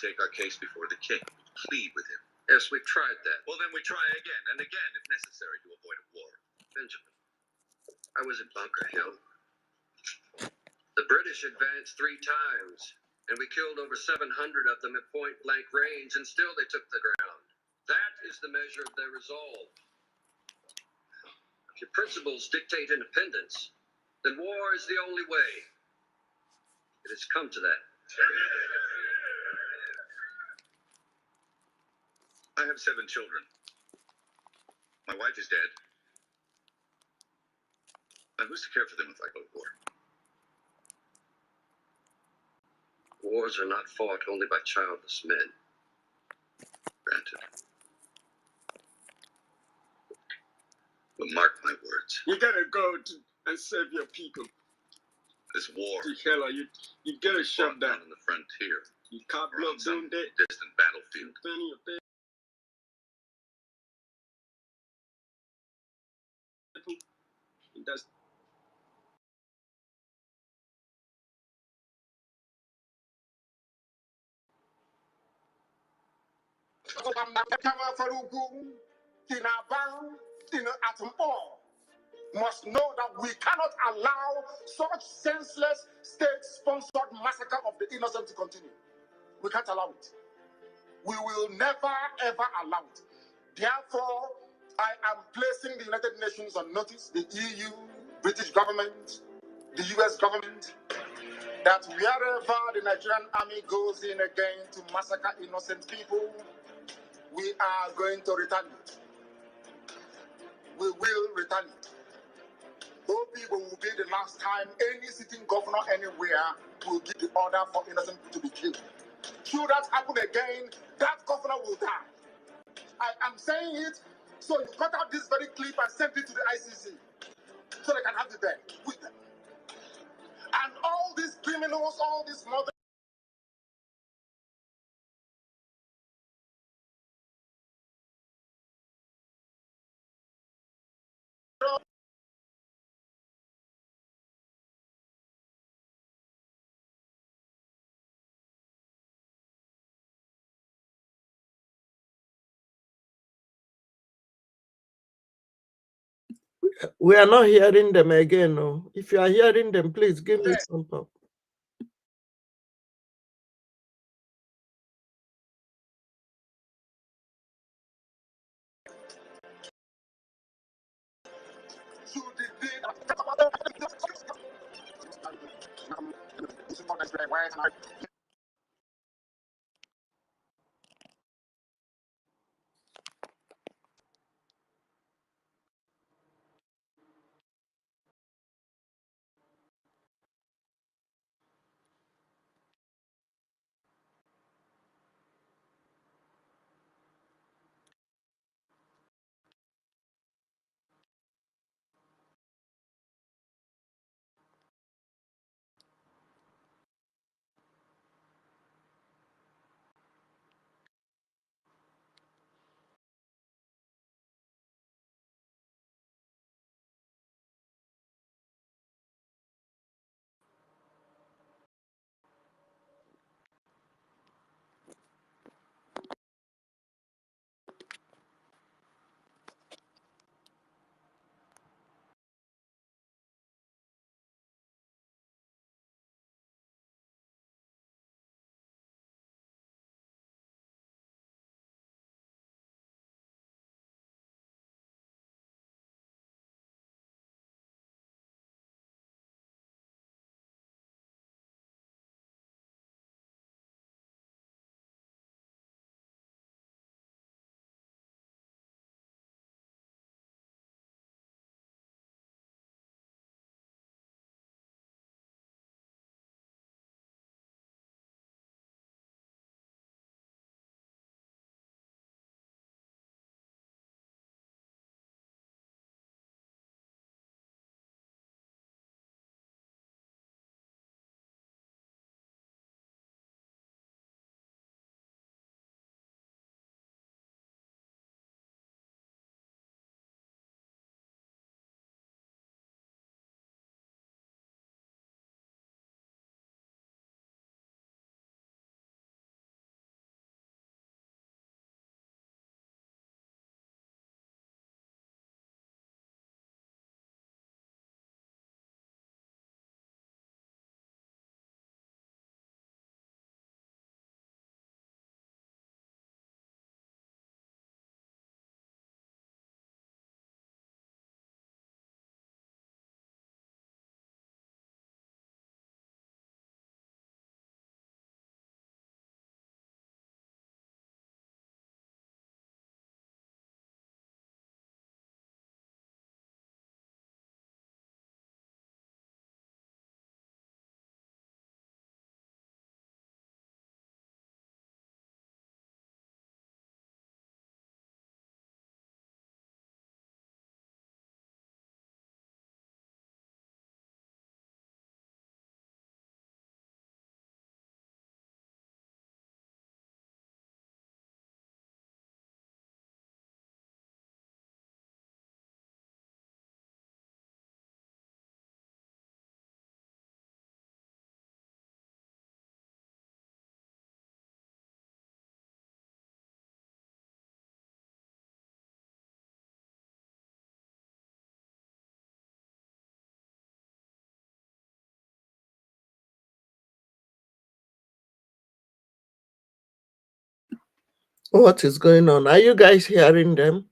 take our case before the king, plead with him. Yes, we tried that. Well, then we try again and again if necessary to avoid a war. Benjamin, I was at Bunker Hill. The British advanced 3 times, and we killed over 700 of them at point-blank range, and still they took the ground. That is the measure of their resolve. If your principles dictate independence, then war is the only way. It has come to that. I have 7 children. My wife is dead. And who's to care for them if I go to war? Wars are not fought only by childless men. Granted. But mark my words. You gotta go and serve your people. This war. The hell are you? You gotta shut down on the frontier. You can't blow down there. Distant battlefield. It does. Must know that we cannot allow such senseless state-sponsored massacre of the innocent to continue. We can't allow it. We will never, ever allow it. Therefore, I am placing the United Nations on notice, the EU, British government, the US government, that wherever the Nigerian army goes in again to massacre innocent people, we are going to retaliate. We will retaliate. Obi will be the last time any sitting governor anywhere will give the order for innocent people to be killed. Should that happen again, that governor will die. I am saying it, so you cut out this very clip and send it to the ICC, so they can have the bed with them. And all these criminals, all these mother. We are not hearing them again. No. If you are hearing them, please give me some help. What is going on? Are you guys hearing them?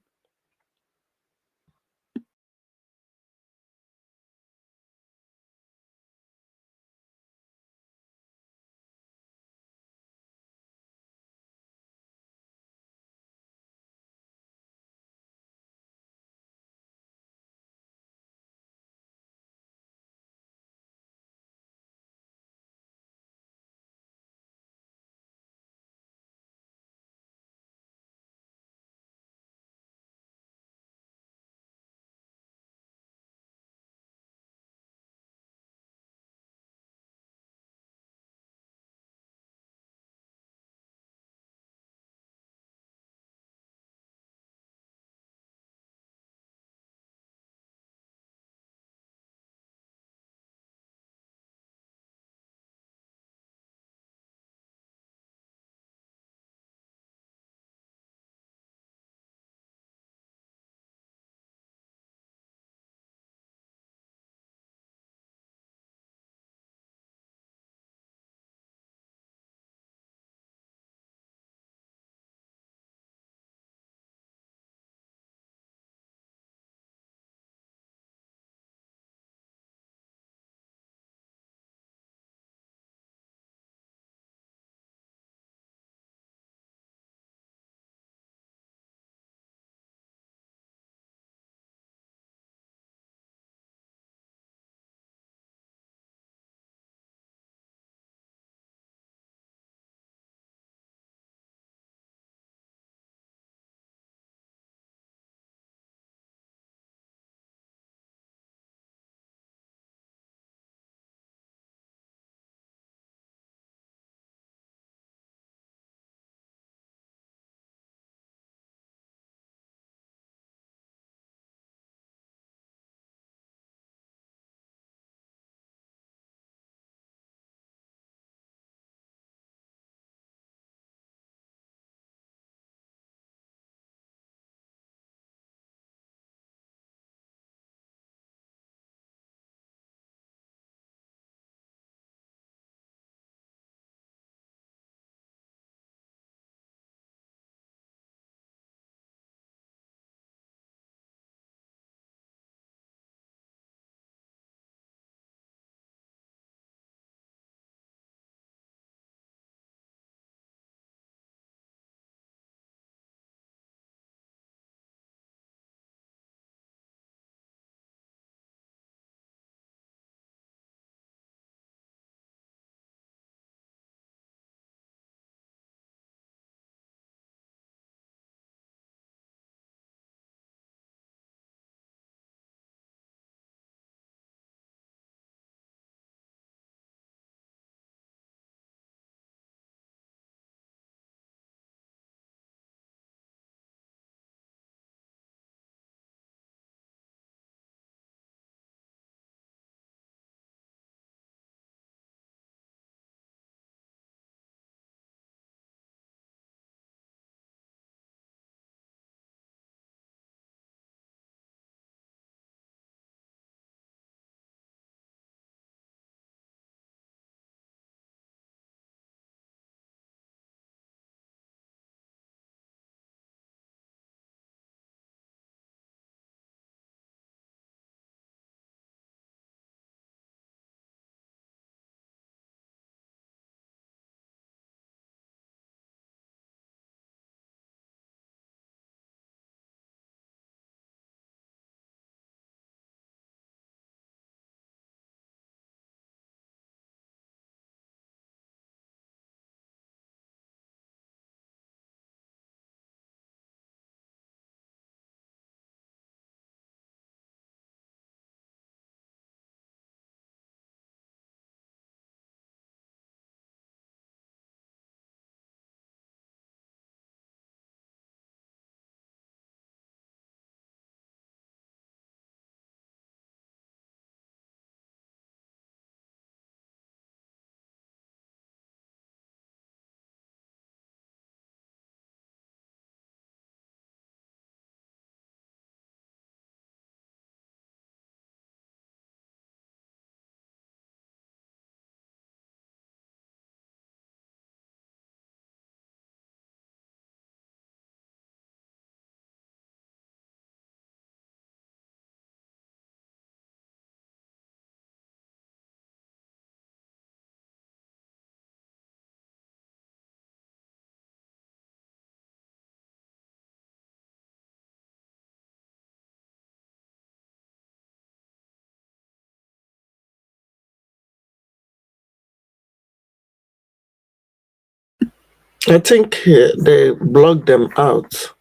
I think they blocked them out.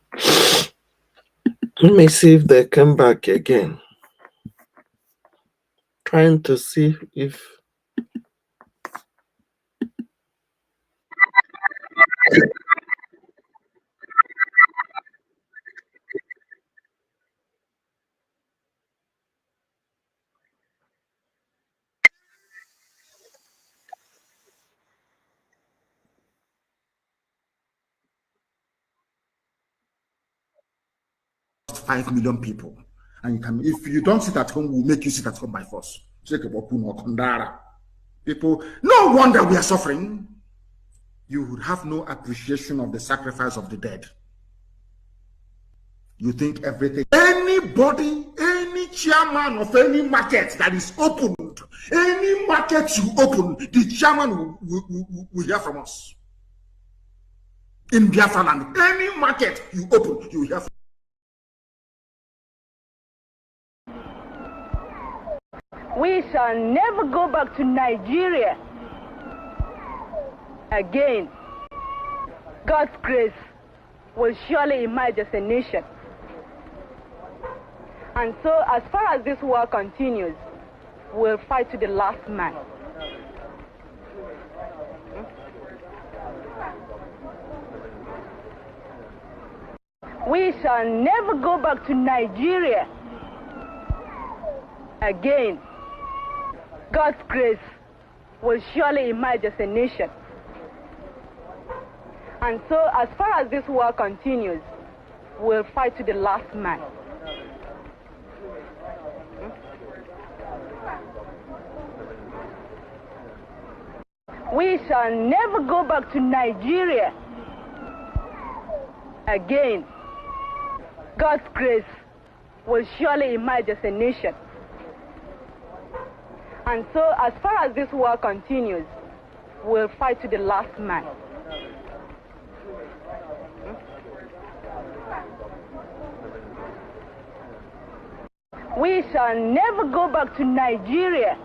Let me see if they come back again. Trying to see if $5 million people. And you can, if you don't sit at home, we'll make you sit at home by force. People, no wonder we are suffering. You would have no appreciation of the sacrifice of the dead. You think everything, anybody, any chairman of any market that is opened, any market you open, the chairman will hear from us. In Biafra land, any market you open, you will hear from us. We shall never go back to Nigeria again. God's grace will surely emerge as a nation. And so, as far as this war continues, we'll fight to the last man. We shall never go back to Nigeria again. God's grace will surely emerge as a nation. And so, as far as this war continues, we'll fight to the last man. We shall never go back to Nigeria again. God's grace will surely emerge as a nation. And so, as far as this war continues, we'll fight to the last man. We shall never go back to Nigeria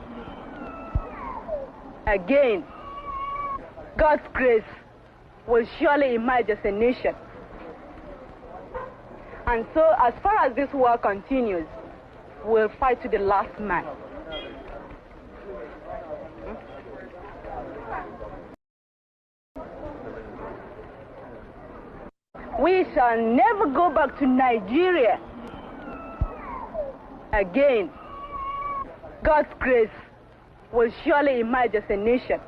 again. God's grace will surely emerge as a nation. And so, as far as this war continues, we'll fight to the last man. We shall never go back to Nigeria again. God's grace will surely emerge as a nation.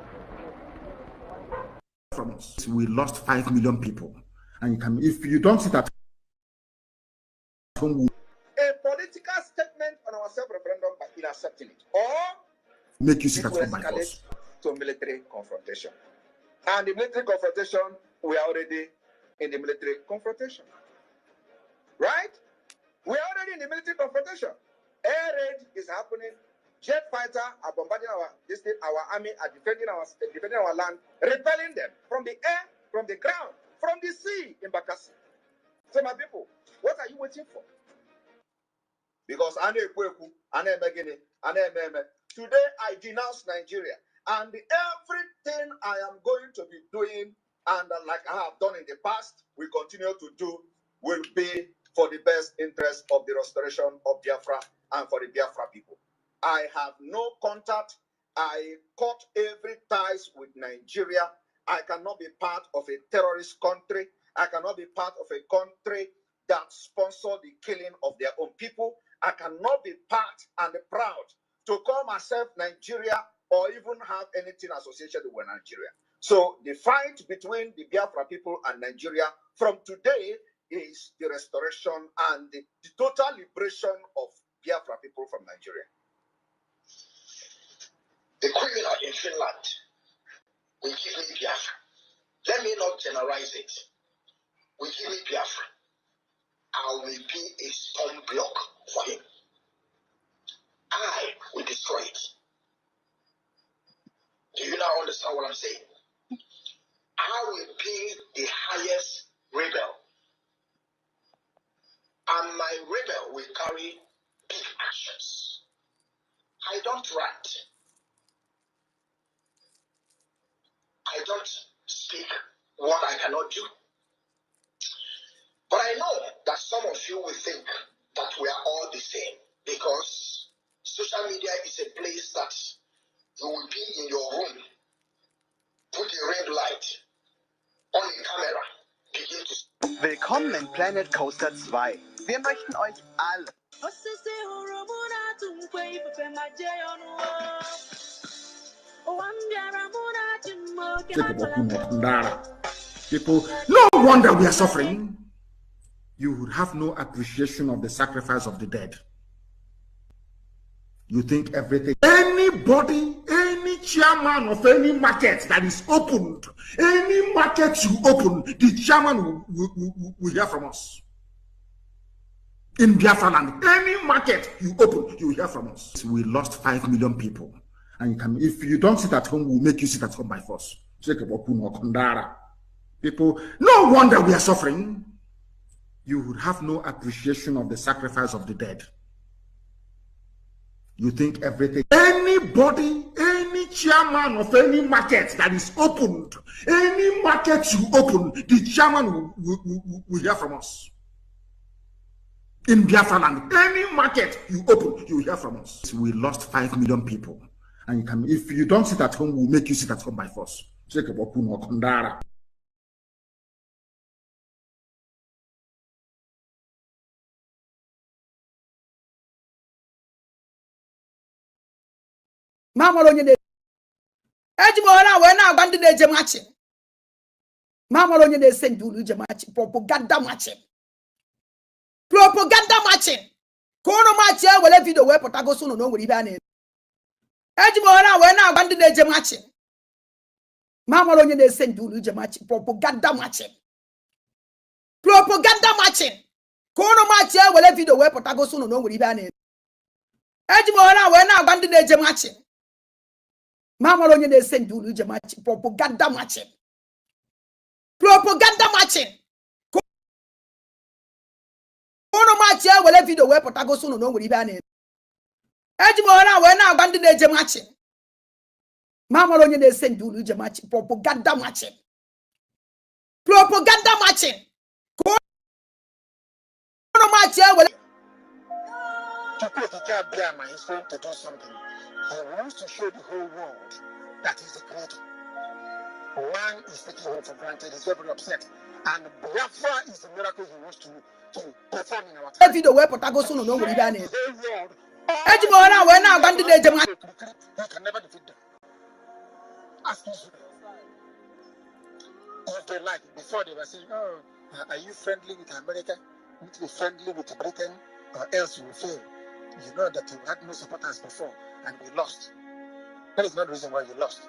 From us, we lost 5 million people. And you can, if you don't sit at home, a political statement on our self-referendum by in accepting it, or make you sit it at will home by escalate force. to military confrontation. And the military confrontation, we are already in the military confrontation. Right? We are already in the military confrontation. Air raid is happening. Jet fighter are bombarding our army are defending our land, repelling them from the air, from the ground, from the sea in Bakassi. So my people, what are you waiting for? Because today I denounce Nigeria, and everything I am going to be doing, and like I have done in the past, we continue to do, will be for the best interest of the restoration of Biafra and for the Biafra people. I have no contact. I cut every ties with Nigeria. I cannot be part of a terrorist country. I cannot be part of a country that sponsor the killing of their own people. I cannot be part and proud to call myself Nigeria or even have anything associated with Nigeria. So the fight between the Biafra people and Nigeria from today is the restoration and the total liberation of Biafra people from Nigeria. The criminal in Finland will give me Biafra. Let me not generalize it. Will give me Biafra. I will be a stone block for him. I will destroy it. Do you now understand what I'm saying? I will be the highest rebel. And my rebel will carry big actions. I don't write. I don't speak what I cannot do. But I know that some of you will think that we are all the same because social media is a place that you will be in your room, put a red light on a camera, begin to. Willkommen in Planet Coaster 2. Wir möchten euch alle. People, no wonder we are suffering. You would have no appreciation of the sacrifice of the dead. You think everything. Anybody, any chairman of any market that is opened, any market you open, the chairman will hear from us. In Biafra land, any market you open, you will hear from us. We lost 5 million people. And you can, if you don't sit at home, we'll make you sit at home by force. People, no wonder we are suffering. You would have no appreciation of the sacrifice of the dead. You think everything. Anybody, any chairman of any market that is opened, any market you open, the chairman will hear from us. In Biafra land, any market you open, you will hear from us. We lost 5 million people. And you can, if you don't sit at home, we'll make you sit at home by force. Mama onye na ejimora we na agba ndị na-eje machi. Mama onye na-ese ndị ulu je machi, propaganda machi. Propaganda machi. Ka unu machi e wele video we pụta gosi unu na o nwere ibe a na-eme. Ejimora we na agba ndị na-eje machi. Mama onye na-ese ndị ulu je machi, propaganda machi. Propaganda machi. Ka unu machi e wele video we pụta gosi unu na o nwere ibe a na-eme. Ejimora we na agba ndị na-eje machi. Mama onye na-ese ndị ulu je machi, propaganda machi. Propaganda machi. Unu machi e wele video we pụta gosi unu na o nwere ibe a na-eme. Ejimora we na agba ndị na-eje machi. Mama onye na-ese ndị ulu je machi, propaganda machi. Propaganda machi. Unu machi e wele. Biafra is going to do something. He wants to show the whole world that he's the creator. One is taking him for granted. He's very upset. And Biafra is the miracle he wants to perform in our time. Video we pụta gosi unu na o nwere ibe a na-eme. Ejimora we na agba ndị na-eje machi. He can never defeat them. Ask Israel. If they like, before they were saying, oh, are you friendly with America? You need to be friendly with Britain, or else you will fail. You know that you had no supporters before, and we lost. That is not the reason why you lost.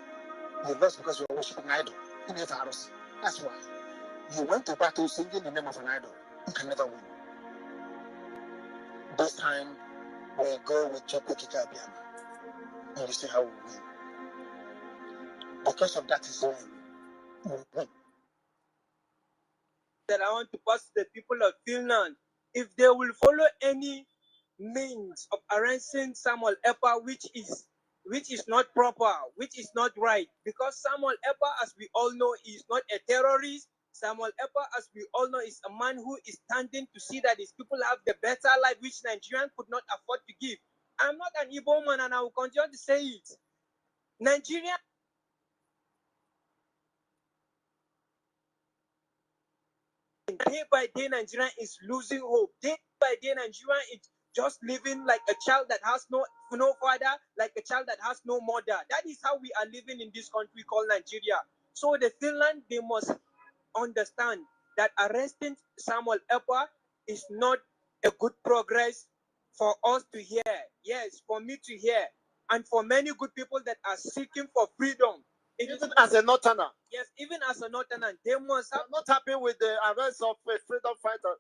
You lost because you were worshiping idol in Efaros. That's why. You went to battle singing the name of an idol. You can never win. This time, we'll go with EFIK-IBIBIO. And you see how we win. Because of that is why we win. That I want to pass to the people of Finland, if they will follow any means of arresting Samuel Epa, which is not proper, which is not right, because Samuel Epa, as we all know, is not a terrorist. Samuel Epa, as we all know, is a man who is standing to see that his people have the better life which Nigerian could not afford to give. I'm not an Igbo man, and I will continue to say it. Nigeria. Day by day, Nigeria is losing hope. Day by day, Nigeria is just living like a child that has no father, like a child that has no mother. That is how we are living in this country called Nigeria. So the Finland, they must understand that arresting Samuel Epa is not a good progress for us to hear. Yes, for me to hear. And for many good people that are seeking for freedom. Even as a northerner. Yes, even as a northerner, they must have. I'm not happy with the arrest of a freedom fighter,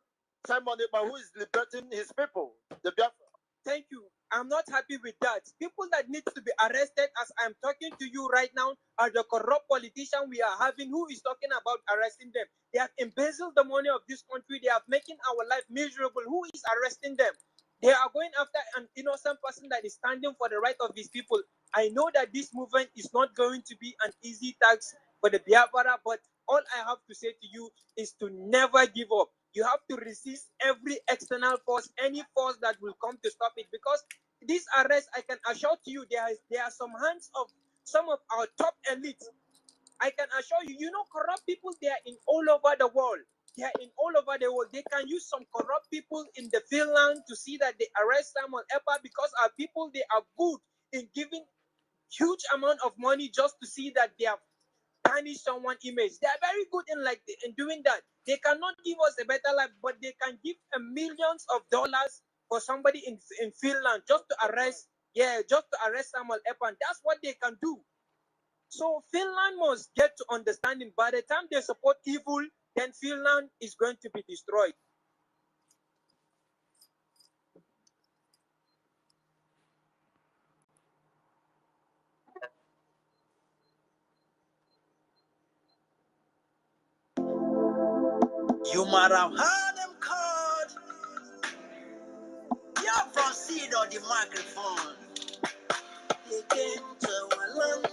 Simon Epa, who is liberating his people, the Biafra. Thank you. I'm not happy with that. People that need to be arrested, as I'm talking to you right now, are the corrupt politician we are having, who is talking about arresting them. They have embezzled the money of this country. They are making our life miserable. Who is arresting them? They are going after an innocent person that is standing for the right of his people. I know that this movement is not going to be an easy task for the Biafra, but all I have to say to you is to never give up. You have to resist every external force, any force that will come to stop it. Because this arrest, I can assure to you, there are some hands of some of our top elites. I can assure you, you know, corrupt people, they are in all over the world. They are in all over the world. They can use some corrupt people in the Finland to see that they arrest Samuel Epa, because our people, they are good in giving huge amount of money just to see that they have tarnished someone's image. They are very good in doing that. They cannot give us a better life, but they can give millions of dollars for somebody in Finland just to arrest Samuel Epa. That's what they can do. So Finland must get to understanding. By the time they support evil, then Finland is going to be destroyed. You might have heard them called Biafra seed on the microphone. They came to our land.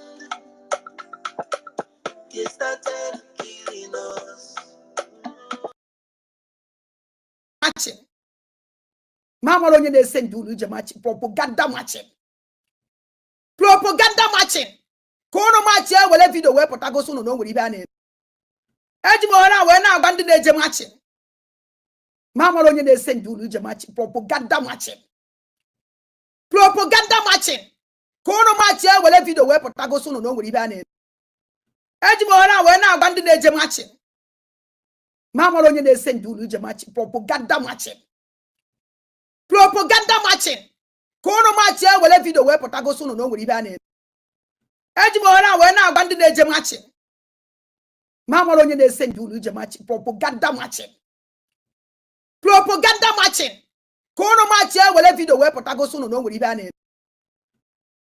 They started killing us. Matching. Mama onye na-ese ndị unu ije matching. Propaganda matching. Propaganda matching. Ka unu matching wele video wee pụtagosi unu na o nwere ibe a na-eme. Eji m ọra wee na-agba ndị na-eje matching. Mama onye na-ese ndị unu ije matching. Propaganda matching. Propaganda matching. Ka unu matching wele video wee pụtagosi unu na o nwere ibe a na-eme. Eji m ọra wee na-agba ndị na-eje matching. Mama onye na-ese ndị unu ije matching. Propaganda matching. Propaganda matching. Ka unu matching wele video wee pụtagosi unu na o nwere ibe a na-eme. Eji m ọra wee na-agba ndị na-eje matching. Mama onye na-ese ndị unu ije matching. Propaganda matching. Propaganda matching. Ka unu matching wele video wee pụtagosi unu na o nwere ibe a na-eme.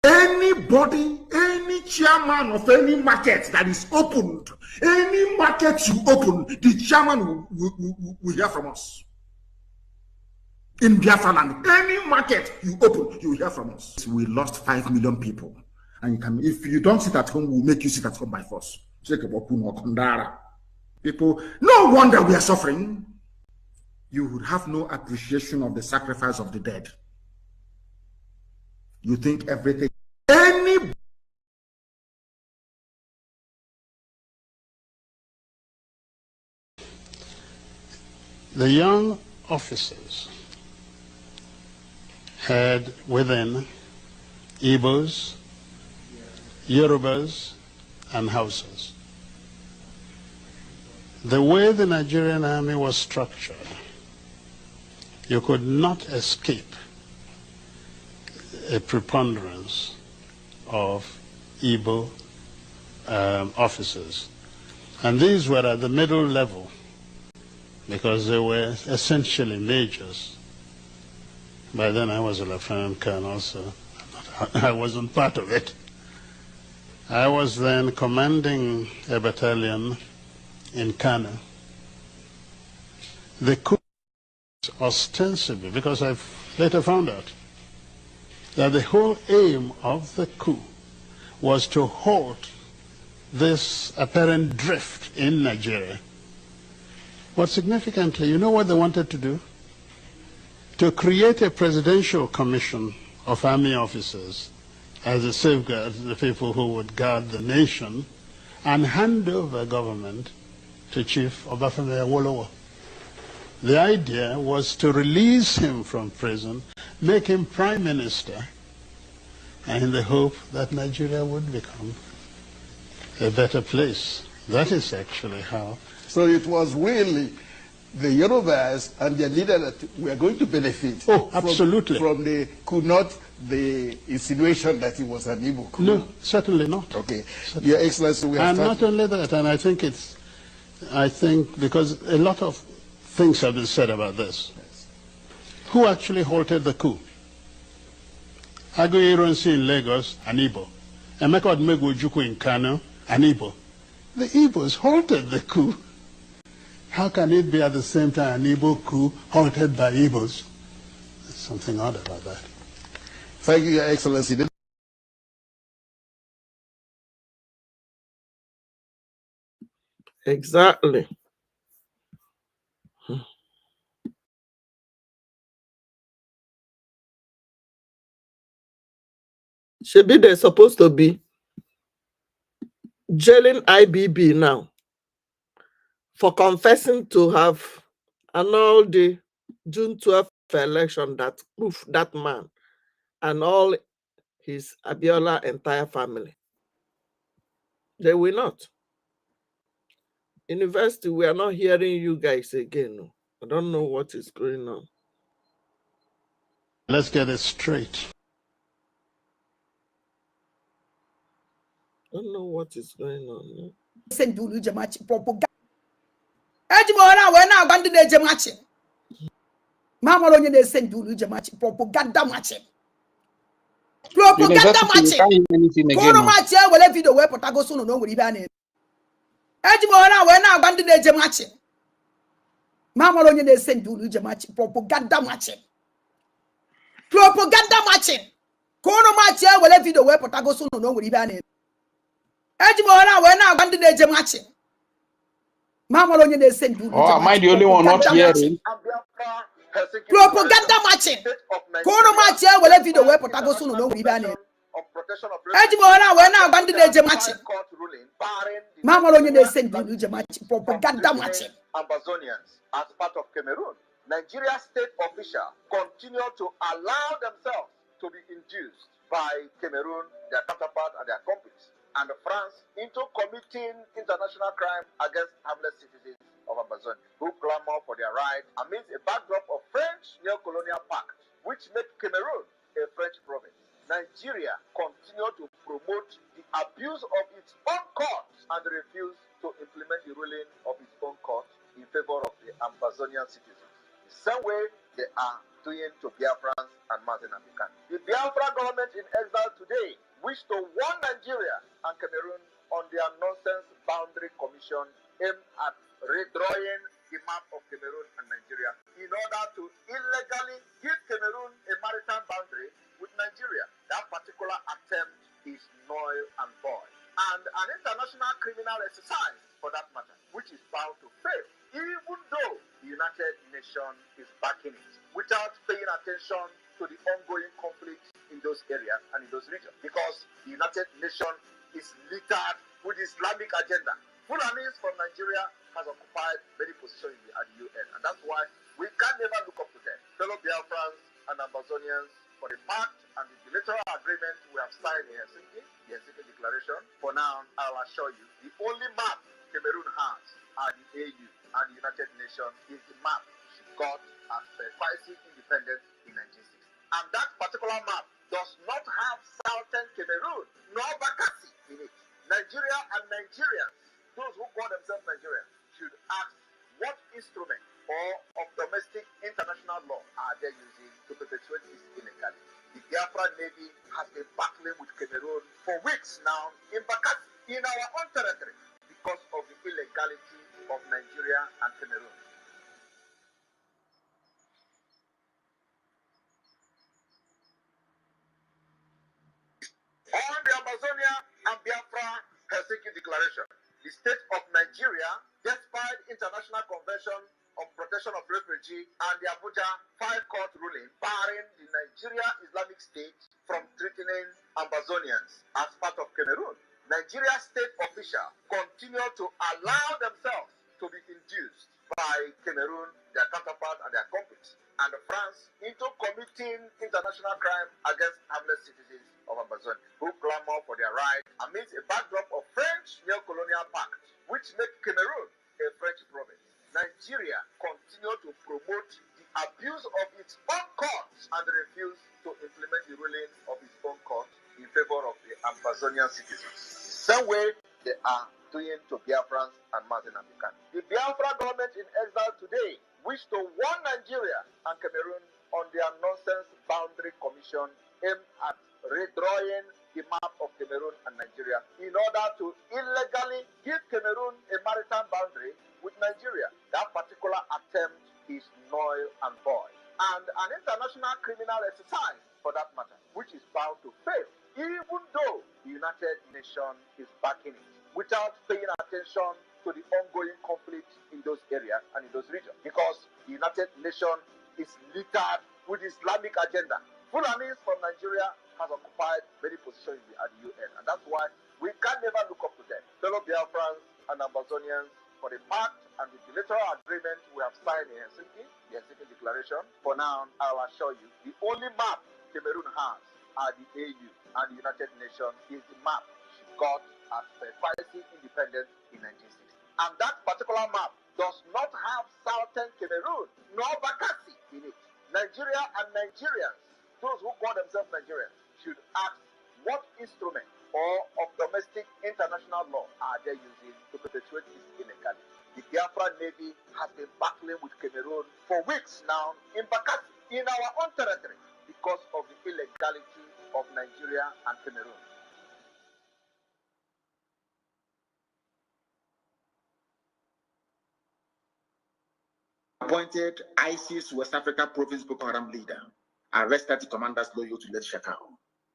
Anybody, any chairman of any market that is opened, any market you open, the chairman will hear from us. In Biafra land, any market you open, you will hear from us. We lost 5 million people. And you can, if you don't sit at home, we'll make you sit at home by force. People, no wonder we are suffering. You would have no appreciation of the sacrifice of the dead. You think everything. The young officers had within Igbos, Yorubas, and Hausas. The way the Nigerian army was structured, you could not escape a preponderance of Igbo officers. And these were at the middle level because they were essentially majors. By then I was a lieutenant colonel, so I wasn't part of it. I was then commanding a battalion in Kano. The coup ostensibly, because I later found out that the whole aim of the coup was to halt this apparent drift in Nigeria. But significantly, you know what they wanted to do? To create a presidential commission of army officers as a safeguard to the people who would guard the nation and hand over government to Chief Obafemi Awolowo. The idea was to release him from prison, make him prime minister, and in the hope that Nigeria would become a better place. That is actually how. So it was really the Yorubas and their leader that were going to benefit. Oh, absolutely. From the coup, not the insinuation that he was an Igbo coup. No, certainly not. Okay. Certainly. Your Excellency, we have And not only that, and I think because a lot of things have been said about this. Yes. Who actually halted the coup? Aguiyi Ironsi in Lagos, an Igbo. Emeka Odumegwu Ojukwu in Kano, an Igbo. The Igbos halted the coup. How can it be at the same time an Igbo coup halted by Igbos? There's something odd about that. Thank you, Your Excellency. Exactly. Should they're supposed to be jailing IBB now for confessing to have annulled the June 12th election that proved that man and all his Abiola entire family. They will not. University, we are not hearing you guys again. No. I don't know what is going on. Let's get it straight. I don't know what is going on. No. Send you propaganda. Ejimora we na agba ndị na-eje machi. Ma mara onye na-ese ndị ulu ije machi propaganda machi. Propaganda machi. Kono machi e wele video we pụtago so no nwere ibe a na. Ejimora we na agba ndị na-eje machi. Ma mara onye na-ese ndị ulu ije machi propaganda machi. Propaganda machi. Kono machi e wele video we pụtago so no nwere ibe a na. Ejimora we na agba ndị na-eje machi. Am I the only one not hearing? Propaganda matching. Kono matching will video where Potago soon no ribane. Ejimora when I abandoned the matching. Mamma only they send you match propaganda matching. Ambazonians as part of Cameroon, Nigeria state officials continue to allow themselves to be induced by Cameroon, their counterpart and their accomplices, and France into committing international crime against harmless citizens of Amazonia who clamor for their rights amidst a backdrop of French neo-colonial pact which made Cameroon a French province. Nigeria continue to promote the abuse of its own courts and refuse to implement the ruling of its own court in favor of the Amazonian citizens. The same way they are doing to Biafrans and Martin African. The Biafra government in exile today wish to warn Nigeria and Cameroon on their nonsense boundary commission aimed at redrawing the map of Cameroon and Nigeria in order to illegally give Cameroon a maritime boundary with Nigeria. That particular attempt is null and void, and an international criminal exercise for that matter, which is bound to fail, even though the United Nations is backing it, without paying attention to the ongoing conflicts in those areas and in those regions, because the United Nations is littered with Islamic agenda. Fulanis from Nigeria has occupied many positions at the UN, and that's why we can never look up to them. Fellow Biafrans and Amazonians, for the pact and the bilateral agreement we have signed in Helsinki, the Helsinki Declaration, for now, I'll assure you, the only map Cameroon has at the AU and the United Nations is the map she got as quasi independence in 1960. And that particular map does not have Southern Cameroon nor Bakassi in it. Nigeria and Nigerians, those who call themselves Nigerians, should ask what instrument or of domestic international law are they using to perpetuate this illegality. The Biafra Navy has been battling with Cameroon for weeks now in Bakassi, in our own territory, because of the illegality of Nigeria and Cameroon. On the Amazonia and Biafra Helsinki Declaration, the state of Nigeria, despite international convention on protection of refugees and the Abuja 5-court ruling barring the Nigeria Islamic State from threatening Ambazonians as part of Cameroon, Nigeria state officials continue to allow themselves to be induced by Cameroon, their counterpart and their accomplices, and France into committing international crime against harmless citizens of Amazonia who clamor for their rights amidst a backdrop of French neo-colonial pact which made Cameroon a French province. Nigeria continue to promote the abuse of its own courts and refuse to implement the ruling of its own court in favor of the Amazonian citizens. The same way they are doing to Biafrans and Martin African. The Biafra government in exile today wish to warn Nigeria and Cameroon on their nonsense boundary commission aimed at redrawing the map of Cameroon and Nigeria in order to illegally give Cameroon a maritime boundary with Nigeria. That particular attempt is null and void, and an international criminal exercise for that matter, which is bound to fail, even though the United Nations is backing it, without paying attention to to the ongoing conflict in those areas and in those regions. Because the United Nations is littered with Islamic agenda. Fulanis from Nigeria has occupied many positions at the UN, and that's why we can never look up to them. Fellow Biafrans and Amazonians, for the pact and the bilateral agreement we have signed in Helsinki, the Helsinki Declaration, for now, I'll assure you, the only map Cameroon has at the AU and the United Nations is the map she got as quasi independence in 1960. And that particular map does not have Southern Cameroon nor Bakassi in it. Nigeria and Nigerians, those who call themselves Nigerians, should ask what instrument or of domestic international law are they using to perpetuate this illegality. The Biafra Navy has been battling with Cameroon for weeks now in Bakassi, in our own territory, because of the illegality of Nigeria and Cameroon. Appointed ISIS West Africa Province Boko Haram leader, arrested the commanders loyal to Led Shakao.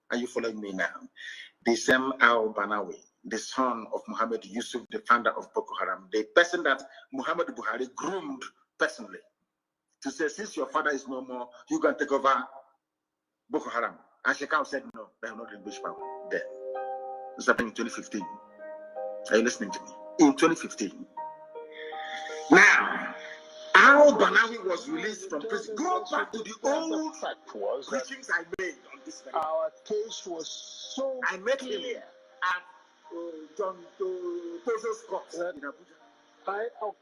Are you following me now? The same al-Banawi, the son of Muhammad Yusuf, the founder of Boko Haram, the person that Muhammad Buhari groomed personally to say, since your father is no more, you can take over Boko Haram. And Shekau said, no, they have not English power there. This happened in 2015. Are you listening to me? In 2015. Now, al-Banawi was released from prison. Go back to the old fact was preachings I made on this very our case was so I met him at John Tozo's court in Abuja.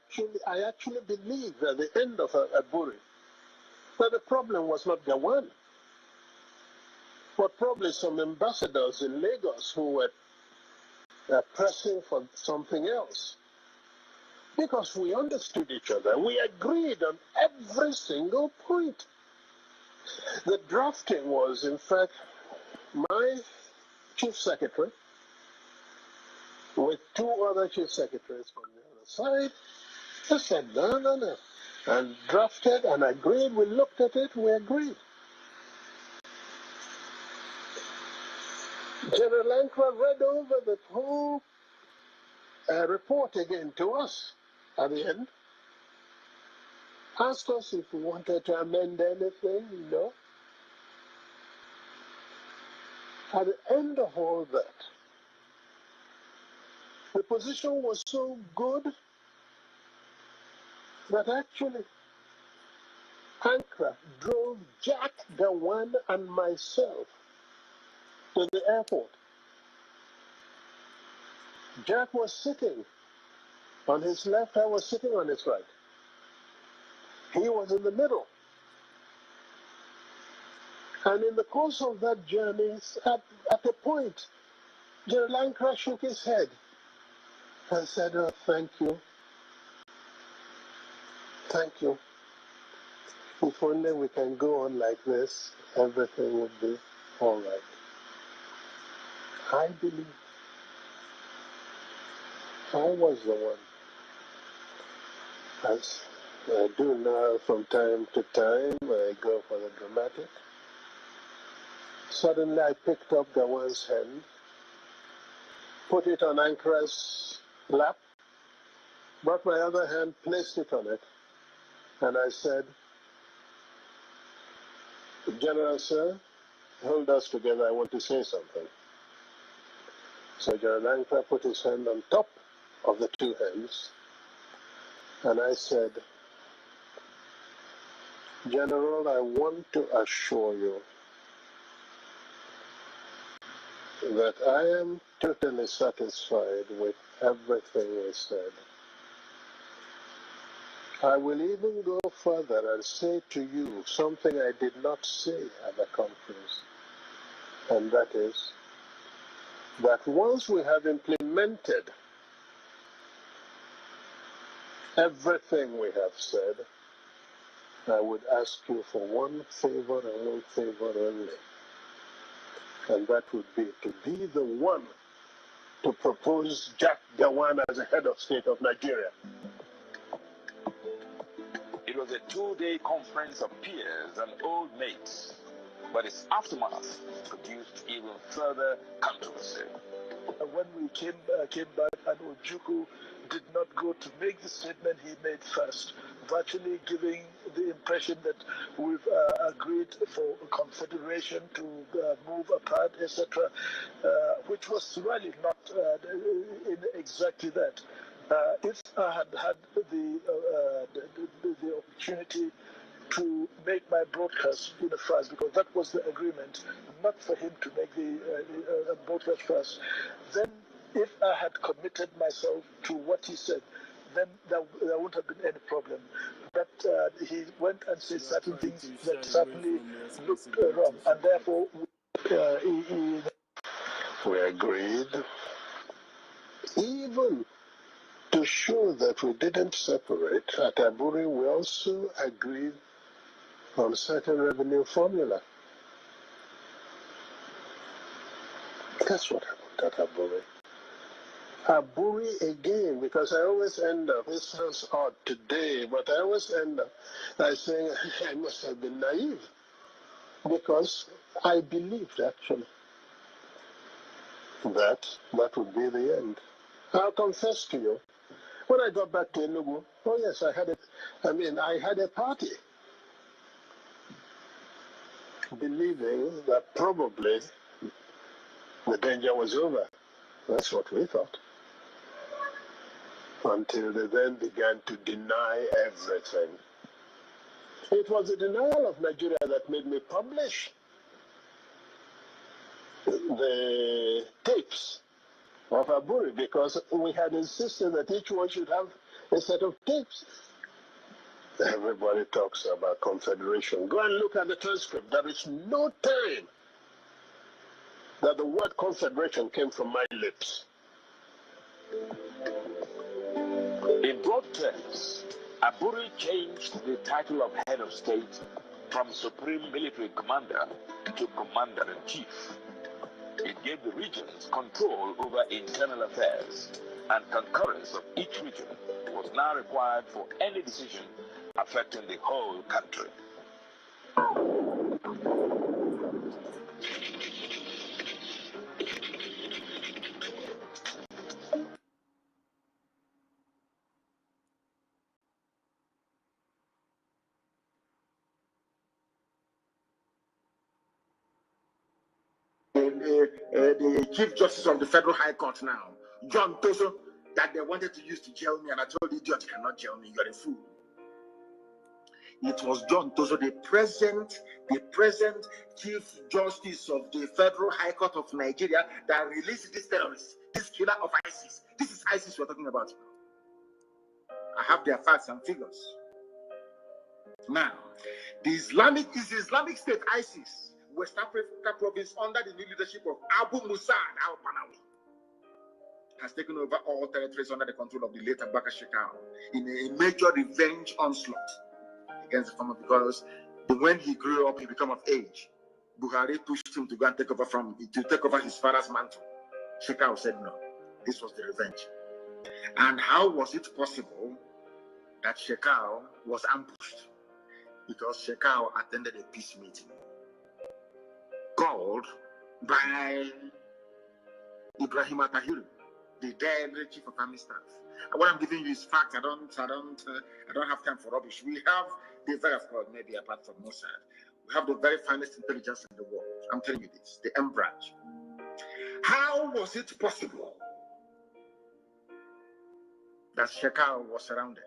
I actually believe at the end of Aburi that the problem was not Gawan, but probably some ambassadors in Lagos who were pressing for something else. Because we understood each other. We agreed on every single point. The drafting was, in fact, my chief secretary with two other chief secretaries from the other side. They said, no. And drafted and agreed. We looked at it, we agreed. General Ankra read over the whole report again to us at the end. Asked us if we wanted to amend anything, no. At the end of all that, the position was so good that actually Ankra drove Jack, Gawan, and myself to the airport. Jack was sitting on his left, I was sitting on his right. He was in the middle. And in the course of that journey, at a point, General Ankra shook his head and said, oh, thank you. Thank you. If only we can go on like this, everything would be all right. I believe I was the one. As I do now from time to time, I go for the dramatic. Suddenly I picked up Gawan's hand, put it on Ankra's lap, brought my other hand, placed it on it, and I said, General, sir, hold us together, I want to say something. So General Ankra put his hand on top of the two hands, and I said, General, I want to assure you that I am totally satisfied with everything we said. I will even go further and say to you something I did not say at the conference, and that is that once we have implemented everything we have said, I would ask you for one favor and one favor only, and that would be to be the one to propose Jack Gawan as the head of state of Nigeria. It was a two-day conference of peers and old mates, but its aftermath produced even further controversy. When we came back, and Ojukwu did not go to make the statement he made first, virtually giving the impression that we've agreed for confederation to move apart, etc., which was really not in exactly that. If I had had the opportunity to make my broadcast in France, because that was the agreement, not for him to make the broadcast first, then if I had committed myself to what he said, then there wouldn't have been any problem. But he went and said certain things that certainly looked wrong, and therefore we agreed, even to show that we didn't separate at Aburi, we also agreed on certain revenue formula. That's what happened at Aburi. Aburi again, because I always end up, it sounds odd today, but I always end up by saying I must have been naive, because I believed actually that would be the end. I'll confess to you, when I got back to Enugu, oh yes, I had a party, believing that probably the danger was over. That's what we thought. Until they then began to deny everything. It was the denial of Nigeria that made me publish the tapes of Aburi, because we had insisted that each one should have a set of tapes. Everybody talks about confederation. Go and look at the transcript. There is no time that the word confederation came from my lips. In broad terms, Aburi changed the title of head of state from Supreme Military Commander to Commander-in-Chief. It gave the regions control over internal affairs, and concurrence of each region was now required for any decision affecting the whole country. The Chief Justice of the Federal High Court now, John Toso, that they wanted to use to jail me, and I told the idiot, you cannot jail me, you're a fool. It was John Toso, the present Chief Justice of the Federal High Court of Nigeria, that released this terrorist, this killer of ISIS. This is ISIS we're talking about. I have their facts and figures. Now, the Islamic State, ISIS, West Africa province, under the new leadership of Abu Musa al-Banawi, has taken over all territories under the control of the late Abubakar Shekau in a major revenge onslaught against the former, because when he grew up, he became of age. Buhari pushed him to go and take over his father's mantle. Shekau said no. This was the revenge. And how was it possible that Shekau was ambushed? Because Shekau attended a peace meeting called by Ibrahim Atahiru, the dead chief of army staff. And what I'm giving you is facts. I don't have time for rubbish. We have the very, of course, maybe apart from Mossad, we have the very finest intelligence in the world. I'm telling you this, the M branch. How was it possible that Shekau was surrounded?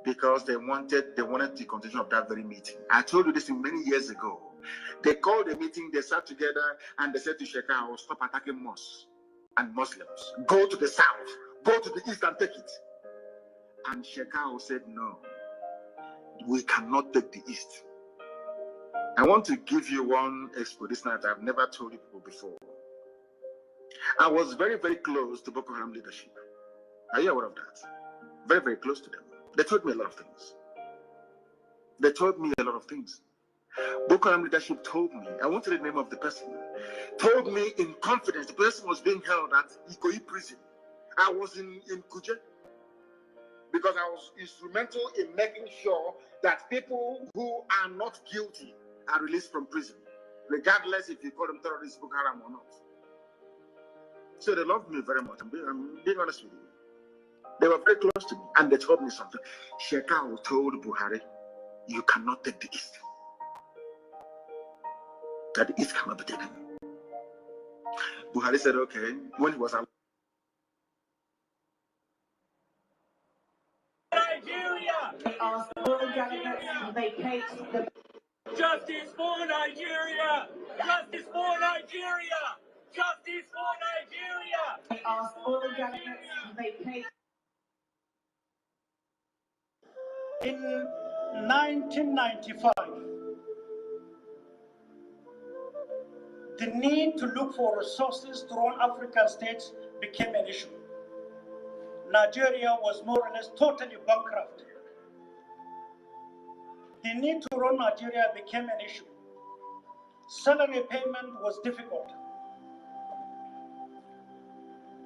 Because they wanted the continuation of that very meeting. I told you this many years ago. They called a meeting, they sat together, and they said to Shekau, stop attacking mosques and Muslims. Go to the south, go to the east and take it. And Shekau said, no, we cannot take the east. I want to give you one expo this night I've never told you people before. I was very, very close to Boko Haram leadership. Are you aware of that? Very, very close to them. They told me a lot of things. Boko Haram leadership told me, I won't tell the name of the person, told me in confidence, the person was being held at IKOM prison. I was in Kuje, because I was instrumental in making sure that people who are not guilty are released from prison, regardless if you call them terrorists, Boko Haram or not. So they loved me very much. I'm being honest with you. They were very close to me, and they told me something. Shekau told Buhari, you cannot take the East. That the East cannot be taken. Buhari said, okay. When he was out. Nigeria! Justice for Nigeria! Justice for Nigeria! Justice for Nigeria! Ask all delegates vacate. In 1995, the need to look for resources to run African states became an issue. Nigeria was more or less totally bankrupt. The need to run Nigeria became an issue. Salary payment was difficult.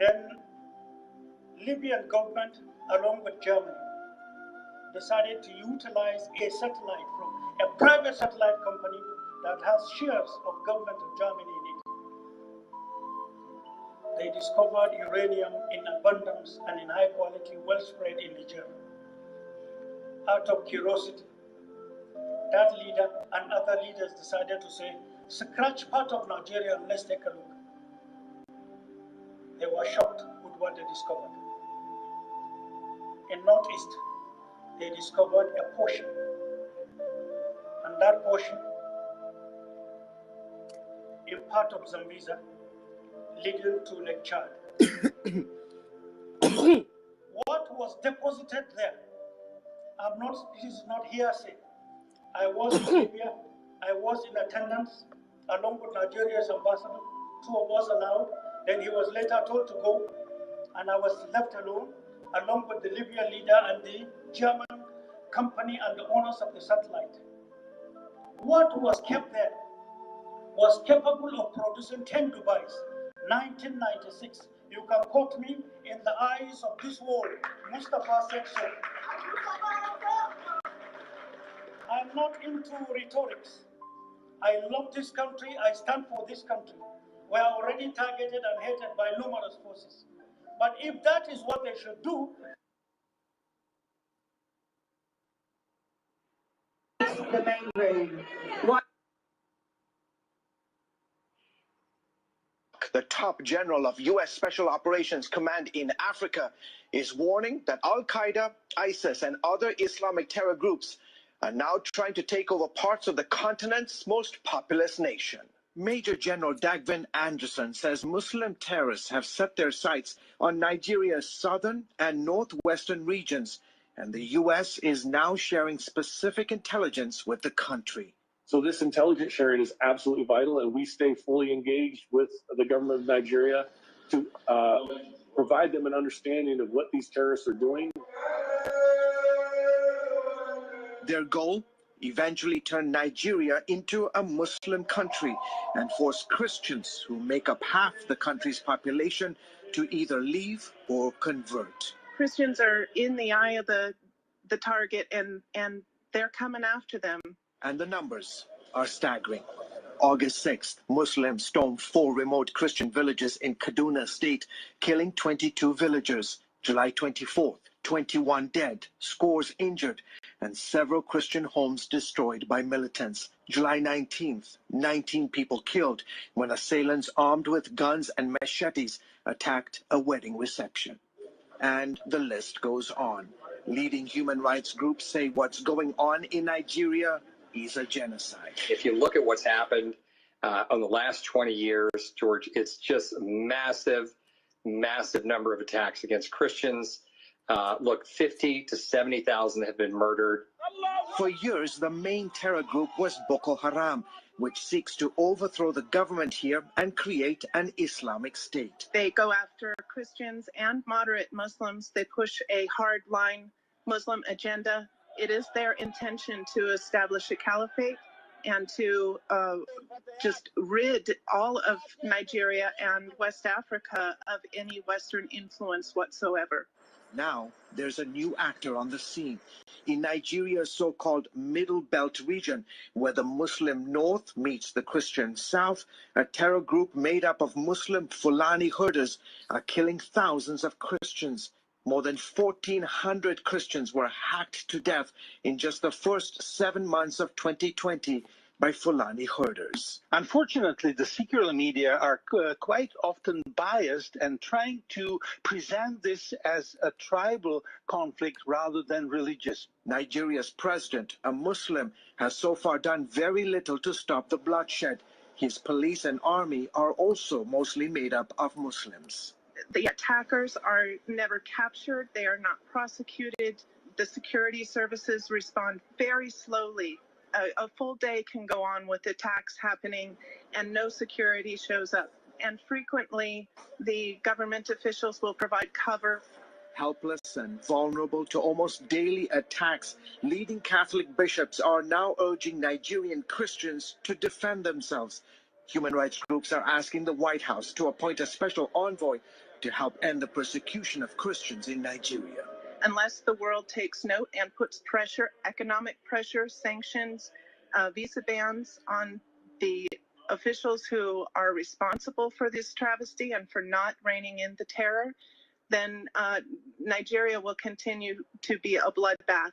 Then Libyan government, along with Germany, decided to utilize a satellite from a private satellite company that has shares of government of Germany in it. They discovered uranium in abundance and in high quality, well spread in Niger. Out of curiosity, that leader and other leaders decided to say, scratch part of Nigeria and let's take a look. They were shocked with what they discovered. In Northeast, they discovered a portion. And that portion, in part of Zambeza, leading to Lake Chad. What was deposited there? This is not hearsay. I was in Libya, I was in attendance, along with Nigeria's ambassador. Two of us allowed. Then he was later told to go, and I was left alone, along with the Libyan leader and the German company and the owners of the satellite. What was kept there was capable of producing 10 Dubais. 1996. You can quote me in the eyes of this world. Mustafa said so. I'm not into rhetorics. I love this country. I stand for this country. We are already targeted and hated by numerous forces. But if that is what they should do, The main room. What? The top general of U.S. Special Operations Command in Africa is warning that Al-Qaeda, ISIS, and other Islamic terror groups are now trying to take over parts of the continent's most populous nation. Major General Dagvin Anderson says Muslim terrorists have set their sights on Nigeria's southern and northwestern regions, and the U.S. is now sharing specific intelligence with the country. So this intelligence sharing is absolutely vital, and we stay fully engaged with the government of Nigeria to provide them an understanding of what these terrorists are doing. Their goal? Eventually turn Nigeria into a Muslim country and force Christians, who make up half the country's population, to either leave or convert. Christians are in the eye of the target, and they're coming after them. And the numbers are staggering. August 6th, Muslims stormed 4 remote Christian villages in Kaduna State, killing 22 villagers. July 24th, 21 dead, scores injured, and several Christian homes destroyed by militants. July 19th, 19 people killed when assailants armed with guns and machetes attacked a wedding reception. And the list goes on. Leading human rights groups say what's going on in Nigeria is a genocide. If you look at what's happened on the last 20 years, George, it's just massive number of attacks against Christians. Look, 50 to 70,000 have been murdered. For years, the main terror group was Boko Haram, which seeks to overthrow the government here and create an Islamic state. They go after Christians and moderate Muslims. They push a hard-line Muslim agenda. It is their intention to establish a caliphate and to just rid all of Nigeria and West Africa of any Western influence whatsoever. Now, there's a new actor on the scene. In Nigeria's so-called Middle Belt region, where the Muslim North meets the Christian South, a terror group made up of Muslim Fulani herders are killing thousands of Christians. More than 1,400 Christians were hacked to death in just the first 7 months of 2020 by Fulani herders. Unfortunately, the secular media are quite often biased and trying to present this as a tribal conflict rather than religious. Nigeria's president, a Muslim, has so far done very little to stop the bloodshed. His police and army are also mostly made up of Muslims. The attackers are never captured. They are not prosecuted. The security services respond very slowly. A full day can go on with attacks happening and no security shows up. And frequently, the government officials will provide cover. Helpless and vulnerable to almost daily attacks, leading Catholic bishops are now urging Nigerian Christians to defend themselves. Human rights groups are asking the White House to appoint a special envoy to help end the persecution of Christians in Nigeria. Unless the world takes note and puts pressure, economic pressure, sanctions, visa bans on the officials who are responsible for this travesty and for not reining in the terror, then Nigeria will continue to be a bloodbath.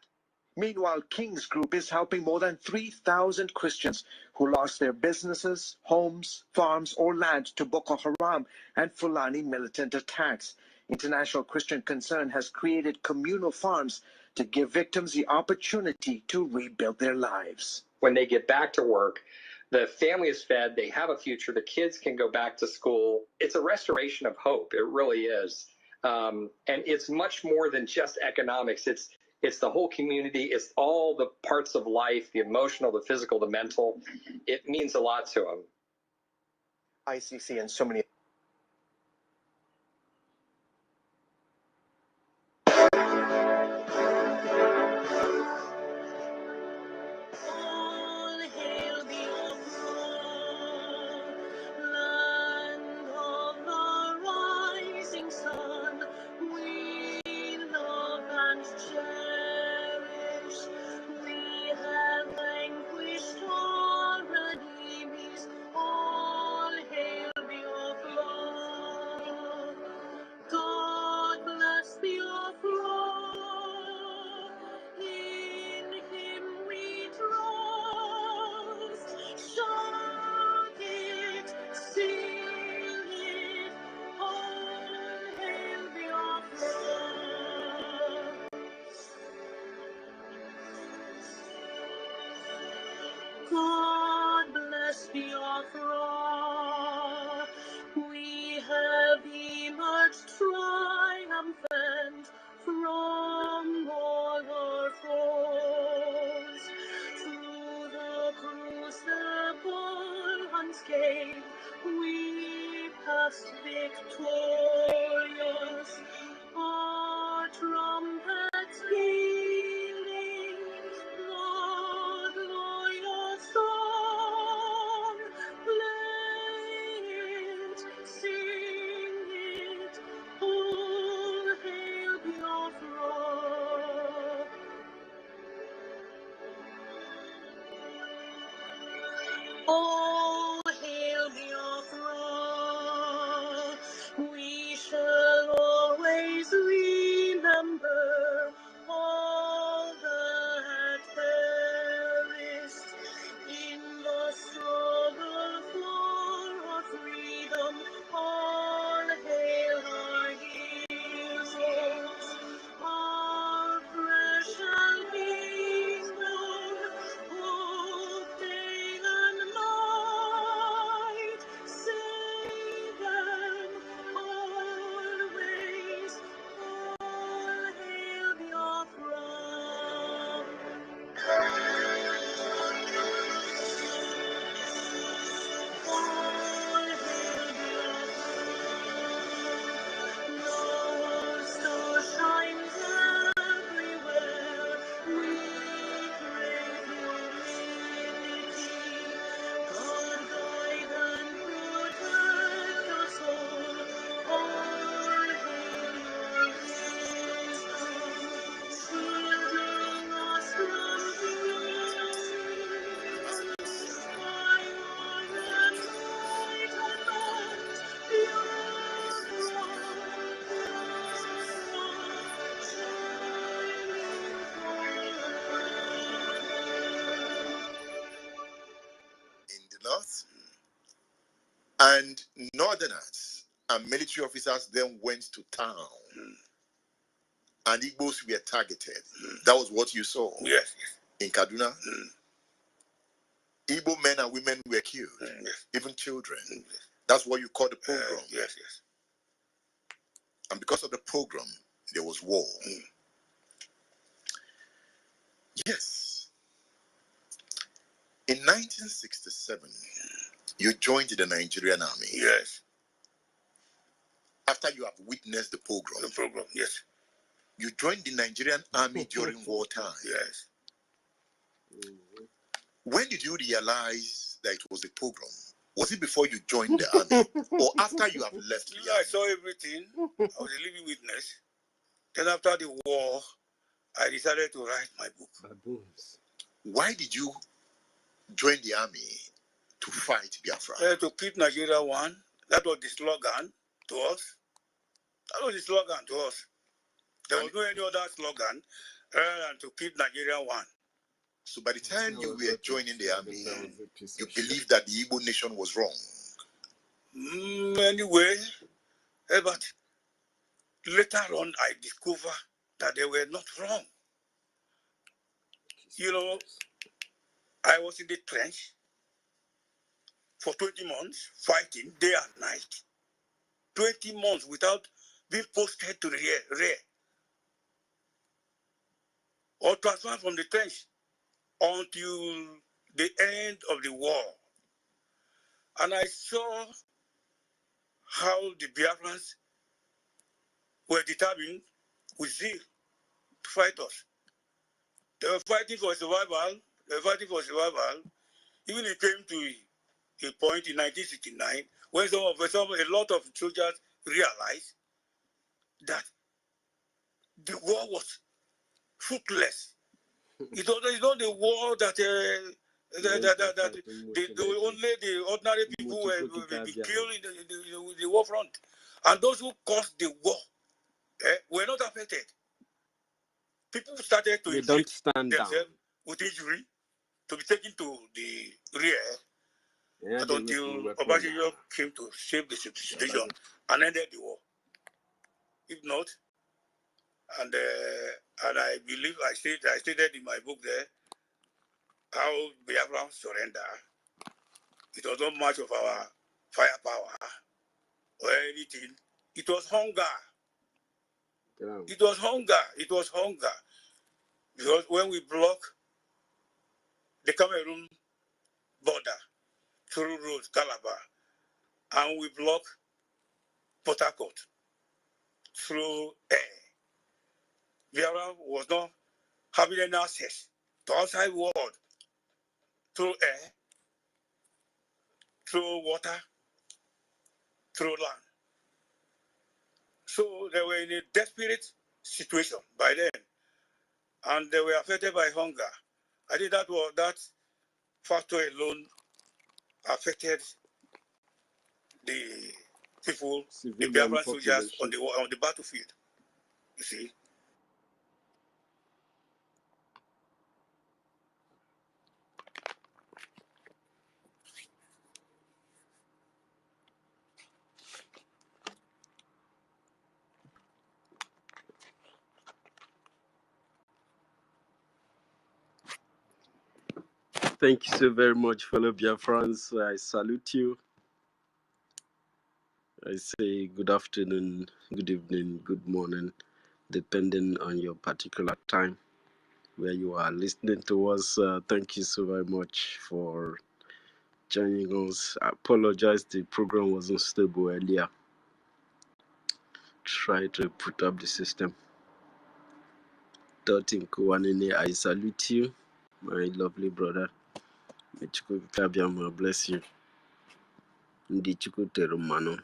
Meanwhile, King's Group is helping more than 3,000 Christians who lost their businesses, homes, farms, or land to Boko Haram and Fulani militant attacks. International Christian Concern has created communal farms to give victims the opportunity to rebuild their lives. When they get back to work, the family is fed, they have a future, the kids can go back to school. It's a restoration of hope, it really is. And it's much more than just economics. It's the whole community. It's all the parts of life, the emotional, the physical, the mental. It means a lot to them. ICC and so many And northerners and military officers then went to town. And Igbos were targeted. That was what you saw. Yes. In Kaduna. Igbo men and women were killed. Even children. That's what you call the pogrom. Yes. And because of the pogrom, there was war. Yes. In 1967, you joined the Nigerian army. Yes. After you have witnessed the pogrom. The pogrom, yes. You joined the Nigerian army during wartime. Yes. When did you realize that it was a pogrom? Was it before you joined the army or after you have left the army? I saw everything. I was a living witness. Then after the war, I decided to write my book. Why did you join the army to fight Biafra? To keep Nigeria one. That was the slogan to us. That was the slogan to us. There was no any other slogan other than to keep Nigeria one. So by the time you were joining the army, you believed that the Igbo nation was wrong? Anyway, but later on I discovered that they were not wrong. You know, I was in the trench for 20 months, fighting day and night. 20 months without being posted to the rear or transferred from the trench until the end of the war. And I saw how the Biafrans were determined with zeal to fight us. They were fighting for survival. They were fighting for survival. Even it came to a point in 1969 when a lot of soldiers realized that the war was fruitless. It was not the war that only the ordinary people will be killed in the war front. And those who caused the war were not affected. People started to inflict themselves with injury to be taken to the rear until Obasanjo came to save the situation and ended the war. If not, and I believe I stated in my book there how Biafra surrender. It was not much of our firepower or anything. It was hunger. It was hunger. It was hunger. Because when we block the Cameroon border through road, Calabar, and we block Port Harcourt through air, Biafra was not having any access to outside world through air, through water, through land. So they were in a desperate situation by then, and they were affected by hunger. I think that factor alone affected the people, the Biafran soldiers on the battlefield. You see. Thank you so very much, fellow Biafrans. I salute you. I say good afternoon, good evening, good morning, depending on your particular time where you are listening to us. Thank you so very much for joining us. I apologize, the program wasn't stable earlier. Try to put up the system. Dotin Kuwanini, I salute you, my lovely brother. May Chukwu Kabiama bless you. Ndi Chukwu Terumano.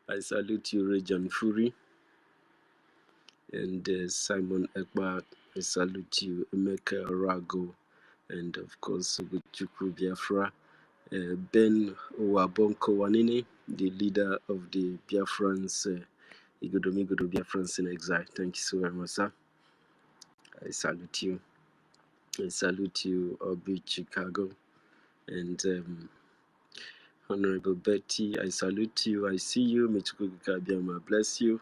I salute you, Rejan Fury, and Simon Ekba. I salute you, Emeka Rago, and of course, Chukwu Biafra. Ben Wabonko Wanini, the leader of the Biafrans, Igodomigodo Biafrans in Exile. Thank you so very much, sir. I salute you. I salute you, Obi Chicago, and Honorable Betty, I salute you. I see you. Michukwuka Biama, bless you.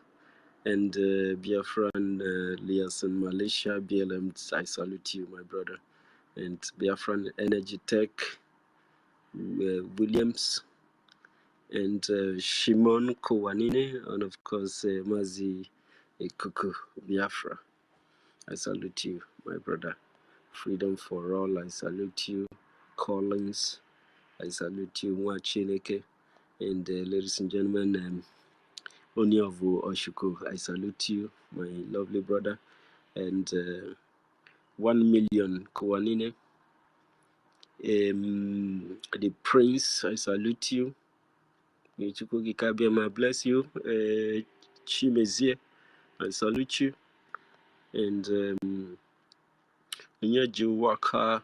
And Biafran Liason Malaysia, BLM, I salute you, my brother. And Biafran Energy Tech, Williams, and Shimon Kowanine, and of course Mazi Kuku Biafra. I salute you, my brother. Freedom for all, I salute you. Collins, I salute you. Mwachineke. And ladies and gentlemen, Onyovu Oshuku, I salute you, my lovely brother. And 1 million Kowanine. The Prince, I salute you. Michukugi Kabiama, bless you. Chimezie, I salute you. And Nyaji Waka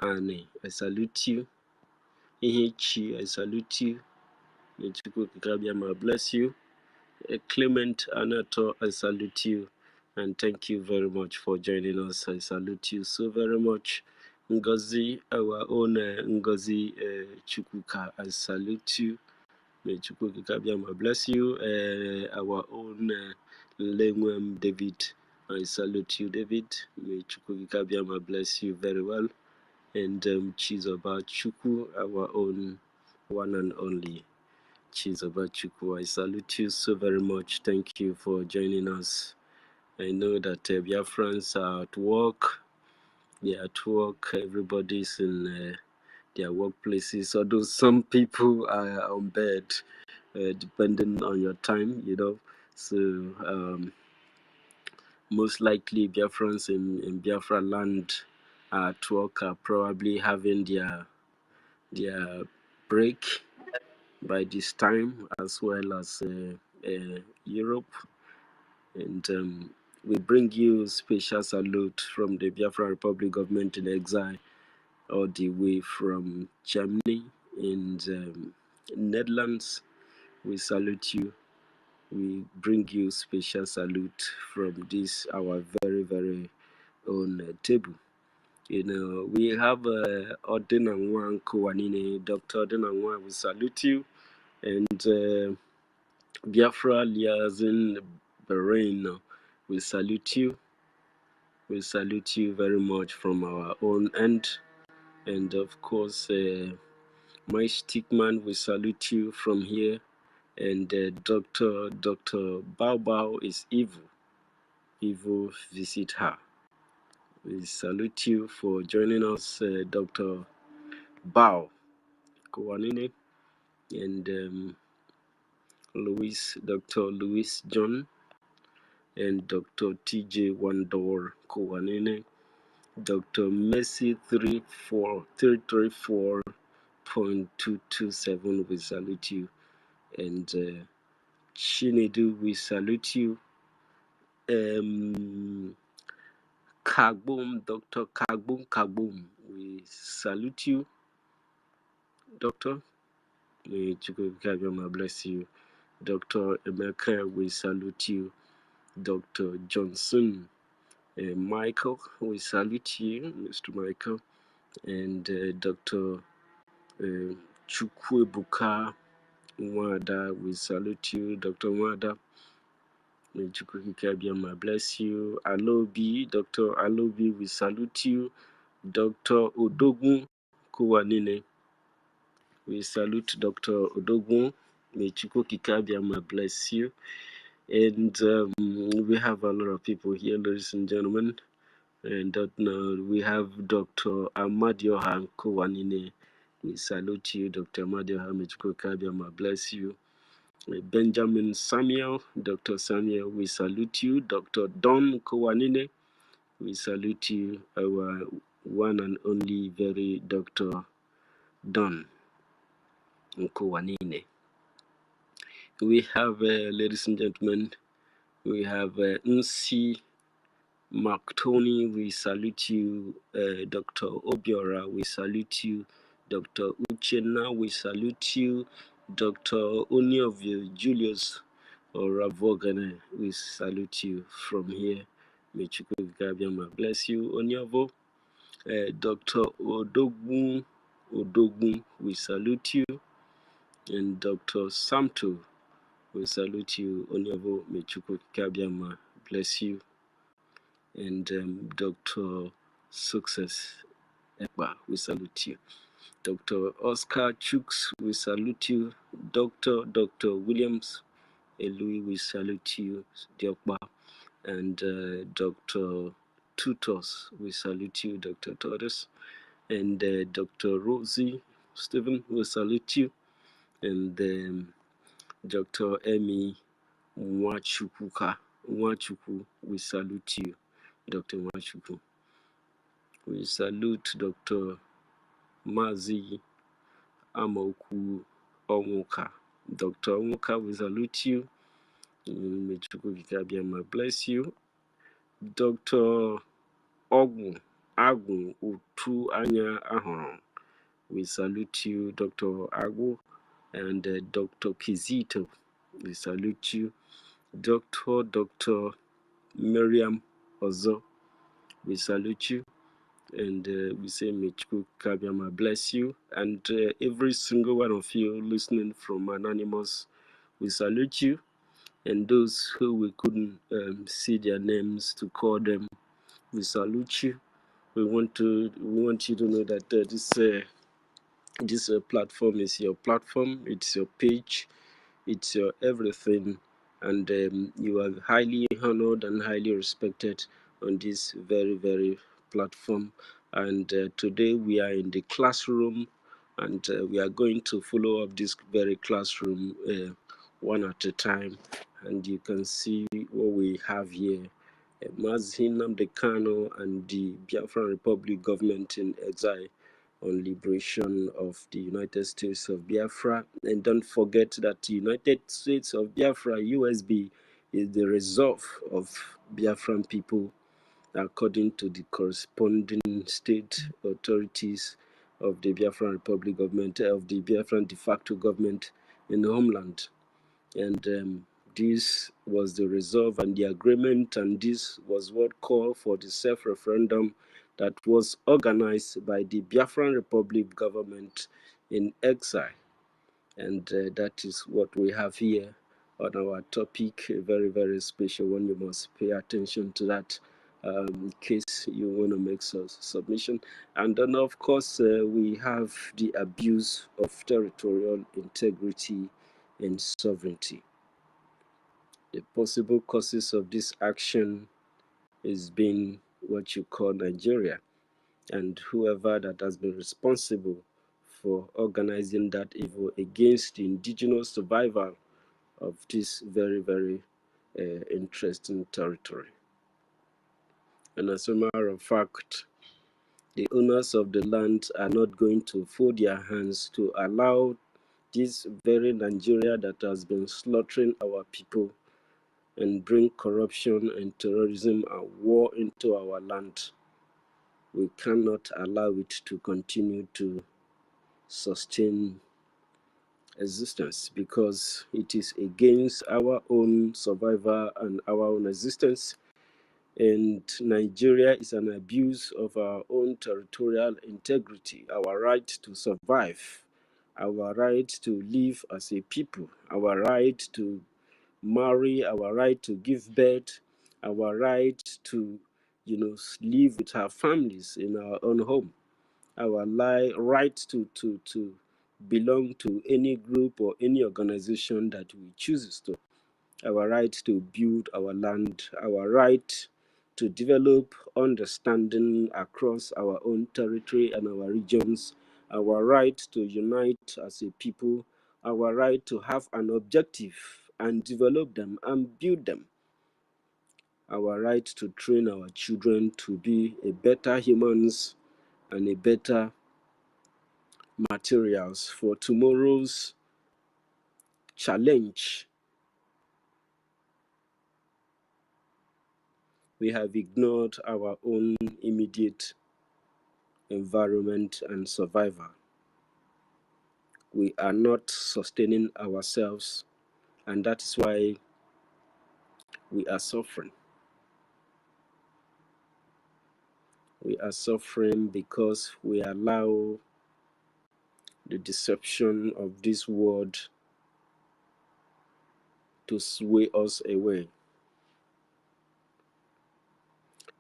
Ane, I salute you. Ihichi, I salute you. Michukugi Kabiama, bless you. Clement Anato, I salute you. And thank you very much for joining us. I salute you so very much. Ngozi, our own Ngozi Chukwuka, I salute you. May Chukwuka Kabiama bless you. Our own Lengwem David, I salute you, David. May Chukwuka Kabiama bless you very well. And Chizoba Chukwu, our own one and only Chizoba Chukwu, I salute you so very much. Thank you for joining us. I know that Biafrans are at work. They are at work. Everybody's in their workplaces. Although some people are on bed, depending on your time, you know. So most likely Biafrans in Biafra land at work are probably having their break by this time, as well as Europe. And we bring you special salute from the Biafra Republic government in exile, all the way from Germany and Netherlands. We salute you. We bring you special salute from this our very, very own table. You know, we have Odinangwa Kowanine, Dr. Odinangwa, we salute you. And Biafra Liazin Bahrain, we salute you. We salute you very much from our own end. And of course, my stickman, we salute you from here. And Dr. Bao Bao is evil. Evil, visit her. We salute you for joining us, Dr. Bao Kowanine and Dr. Louis John and Dr. TJ Wandor Kowanine, Dr. Messi 334.227, we salute you. And Chinedu, we salute you. Kagbum, Dr. Kagbum, we salute you, Doctor. May Chukwukabiyama bless you. Dr. Emeka, we salute you. Dr. Johnson, Michael, we salute you, Mr. Michael. And Dr. Chukwuebuka Nwada, we salute you. Dr. Nwada, may Chukwukabiyama bless you. Alobi, Dr. Alobi, we salute you. Dr. Odogun Kowanine, we salute Dr. Odogun. May Chukwukabiyama bless you. And we have a lot of people here, ladies and gentlemen. And we have Dr. Amadioha Kowanine. We salute you, Dr. Amadioha. May Chukwukabiyama bless you. Benjamin Samuel, Dr. Samuel, we salute you. Dr. Don Kowanine, we salute you, our one and only very Dr. Don Kowanine. We have, ladies and gentlemen, we have Nsi Mark Tony, we salute you. Dr. Obiora, we salute you. Dr. Uchenna, we salute you. Dr. Oniovio Julius Oravogane, we salute you from here. May Chukwukabiyama bless you. Oniovo, Dr. Odogun, we salute you. and Dr. Samto, we salute you. Onyevo Mechuko Kabiama, bless you. And Dr. Success Ekba, we salute you. Dr. Oscar Chooks, we salute you. Dr. Williams Elui, we salute you. Diokba. And Dr. Tutos, we salute you. Dr. Torres. And Dr. Rosie Stephen, we salute you. And Dr. Emmy Nwachukwu, we salute you. Dr. Nwachukwu. We salute Dr. Mazi Amoku Onwuka. Dr. Onwuka, we salute you. May Chukwu Kikabiama bless you. Dr. Agu Utu Anya Ahon, we salute you. Dr. Agu. And Dr. Kizito, we salute you. Dr. Miriam Ozo, we salute you. And we say, may Chukwu Kabiama bless you. And every single one of you listening from Anonymous, we salute you. And those who we couldn't see their names to call them, we salute you. We want you to know that this platform is your platform. It's your page. It's your everything, and you are highly honored and highly respected on this very, very platform. And today we are in the classroom, and we are going to follow up this very classroom one at a time. And you can see what we have here. Mazi Nnamdi Kanu and the Biafran Republic government in exile on liberation of the United States of Biafra. And don't forget that the United States of Biafra, USB, is the resolve of Biafran people according to the corresponding state authorities of the Biafran Republic government, of the Biafran de facto government in the homeland. And this was the resolve and the agreement, and this was what called for the self-referendum that was organized by the Biafran Republic government in exile. And that is what we have here on our topic, a very, very special one. You must pay attention to that in case you want to make submission. And then, of course, we have the abuse of territorial integrity and sovereignty. The possible causes of this action is being what you call Nigeria, and whoever that has been responsible for organizing that evil against the indigenous survival of this very, very interesting territory. And as a matter of fact, the owners of the land are not going to fold their hands to allow this very Nigeria that has been slaughtering our people and bring corruption and terrorism and war into our land. We cannot allow it to continue to sustain existence, because it is against our own survival and our own existence. And Nigeria is an abuse of our own territorial integrity, our right to survive, our right to live as a people, our right to marry, our right to give birth, our right to, live with our families in our own home, our right to belong to any group or any organization that we choose to, our right to build our land, our right to develop understanding across our own territory and our regions, our right to unite as a people, our right to have an objective and develop them and build them, our right to train our children to be a better humans and a better materials for tomorrow's challenge. We have ignored our own immediate environment and survival. We are not sustaining ourselves, and that is why we are suffering. We are suffering because we allow the deception of this world to sway us away.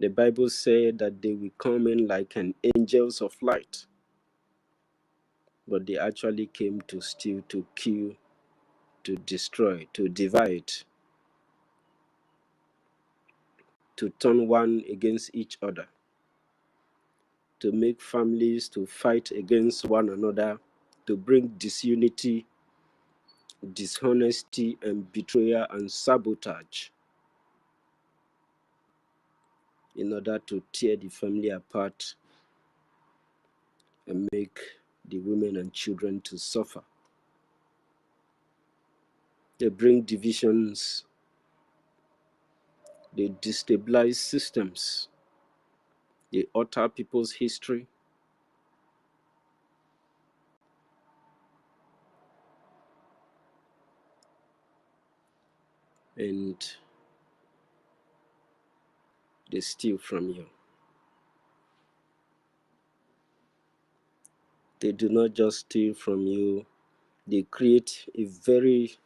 The Bible said that they will come in like an angels of light, but they actually came to steal, to kill, to destroy, to divide, to turn one against each other, to make families to fight against one another, to bring disunity, dishonesty, and betrayal and sabotage in order to tear the family apart and make the women and children to suffer. They bring divisions, they destabilize systems, they alter people's history, and they steal from you. They do not just steal from you, they create a very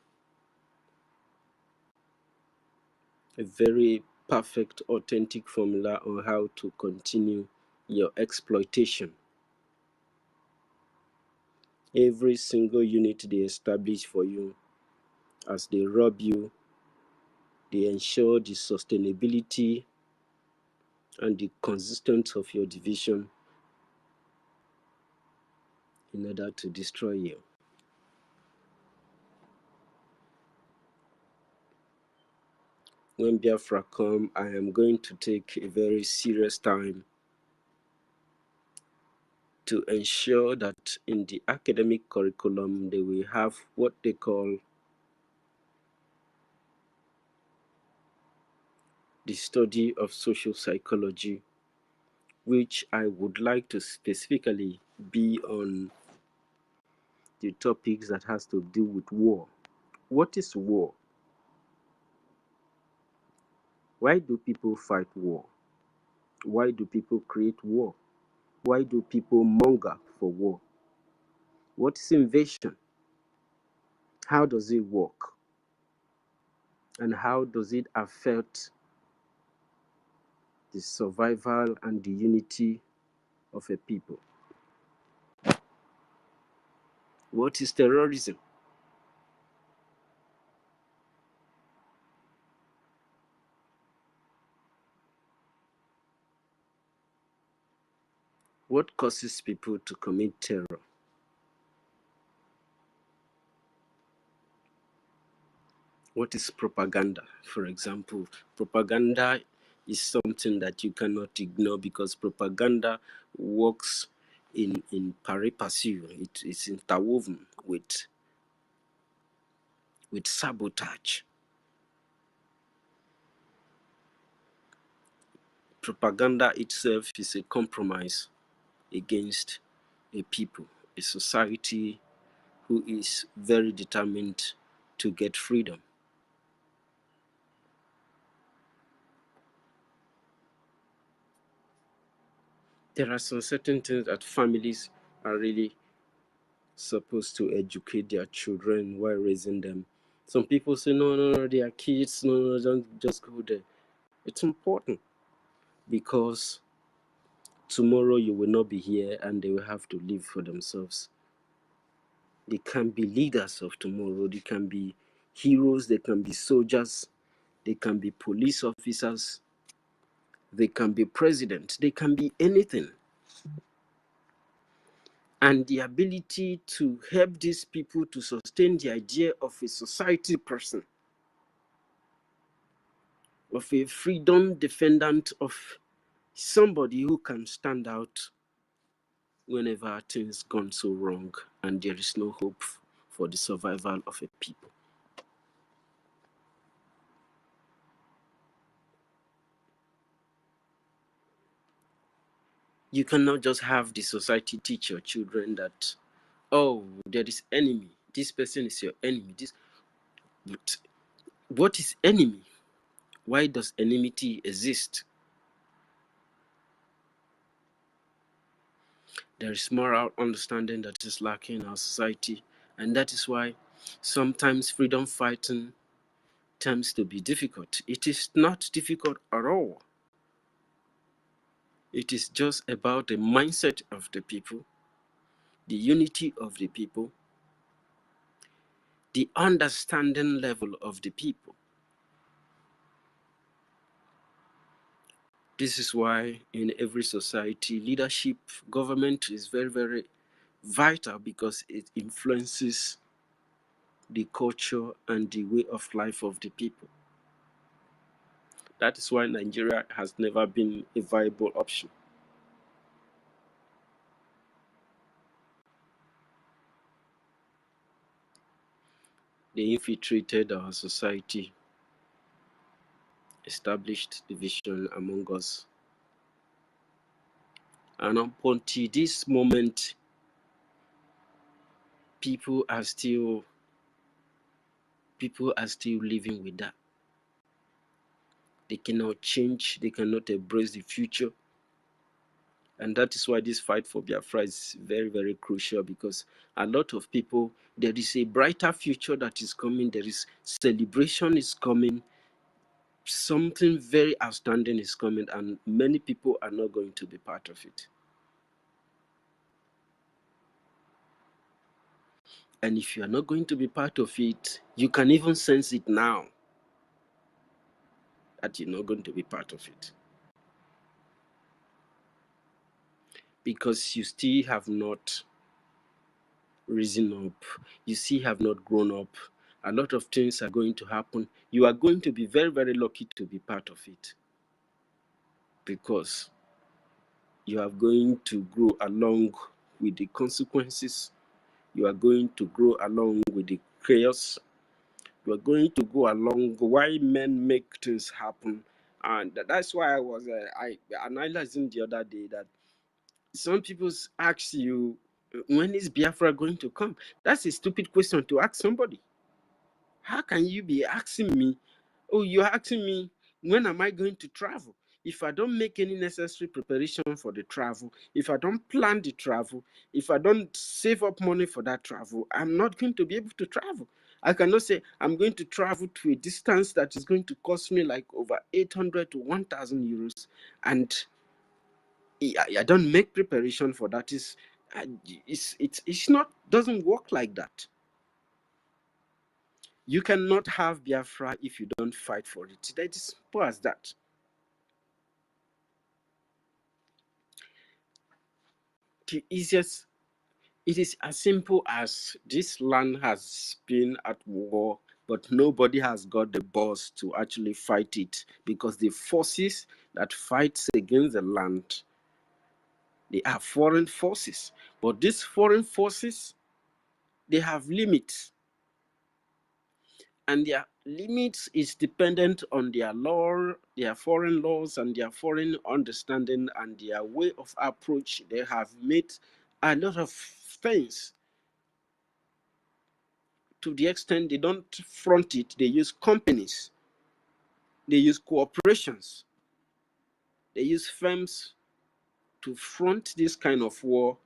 perfect, authentic formula on how to continue your exploitation. Every single unit they establish for you, as they rob you, they ensure the sustainability and the consistency of your division in order to destroy you. When Biafra come, I am going to take a very serious time to ensure that in the academic curriculum they will have what they call the study of social psychology, which I would like to specifically be on the topics that has to do with war. What is war? Why do people fight war? Why do people create war? Why do people monger for war? What is invasion? How does it work? And how does it affect the survival and the unity of a people? What is terrorism? What causes people to commit terror? What is propaganda? For example, propaganda is something that you cannot ignore because propaganda works in pari passu. It's interwoven with sabotage. Propaganda itself is a compromise against a people, a society who is very determined to get freedom. There are some certain things that families are really supposed to educate their children while raising them. Some people say, no, they are kids, no, don't just go there. It's important because tomorrow you will not be here and they will have to live for themselves. They can be leaders of tomorrow, they can be heroes, they can be soldiers, they can be police officers, they can be president, they can be anything. And the ability to help these people to sustain the idea of a society person, of a freedom defendant, of somebody who can stand out whenever things gone so wrong and there is no hope for the survival of a people. You cannot just have the society teach your children that, oh, there is enemy, this person is your enemy. But what is enemy? Why does enmity exist? There is moral understanding that is lacking in our society, and that is why sometimes freedom fighting tends to be difficult. It is not difficult at all. It is just about the mindset of the people, the unity of the people, the understanding level of the people. This is why in every society, leadership, government is very, very vital, because it influences the culture and the way of life of the people. That is why Nigeria has never been a viable option. They infiltrated our society, established division among us. And up until this moment, people are still living with that. They cannot change, they cannot embrace the future. And that is why this fight for Biafra is very, very crucial, because a lot of people, there is a brighter future that is coming, there is celebration is coming, something very outstanding is coming, and many people are not going to be part of it. And if you are not going to be part of it, you can even sense it now that you're not going to be part of it. Because you still have not risen up, you still have not grown up. A lot of things are going to happen. You are going to be very, very lucky to be part of it, because you are going to grow along with the consequences. You are going to grow along with the chaos. You are going to go along why men make things happen. And that's why I was analyzing the other day that some people ask you, when is Biafra going to come? That's a stupid question to ask somebody. How can you be asking me, oh, you're asking me, when am I going to travel? If I don't make any necessary preparation for the travel, if I don't plan the travel, if I don't save up money for that travel, I'm not going to be able to travel. I cannot say I'm going to travel to a distance that is going to cost me like over 800 to 1,000 euros, and I don't make preparation for that. It's not, doesn't work like that. You cannot have Biafra if you don't fight for it. That is simple as that. The easiest, it is as simple as this land has been at war, but nobody has got the balls to actually fight it, because the forces that fight against the land, they are foreign forces. But these foreign forces, they have limits. And their limits is dependent on their law, their foreign laws, and their foreign understanding and their way of approach. They have made a lot of things. To the extent they don't front it, they use companies, they use corporations, they use firms to front this kind of war,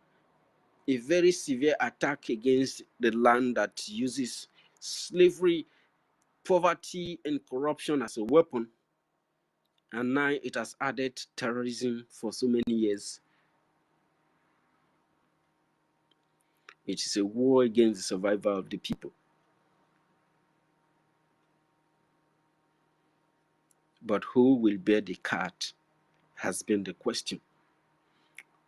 a very severe attack against the land that uses slavery, poverty, and corruption as a weapon. And now it has added terrorism for so many years. It is a war against the survival of the people. But who will bear the cut has been the question.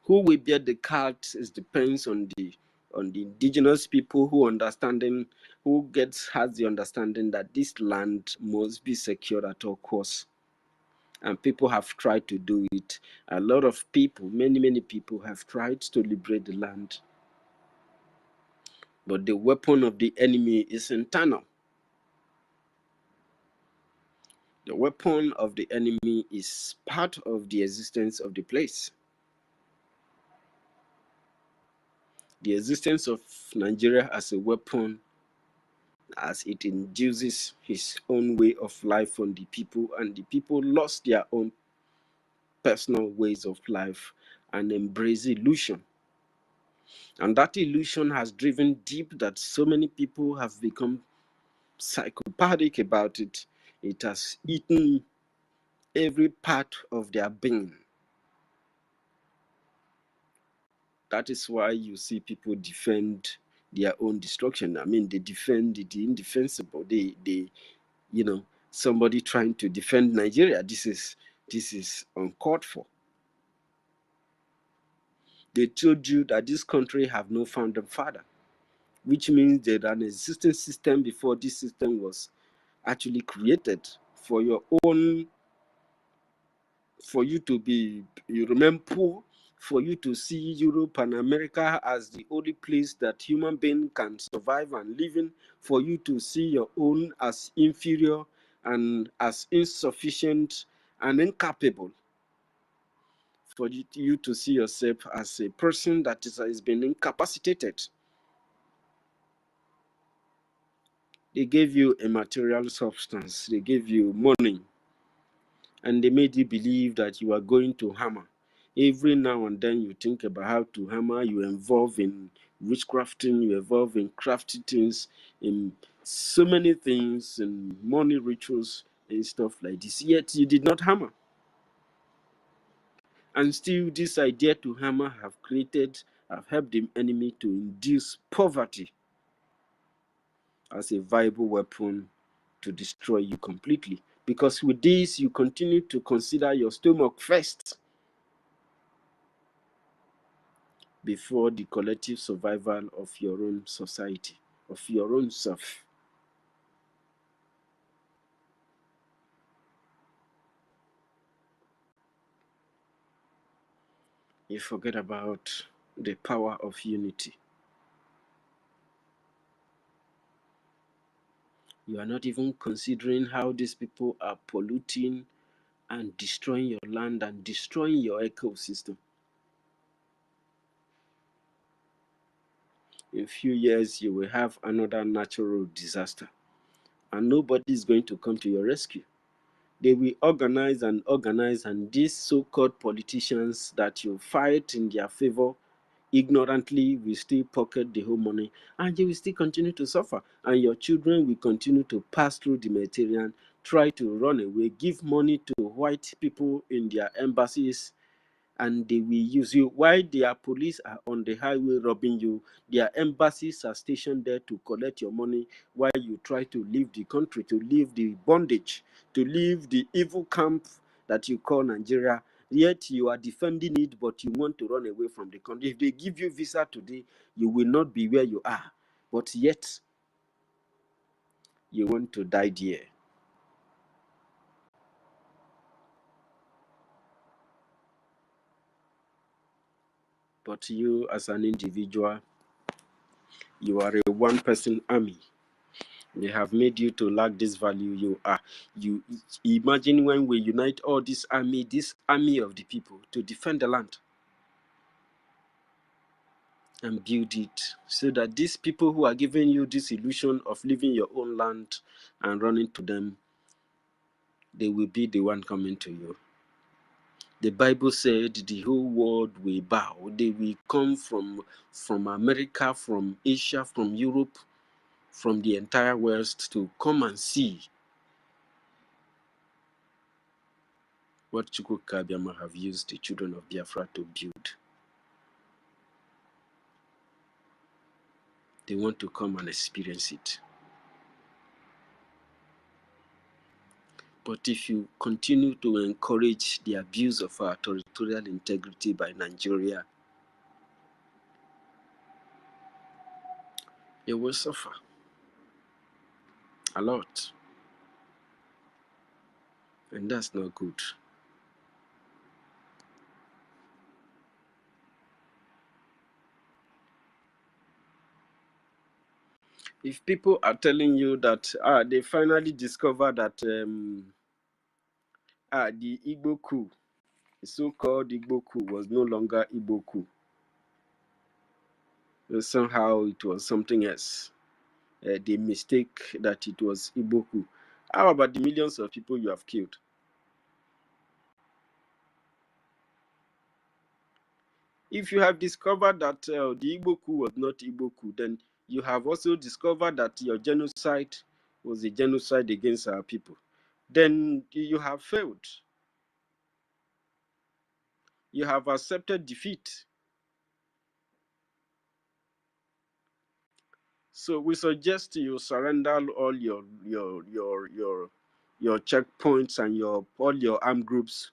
Who will bear the cut depends on the indigenous people who has the understanding that this land must be secured at all costs. And people have tried to do it. A lot of people, many people have tried to liberate the land. But the weapon of the enemy is internal. The weapon of the enemy is part of the existence of the place. The existence of Nigeria as a weapon, as it induces his own way of life on the people, and the people lost their own personal ways of life and embrace illusion. And that illusion has driven deep that so many people have become psychopathic about it. It has eaten every part of their being. That is why you see people defend their own destruction. I mean, they defend the indefensible. They you know, somebody trying to defend Nigeria. This is uncalled for. They told you that this country have no founding father, which means there's an existing system before this system was actually created for your own, for you to be, you remain poor, for you to see Europe and America as the only place that human being can survive and live in, for you to see your own as inferior and as insufficient and incapable, for you to see yourself as a person that has been incapacitated. They gave you a material substance, they gave you money, and they made you believe that you are going to hammer. Every now and then you think about how to hammer, you involve in witchcrafting, you involve in crafty things, in so many things, in money rituals and stuff like this. Yet you did not hammer. And still this idea to hammer have helped the enemy to induce poverty as a viable weapon to destroy you completely. Because with this, you continue to consider your stomach first before the collective survival of your own society, of your own self. You forget about the power of unity. You are not even considering how these people are polluting and destroying your land and destroying your ecosystem. In a few years, you will have another natural disaster, and nobody is going to come to your rescue. They will organize, and these so-called politicians that you fight in their favor ignorantly will still pocket the whole money, and you will still continue to suffer, and your children will continue to pass through the Mediterranean, try to run away, give money to white people in their embassies, and they will use you. While their police are on the highway robbing you, their embassies are stationed there to collect your money while you try to leave the country, to leave the bondage, to leave the evil camp that you call Nigeria. Yet you are defending it, but you want to run away from the country. If they give you visa today, you will not be where you are. But yet, you want to die there. But you, as an individual, you are a one-person army. They have made you to lack this value you are. You imagine when we unite all this army of the people to defend the land and build it, so that these people who are giving you this illusion of living your own land and running to them, they will be the one coming to you. The Bible said the whole world will bow. They will come from America, from Asia, from Europe, from the entire West to come and see what EFIK-IBIBIO have used the children of Biafra to build. They want to come and experience it. But if you continue to encourage the abuse of our territorial integrity by Nigeria, you will suffer a lot. And that's not good. If people are telling you that they finally discovered that the Igbo coup, the so-called Igbo coup, was no longer Igbo coup, somehow it was something else. They mistake that it was Igbo coup. How about the millions of people you have killed? If you have discovered that the Igbo coup was not Igbo coup, then you have also discovered that your genocide was a genocide against our people. Then you have failed. You have accepted defeat. So we suggest you surrender all your checkpoints and all your armed groups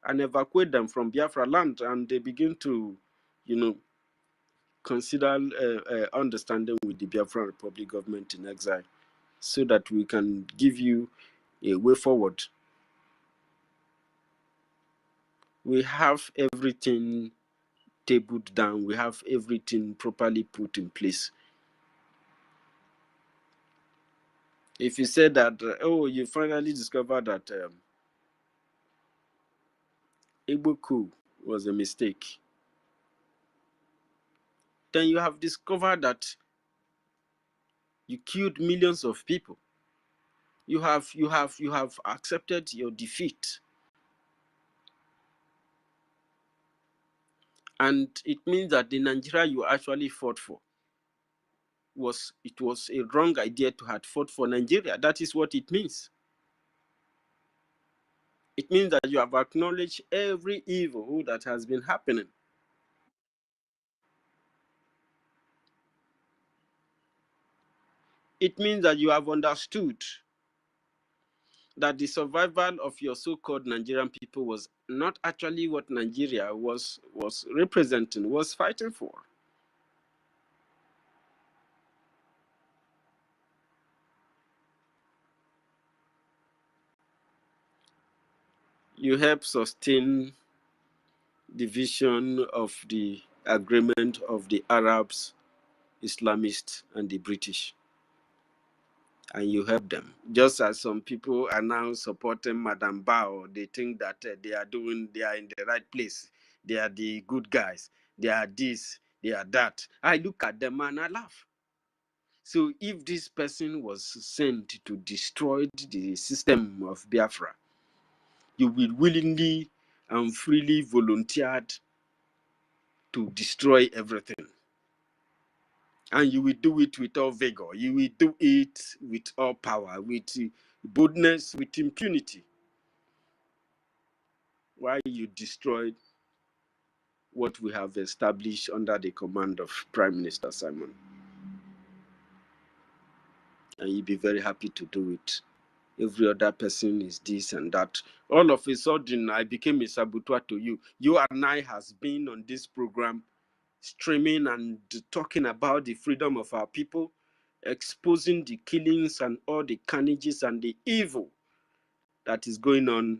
and evacuate them from Biafra land, and they begin to, consider understanding with the Biafran Republic government in exile, so that we can give you a way forward. We have everything tabled down. We have everything properly put in place. If you say that, you finally discovered that Igbo coup was a mistake, then you have discovered that you killed millions of people. You have accepted your defeat. And it means that the Nigeria you actually fought for was a wrong idea to have fought for Nigeria. That is what it means. It means that you have acknowledged every evil that has been happening. It means that you have understood that the survival of your so-called Nigerian people was not actually what Nigeria was representing, was fighting for. You help sustain the vision of the agreement of the Arabs, Islamists, and the British. And you help them. Just as some people are now supporting Madame Bao, they think that they are in the right place. They are the good guys. They are this, they are that. I look at them and I laugh. So if this person was sent to destroy the system of Biafra, you will willingly and freely volunteered to destroy everything. And you will do it with all vigor. You will do it with all power, with boldness, with impunity. Why you destroyed what we have established under the command of Prime Minister Simon. And you'll be very happy to do it. Every other person is this and that. All of a sudden, I became a saboteur to you. You and I has been on this program, streaming and talking about the freedom of our people, exposing the killings and all the carnages and the evil that is going on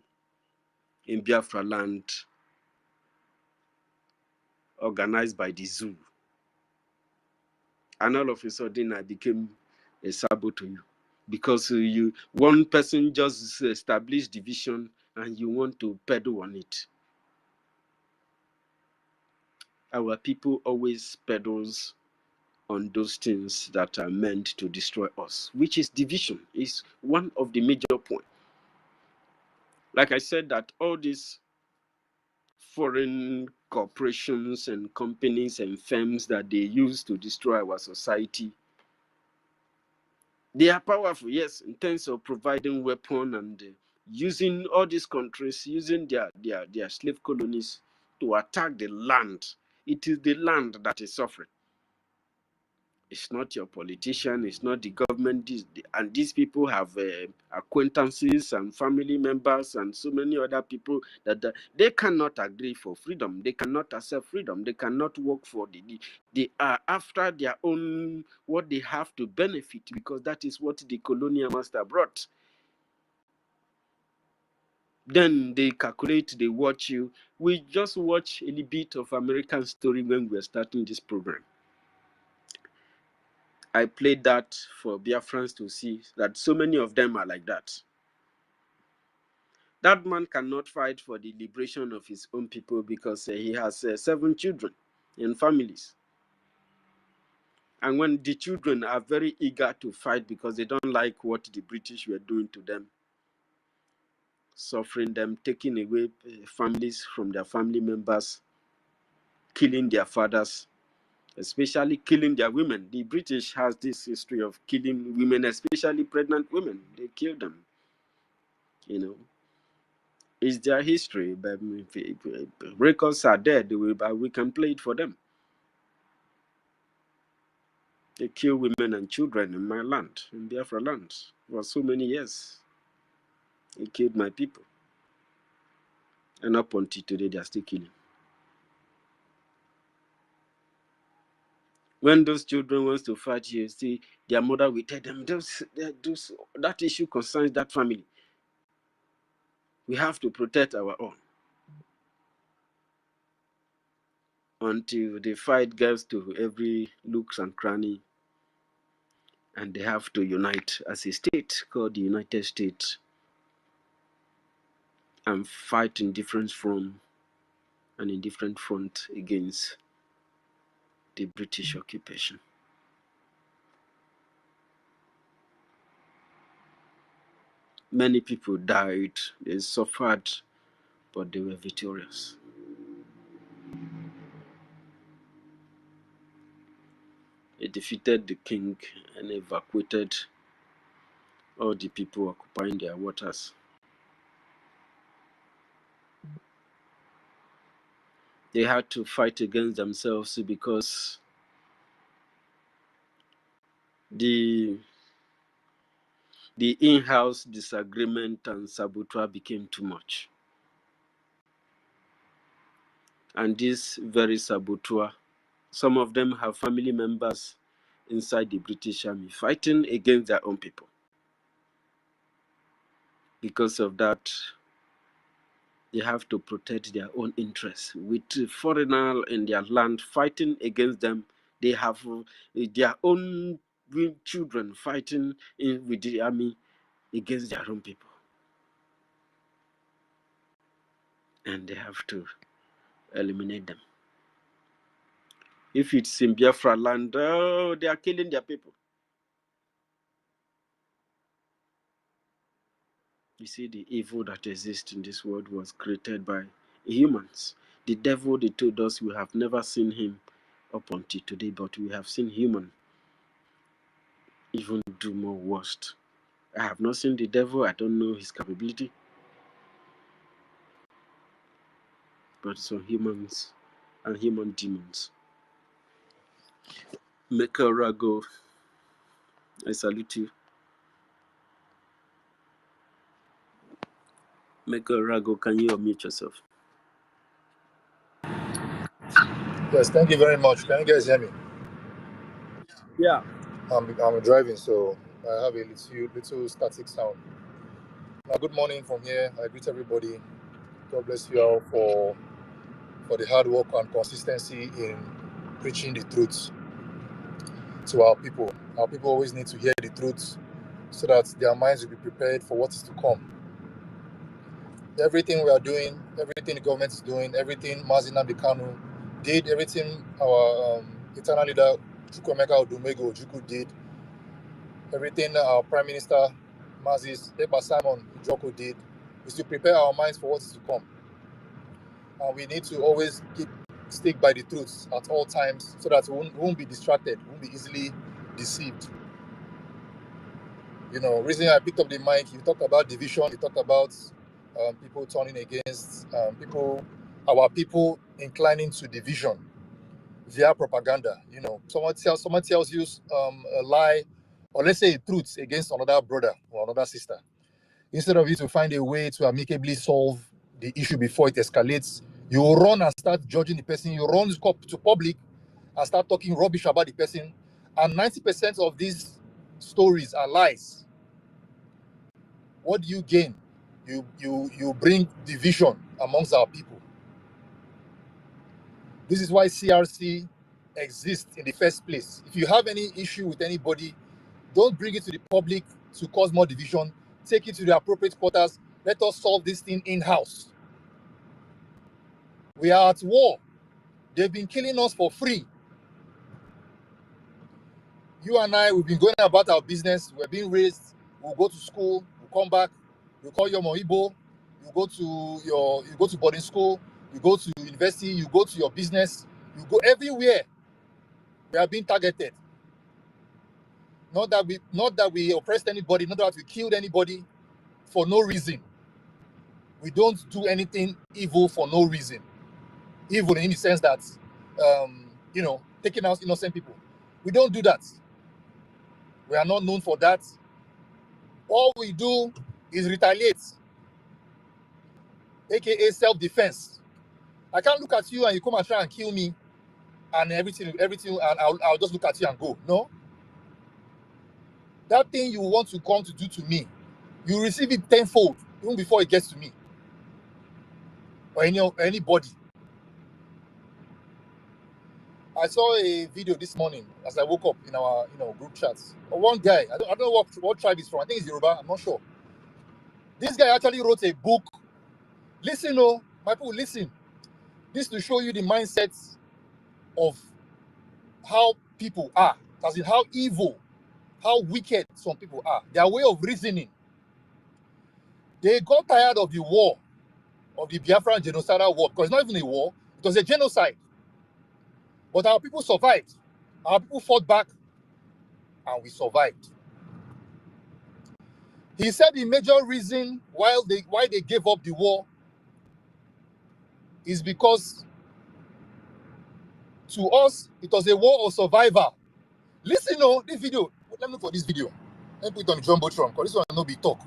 in Biafra land, organized by the zoo. And all of a sudden, I became a saboteur to you. Because one person just established division and you want to peddle on it. Our people always peddles on those things that are meant to destroy us, which is division, is one of the major points. Like I said, that all these foreign corporations and companies and firms that they use to destroy our society, they are powerful, yes, in terms of providing weapons and using all these countries, using their slave colonies to attack the land. It is the land that is suffering. It's not your politician, it's not the government. And these people have acquaintances and family members and so many other people that they cannot agree for freedom. They cannot accept freedom. They cannot work for they are after their own, what they have to benefit, because that is what the colonial master brought. Then they calculate, they watch you. We just watch a little bit of American Story when we were starting this program. I played that for Biafrans to see that so many of them are like that. That man cannot fight for the liberation of his own people because he has 7 children and families. And when the children are very eager to fight because they don't like what the British were doing to them, suffering them, taking away families from their family members, killing their fathers, especially killing their women. The British has this history of killing women, especially pregnant women. They kill them. You know, it's their history. But records are there. But we can play it for them. They kill women and children in my land, in Biafra land, for so many years. They killed my people. And up until today, they are still killing. When those children want to fight you, see, their mother will tell them, that issue concerns that family. We have to protect our own. Until the fight gets to every nooks and cranny, and they have to unite as a state called the United States and fight in different front and in different front against the British occupation. Many people died, they suffered, but they were victorious. They defeated the king and evacuated all the people occupying their waters. They had to fight against themselves because the in-house disagreement and saboteur became too much. And this very saboteur, some of them have family members inside the British Army fighting against their own people. Because of that, they have to protect their own interests. With foreigners in their land fighting against them, they have their own children fighting with the army against their own people. And they have to eliminate them. If it's in Biafra land, oh, they are killing their people. You see, the evil that exists in this world was created by humans. The devil, they told us, we have never seen him up until today, but we have seen human even do more worst. I have not seen the devil. I don't know his capability. But some humans and human demons. Meka Rago, I salute you. Meka Rago, can you unmute yourself? Yes, thank you very much. Can you guys hear me? Yeah. I'm driving, so I have a little static sound. Now, good morning from here. I greet everybody. God bless you all for the hard work and consistency in preaching the truth to our people. Our people always need to hear the truth so that their minds will be prepared for what is to come. Everything we are doing, everything the government is doing, everything Mazi Nnamdi Kanu did, everything our eternal leader Chukwuemeka Odumego Ojukwu did, everything our Prime Minister Mazis Eba Simon Ujoko did, is to prepare our minds for what is to come. And we need to always stick by the truth at all times so that we won't be distracted, we won't be easily deceived. You know, reason I picked up the mic, you talked about division, you talked about people turning against our people inclining to division via propaganda. You know, someone tells you a lie, or let's say a truth against another brother or another sister. Instead of you to find a way to amicably solve the issue before it escalates, you run and start judging the person. You run to public and start talking rubbish about the person. And 90% of these stories are lies. What do you gain? You bring division amongst our people. This is why CRC exists in the first place. If you have any issue with anybody, don't bring it to the public to cause more division. Take it to the appropriate quarters. Let us solve this thing in-house. We are at war. They've been killing us for free. You and I, we've been going about our business. We're being raised. We'll go to school. We'll come back. We'll call you Moibo. You go to boarding school. You go to university. You go to your business. You go everywhere, we are being targeted. Not that we oppressed anybody, not that we killed anybody for no reason. We don't do anything evil for no reason. Evil in the sense that, taking out innocent people. We don't do that. We are not known for that. All we do is retaliate, aka self-defense. I can't look at you and you come and try and kill me and everything, and I'll just look at you and go. No. That thing you want to come to do to me, you receive it tenfold, even before it gets to me or anybody. I saw a video this morning as I woke up in our group chats. One guy, I don't know what tribe he's from. I think it's Yoruba. I'm not sure. This guy actually wrote a book. Listen, my people, listen. This to show you the mindset of how people are, as in how evil, how wicked some people are. Their way of reasoning. They got tired of the war, of the Biafran genocidal war, because it's not even a war, it was a genocide. But our people survived. Our people fought back, and we survived. He said the major reason why they gave up the war is because to us, it was a war of survival. Listen, this video. Let me look for this video. Let me put it on the Jumbotron, because this one will not be talk.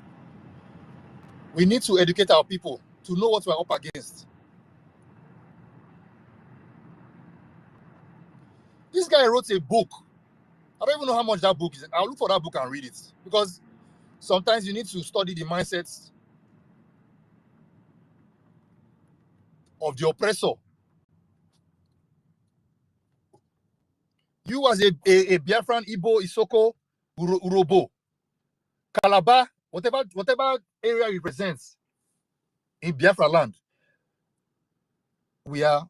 We need to educate our people to know what we're up against. This guy wrote a book. I don't even know how much that book is. I'll look for that book and read it. Because sometimes you need to study the mindsets of the oppressor. You as a Biafran, Igbo, Isoko, Urobo, Calabar, whatever area it represents in Biafra land, we are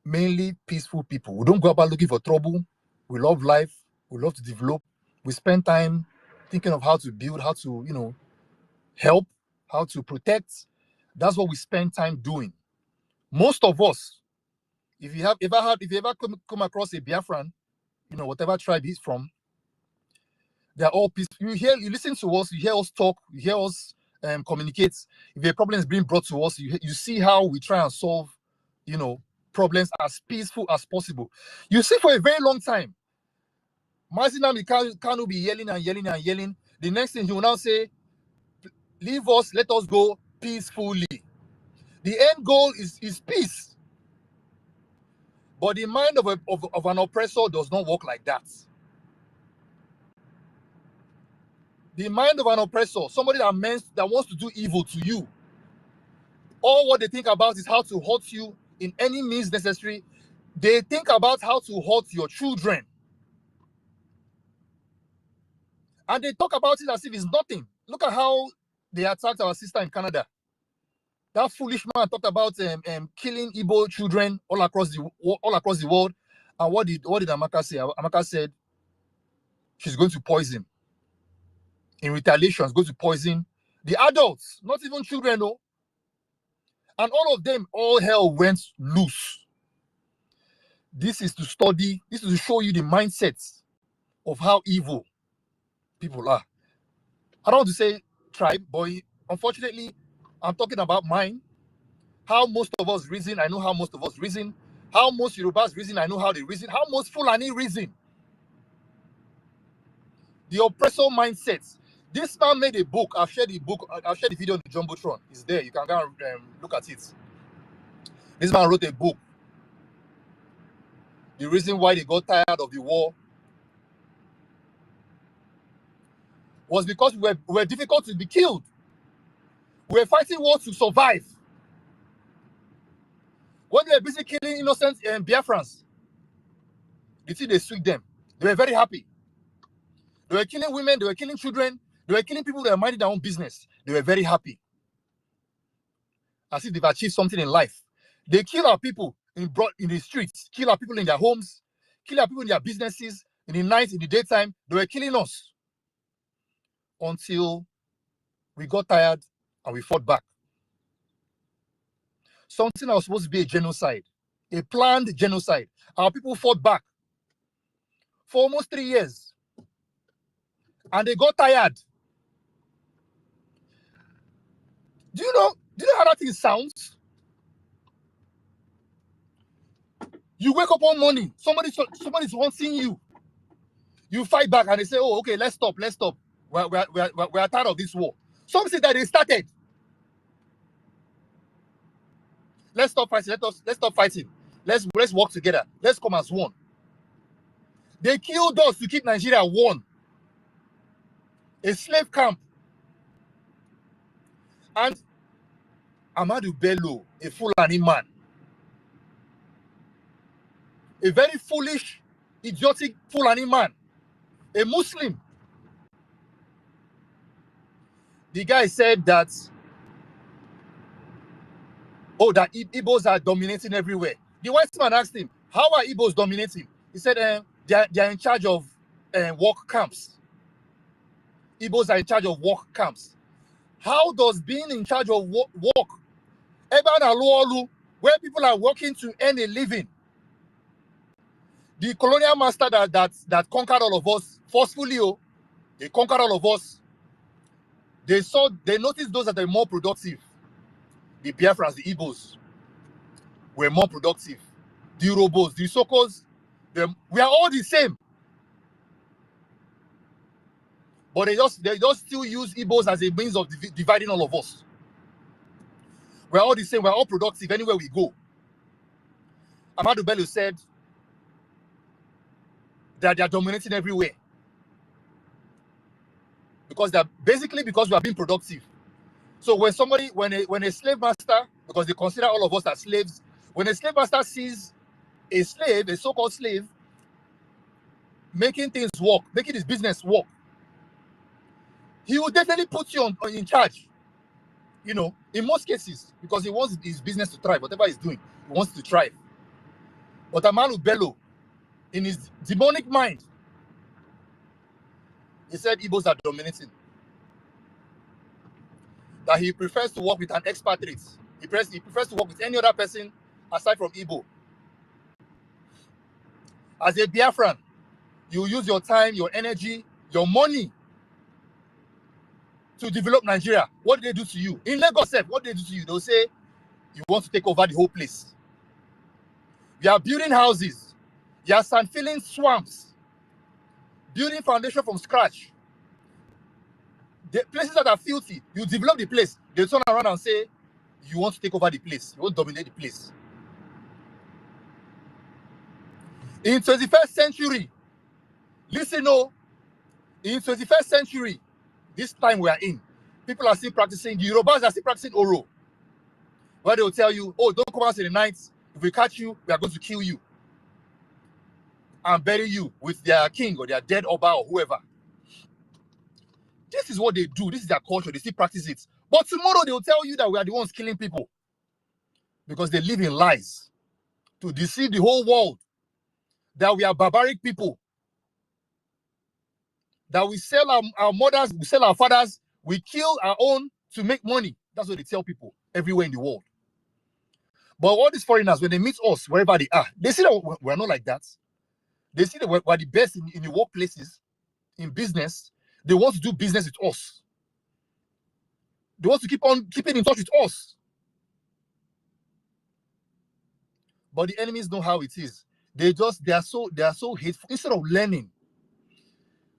mainly peaceful people. We don't go about looking for trouble. We love life. We love to develop. We spend time thinking of how to build, how to, help, how to protect. That's what we spend time doing. Most of us, if you ever come across a Biafran, whatever tribe he's from, they're all peaceful. You listen to us, you hear us talk, you hear us communicate. If a problem is being brought to us, you see how we try and solve, problems as peaceful as possible. You see, for a very long time, Mazinam Kanu be yelling and yelling and yelling. The next thing he will now say, leave us, let us go peacefully. The end goal is peace. But the mind of an oppressor does not work like that. The mind of an oppressor, somebody that wants to do evil to you, all what they think about is how to hurt you in any means necessary. They think about how to hurt your children. And they talk about it as if it's nothing. Look at how they attacked our sister in Canada. That foolish man talked about killing Igbo children all across the world. And what did Amaka say? Amaka said she's going to poison. In retaliation, she's going to poison the adults, not even children, no. And all of them, all hell went loose. This is to study, this is to show you the mindsets of how evil people are. I don't want to say tribe, but unfortunately, I'm talking about mine. How most of us reason, I know how most of us reason. How most Yorubas reason, I know how they reason. How most Fulani reason. The oppressor mindsets. This man made a book. I've shared the book. I've shared the video on the Jumbotron. It's there. You can go and look at it. This man wrote a book. The reason why they got tired of the war was because we were difficult to be killed. We were fighting war to survive. When they were busy killing innocent Biafrans, the thing they sweet them. They were very happy. They were killing women, they were killing children, they were killing people that were minding their own business. They were very happy. As if they've achieved something in life. They kill our people in the streets, kill our people in their homes, kill our people in their businesses, in the night, in the daytime. They were killing us. Until we got tired and we fought back. Something that was supposed to be a genocide, a planned genocide. Our people fought back for almost 3 years. And they got tired. Do you know how that thing sounds? You wake up one morning, somebody's wanting you. You fight back and they say, oh, okay, let's stop. We're tired of this war. Some say that they started. Let's stop fighting. Let's stop fighting. Let's work together. Let's come as one. They killed us to keep Nigeria one. A slave camp. And Amadu Bello, a Fulani man, a very foolish, idiotic Fulani man, a Muslim. The guy said that, oh, that Igbos are dominating everywhere. The white man asked him, how are Igbos dominating? He said, they are in charge of work camps. Igbos are in charge of work camps. How does being in charge of work, where people are working to earn a living, the colonial master that conquered all of us forcefully, they conquered all of us. They noticed those that are more productive. The Biafrans, the Igbos, were more productive. The Urhobos, the Sokos, we are all the same. But they just still use Igbos as a means of dividing all of us. We're all the same. We're all productive anywhere we go. Amadu Bello said that they are dominating everywhere. Because we are being productive. So when a slave master, because they consider all of us as slaves, when a slave master sees a slave, a so-called slave, making things work, making his business work, he will definitely put you in charge. You know, in most cases, because he wants his business to thrive. Whatever he's doing, he wants to thrive. But Amadu Bello, in his demonic mind, he said Igbos are dominating. That he prefers to work with an expatriate. He prefers to work with any other person aside from Igbo. As a Biafran, you use your time, your energy, your money to develop Nigeria. What do they do to you? In Lagos, what do they do to you? They'll say, you want to take over the whole place. You are building houses. You are sand-filling swamps. Building foundation from scratch. The places that are filthy, you develop the place. They turn around and say, you want to take over the place. You want to dominate the place. In 21st century, listen, in 21st century, this time we are in, people are still practicing, the Yorubas are still practicing Oro. Where they will tell you, oh, don't come out in the night. If we catch you, we are going to kill you. And bury you with their king or their dead Oba or whoever. This is what they do. This is their culture. They still practice it. But tomorrow they will tell you that we are the ones killing people. Because they live in lies. To deceive the whole world. That we are barbaric people. That we sell our mothers, we sell our fathers, we kill our own to make money. That's what they tell people everywhere in the world. But all these foreigners, when they meet us, wherever they are, they see that we're not like that. They see that we're the best in the workplaces, in business. They want to do business with us. They want to keep on keeping in touch with us. But the enemies know how it is. They are so hateful. Instead of learning,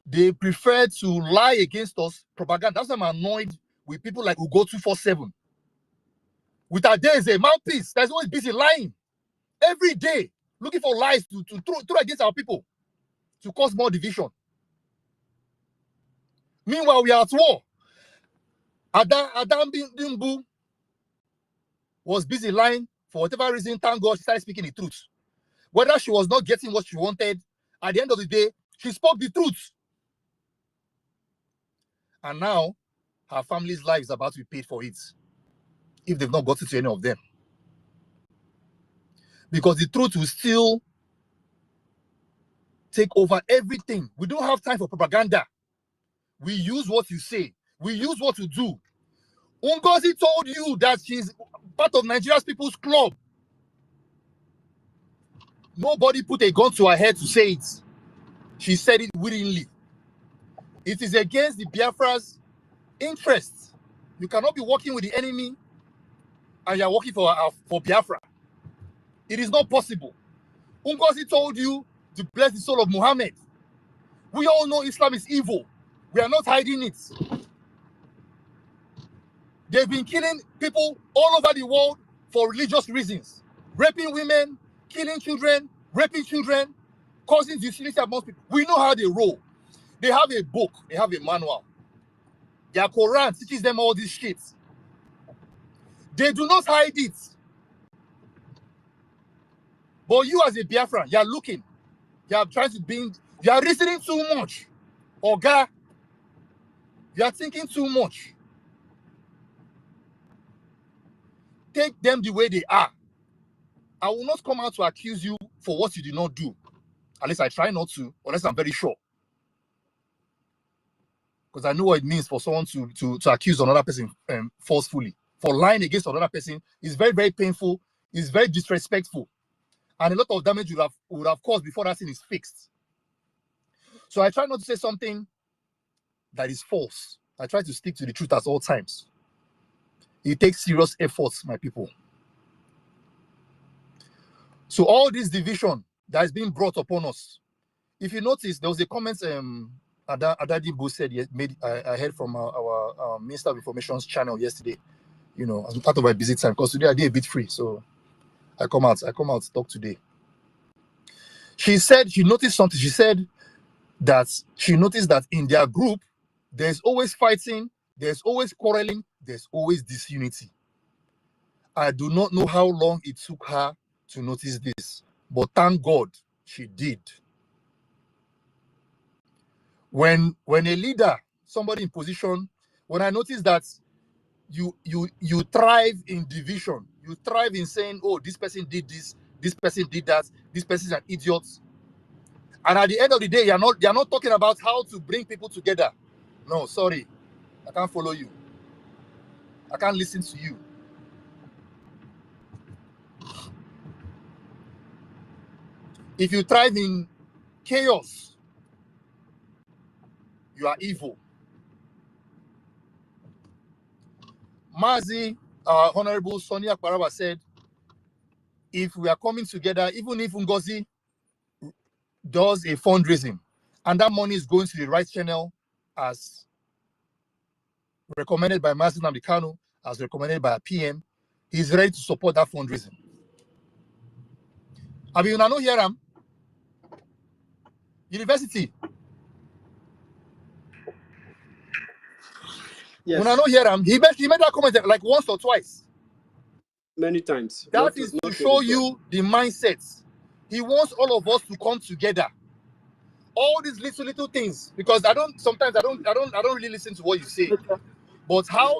they prefer to lie against us. Propaganda. That's why I'm annoyed with people like Ugo 247. With our days, a mouthpiece that's always busy lying every day, looking for lies to throw against our people, to cause more division. Meanwhile, we are at war. Adam Dimbu was busy lying for whatever reason. Thank God she started speaking the truth. Whether she was not getting what she wanted, at the end of the day, she spoke the truth. And now, her family's life is about to be paid for it, if they've not got it to any of them. Because the truth will still take over everything. We don't have time for propaganda. We use what you say. We use what you do. NGOZI told you that she's part of Nigeria's People's Club. Nobody put a gun to her head to say it. She said it willingly. It is against the Biafra's interests. You cannot be working with the enemy and you're working for Biafra. It is not possible. NGOZI told you to bless the soul of Muhammad. We all know Islam is evil. We are not hiding it. They've been killing people all over the world for religious reasons. Raping women, killing children, raping children, causing disunity amongst people. We know how they roll. They have a book. They have a manual. Their Quran teaches them all these shit. They do not hide it. But you as a Biafran, you are looking. You are trying to be... You are reasoning too much. Oga, you are thinking too much. Take them the way they are. I will not come out to accuse you for what you did not do. At least I try not to, unless I'm very sure. Because I know what it means for someone to accuse another person forcefully. For lying against another person is very, very painful. It's very disrespectful. And a lot of damage would have caused before that thing is fixed. So I try not to say something that is false. I try to stick to the truth at all times. It takes serious efforts, my people. So all this division that is being brought upon us. If you notice, there was a comment Adadibu said, I heard from our Minister of Information's channel yesterday, you know, as part of my busy time, because today I did a bit free, so I come out to talk today. She said she noticed something. She said that she noticed that in their group, there's always fighting, there's always quarreling, there's always disunity. I do not know how long it took her to notice this, but thank God she did. When a leader, somebody in position, when I notice that you thrive in division, you thrive in saying, oh, this person did this person did that, this person is an idiot. And at the end of the day, you're not talking about how to bring people together. No, sorry. I can't follow you. I can't listen to you. If you thrive in chaos, you are evil. Mazi, Honorable Sonia Kwaraba said, if we are coming together, even if NGOZI does a fundraising and that money is going to the right channel as recommended by Mazi Nnamdi Kanu, as recommended by PM, he's ready to support that fundraising. I mean, I know here am university. Yes. When I know here am, he made that comment like once or twice. Many times. That is to show you the mindset. He wants all of us to come together. All these little things, because sometimes I don't really listen to what you say. But how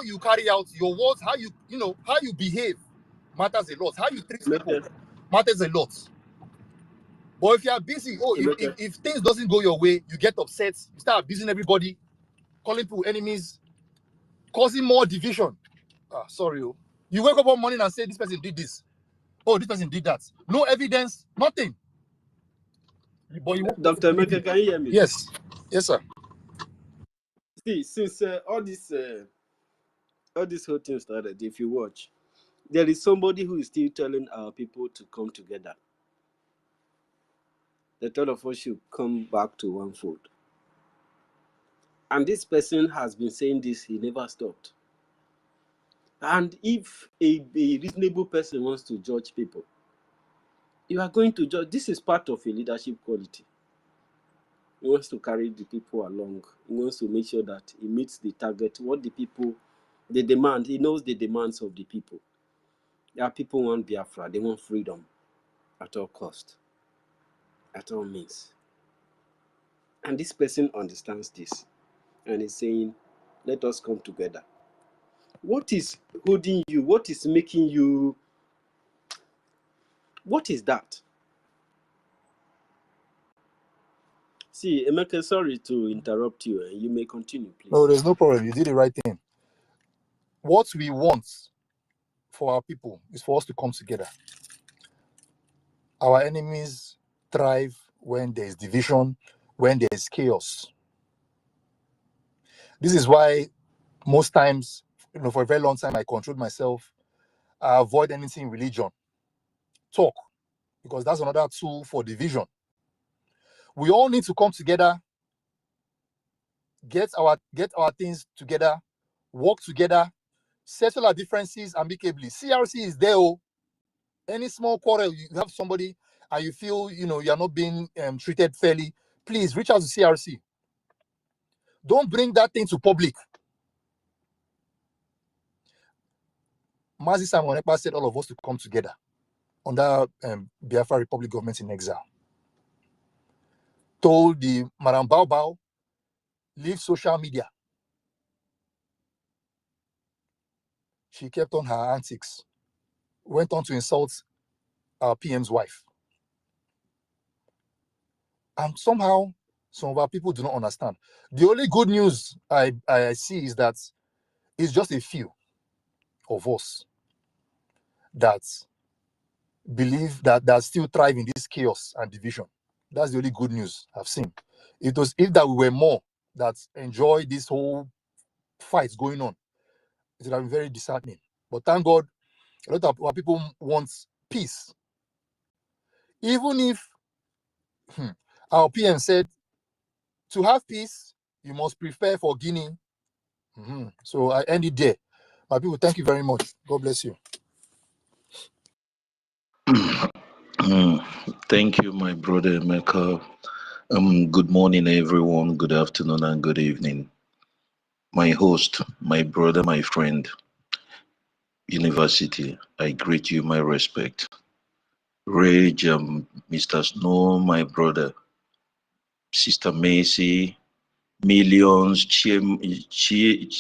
you carry out your words, how you behave matters a lot. How you treat people matters a lot. But if you are busy, if things doesn't go your way, you get upset, you start abusing everybody, calling people enemies, causing more division. Sorry. You wake up one morning and say this person did this. Oh, this person did that. No evidence, nothing. But Dr. Emeka, can you hear me? Yes. Yes, sir. See, since all this whole thing started, if you watch, there is somebody who is still telling our people to come together. That all of us should come back to one fold. And this person has been saying this, he never stopped. And if a reasonable person wants to judge people, you are going to judge. This is part of a leadership quality. He wants to carry the people along. He wants to make sure that he meets the target, what the people, they demand. He knows the demands of the people. There are people who want Biafra. They want freedom at all cost, at all means. And this person understands this and is saying, let us come together. What is holding you? What is making you? What is that? See, Emeka, sorry to interrupt you. You may continue, please. No, there's no problem. You did the right thing. What we want for our people is for us to come together. Our enemies thrive when there is division, when there is chaos. This is why most times, for a very long time, I controlled myself. I avoid anything religion, talk, because that's another tool for division. We all need to come together, get our things together, work together, settle our differences amicably. CRC is there. Oh, any small quarrel, you have somebody and you feel you are not being treated fairly, please reach out to CRC. Don't bring that thing to public. Mazi Simon Ekpa said all of us to come together under Biafra Republic government in exile. Told the Madam Bao Bao, leave social media. She kept on her antics, went on to insult our PM's wife. And somehow, some of our people do not understand. The only good news I see is that it's just a few of us that believe that still thrive in this chaos and division. That's the only good news I've seen. If that we were more that enjoy this whole fight going on, it would have been very disheartening. But thank God, a lot of our people want peace. Even if our PM said, to have peace, you must prepare for Guinea. So I end it there. My people, thank you very much. God bless you. Thank you, my brother Emeka. Good morning, everyone. Good afternoon and good evening. My host, my brother, my friend, University, I greet you, my respect. Rage, Mr. Snow, my brother, Sister Macy, Millions, Chiemezie,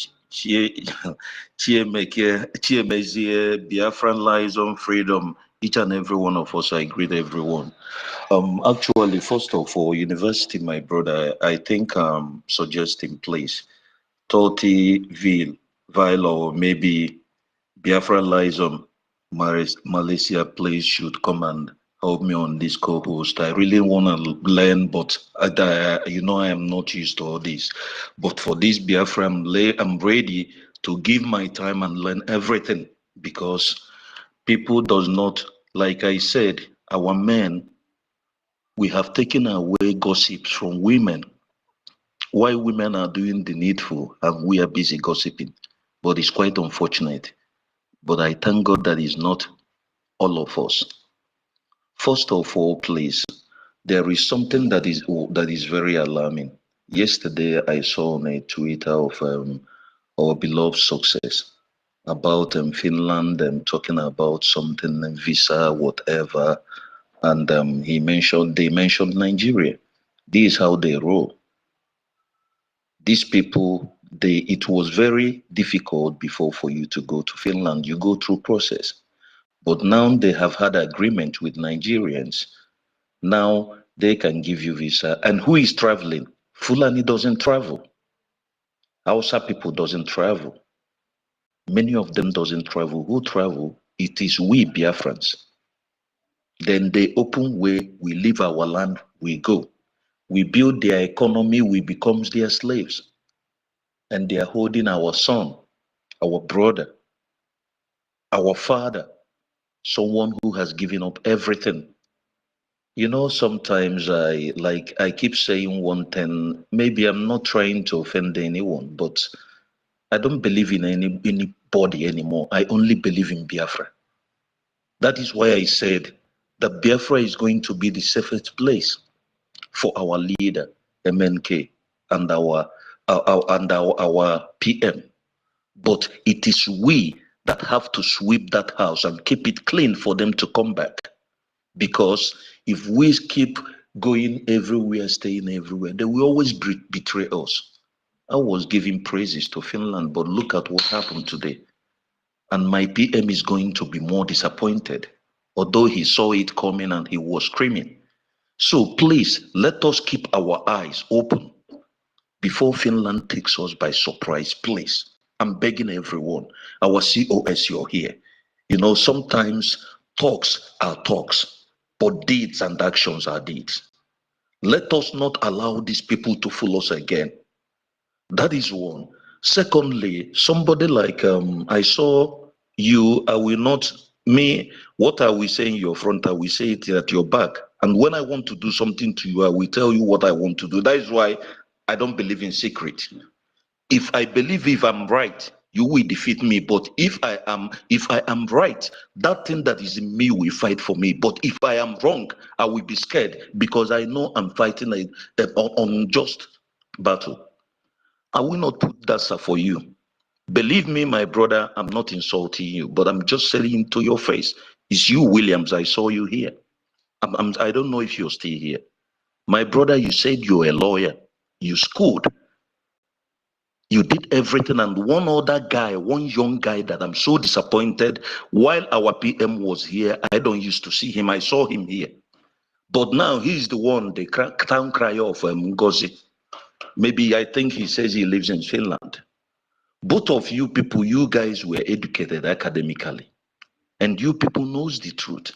Biafran Lies on Freedom. Each and every one of us, I greet everyone. Actually, first of all, University, my brother, I think suggesting place 30 Ville or maybe Biafra Lies on Malaysia place should come and help me on this co-host. I really want to learn, but I am not used to all this. But for this Biafra, I'm ready to give my time and learn everything, because people does not, like I said, our men, we have taken away gossips from women. Why women are doing the needful and we are busy gossiping. But it's quite unfortunate. But I thank God that is not all of us. First of all, please, there is something that is very alarming. Yesterday, I saw on a Twitter of our beloved success about Finland talking about something, visa, whatever, and they mentioned Nigeria. This is how they roll. These people, it was very difficult before for you to go to Finland. You go through process. But now they have had agreement with Nigerians. Now they can give you visa. And who is traveling? Fulani doesn't travel. Hausa people doesn't travel. Many of them doesn't travel. Who travel? It is we Biafrans. Then they open way, we leave our land, we go. We build their economy, we become their slaves. And they are holding our son, our brother, our father, someone who has given up everything. Sometimes I keep saying one thing, maybe I'm not trying to offend anyone, but I don't believe in anybody anymore. I only believe in Biafra. That is why I said that Biafra is going to be the safest place for our leader, MNK, and our PM. But it is we that have to sweep that house and keep it clean for them to come back. Because if we keep going everywhere, staying everywhere, they will always betray us. I was giving praises to Finland, but look at what happened today. And my PM is going to be more disappointed, although he saw it coming and he was screaming. So please, let us keep our eyes open before Finland takes us by surprise, please. I'm begging everyone, our COS, you're here. Sometimes talks are talks. but deeds and actions are deeds. Let us not allow these people to fool us again. That is one. Secondly, somebody like I saw you, I will not, me, what I will say in your front, I will say it at your back. And when I want to do something to you, I will tell you what I want to do. That is why I don't believe in secret. If I believe if I'm right, you will defeat me. But if I am right, that thing that is in me will fight for me. But if I am wrong, I will be scared because I know I'm fighting an unjust battle. I will not put that for you. Believe me, my brother, I'm not insulting you, but I'm just saying to your face. It's you, Williams. I saw you here. I don't know if you're still here. My brother, you said you're a lawyer. You schooled. You did everything, and one other guy, one young guy that I'm so disappointed. While our PM was here, I don't used to see him. I saw him here. But now he's the one, the town crier of NGOZI. Maybe I think he says he lives in Finland. Both of you people, you guys were educated academically. And you people knows the truth.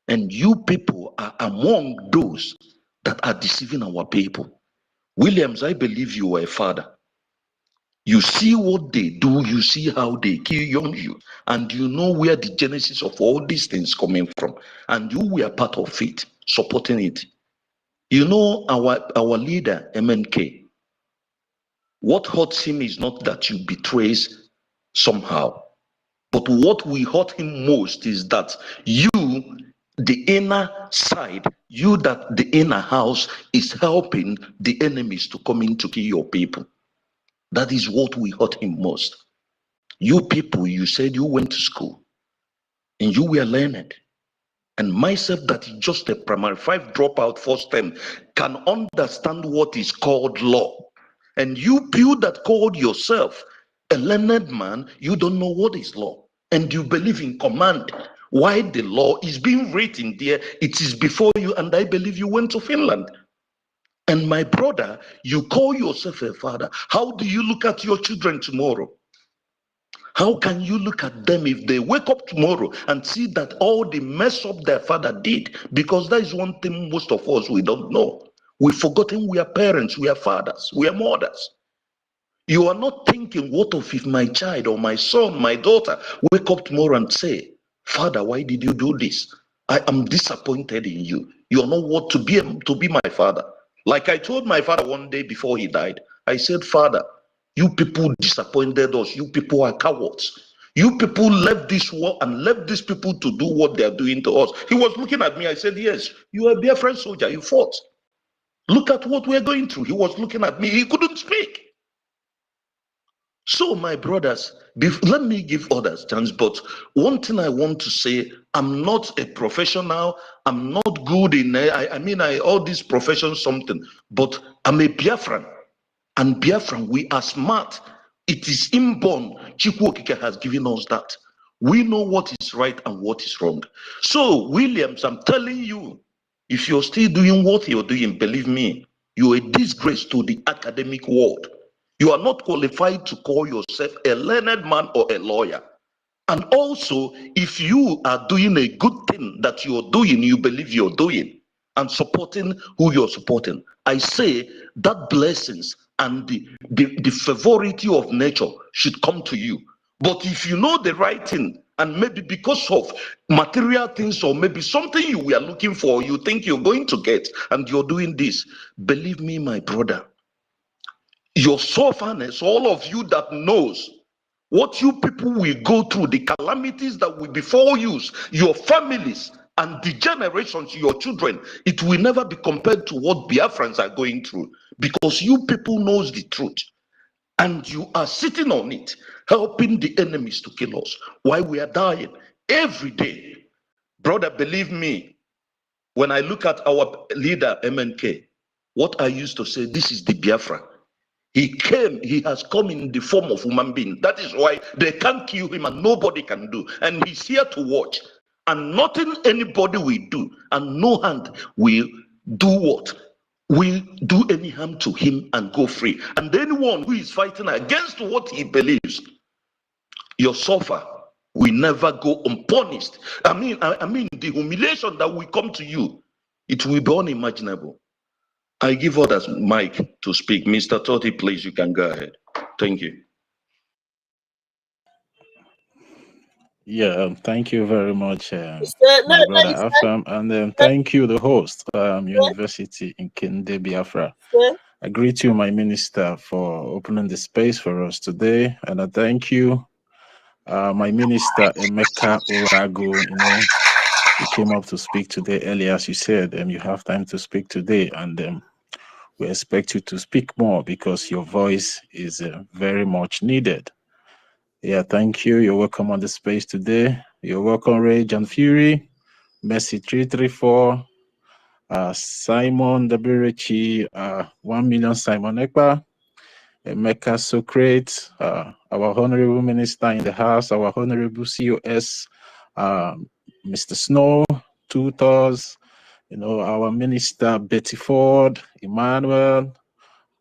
And you people are among those that are deceiving our people. Williams, I believe you were a father. You see what they do, you see how they kill young youth, and you know where the genesis of all these things coming from. And you were part of it, supporting it. You know, our leader, MNK, what hurts him is not that you betray somehow, but what will hurt him most is that you, the inner side, you that the inner house is helping the enemies to come in to kill your people. That is what will hurt him most. You people, you said you went to school and you were learned. And myself, that is just a primary 5 dropout first term, can understand what is called law. And you people that called yourself a learned man, you don't know what is law. And you believe in command. Why the law is being written there, it is before you, and I believe you went to Finland. And my brother, you call yourself a father. How do you look at your children tomorrow? How can you look at them if they wake up tomorrow and see that all the mess up their father did? Because that is one thing most of us, we don't know. We've forgotten we are parents, we are fathers, we are mothers. You are not thinking, what if my child or my son, my daughter, wake up tomorrow and say, Father, why did you do this? I am disappointed in you. You are not what to be my father. Like I told my father one day before he died, I said, Father, you people disappointed us. You people are cowards. You people left this war and left these people to do what they are doing to us. He was looking at me. I said, yes, you are a Biafran soldier. You fought. Look at what we're going through. He was looking at me. He couldn't speak. So, my brothers, let me give others chance. But one thing I want to say, I'm not a professional. I'm not good in, all these professions, something. But I'm a Biafran. And Biafran, we are smart. It is inborn. Chukwu Okike has given us that. We know what is right and what is wrong. So, Williams, I'm telling you, if you're still doing what you're doing, believe me, you're a disgrace to the academic world. You are not qualified to call yourself a learned man or a lawyer. And also, if you are doing a good thing that you're doing, you believe you're doing, and supporting who you're supporting, I say that blessings and the favority of nature should come to you. But if you know the right thing, and maybe because of material things or maybe something you were looking for, you think you're going to get, and you're doing this, believe me, my brother, your sufferness, all of you that knows what you people will go through, the calamities that will befall you, your families, and the generations, your children, it will never be compared to what Biafrans are going through, because you people knows the truth, and you are sitting on it, helping the enemies to kill us while we are dying every day. Brother, believe me, when I look at our leader, MNK, what I used to say, this is the Biafra. He has come in the form of human being. That is why they can't kill him and nobody can do. And he's here to watch. And nothing anybody will do. And no hand will do what? Will do any harm to him and go free. And anyone who is fighting against what he believes, you suffer will never go unpunished. I mean, the humiliation that will come to you, it will be unimaginable. I give others mic to speak. Mr. Totti, please, you can go ahead. Thank you. Yeah, thank you very much, my brother Afam, and thank you, the host, University in Kinde, Biafra. I greet you, my minister, for opening the space for us today, and I thank you, my minister, Emeka Orago. You know, you came up to speak today earlier, as you said, you have time to speak today, and we expect you to speak more because your voice is very much needed. Yeah, thank you. You're welcome on the space today. You're welcome, Rage and Fury, Messi 334, Simon WRGIE, 1 million Simon Ekpa, Emeka Socrates, our honorable minister in the house, our honorable COS, Mr. Snow, Tutors, you know, our minister Betty Ford, Emmanuel,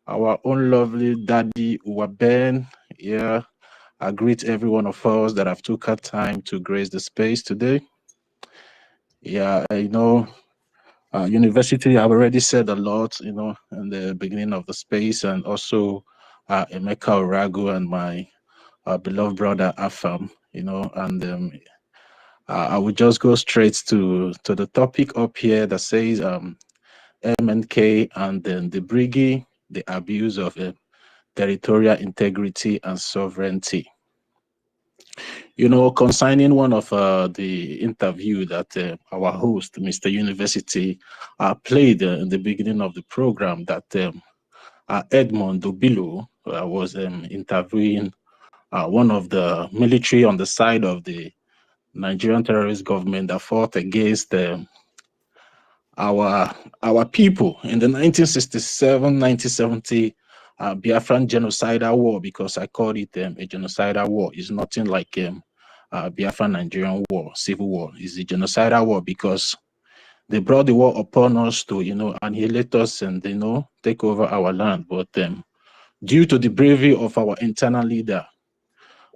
our own lovely daddy Uwaben, yeah. I greet every one of us that have took our time to grace the space today. Yeah, you know, university, I've already said a lot, you know, in the beginning of the space, and also Emeka Orago and my beloved brother Afam, you know, and I will just go straight to the topic up here that says MNK and then the BRGIE, the abuse of territorial integrity and sovereignty. You know, concerning one of the interview that our host, Mr. University, played in the beginning of the program, that Edmond Obilo was interviewing one of the military on the side of the Nigerian terrorist government that fought against our people in the 1967-1970 Biafran genocidal war, because I called it a genocidal war. It's nothing like Biafran Nigerian war, civil war. It's a genocidal war because they brought the war upon us to, you know, annihilate us and, you know, take over our land. But due to the bravery of our internal leader,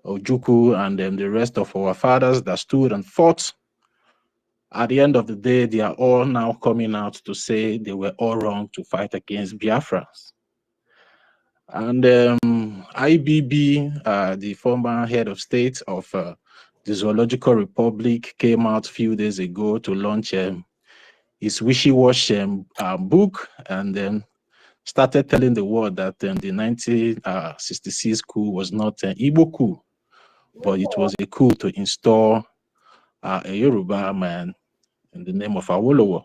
Ojukwu, and the rest of our fathers that stood and fought, at the end of the day, they are all now coming out to say they were all wrong to fight against Biafrans. And IBB, the former head of state of the Zoological Republic, came out a few days ago to launch his wishy-washy book, and then started telling the world that the 1966 coup was not an Igbo coup, but it was a coup to install a Yoruba man in the name of Awolowo.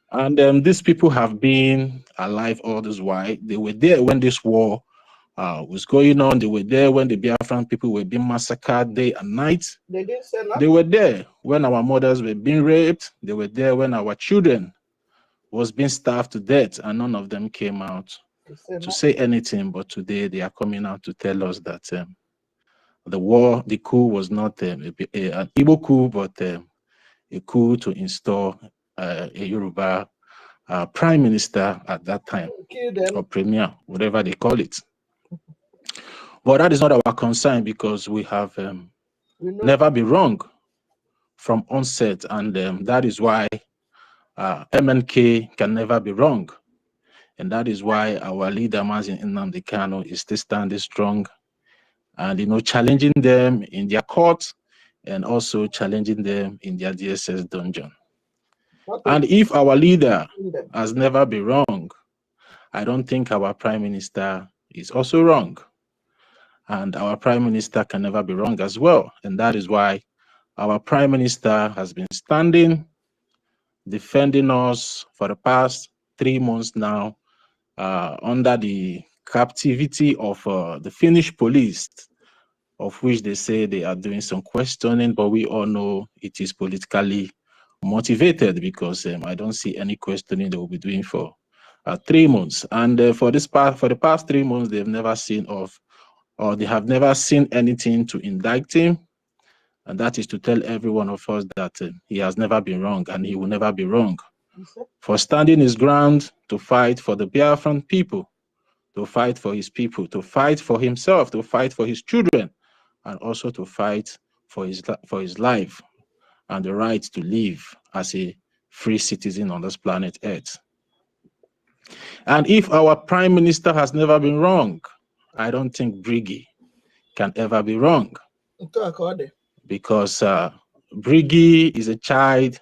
And these people have been alive all this while. They were there when this war was going on. They were there when the Biafran people were being massacred day and night. They didn't say nothing. They were there when our mothers were being raped. They were there when our children was being starved to death, and none of them came out to say anything. But today they are coming out to tell us that the coup was not an Igbo coup, but a coup to install a Yoruba prime minister at that time, or premier, whatever they call it. But that is not our concern, because we have never been wrong from onset, and that is why MNK can never be wrong. And that is why our leader, Mazin Nnamdi Kanu, is still standing strong and, you know, challenging them in their court and also challenging them in their DSS dungeon. And if our leader has never been wrong, I don't think our prime minister is also wrong. And our prime minister can never be wrong as well. And that is why our prime minister has been standing, defending us for the past 3 months now, under the captivity of the Finnish police, of which they say they are doing some questioning, but we all know it is politically motivated, because I don't see any questioning they will be doing for 3 months. And for the past 3 months, they've never seen or they have never seen anything to indict him. And that is to tell every one of us that he has never been wrong, and he will never be wrong, for standing his ground to fight for the Biafran people, to fight for his people, to fight for himself, to fight for his children, and also to fight for his life and the right to live as a free citizen on this planet Earth. And if our prime minister has never been wrong, I don't think BRGIE can ever be wrong. Because BRGIE is a child,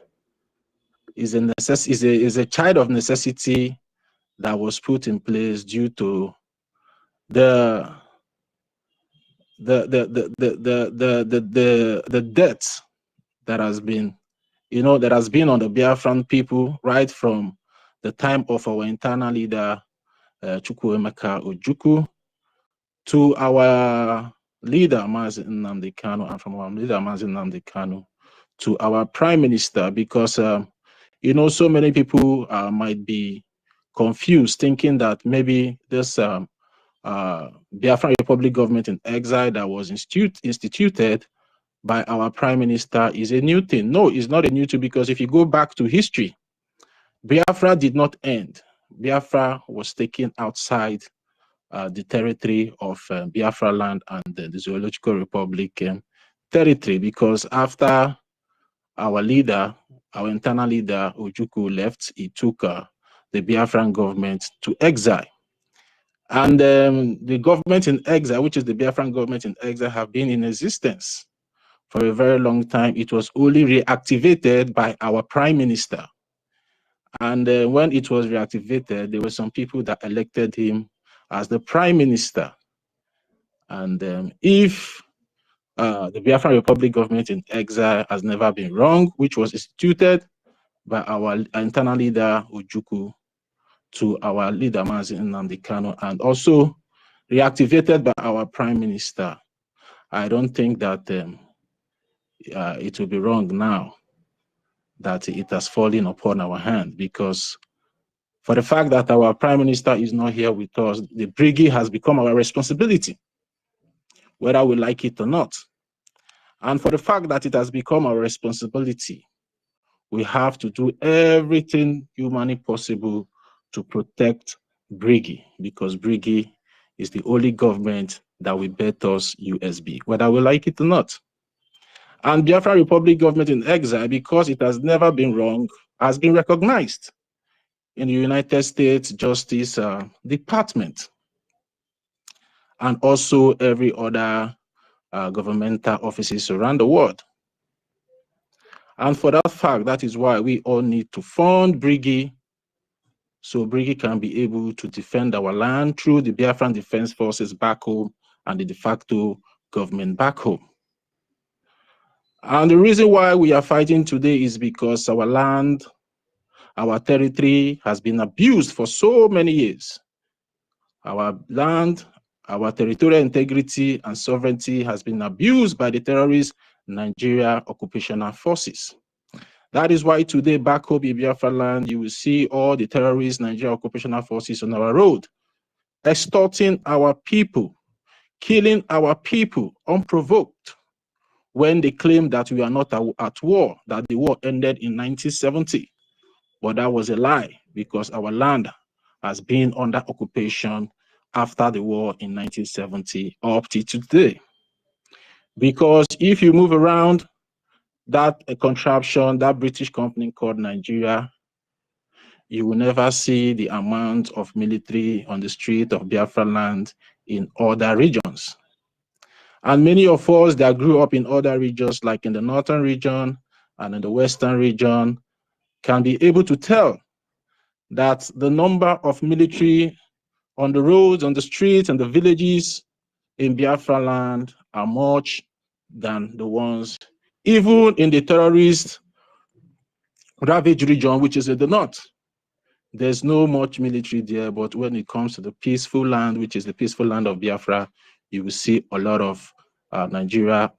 is a child of necessity that was put in place due to the debt that has been, that has been on the Biafran people right from the time of our internal leader Chukwuemeka Ojukwu to our leader Mazi Nnamdi Kanu, and from our leader Mazi Nnamdi Kanu to our prime minister, because so many people might be confused, thinking that maybe this Biafran Republic government in exile that was instituted by our prime minister is a new thing. No, it's not a new thing, because if you go back to history, Biafra did not end. Biafra was taken outside the territory of Biafra land and the Zoological Republic territory, because after our leader, our internal leader, Ojukwu, left, he took the Biafran government to exile. And the government in exile, which is the Biafran government in exile, have been in existence for a very long time. It was only reactivated by our prime minister. And when it was reactivated, there were some people that elected him as the prime minister. And if the Biafran Republic government in exile has never been wrong, which was instituted by our internal leader, Ojukwu, to our leader, Mazi Nnamdi Kanu, and also reactivated by our prime minister, I don't think that it will be wrong now that it has fallen upon our hand, because for the fact that our prime minister is not here with us, the BRGIE has become our responsibility, whether we like it or not. And for the fact that it has become our responsibility, we have to do everything humanly possible to protect BRGIE, because BRGIE is the only government that will bet us USB, whether we like it or not. And Biafra Republic government in exile, because it has never been wrong, has been recognized in the United States Justice Department, and also every other governmental offices around the world. And for that fact, that is why we all need to fund BRGIE, so BRGIE can be able to defend our land through the Biafran Defense Forces back home and the de facto government back home. And the reason why we are fighting today is because our land, our territory has been abused for so many years. Our land, our territorial integrity and sovereignty has been abused by the terrorist Nigeria occupational forces. That is why today back home in Biafra land, you will see all the terrorist Nigeria occupational forces on our road, extorting our people, killing our people unprovoked, when they claim that we are not at war, that the war ended in 1970. But that was a lie, because our land has been under occupation after the war in 1970 up to today. Because if you move around that contraption, that British company called Nigeria, you will never see the amount of military on the street of Biafra land in other regions. And many of us that grew up in other regions, like in the northern region and in the western region, can be able to tell that the number of military on the roads, on the streets, and the villages in Biafra land are much than the ones even in the terrorist ravaged region, which is in the north. There's no much military there, but when it comes to the peaceful land, which is the peaceful land of Biafra, you will see a lot of Nigeria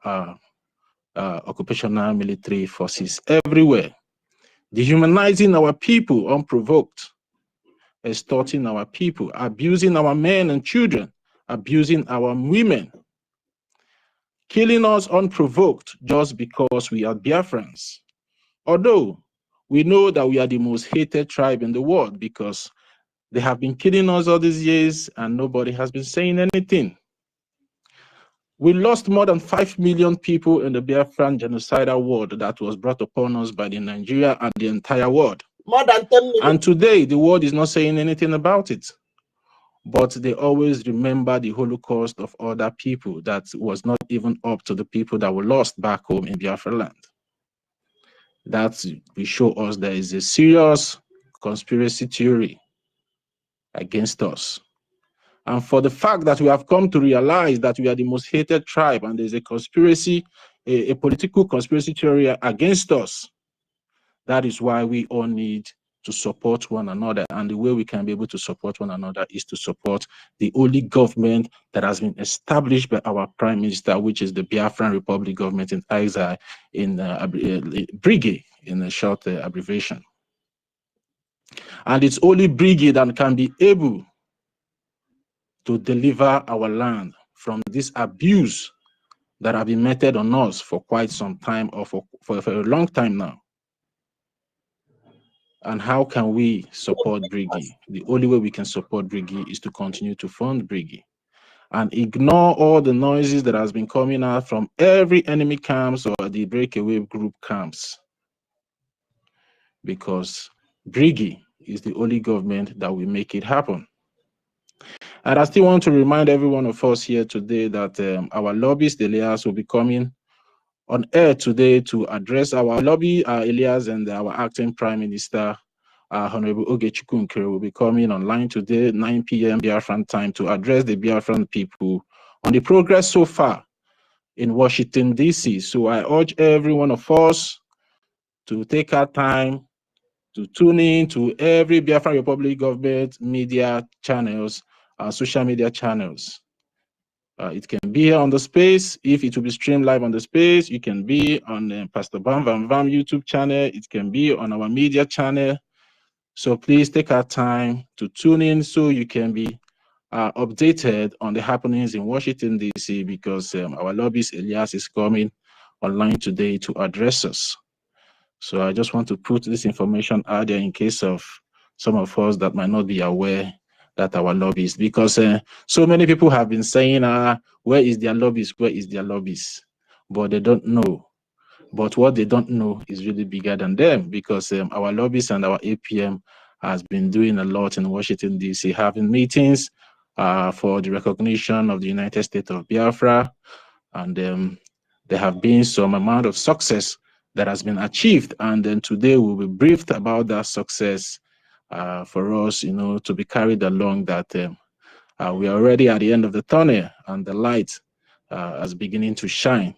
occupational military forces everywhere, dehumanizing our people unprovoked, extorting our people, abusing our men and children, abusing our women, killing us unprovoked just because we are Biafrans. Although we know that we are the most hated tribe in the world, because they have been killing us all these years and nobody has been saying anything. We lost more than 5 million people in the Biafran genocidal war that was brought upon us by the Nigeria and the entire world. More than 10 million. And today, the world is not saying anything about it. But they always remember the Holocaust of other people that was not even up to the people that were lost back home in Biafra land. That will show us there is a serious conspiracy theory against us. And for the fact that we have come to realize that we are the most hated tribe and there's a conspiracy, a political conspiracy theory against us, that is why we all need to support one another. And the way we can be able to support one another is to support the only government that has been established by our Prime Minister, which is the Biafran Republic government in exile, in BRGIE, in a short abbreviation. And it's only BRGIE that can be able to deliver our land from this abuse that have been meted on us for quite some time, or for a long time now. And how can we support BRGIE? The only way we can support BRGIE is to continue to fund BRGIE and ignore all the noises that has been coming out from every enemy camps or the breakaway group camps, because BRGIE is the only government that will make it happen. And I still want to remind every one of us here today that our lobbyist Elias will be coming on air today to address our lobby, Elias, and our acting Prime Minister, Honorable OGOJA, will be coming online today, 9 p.m. Biafran time, to address the Biafran people on the progress so far in Washington, D.C. So I urge every one of us to take our time to tune in to every Biafran Republic government media channels, social media channels. It can be here on the space. If it will be streamed live on the space, you can be on Pastor Bam Vam Vam YouTube channel. It can be on our media channel. So please take our time to tune in so you can be updated on the happenings in Washington, D.C., because our lobbyist Elias is coming online today to address us. So I just want to put this information out there in case of some of us that might not be aware that our lobbies, because so many people have been saying, where is their lobbies? Where is their lobbies? But they don't know. But what they don't know is really bigger than them, because our lobbies and our APM has been doing a lot in Washington, D.C., having meetings for the recognition of the United States of Biafra. And there have been some amount of success that has been achieved. And then today we'll be briefed about that success for us, to be carried along, that we are already at the end of the tunnel and the light is beginning to shine.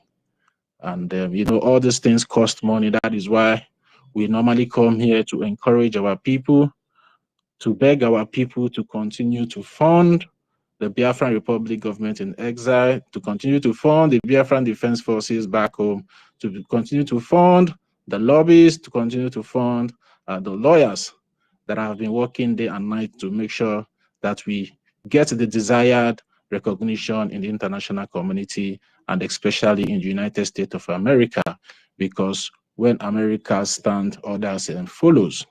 And, all these things cost money. That is why we normally come here to encourage our people, to beg our people to continue to fund the Biafran Republic government in exile, to continue to fund the Biafran Defense Forces back home, to continue to fund the lobbyists, to continue to fund the lawyers that have been working day and night to make sure that we get the desired recognition in the international community, and especially in the United States of America, because when America stands, others follows.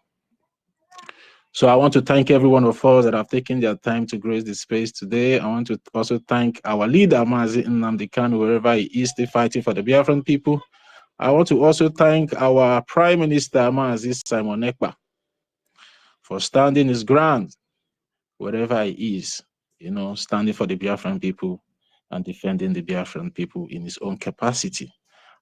So I want to thank every one of us that have taken their time to grace the space today. I want to also thank our leader, Mazi Nnamdi Kanu, wherever he is, still fighting for the Biafran people. I want to also thank our Prime Minister, Mazi Simon Ekpa, for standing his ground wherever he is, standing for the Biafran people and defending the Biafran people in his own capacity.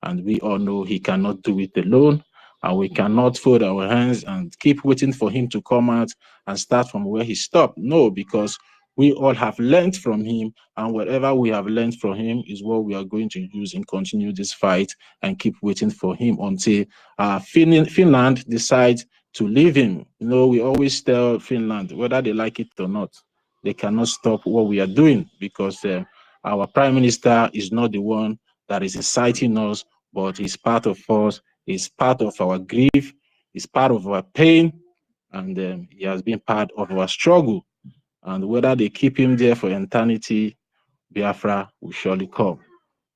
And we all know he cannot do it alone, and we cannot fold our hands and keep waiting for him to come out and start from where he stopped. No, because we all have learned from him, and whatever we have learned from him is what we are going to use and continue this fight and keep waiting for him until Finland decides to leave him. We always tell Finland, whether they like it or not, they cannot stop what we are doing, because our Prime Minister is not the one that is inciting us, but he's part of us, he's part of our grief, he's part of our pain, and he has been part of our struggle. And whether they keep him there for eternity, Biafra will surely come.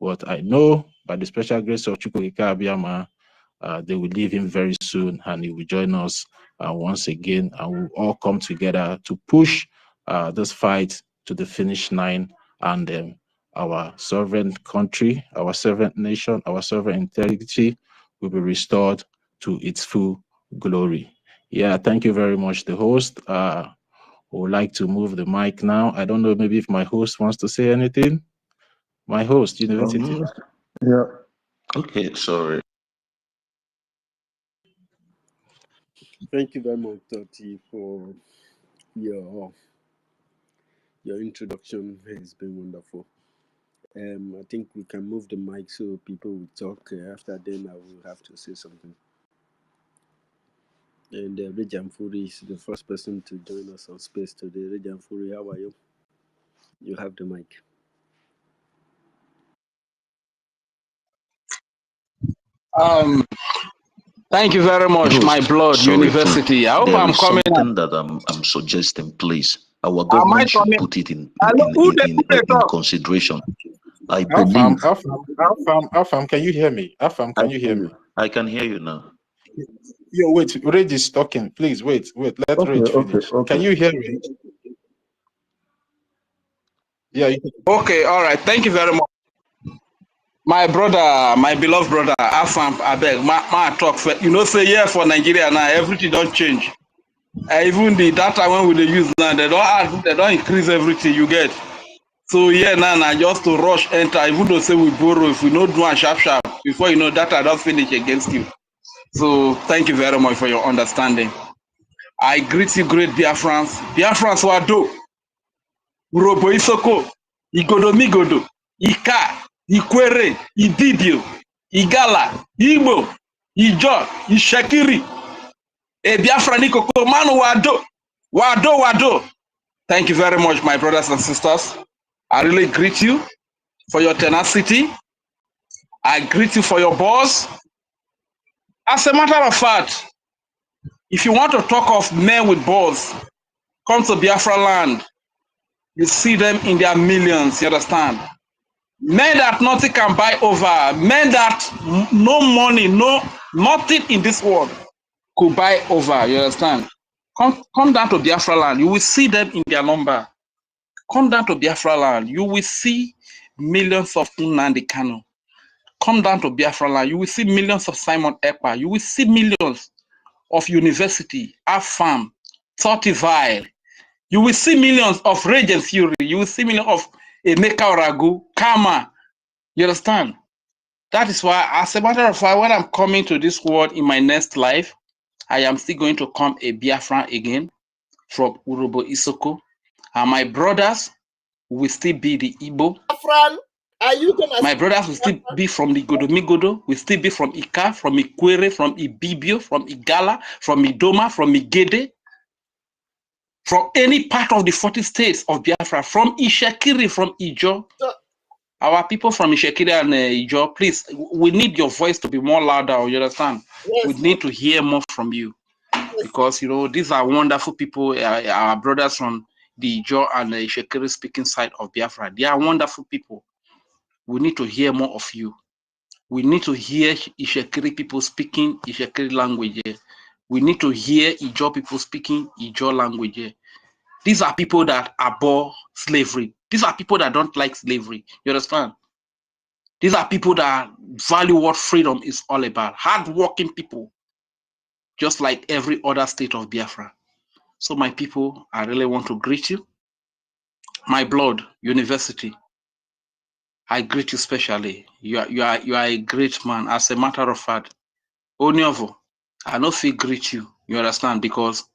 But I know, by the special grace of Chukwuemeka Abiyama, they will leave him very soon, and he will join us once again, and we'll all come together to push this fight to the finish line, and our sovereign country, our sovereign nation, our sovereign integrity will be restored to its full glory. Yeah, thank you very much, the host. Would like to move the mic now. I don't know, maybe if my host wants to say anything. My host, University. Yeah. Okay, sorry. Thank you very much, Toti, for your introduction. Has been wonderful. I think we can move the mic so people will talk. After then, I will have to say something. And Rejamfuri is the first person to join us on space today. Rejamfuri, how are you? You have the mic. Thank you very much, my blood Sorry, university. I hope there I'm is coming. something that I'm suggesting, please. Our Am I government should coming? put it in Who they talk? consideration. I believe. Afam, can you hear me? Afam, can you hear me? I can hear you now. Yo, wait, Rage is talking. Please wait. Let Rage finish. Can you hear me? Yeah. Okay, all right. Thank you very much. My brother, my beloved brother, Afam, I beg, my talk. You know, say yeah for Nigeria now, everything don't change. Even the data when we use now, they don't increase everything you get. So yeah, now just to rush enter, even though say we borrow, if we don't do a sharp before you know data don't finish against you. So thank you very much for your understanding. I greet you, great Biafrans. Biafrans wado, Urobo Isoko, Igodo Migodo, Ika, Ikwere, Ibibio, Igala, Igbo, Ijo, Ishekiri, Biafra Nikoko, Manu Wado. Thank you very much, my brothers and sisters. I really greet you for your tenacity. I greet you for your balls. As a matter of fact, if you want to talk of men with balls, come to Biafra land. You see them in their millions, you understand? Men that nothing can buy over, men that no money, nothing in this world could buy over, you understand? Come down to Biafra land, you will see them in their number. Come down to Biafra land, you will see millions of Nnamdi Kanu. Come down to Biafra land, you will see millions of Simon Ekpa, you will see millions of University, AFAM, Tortivile. You will see millions of Rage and Fury. You will see millions of Emeka Oragu, Kama. You understand? That is why, as a matter of fact, when I'm coming to this world in my next life, I am still going to come a Biafran again from Urobo Isoko. And my brothers will still be the Igbo. Biafran, are you gonna? My brothers will still be from the Godomigodo, will still be from Ika, from Ikwere, from Ibibio, from Igala, from Idoma, from Igede. From any part of the 40 states of Biafra, from Ishekiri, from Ijo. Our people from Ishekiri and Ijo, please, we need your voice to be more louder, you understand? Yes, we need to hear more from you. Yes. Because, you know, these are wonderful people, our brothers from the Ijo and the Ishekiri speaking side of Biafra. They are wonderful people. We need to hear more of you. We need to hear Ishekiri people speaking Ishekiri language. We need to hear Ijo people speaking Ijo language. These are people that abhor slavery. These are people that don't like slavery. You understand? These are people that value what freedom is all about. Hardworking people, just like every other state of Biafra. So my people, I really want to greet you. My blood, University, I greet you specially. You are a great man. As a matter of fact, Onyovo, I know if I greet you, you understand? Because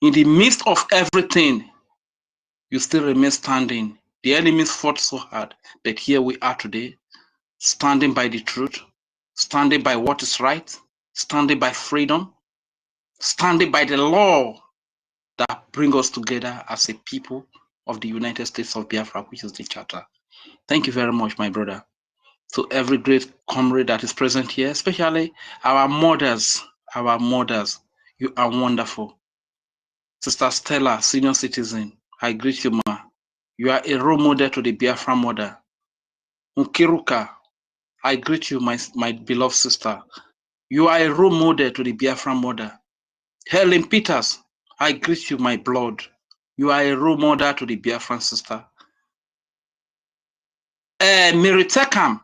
in the midst of everything, you still remain standing. The enemies fought so hard, but here we are today, standing by the truth, standing by what is right, standing by freedom, standing by the law that brings us together as a people of the United States of Biafra, which is the charter. Thank you very much, my brother. To every great comrade that is present here, especially our mothers, you are wonderful. Sister Stella, senior citizen, I greet you, ma. You are a role model to the Biafra mother. Nkiruka, I greet you, my beloved sister. You are a role model to the Biafra mother. Helen Peters, I greet you, my blood. You are a role model to the Biafran sister. Meritekam,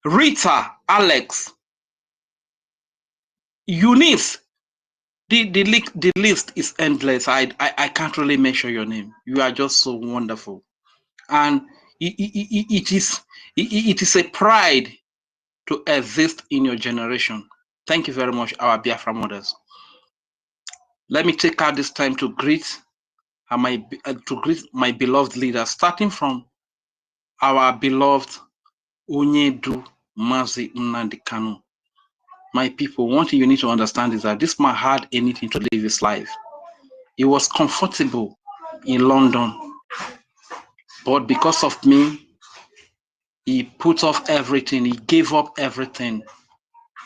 Rita, Alex, Eunice. The list is endless. I can't really mention your name. You are just so wonderful, and it is a pride to exist in your generation. Thank you very much, our Biafra mothers. Let me take out this time to greet my beloved leaders, starting from our beloved Onyedu Mazi Nnamdi Kanu. My people, one thing you need to understand is that this man had anything to live his life. He was comfortable in London, but because of me, he put off everything. He gave up everything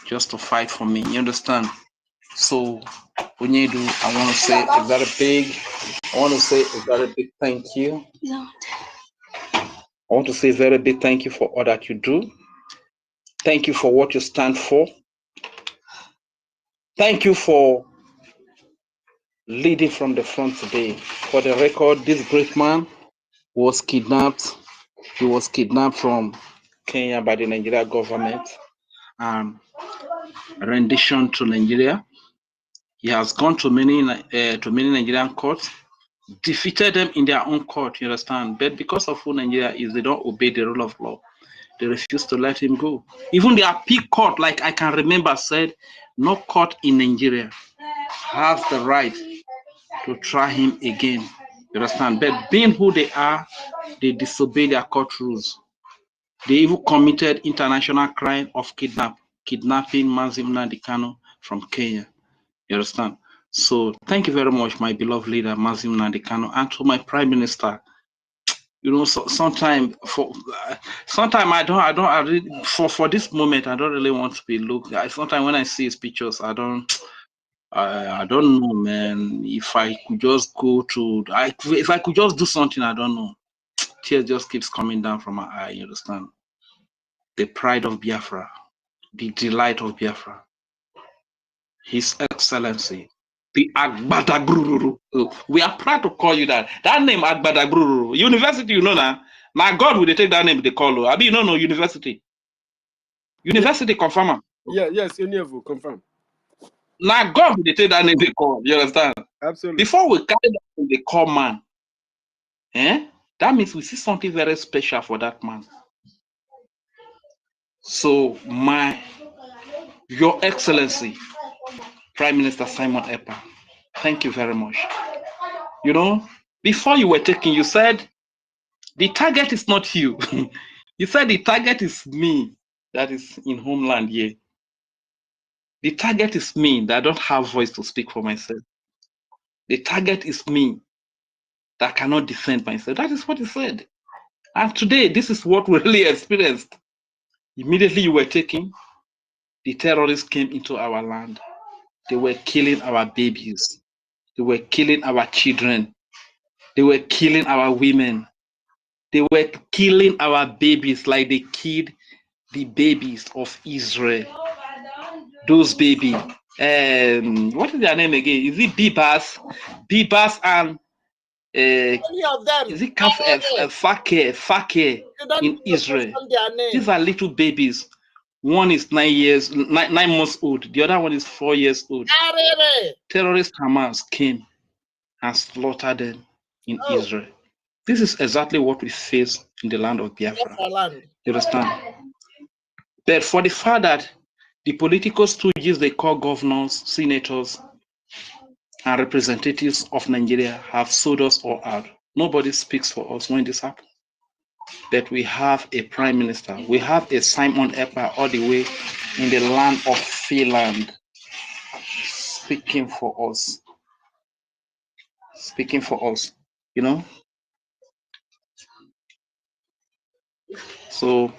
just to fight for me. You understand? So, Onyedu, I want to say a very big thank you. I want to say a very big thank you for all that you do. Thank you for what you stand for. Thank you for leading from the front today. For the record, this great man was kidnapped. He was kidnapped from Kenya by the Nigeria government and rendition to Nigeria. He has gone to many Nigerian courts, defeated them in their own court, you understand? But because of who Nigeria is, they don't obey the rule of law. They refuse to let him go. Even the appeal court, like I can remember, said no court in Nigeria has the right to try him again. You understand? But being who they are, they disobey their court rules. They even committed international crime of kidnapping Mazi Nnamdi Kanu from Kenya. You understand? So thank you very much, my beloved leader, Mazi Nnamdi Kanu, and to my Prime Minister. You know, sometimes I really, for this moment, I don't really want to be looked. Sometimes when I see his pictures, I don't know, man. If I could just go to, if I could just do something, I don't know. Tears just keeps coming down from my eye. You understand? The pride of Biafra, the delight of Biafra, His Excellency, the Agbadagruru. We are proud to call you that. That name Agbadagruru. University, you know now. Now God will they take that name they call you. I mean, no, university. University confirm. Yeah, yes, you confirm. Now God will they take that name they call. You understand? Absolutely. Before we carry that name they call man, that means we see something very special for that man. So Your Excellency, Prime Minister Simon Ekpa, thank you very much. You know, before you were taken, you said the target is not you. You said the target is me that is in homeland here. The target is me that I don't have voice to speak for myself. The target is me that cannot defend myself. That is what he said. And today, this is what we really experienced. Immediately you were taken, the terrorists came into our land. They were killing our babies. They were killing our children. They were killing our women. They were killing our babies like they killed the babies of Israel. Those babies. What is their name again? Is it Bibas? Bibas and Any of them? is it Fakir in Israel? These are little babies. One is 9 months old. The other one is 4 years old. Terrorist Hamas came and slaughtered them in Israel. This is exactly what we face in the land of Biafra. You understand? But for the fact that the political stooges they call governors, senators, and representatives of Nigeria have sold us all out. Nobody speaks for us when this happens. But we have a prime minister. We have a Simon Ekpa all the way in the land of Finland speaking for us. Speaking for us, you know? So,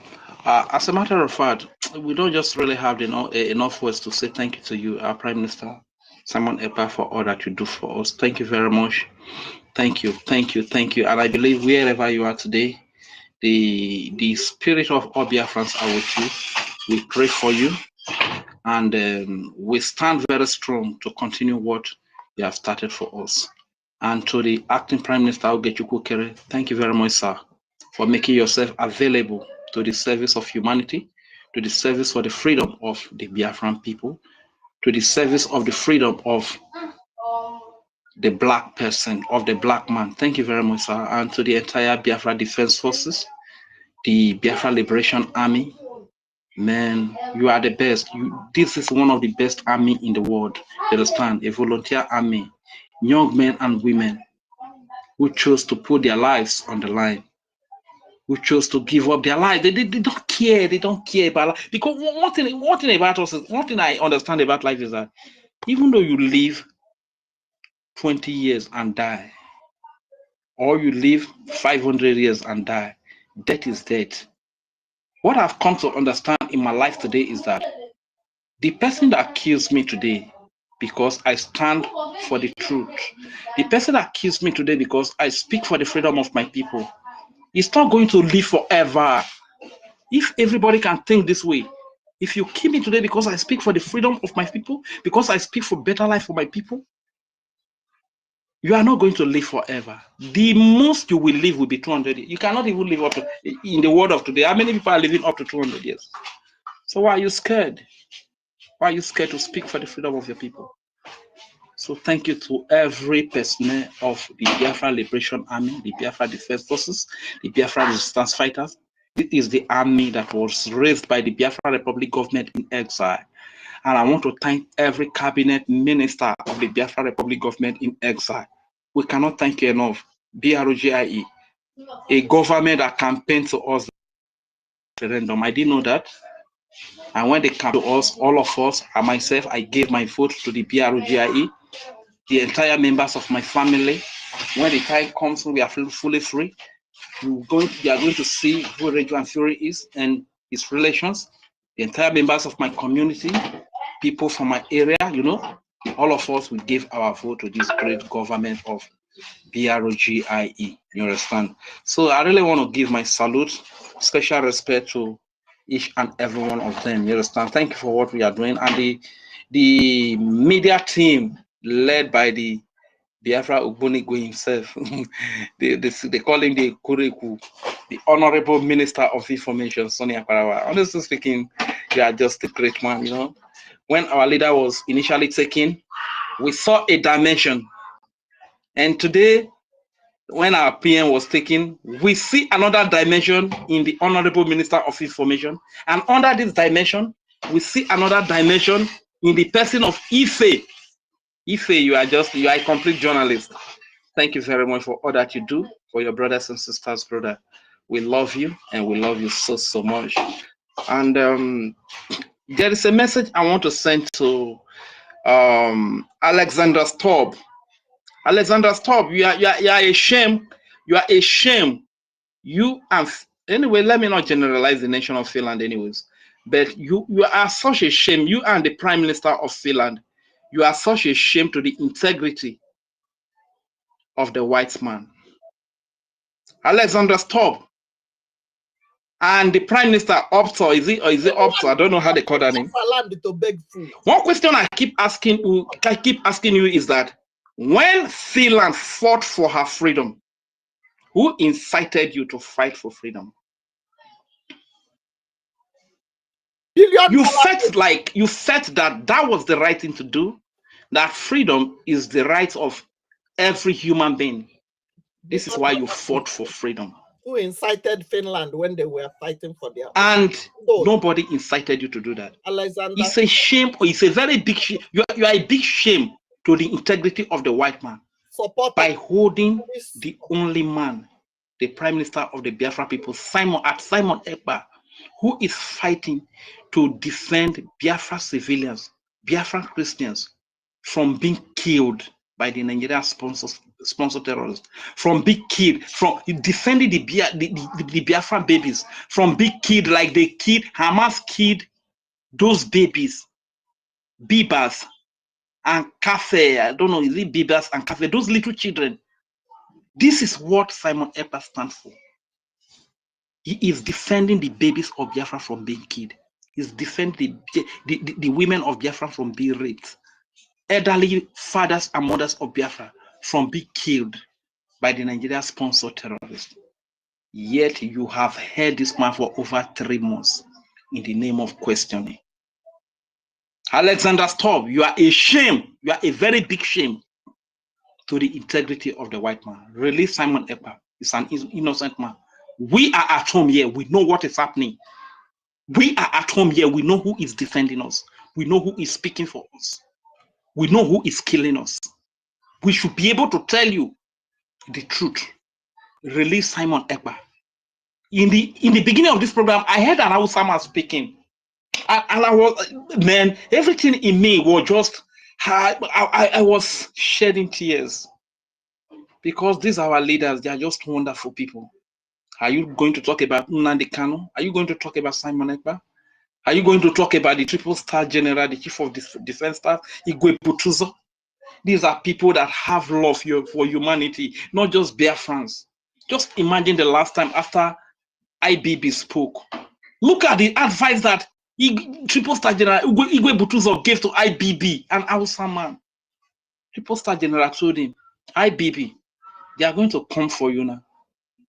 as a matter of fact, we don't just really have enough words to say thank you to you, our Prime Minister, Simon Ekpa, for all that you do for us. Thank you very much. Thank you, thank you, thank you. And I believe wherever you are today, the spirit of all Biafrans are with you. We pray for you, and we stand very strong to continue what you have started for us. And to the acting Prime Minister, Ogechukwu Kere, thank you very much, sir. for making yourself available to the service of humanity, to the service for the freedom of the Biafran people, to the service of the freedom of the black person, of the black man. Thank you very much, sir. And to the entire Biafra Defense Forces, the Biafra Liberation Army. Man, you are the best. This is one of the best army in the world. You understand? A volunteer army, young men and women who chose to put their lives on the line, who chose to give up their life. They don't care. They don't care about life. Because one thing about us is, one thing I understand about life is that even though you live 20 years and die, or you live 500 years and die, death is death. What I've come to understand in my life today is that the person that kills me today because I stand for the truth, the person that kills me today because I speak for the freedom of my people, is not going to live forever. If everybody can think this way, if you kill me today because I speak for the freedom of my people, because I speak for better life for my people, you are not going to live forever. The most you will live will be 200 years. You cannot even live up to, in the world of today, how many people are living up to 200 years? So why are you scared? Why are you scared to speak for the freedom of your people? So thank you to every personnel of the Biafra Liberation Army, the Biafra Defense Forces, the Biafra Resistance Fighters. This is the army that was raised by the Biafra Republic government in exile. And I want to thank every cabinet minister of the Biafra Republic government in exile. We cannot thank you enough. BRGIE, a government that campaigned to us referendum. I didn't know that. And when they come to us, all of us, and myself, I gave my vote to the BRGIE. The entire members of my family, when the time comes when we are fully free, we are going to see who Rejo and Fury is and his relations. The entire members of my community, people from my area, you know, all of us will give our vote to this great government of BRGIE. You understand? So I really want to give my salute, special respect to each and every one of them. You understand? Thank you for what we are doing. And the media team led by the Biafra Ogbonigwe himself, they call him the Kureku, the Honorable Minister of Information, Sonia Parawa. Honestly speaking, you are just a great man, you know. When our leader was initially taken, we saw a dimension. And today, when our PM was taken, we see another dimension in the Honorable Minister of Information. And under this dimension, we see another dimension in the person of Ife. Ife, you are a complete journalist. Thank you very much for all that you do for your brothers and sisters, brother. We love you, and we love you so, so much. And there is a message I want to send to Alexander Stubb. Alexander Stubb, you are a shame. You are a shame. Anyway, let me not generalize the nation of Finland anyways. But you are such a shame. You and the Prime Minister of Finland, you are such a shame to the integrity of the white man. Alexander Stubb and the Prime Minister Optor, is it Optor? I don't know how they call that name. One question I keep asking you is that when Finland fought for her freedom, who incited you to fight for freedom? You felt that was the right thing to do, that freedom is the right of every human being. This is why you fought for freedom. Who incited Finland when they were fighting for their and nobody incited you to do that. Alexander, it's a shame. It's a very big shame. You are a big shame to the integrity of the white man by holding the only man, the Prime Minister of the Biafra people, Simon Ekpa, who is fighting to defend Biafra civilians, Biafra Christians, from being killed by the Nigerian sponsor terrorists, from being killed, from defending the Biafra babies, from being killed like they killed, Hamas killed those babies, Bibas and Cafe. I don't know, is it Bibas and Cafe, those little children. This is what Simon Ekpa stands for. He is defending the babies of Biafra from being killed. He's defending the women of Biafra from being raped. Elderly fathers and mothers of Biafra from being killed by the Nigeria sponsored terrorists. Yet you have heard this man for over 3 months in the name of questioning. Alexander, stop. You are a shame. You are a very big shame to the integrity of the white man. Release Simon Ekpa. He's an innocent man. We are at home here. We know what is happening. We are at home here. We know who is defending us. We know who is speaking for us. We know who is killing us. We should be able to tell you the truth. Release Simon Ekpa. In the beginning of this program, I heard an Hausa man speaking. And I was, man, everything in me was just, I was shedding tears. Because these are our leaders. They are just wonderful people. Are you going to talk about Nnamdi Kanu? Are you going to talk about Simon Ekpa? Are you going to talk about the Triple Star General, the Chief of Defense Staff, Igwe Butuzo? These are people that have love for humanity, not just Biafrans. Just imagine the last time after IBB spoke. Look at the advice that Triple Star General Igwe Butuzo gave to IBB, an Hausa man. Triple Star General told him, IBB, they are going to come for you now.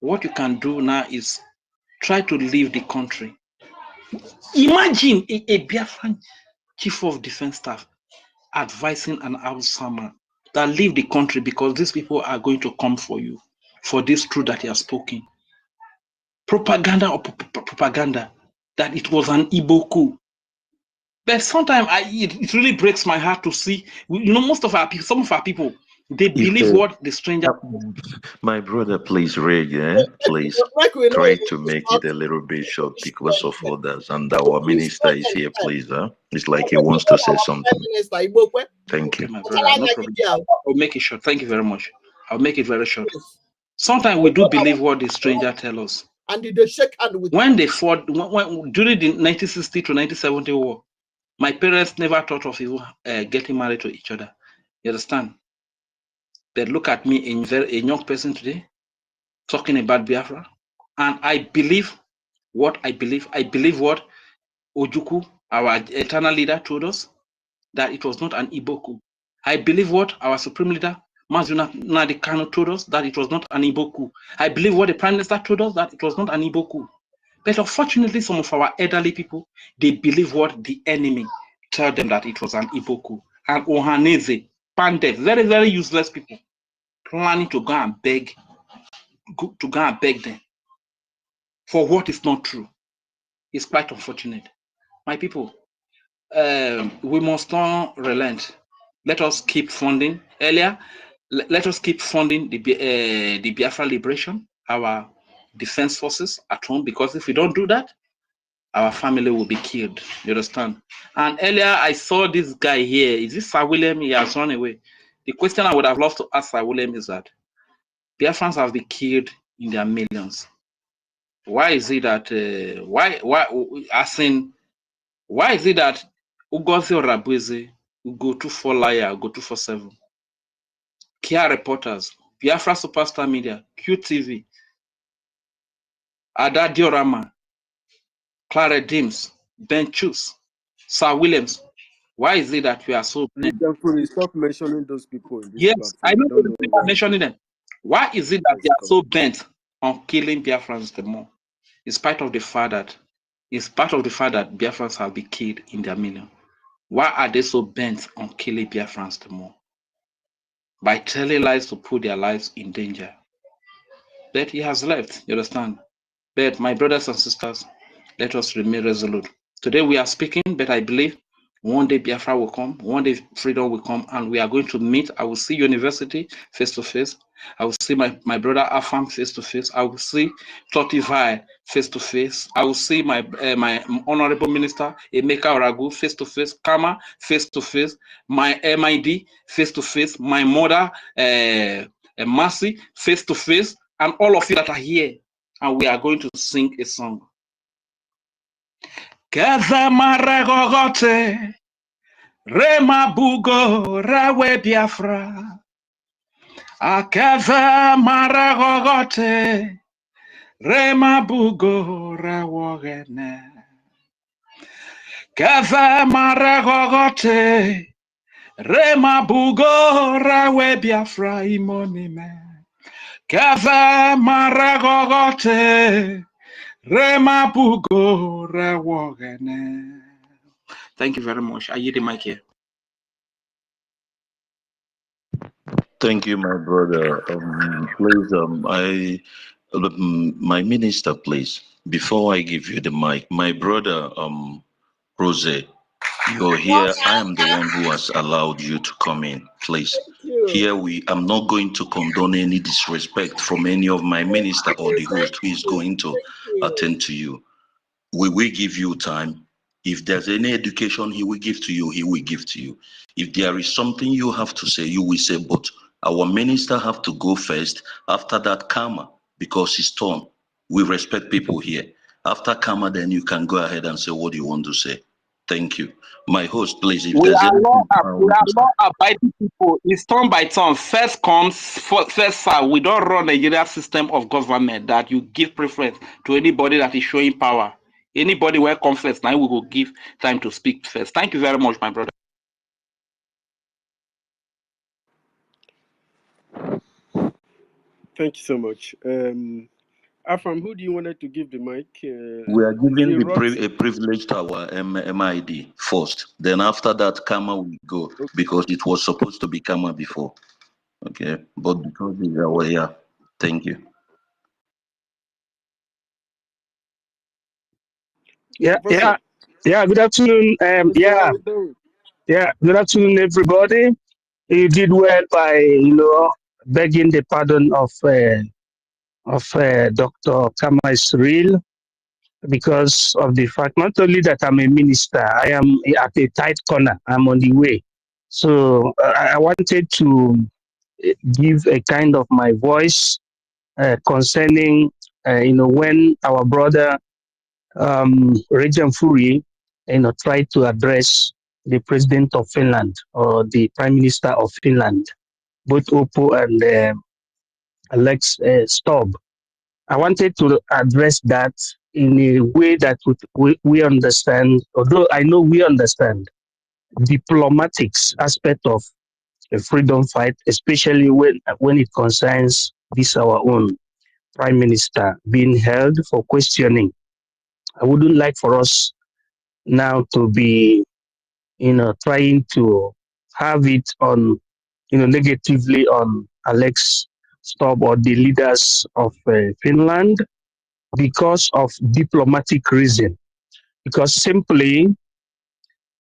What you can do now is try to leave the country. Imagine a Biafran Chief of Defense Staff advising an Hausa man that leave the country because these people are going to come for you for this truth that he has spoken. Propaganda or propaganda that it was an Igbo coup. But sometimes it really breaks my heart to see, you know, most of our people, some of our people, they believe what the stranger. My brother, please read, yeah? Please try to make it a little bit short because of others. And our minister is here, please. Huh? It's like he wants to say something. Thank you. My brother, no problem. I'll make it short. Thank you very much. I'll make it very short. Sometimes we do believe what the stranger tells us. And they shake hand with when they fought, during the 1960 to 1970 war, my parents never thought of even getting married to each other. You understand? They look at me, a young person today, talking about Biafra, and I believe what I believe. I believe what Ojukwu, our eternal leader, told us, that it was not an Igbo coup. I believe what our supreme leader, Nnamdi Kanu, told us, that it was not an Igbo coup. I believe what the prime minister told us, that it was not an Igbo coup. But unfortunately, some of our elderly people, they believe what the enemy tell them, that it was an Igbo coup. And Ohaneze, Pandit, very, very useless people, planning to go and beg them for what is not true. It's quite unfortunate. My people, we must not relent. Let us keep funding. Earlier, let us keep funding the Biafra liberation, our defense forces at home, because if we don't do that, our family will be killed. You understand? And earlier, I saw this guy here. Is this Sir William? He has run away. The question I would have loved to ask Sir William is that Biafrans have been killed in their millions. Why is it that why is it that Ugozi or Rabueze go 249, go 247, Kia reporters, Biafra Superstar Media, QTV, Ada Diorama, Clara Dims, Ben Chus, Sir Williams? Why is it that we are so bent? Stop mentioning those people in this yes, platform. I know the people are mentioning them. Why is it that they are so bent on killing Biafrans the more? In spite of the fact that Biafrans have been killed in their million. Why are they so bent on killing Biafrans the more? By telling lies to put their lives in danger. But he has left, you understand? But my brothers and sisters, let us remain resolute. Today we are speaking, but I believe one day Biafra will come, one day freedom will come, and we are going to meet. I will see University face to face. I will see my brother Afam face to face. I will see Totivai face to face. I will see my honorable minister Emeka Oragu face to face. Kama face to face. My MID face to face. My mother Mercy face to face, and all of you that are here. And we are going to sing a song. Kaza maragogote, rema bugo rawe Biafra. Akaza maragogote, rema bugo rawogene. Kaza maragogote, rema bugo rawe Biafra imonime. Kaza maragogote rema pugo rewogene. Thank you very much. I yield the mic here. Thank you, my brother. Please, my minister, please, before I give you the mic, my brother, Rose, you're here. I am the one who has allowed you to come in, please. Here I'm not going to condone any disrespect from any of my minister or the host who is going to attend to you. We will give you time. If there's any education he will give to you, he will give to you. If there is something you have to say, you will say, but our minister have to go first. After that, Karma, because it's turn. We respect people here. After Karma, then you can go ahead and say what you want to say. Thank you. My host, please, if there's anything We are law-abiding people. It's turn by turn. First comes, first serve. We don't run a Nigeria system of government that you give preference to anybody that is showing power. Anybody where comes first, now we will give time to speak first. Thank you very much, my brother. Thank you so much. Afram, who do you want to give the mic? we are giving a a privilege to our MID first. Then after that, Karma will go because it was supposed to be Karma before. Okay, but because it's our yeah. Thank you. Yeah. Good afternoon. Good afternoon, everybody. You did well by begging the pardon of Dr. Kama Israel because of the fact not only that I'm a minister, I am at a tight corner. I'm on the way, so I wanted to give a kind of my voice concerning when our brother Regent Furi, tried to address the president of Finland or the prime minister of Finland, both Oppo and Alex Stubb. I wanted to address that in a way that we understand, although I know we understand diplomatics aspect of a freedom fight, especially when it concerns this our own prime minister being held for questioning. I wouldn't like for us now to be, trying to have it on, negatively on Alex Stubb or the leaders of Finland because of diplomatic reason. Because simply,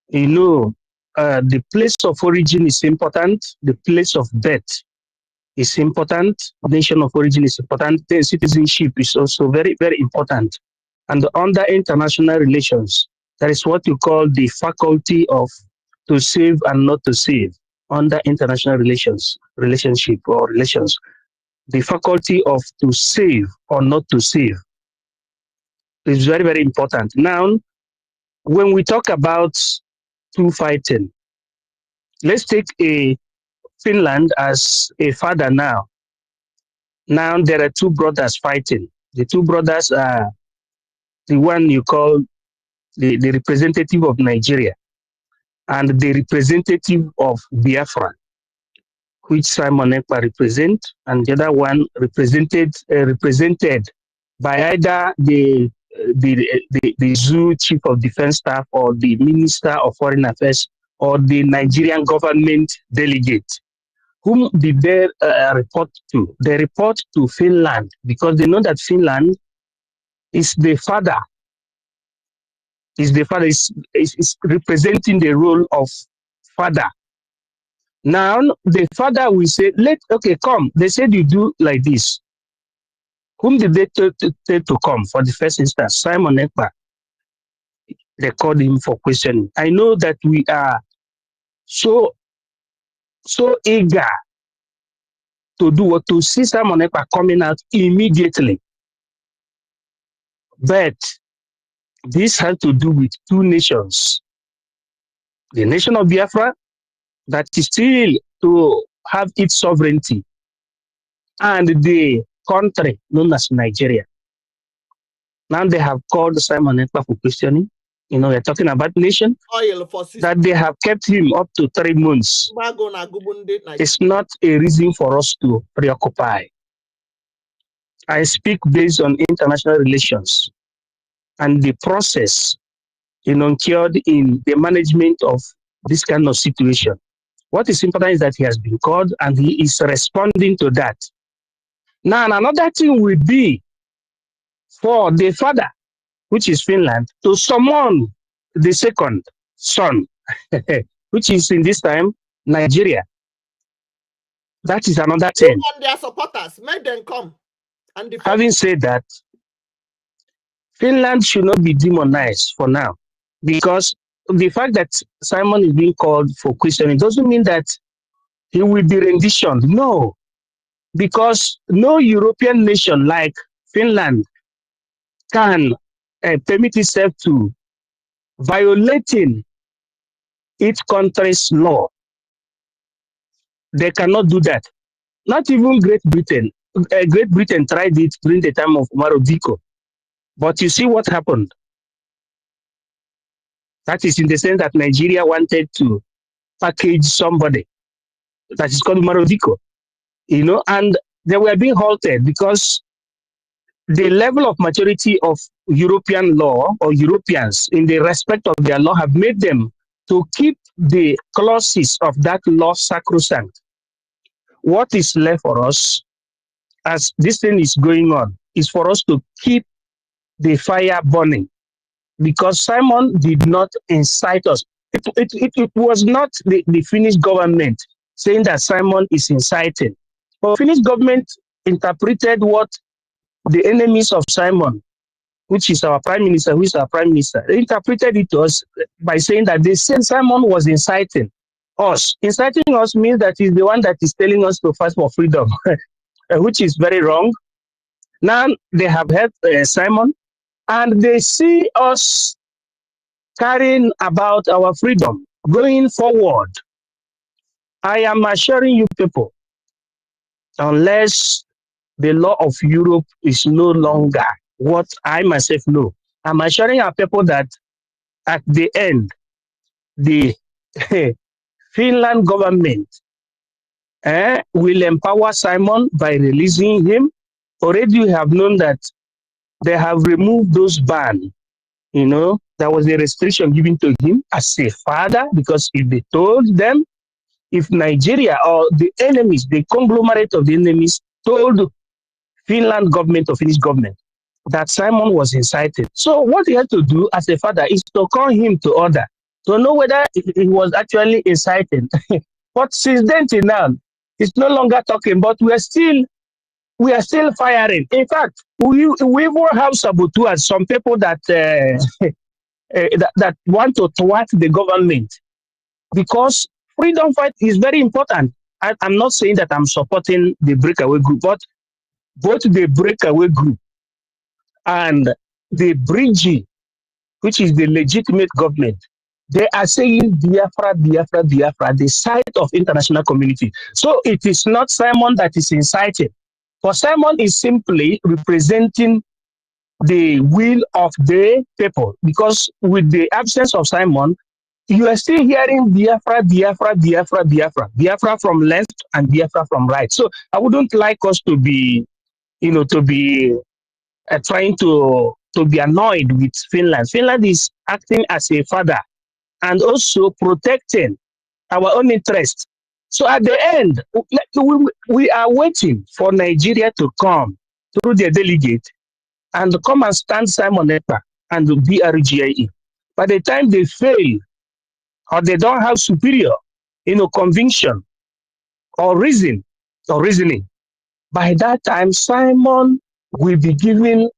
the place of origin is important, the place of birth is important, nation of origin is important, citizenship is also very, very important. And under international relations, that is what you call the faculty of to save and not to save under international relations. The faculty of to save or not to save is very, very important. Now, when we talk about two fighting, let's take a Finland as a father now. Now there are two brothers fighting. The two brothers are the one you call the representative of Nigeria and the representative of Biafra, which Simon Ekpa represent, and the other one represented by either the zoo chief of defense staff or the minister of foreign affairs or the Nigerian government delegate. Whom did they report to? They report to Finland because they know that Finland is the father. Is representing the role of father. Now the father will say, come. They said you do like this. Whom did they tell to come for the first instance? Simon Ekpa. They called him for questioning. I know that we are so eager to see Simon Ekpa coming out immediately. But this has to do with two nations. The nation of Biafra, that is still to have its sovereignty, and the country known as Nigeria. Now they have called Simon Ekpa for questioning. We're talking about nation that they have kept him up to 3 months. It's not a reason for us to preoccupy. I speak based on international relations and the process occurred in the management of this kind of situation. What is important is that he has been called and he is responding to that. Now, another thing will be for the father, which is Finland, to summon the second son, which is in this time Nigeria. That is another thing. And their supporters, make them come. And having said that, Finland should not be demonized for now, because the fact that Simon is being called for questioning doesn't mean that he will be renditioned. No, because no European nation like Finland can permit itself to violating its country's law. They cannot do that. Not even Great Britain. Great Britain tried it during the time of Marodico. But you see what happened. That is in the sense that Nigeria wanted to package somebody that is called Marodico, and they were being halted because the level of maturity of European law or Europeans in the respect of their law have made them to keep the clauses of that law sacrosanct. What is left for us as this thing is going on is for us to keep the fire burning, because Simon did not incite us. It was not the Finnish government saying that Simon is inciting. But Finnish government interpreted what the enemies of Simon, which is our prime minister, they interpreted it to us by saying that they said Simon was inciting us. Inciting us means that he's the one that is telling us to fight for freedom, which is very wrong. Now they have helped Simon, and they see us carrying about our freedom going forward. I am assuring you people, unless the law of Europe is no longer what I myself know, I'm assuring our people that at the end, the Finland government will empower Simon by releasing him. Already you have known that they have removed those bans. There was a restriction given to him as a father, because if they told them, if Nigeria or the enemies, the conglomerate of the enemies told Finland government or Finnish government that Simon was incited. So what he had to do as a father is to call him to order, to know whether he was actually incited. But since then till now, he's no longer talking, but we are still firing. In fact, we even have saboteurs, some people that that want to thwart the government, because freedom fight is very important. I'm not saying that I'm supporting the breakaway group, but both the breakaway group and the BRGIE, which is the legitimate government, they are saying Biafra, Biafra, Biafra, the side of international community. So it is not Simon that is inciting. For Simon is simply representing the will of the people, because with the absence of Simon, you are still hearing Biafra, Biafra, Biafra, Biafra, Biafra from left and Biafra from right. So I wouldn't like us to be, trying to be annoyed with Finland. Finland is acting as a father and also protecting our own interests. So at the end, we are waiting for Nigeria to come through their delegate and come and stand Simon Ekpa and the BRGIE. By the time they fail, or they don't have superior, conviction or reasoning, by that time Simon will be given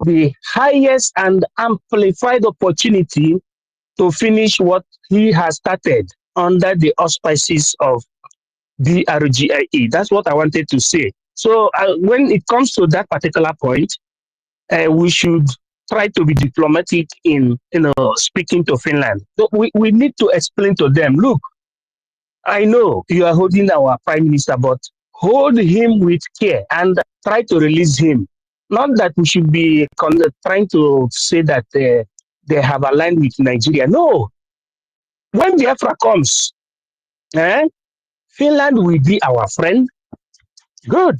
the highest and amplified opportunity to finish what he has started under the auspices of BRGIE. That's what I wanted to say. So when it comes to that particular point, we should try to be diplomatic in speaking to Finland. So we need to explain to them, look, I know you are holding our prime minister, but hold him with care and try to release him. Not that we should be trying to say that they have aligned with Nigeria. No. When Biafra comes, Finland will be our friend. Good.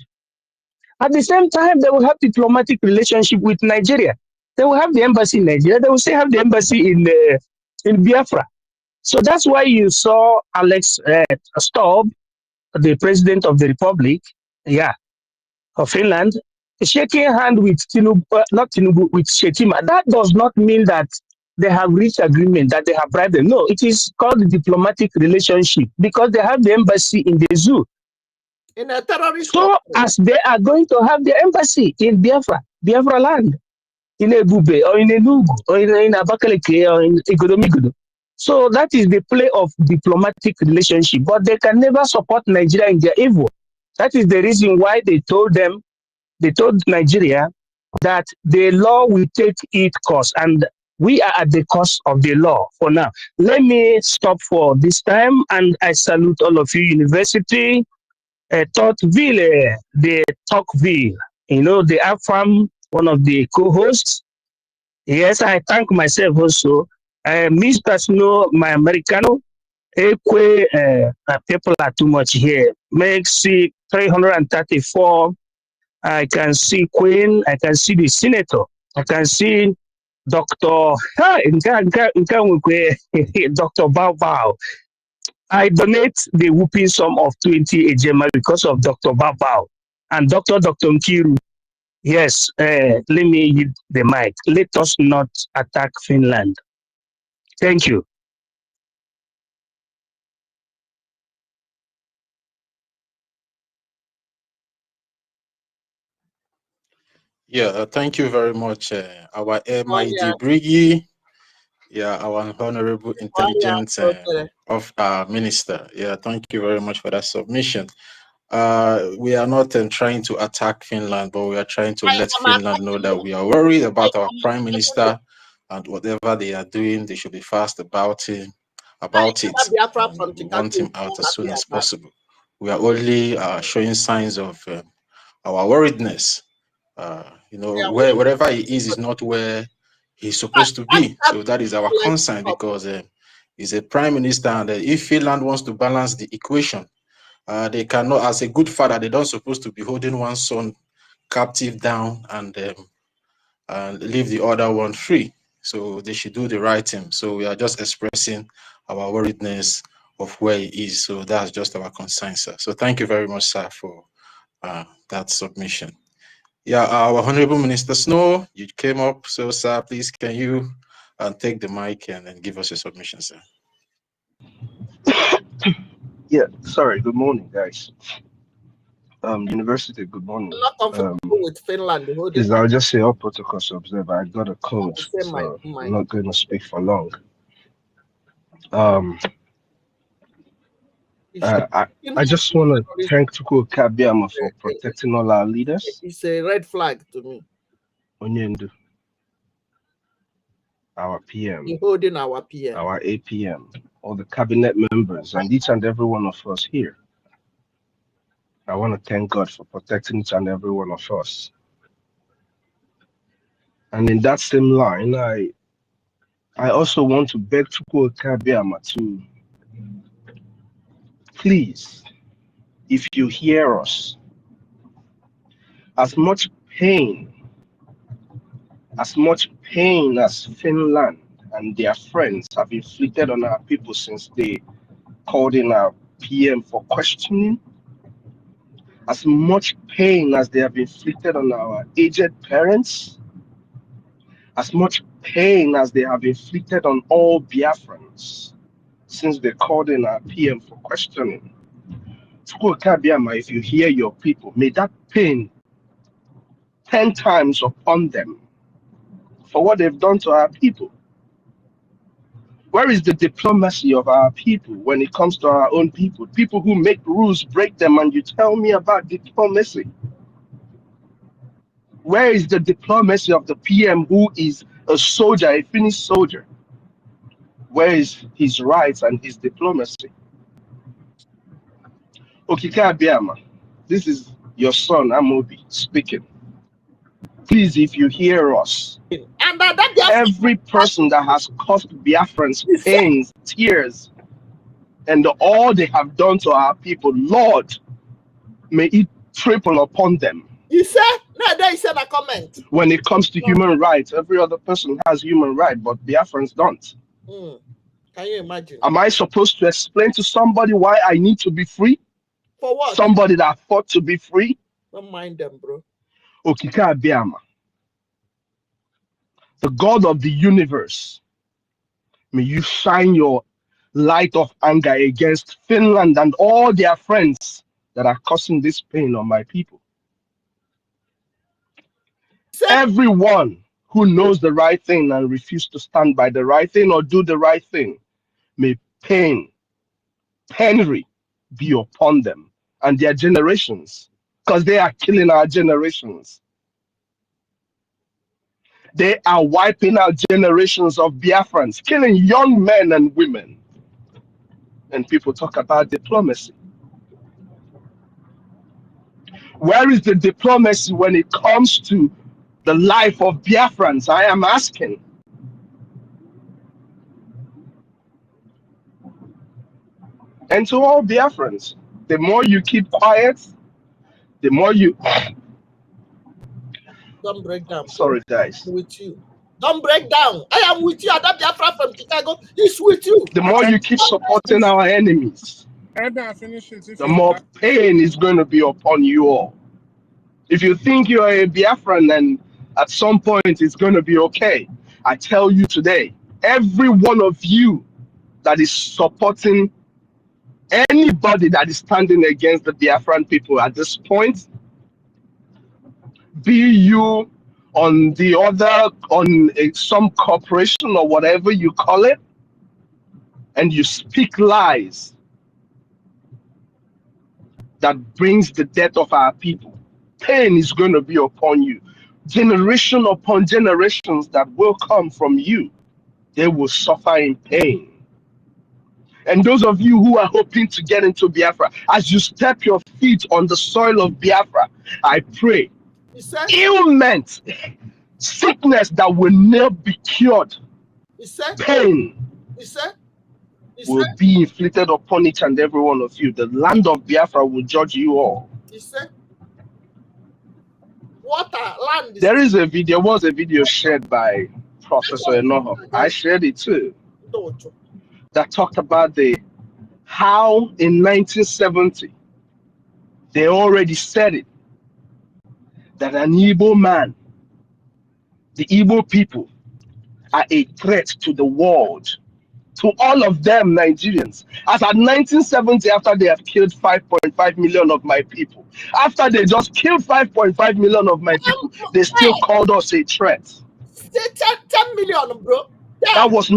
At the same time, they will have diplomatic relationship with Nigeria. They will have the embassy in Nigeria. They will still have the embassy in Biafra. So that's why you saw Alex Stubb, the president of the republic, of Finland, shaking hand with Tinubu, not Tinubu, with Shetima. That does not mean that they have reached agreement, that they have bribed them. No, it is called the diplomatic relationship because they have the embassy in the zoo. In a terrorist so country. As they are going to have the embassy in Biafra land, in Ebube or in Enugu or in Abakaliki or in Igodomigudo. So that is the play of diplomatic relationship, but they can never support Nigeria in their evil. That is the reason why they told Nigeria that the law will take its course, and we are at the course of the law for now. Let me stop for this time, and I salute all of you, University, Tocqueville, the Tocqueville, the AFAM, one of the co-hosts. Yes, I thank myself also. Mr. Snow, my Americano, people are too much here. Makes 334. I can see Queen. I can see the Senator. I can see Dr. Dr. Bao Bao. I donate the whooping sum of 20 Ejema because of Dr. Bao Bao and Dr. Nkiru. Yes, let me hit the mic. Let us not attack Finland. Thank you. Yeah, thank you very much, our MID BRGIE. Yeah, our honorable intelligence of our minister. Yeah, thank you very much for that submission. We are not trying to attack Finland, but we are trying to let Finland know that we are worried about our prime minister, and whatever they are doing, they should be fast about it. We want him out as soon as possible. We are only showing signs of our worriedness. Wherever he is not where he's supposed to be. So that is our concern, because he's a prime minister, and if Finland wants to balance the equation, they cannot, as a good father, they don't supposed to be holding one son captive down and leave the other one free. So they should do the right thing. So we are just expressing our worriedness of where he is. So that's just our concern, sir. So thank you very much, sir, for that submission. Yeah, our Honorable Minister Snow, you came up. So, sir, please, can you take the mic and then give us your submission, sir? Yeah, sorry. Good morning, guys. University, good morning. I'm not comfortable with Finland. Please, I'll just say all protocols observed. I got a code, so I'm not going to speak for long. I just want to thank Tuku Kabiama for protecting all our leaders. It's a red flag to me. Onyendu, our PM, holding our PM, our APM, all the cabinet members, and each and every one of us here. I want to thank God for protecting each and every one of us. And in that same line, I also want to beg Tuku Kabiama to please, if you hear us, as much pain as Finland and their friends have inflicted on our people since they called in our PM for questioning, as much pain as they have inflicted on our aged parents, as much pain as they have inflicted on all Biafrans since they called in our PM for questioning. If you hear your people, may that pain 10 times upon them for what they've done to our people. Where is the diplomacy of our people when it comes to our own people? People who make rules, break them, and you tell me about diplomacy. Where is the diplomacy of the PM who is a soldier, a finished soldier? Where is his rights and his diplomacy? Okika Abiama, this is your son, Amobi, speaking. Please, if you hear us, every person that has caused Biafrans pains, tears, and all they have done to our people, Lord, may it triple upon them. He said, no, there is a comment. When it comes to human rights, every other person has human rights, but Biafrans don't. Can you imagine? Am I supposed to explain to somebody why I need to be free? For what? Somebody that fought to be free? Don't mind them, bro. Okika Abiyama, the God of the universe, may you shine your light of anger against Finland and all their friends that are causing this pain on my people. Everyone who knows the right thing and refuses to stand by the right thing or do the right thing, may penury be upon them and their generations, because they are killing our generations. They are wiping out generations of Biafrans, killing young men and women. And people talk about diplomacy. Where is the diplomacy when it comes to the life of Biafrans? I am asking. And to all Biafrans, the more you keep quiet, the more you... Don't break down. Sorry, guys. I'm with you. Don't break down. I am with you. Adam Biafra from Chicago is with you. The more you keep supporting our enemies, the more pain is going to be upon you all. If you think you're a Biafran and at some point it's going to be okay, I tell you today, every one of you that is supporting anybody that is standing against the Biafran people at this point, be you on the other, on some corporation or whatever you call it, and you speak lies that brings the death of our people, pain is going to be upon you. Generation upon generations that will come from you, they will suffer in pain. And those of you who are hoping to get into Biafra, as you step your feet on the soil of Biafra, I pray, ailment, sickness that will never be cured, pain will be inflicted upon each and every one of you. The land of Biafra will judge you all. There was a video shared by Professor Enoho. I shared it too. That talked about how in 1970 they already said it, that an Igbo man, the Igbo people, are a threat to the world, to all of them Nigerians. As at 1970, after they have killed 5.5 million of my people, after they just killed 5.5 million of my people, they still called us a threat. 10 million, bro. That was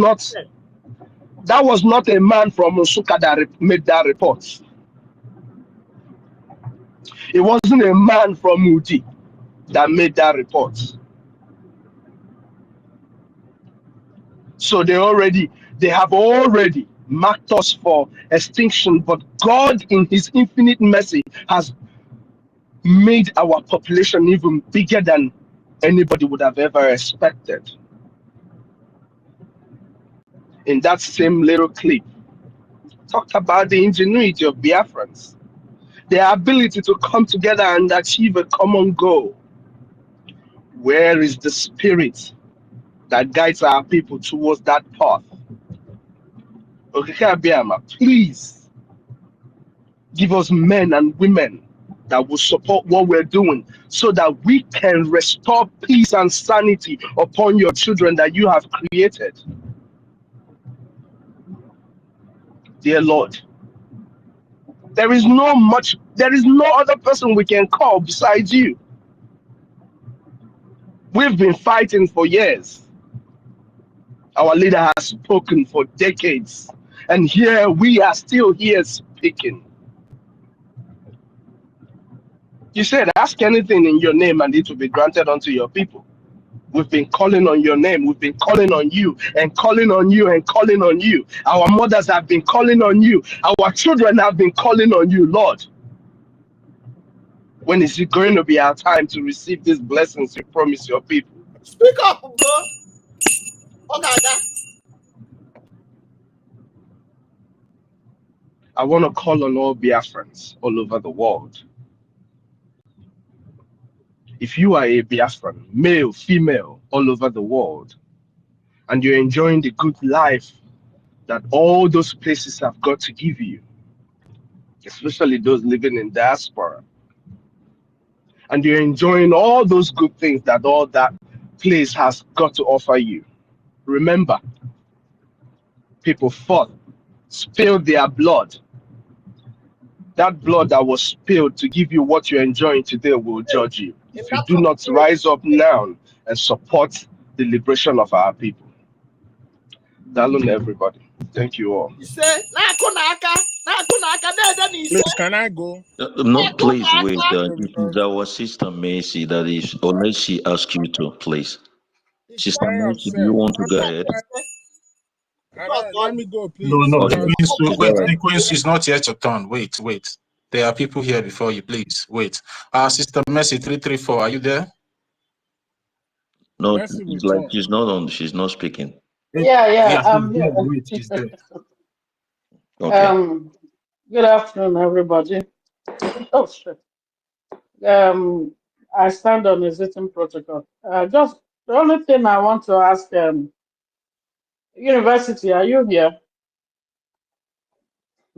not a man from Nsukka that made that report. It wasn't a man from Udi that made that report. So they have already marked us for extinction, but God in his infinite mercy has made our population even bigger than anybody would have ever expected. In that same little clip, talked about the ingenuity of Biafrans, their ability to come together and achieve a common goal. Where is the spirit that guides our people towards that path? Okeke Abiyama, please give us men and women that will support what we're doing so that we can restore peace and sanity upon your children that you have created. Dear Lord, there is no other person we can call besides you. We've been fighting for years. Our leader has spoken for decades, and here we are still here speaking. You said, ask anything in your name and it will be granted unto your people. We've been calling on your name. We've been calling on you and calling on you and calling on you. Our mothers have been calling on you. Our children have been calling on you, Lord. When is it going to be our time to receive these blessings you promise your people? Speak up, bro. Okay. I want to call on all Biafrans all over the world. If you are a Biafran, male, female, all over the world, and you're enjoying the good life that all those places have got to give you, especially those living in diaspora, and you're enjoying all those good things that all that place has got to offer you, remember, people fought, spilled their blood. That blood that was spilled to give you what you're enjoying today will judge you if you do not rise up now and support the liberation of our people. Dalun, everybody. Thank you all. Please, can I go? No, please wait. It is our sister Macy that is, unless she asks you to, please. Sister Very Macy, do you upset. want to go ahead? Let me go, No, please. no, Okay, the Queen's is not yet your turn. Wait. There are people here before you, please. Wait. Sister Mercy 334, are you there? no, Mercy will it's like talk. she's not on. She's not speaking. Yeah, I'm here. wait, she's there. Okay. Good afternoon, everybody. Oh, shit. I stand on the existing protocol. Just the only thing I want to ask, University, are you here?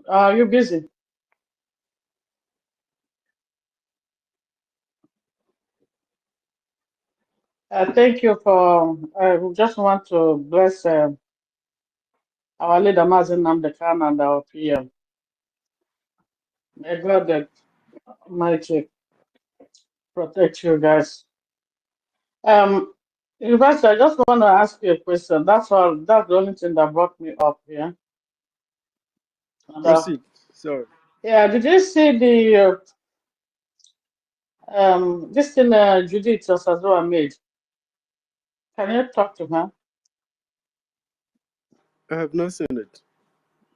Are you busy? Thank you for, I just want to bless our leader, Mazen Namdekan, and our PM. May God Almighty protect you guys. University, I just want to ask you a question. That's all. That's the only thing that brought me up here. And, Proceed. Sorry. yeah, did you see the this thing Judith Osazoa made? Can you talk to her? I have not seen it.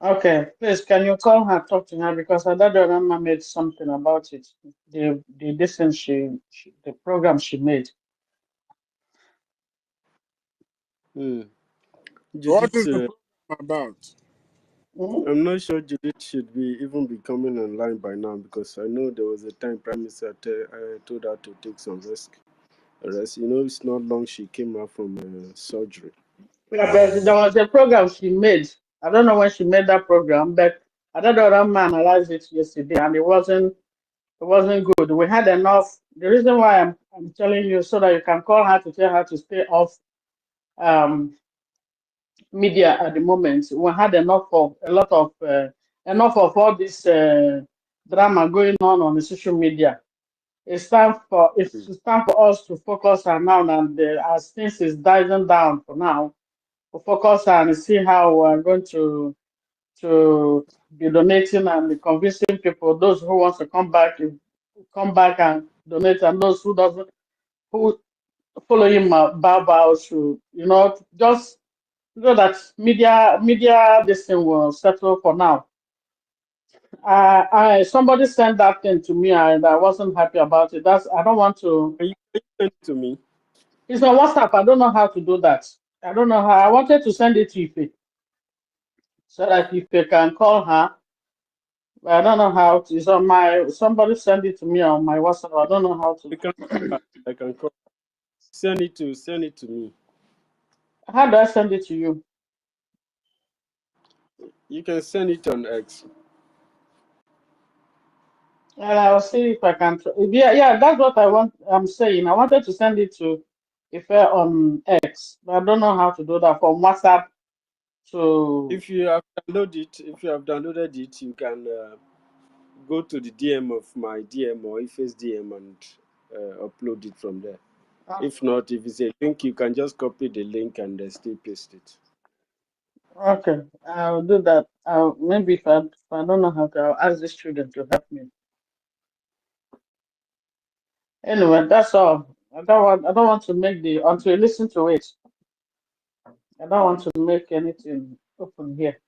Okay, please, can you call her, talk to her, because I don't remember made something about it. The this thing the program she made. Judith, What is the program about? I'm not sure Judith should even be coming online by now, because I know there was a time Prime Minister told her to take some rest. You know, it's not long she came out from surgery. Yeah, but there was a program she made. I don't know when she made that program, but I don't know that man analyzed it yesterday, and it wasn't good. We had enough. The reason why I'm telling you so that you can call her to tell her to stay off media at the moment. We had enough of enough of all this drama going on the social media. It's time for us to focus on now, and as things is dying down for now, to focus and see how we're going to be donating and convincing people, those who want to come back and donate, and those who doesn't, who follow him bow to, just so that media this thing will settle for now. Somebody sent that thing to me and I wasn't happy about it. I don't want to. Can you send it to me? It's on WhatsApp. I don't know how to do that. I don't know how. I wanted to send it to Ife so that Ife can call her. But I don't know how to. It's on somebody sent it to me on my WhatsApp. I don't know how to. I can call. Send it to me. How do I send it to you? You can send it on X. And I'll see if I can. Yeah, that's what I want. I'm saying I wanted to send it to Ife on X, but I don't know how to do that from WhatsApp to. If you have downloaded it, you can go to the DM of my DM or Ife's DM and upload it from there. If not, if it's a link, you can just copy the link and still paste it. Okay, I'll do that. Maybe if I don't know how to, I'll ask the student to help me. Anyway, that's all. I don't want to make until you listen to it. I don't want to make anything open here.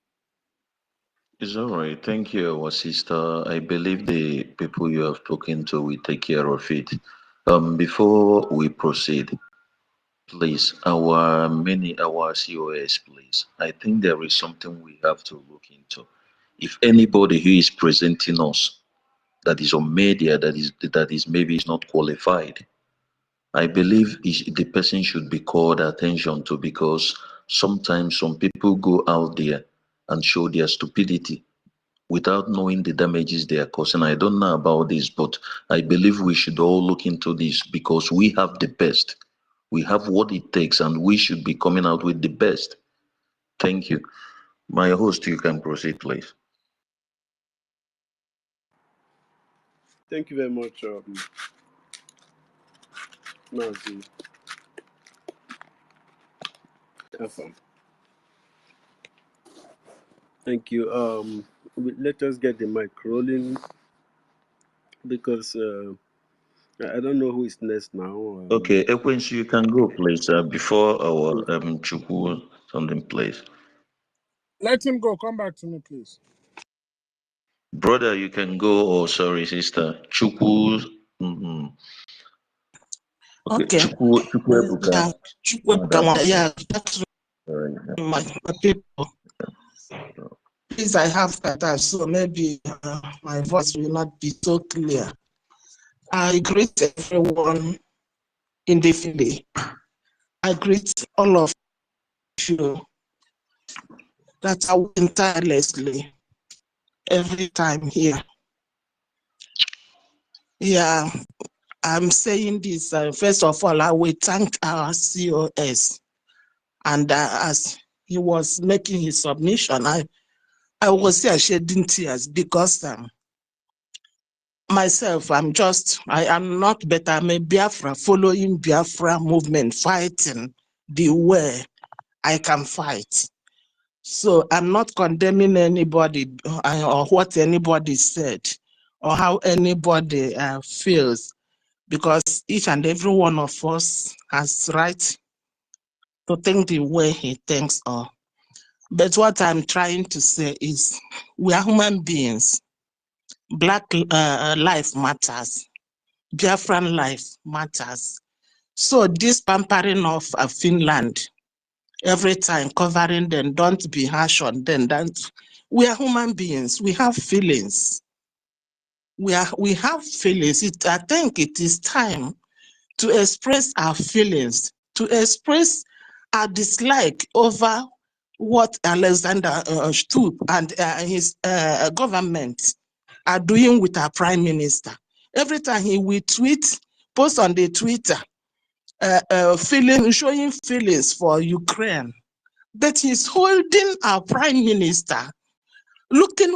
It's all right. Thank you, our sister. I believe the people you have spoken to will take care of it. Before we proceed, please, our COS, please. I think there is something we have to look into. If anybody who is presenting us that is on media that is maybe is not qualified, I believe the person should be called attention to, because sometimes some people go out there and show their stupidity without knowing the damages they are causing. I don't know about this, but I believe we should all look into this, because we have the best. We have what it takes, and we should be coming out with the best. Thank you. My host, you can proceed, please. Thank you very much, Nazi. Thank you. Let us get the mic rolling, because I don't know who is next now. Okay, Ekwensu, you can go, please, before our Chukwu something, please. Let him go. Come back to me, please. Brother, you can go, or sorry, sister. Chukwu. Okay. Chukwu Ebuka. Yeah, that's my people. Please, I have that, so maybe my voice will not be so clear. I greet everyone in the field. I greet all of you that are working tirelessly every time here. Yeah, I'm saying this. First of all, I will thank our COS. And as he was making his submission, I was here shedding tears, because myself, I am not better. I'm a Biafra, following Biafra movement, fighting the way I can fight. So I'm not condemning anybody or what anybody said or how anybody feels, because each and every one of us has right to think the way he thinks. But what I'm trying to say is, we are human beings. Black life matters. Biafran life matters. So this pampering of Finland, every time covering them, don't be harsh on them. We are human beings. We have feelings. We have feelings. I think it is time to express our feelings, to express our dislike over what Alexander Stubb and his government are doing with our prime minister. Every time he will tweet, post on the Twitter, showing feelings for Ukraine, but he's holding our prime minister. Looking,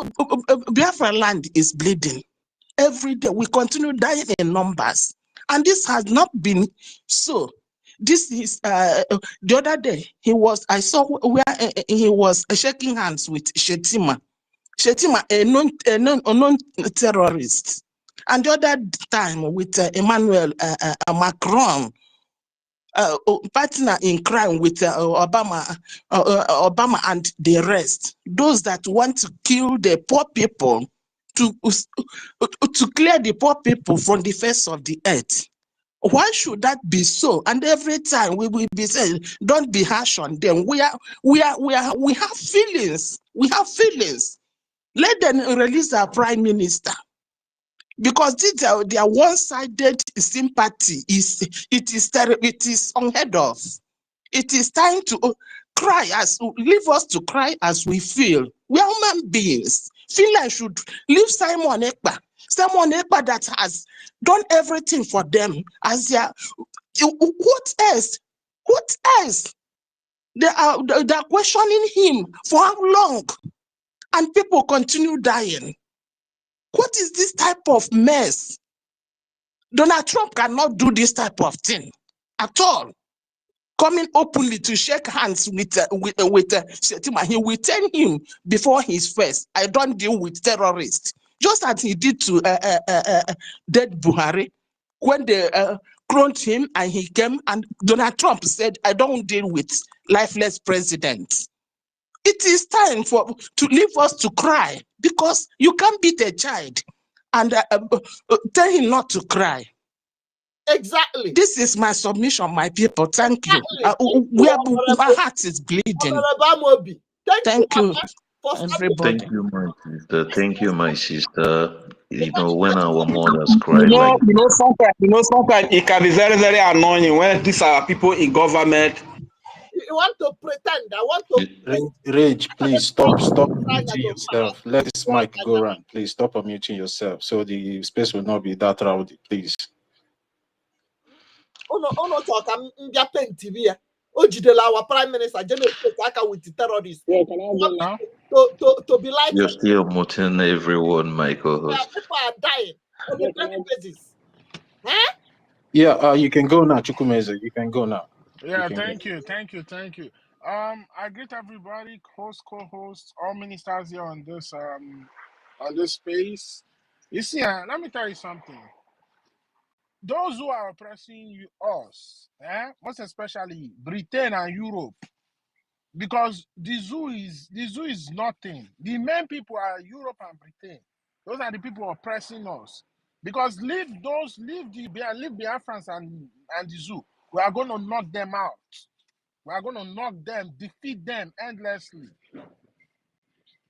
Biafra land is bleeding. Every day we continue dying in numbers, and this has not been so. This is the other day I saw where he was shaking hands with Shetima, a known terrorist, and the other time with Emmanuel Macron, partner in crime with Obama and the rest. Those that want to kill the poor people, to clear the poor people from the face of the earth. Why should that be so? And every time we will be saying, don't be harsh on them. We have feelings. We have feelings. Let them release our prime minister, because their one-sided sympathy is unheard of. It is time to leave us to cry as we feel. We are human beings. Finland should leave Simon Ekpa that has done everything for them as their. What else? What else? They are questioning him for how long, and people continue dying. What is this type of mess? Donald Trump cannot do this type of thing at all. Coming openly to shake hands with Shetima, he will tell him before his face, I don't deal with terrorists. Just as he did to dead Buhari, when they cloned him and he came, and Donald Trump said, I don't deal with lifeless presidents. It is time to leave us to cry, because you can't beat a child and tell him not to cry. Exactly. This is my submission, my people. Thank you. My heart is bleeding. Thank you, everybody. Thank you, my sister. Thank you, my sister. when our mothers cry like sometimes it can be very, very annoying when these are people in government. You want to pretend. I want to Rage, please stop muting yourself. Let this mic go around. Please stop muting yourself so the space will not be that rowdy, please. talk our prime minister with the terrorists. Yeah, can I go now? To be like you're still muting everyone, my co-host. People are dying on a daily basis. Huh? Yeah, you can go now, Chukwumeze. You can go now. Yeah, thank you. I greet everybody, host, co-hosts, all ministers here on this space. You see, let me tell you something. Those who are oppressing us, most especially Britain and Europe, because the zoo is nothing. The main people are Europe and Britain. Those are the people oppressing us. Because leave Biafrans and the zoo. We are going to knock them out. We are going to knock them, defeat them endlessly.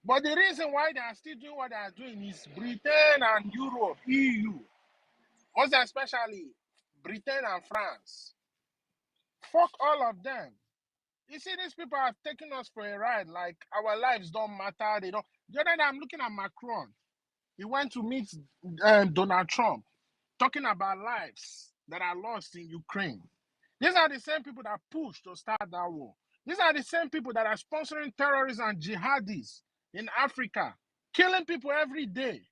But the reason why they are still doing what they are doing is Britain and Europe, EU, most especially Britain and France. Fuck all of them. You see, these people are taking us for a ride like our lives don't matter. They don't. The other day, I'm looking at Macron. He went to meet Donald Trump, talking about lives that are lost in Ukraine. These are the same people that pushed to start that war. These are the same people that are sponsoring terrorists and jihadis in Africa, killing people every day.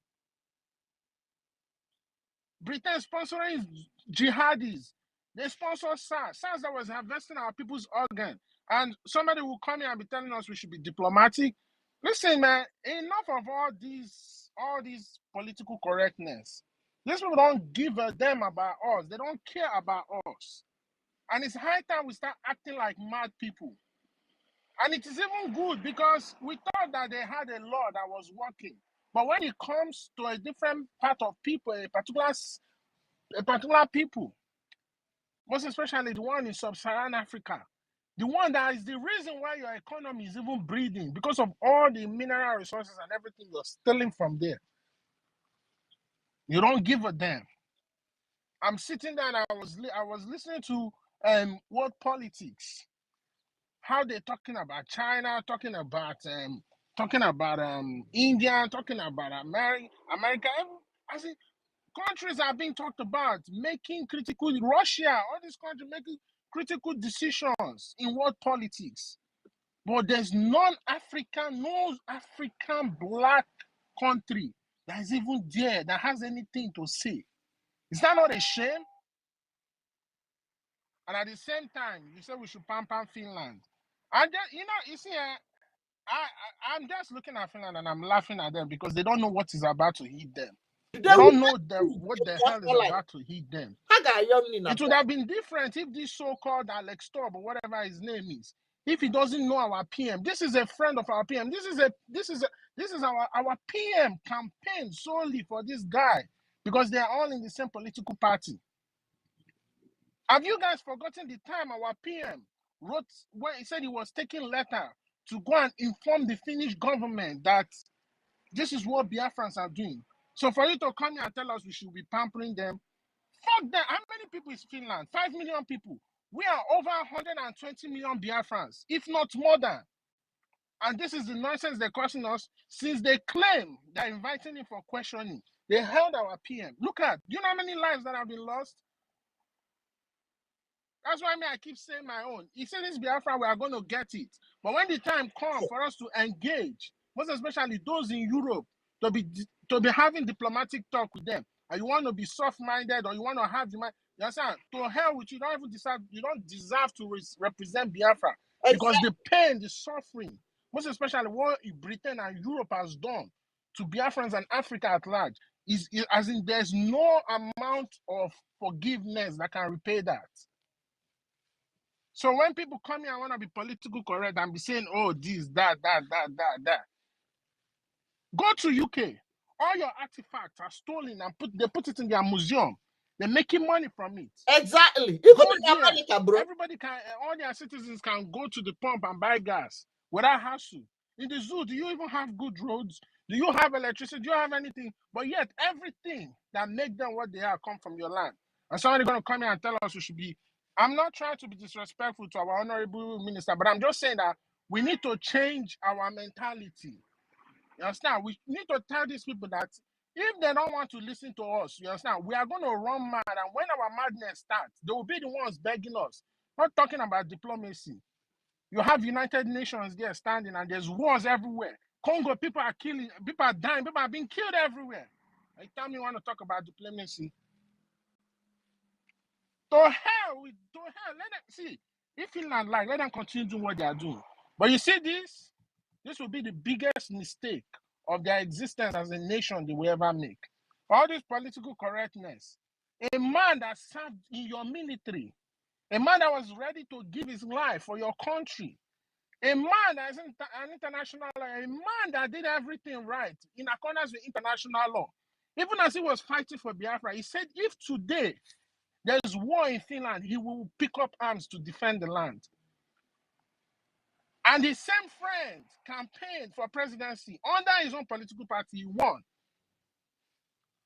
Britain sponsoring jihadis. They sponsor SARS. SARS that was harvesting our people's organ. And somebody will come here and be telling us we should be diplomatic. Listen, man, enough of all these political correctness. These people don't give a damn about us. They don't care about us. And it's high time we start acting like mad people. And it is even good because we thought that they had a law that was working. But when it comes to a different part of people, a particular people, most especially the one in sub-Saharan Africa, the one that is the reason why your economy is even breathing because of all the mineral resources and everything you're stealing from there. You don't give a damn. I'm sitting there and I was listening to world politics, how they're talking about China, talking about India, talking about America. I see countries are being talked about making critical, Russia, all these countries making critical decisions in world politics. But there's no African black country that is even there that has anything to say. Is that not a shame? And at the same time, you say we should pamper Finland. And you see, I'm just looking at Finland and I'm laughing at them because they don't know what is about to hit them. They don't know what the hell is about to hit them. It would have been different if this so-called Alex Torb or whatever his name is, if he doesn't know our PM. This is a friend of our PM. This is our PM campaign solely for this guy because they are all in the same political party. Have you guys forgotten the time our PM wrote when he said he was taking letter to go and inform the Finnish government that this is what Biafrans are doing? So for you to come here and tell us we should be pampering them, fuck them. How many people is Finland? 5 million people. We are over 120 million Biafrans, if not more than. And this is the nonsense they're causing us since they claim they're inviting him for questioning. They held our PM. Look at, do you know how many lives that have been lost? That's why I keep saying my own. He said this Biafra, we are going to get it. But when the time comes for us to engage, most especially those in Europe, to be having diplomatic talk with them, and you want to be soft-minded or you want to have the mind, you understand? To hell with you, you don't deserve to represent Biafra. Because the pain, the suffering, most especially what Britain and Europe has done to Biafrans and Africa at large, is as in there's no amount of forgiveness that can repay that. So when people come here and want to be political correct and be saying, oh, this, that. Go to UK. All your artifacts are stolen and they put it in their museum. They're making money from it. Exactly. Even in America, bro. Everybody all their citizens can go to the pump and buy gas without hassle. In the zoo, do you even have good roads? Do you have electricity? Do you have anything? But yet everything that make them what they are come from your land. And somebody going to come here and tell us we should be. I'm not trying to be disrespectful to our honorable minister, but I'm just saying that we need to change our mentality. You understand? We need to tell these people that if they don't want to listen to us, you understand, we are going to run mad. And when our madness starts, they will be the ones begging us. Not talking about diplomacy. You have United Nations there standing, and there's wars everywhere. Congo, people are killing, people are dying, people are being killed everywhere. You tell me you want to talk about diplomacy? To hell, let them see. If Finland like, let them continue doing what they are doing. But you see this will be the biggest mistake of their existence as a nation they will ever make. All this political correctness. A man that served in your military, a man that was ready to give his life for your country, a man that is an international law, a man that did everything right in accordance with international law. Even as he was fighting for Biafra, he said if today there is war in Finland, he will pick up arms to defend the land. And his same friend campaigned for presidency under his own political party, he won.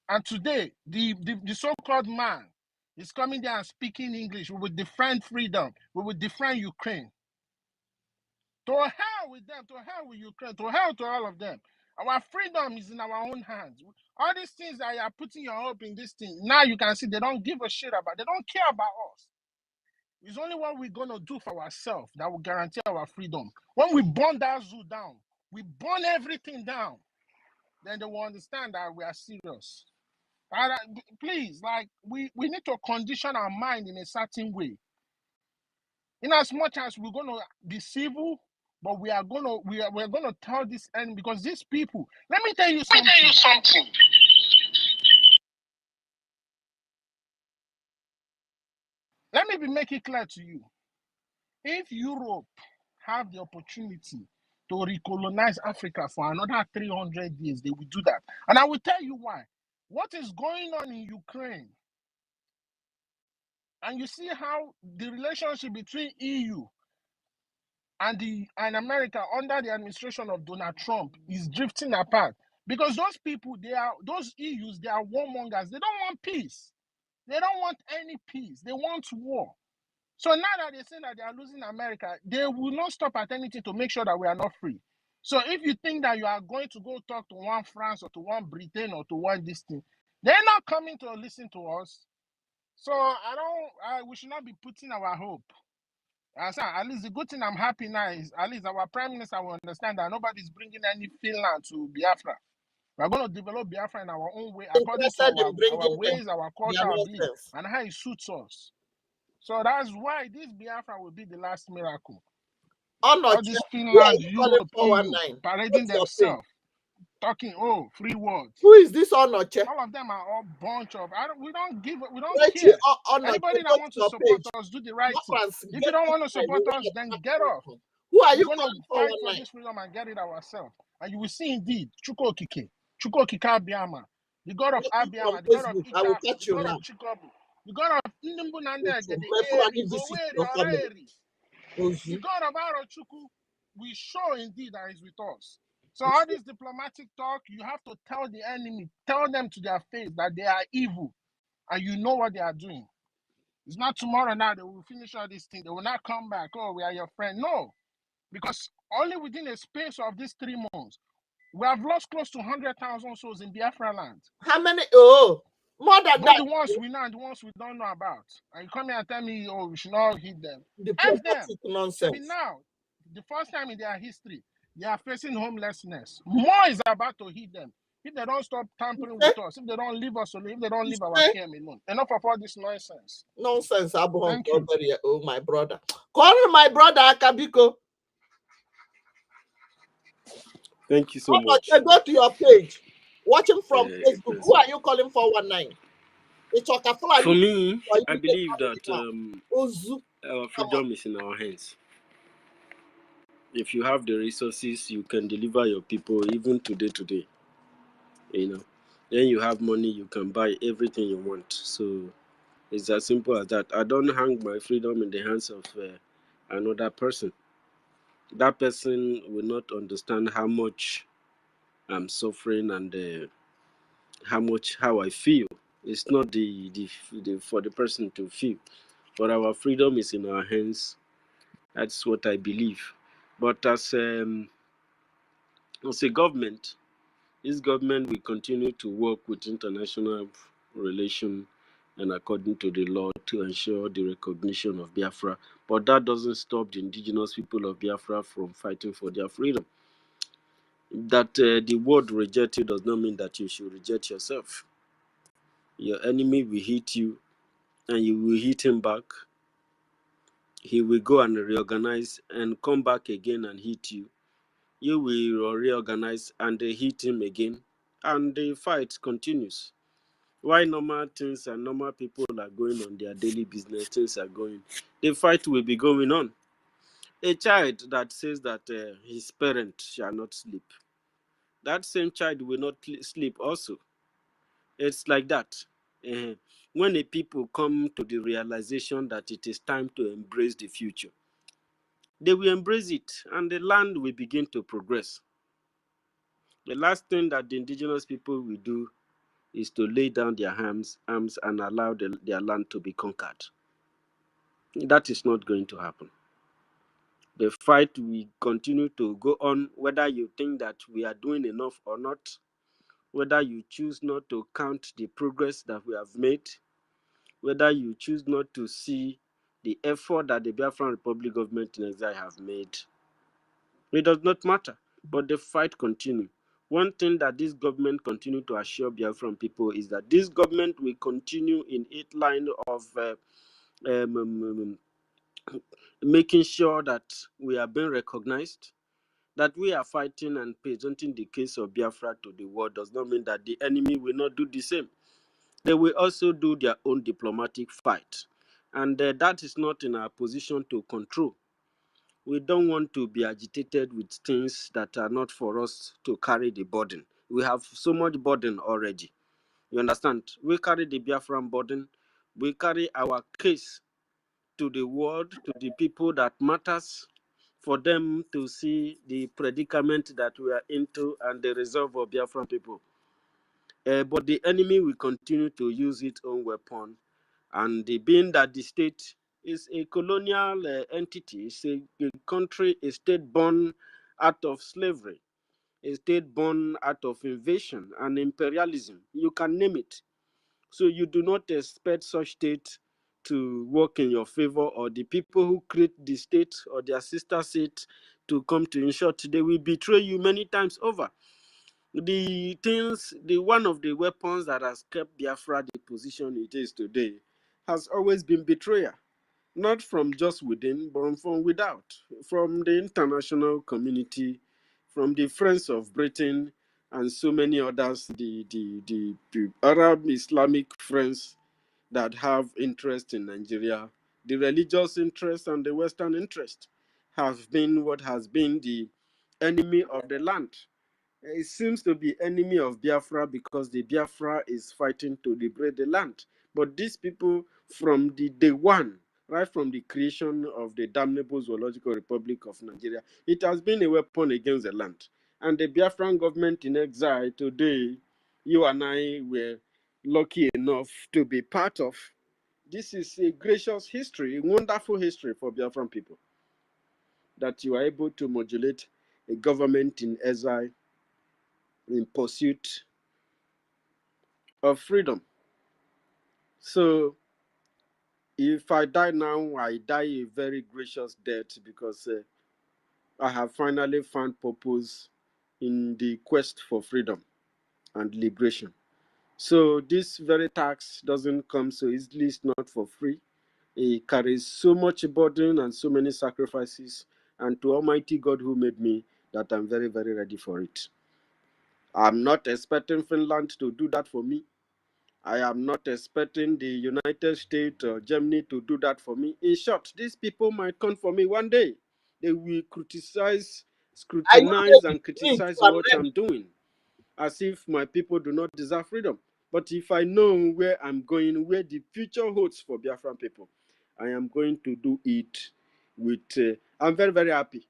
And today, the so-called man is coming there and speaking English. We will defend freedom. We will defend Ukraine. To hell with them, to hell with Ukraine, to hell to all of them. Our freedom is in our own hands. All these things that you are putting your hope in this thing, now you can see they don't give a shit about, they don't care about us. It's only what we're going to do for ourselves that will guarantee our freedom. When we burn that zoo down, we burn everything down, then they will understand that we are serious. Please, like, we need to condition our mind in a certain way. In as much as we're going to be civil, but we're going to tell this end, because these people, let me tell you something. Let me make it clear to you. If Europe have the opportunity to recolonize Africa for another 300 years, they will do that. And I will tell you why. What is going on in Ukraine, and you see how the relationship between EU and America under the administration of Donald Trump is drifting apart. Because those people, those EUs, they are warmongers. They don't want peace. They don't want any peace. They want war. So now that they're saying that they are losing America, they will not stop at anything to make sure that we are not free. So if you think that you are going to go talk to one France or to one Britain or to one this thing, they're not coming to listen to us. So we should not be putting our hope. At least the good thing I'm happy now is at least our prime minister will understand that nobody's bringing any Finland to Biafra. We're going to develop Biafra in our own way, according to our ways, our culture, our belief, and how it suits us. So that's why this Biafra will be the last miracle. All this Finland, Europe, EU, parading themselves, talking, free words. Who is this Onoche? All of them are all bunch of. We don't care. Anybody that wants to support us, do the right thing. If you don't want to support us, then get off. Who are you going to fight for this freedom and get it ourselves? And you will see indeed, Chukwokike Abiyama, the God of Abiyama, the God of Ika, the God of Chikobu, the God of Ndimbunande, the God of Arochukwu, we show indeed that is with us. So all this diplomatic talk, you have to tell the enemy, tell them to their face that they are evil, and you know what they are doing. It's not tomorrow now they will finish all these things. They will not come back. Oh, we are your friend. No, because only within a space of these 3 months, we have lost close to 100,000 souls in Biafra land. How many? More than that. The ones we know and the ones we don't know about. And you come here and tell me, we should not hit them. Diplomatic nonsense. I mean, now, the first time in their history, they are facing homelessness. More is about to hit them. If they don't stop tampering with us, if they don't leave us alone, if they don't leave our camp alone. Enough of all this nonsense. Nonsense, Abraham. Oh, my brother. Call my brother, Akabiko. Thank you so much. Go to your page. Watch him from Facebook. Who are you calling 419? For me, I believe that our freedom is in our hands. If you have the resources, you can deliver your people even today. You know, then you have money, you can buy everything you want. So it's as simple as that. I don't hang my freedom in the hands of another person. That person will not understand how much I'm suffering and how I feel. It's not the for the person to feel, but our freedom is in our hands. That's what I believe. But as a government, this government will continue to work with international relations and according to the law to ensure the recognition of Biafra. But that doesn't stop the indigenous people of Biafra from fighting for their freedom. That the word reject you does not mean that you should reject yourself. Your enemy will hit you and you will hit him back. He will go and reorganize and come back again and hit you. You will reorganize and they hit him again, and the fight continues. Why normal things and normal people are going on their daily business, things are going, the fight will be going on. A child that says that his parent shall not sleep, that same child will not sleep also. It's like that. When the people come to the realization that it is time to embrace the future, they will embrace it and the land will begin to progress. The last thing that the indigenous people will do is to lay down their arms and allow their land to be conquered. That is not going to happen. The fight will continue to go on, whether you think that we are doing enough or not, whether you choose not to count the progress that we have made, whether you choose not to see the effort that the Biafran Republic government in exile have made. It does not matter, but the fight continues. One thing that this government continue to assure Biafran people is that this government will continue in its line of making sure that we are being recognized, that we are fighting and presenting the case of Biafra to the world does not mean that the enemy will not do the same. They will also do their own diplomatic fight. And that is not in our position to control. We don't want to be agitated with things that are not for us to carry the burden. We have so much burden already. You understand? We carry the Biafran burden. We carry our case to the world, to the people that matters, for them to see the predicament that we are into and the resolve of Biafran people. But the enemy will continue to use its own weapon. And being that the state is a colonial entity, it's a country, a state born out of slavery, a state born out of invasion and imperialism. You can name it. So you do not expect such state to work in your favor, or the people who create the state or their sister state to come to. In short, they will betray you many times over. One of the weapons that has kept Biafra the position it is today has always been betrayal, not from just within, but from without, from the international community, from the friends of Britain and so many others, the Arab Islamic friends that have interest in Nigeria, the religious interest and the Western interest have been what has been the enemy of the land. It seems to be enemy of Biafra because the Biafra is fighting to liberate the land. But these people from the day one, right from the creation of the damnable Zoological Republic of Nigeria, it has been a weapon against the land. And the Biafran government in exile today, you and I were lucky enough to be part of. This is a gracious history, a wonderful history for Biafran people, that you are able to modulate a government in exile in pursuit of freedom. So if I die now, I die a very gracious death because I have finally found purpose in the quest for freedom and liberation. So this very tax doesn't come so easily. It's not for free. It carries so much burden and so many sacrifices. And to Almighty God who made me, that I'm very, very ready for it. I'm not expecting Finland to do that for me. I am not expecting the United States or Germany to do that for me. In short, these people might come for me one day. They will I know scrutinize they and need criticize for what them. I'm doing, as if my people do not deserve freedom. But if I know where I'm going, where the future holds for Biafran people, I am going to do it with. I'm very, very happy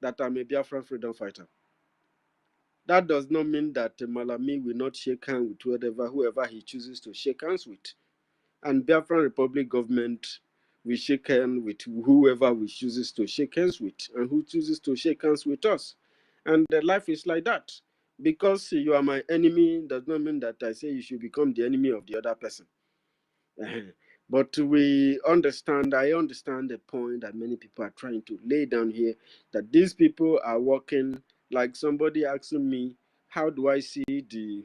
that I'm a Biafran freedom fighter. That does not mean that Malami will not shake hands with whoever he chooses to shake hands with. And Biafran Republic government will shake hands with whoever we chooses to shake hands with and who chooses to shake hands with us. And life is like that. Because you are my enemy does not mean that I say you should become the enemy of the other person. But I understand the point that many people are trying to lay down here, that these people are working, like somebody asking me, how do I see the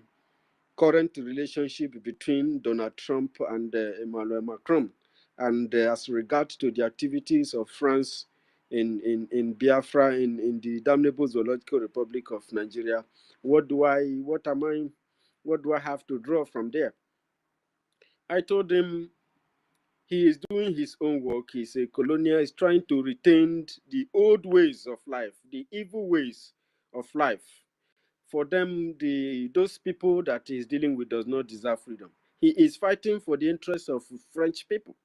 current relationship between Donald Trump and Emmanuel Macron? And as regards to the activities of France in Biafra, in the damnable zoological republic of Nigeria, what do I have to draw from there? I told him he is doing his own work. He's a colonial. He's trying to retain the old ways of life, the evil ways of life. For them, those people that he's dealing with does not deserve freedom. He is fighting for the interests of French people.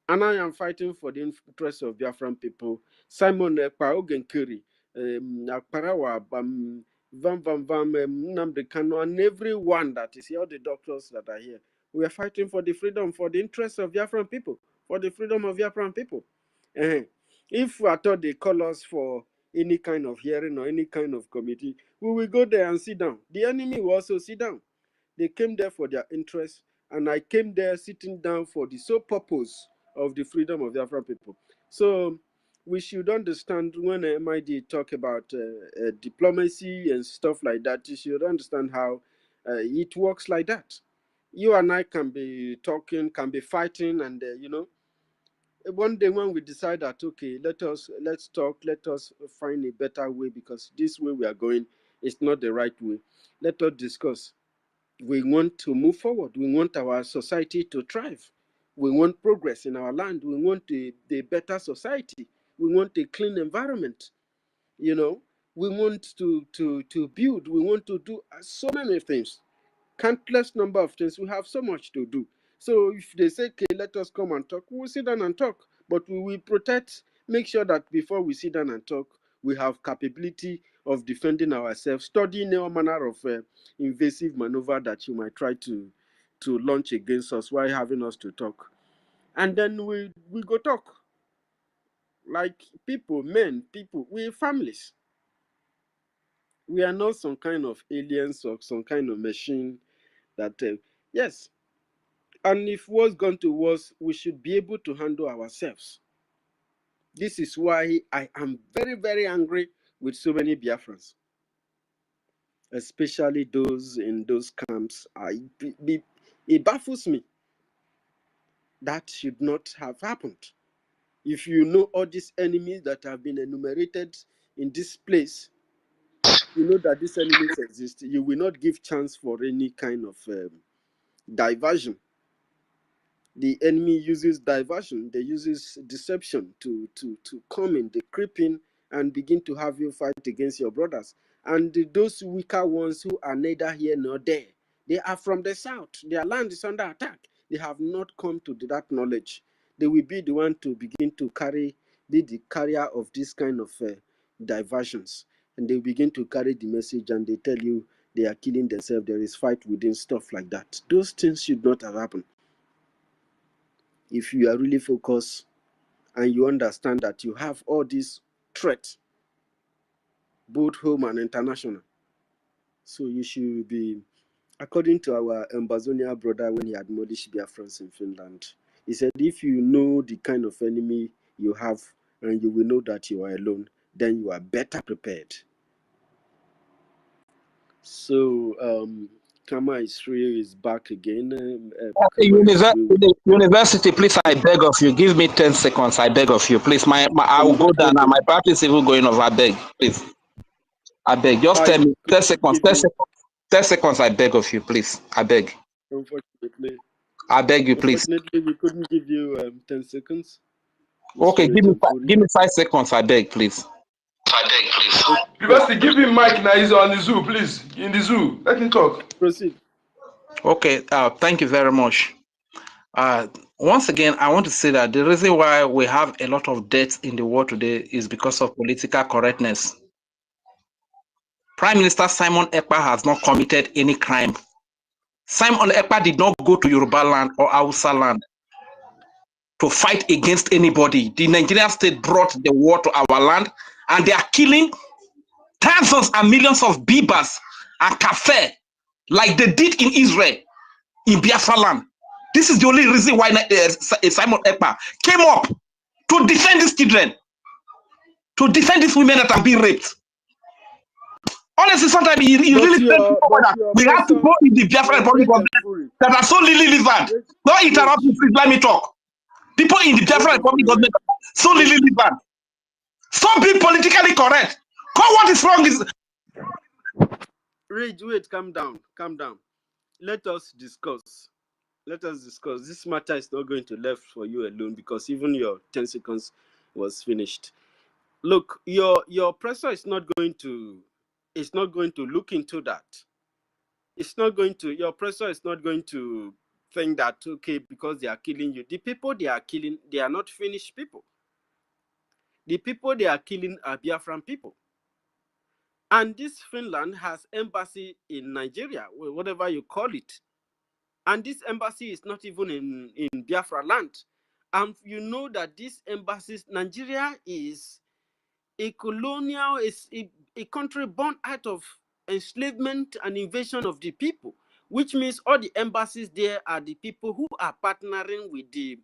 And I am fighting for the interests of Biafran people. Simon Ekpa-Ogenkiri, Akparawa, Van Nnamdi Kanu, and everyone that is here, all the doctors that are here. We are fighting for the freedom, for the interests of Biafran people, for the freedom of Biafran people. If I thought they call us for any kind of hearing or any kind of committee, we will go there and sit down. The enemy will also sit down. They came there for their interests, and I came there sitting down for the sole purpose of the freedom of the Afro people. So we should understand when MID talk about diplomacy and stuff like that, you should understand how it works like that. You and I can be talking, can be fighting, and one day when we decide that, okay, let's talk, let us find a better way, because this way we are going is not the right way. Let us discuss. We want to move forward. We want our society to thrive. We want progress in our land. We want a better society. We want a clean environment. We want to build. We want to do so many things, countless number of things. We have so much to do. So if they say, okay, let us come and talk, we'll sit down and talk. But we will make sure that before we sit down and talk, we have capability of defending ourselves, studying all manner of invasive maneuver that you might try to launch against us while having us to talk. And then we go talk like people, we're families. We are not some kind of aliens or some kind of machine that, yes. And if what's gone to worse, we should be able to handle ourselves. This is why I am very, very angry with so many Biafrans, especially those in those camps. It baffles me. That should not have happened. If you know all these enemies that have been enumerated in this place, you know that these enemies exist. You will not give chance for any kind of diversion. The enemy uses diversion. They uses deception to come in. They creep in and begin to have you fight against your brothers. And those weaker ones who are neither here nor there, they are from the south. Their land is under attack. They have not come to that knowledge. They will be the one to begin to be the carrier of this kind of diversions. And they begin to carry the message, and they tell you they are killing themselves. There is fight within, stuff like that. Those things should not have happened. If you are really focused and you understand that you have all these threats, both home and international, so you should be, according to our Ambazonia brother when he admonished Biafrans in Finland, he said, if you know the kind of enemy you have and you will know that you are alone, then you are better prepared. So, Kama Israel is back again. University, please, I beg of you, give me 10 seconds. I beg of you, please. I will go down now. My party is even going over. I beg, please. I beg. Just tell me 10 seconds. 10 seconds. I beg of you, please. I beg. Unfortunately, I beg you, please. Unfortunately, we couldn't give you 10 seconds. Okay, give me 5 seconds. I beg, please. I beg, please. University, give him mic now. He's on the zoo, please. In the zoo. Let him talk. Proceed. Okay, thank you very much. Once again, I want to say that the reason why we have a lot of deaths in the world today is because of political correctness. Prime Minister Simon Ekpa has not committed any crime. Simon Ekpa did not go to Yoruba land or Hausa land to fight against anybody. The Nigerian state brought the war to our land, and they are killing thousands and millions of Bibas and Kafe, like they did in Israel, in Biafra land. This is the only reason why Simon Ekpa came up to defend these children, to defend these women that are being raped. Honestly, sometimes he really said that we have to go in the Biafra Republic government that are so lily-livered. Don't interrupt me, please, let me talk. People in the Biafra Republic government are so lily-livered. Stop being politically correct. Call what is wrong is... Wait, calm down, calm down. Let us discuss. Let us discuss. This matter is not going to left for you alone because even your 10 seconds was finished. Look, your pressure is not going to look into that. It's not going to, your pressure is not going to think that, okay, because they are killing you. The people they are killing, they are not finished people. The people they are killing are Biafran people. And this Finland has embassy in Nigeria, whatever you call it. And this embassy is not even in Biafra land. And you know that this embassy, Nigeria is a colonial, is a country born out of enslavement and invasion of the people, which means all the embassies there are the people who are partnering with the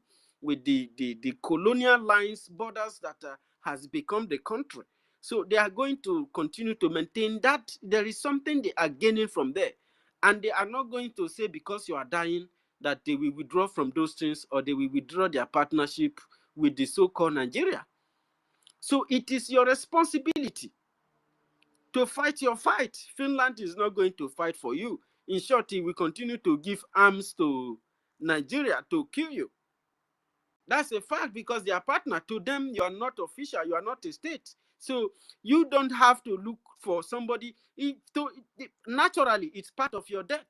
colonial lines, borders that has become the country. So they are going to continue to maintain that there is something they are gaining from there. And they are not going to say because you are dying that they will withdraw from those things or they will withdraw their partnership with the so-called Nigeria. So it is your responsibility to fight your fight. Finland is not going to fight for you. In short, he will continue to give arms to Nigeria to kill you. That's a fact because they are partner. To them, you are not official. You are not a state. So you don't have to look for somebody. Naturally, it's part of your debt.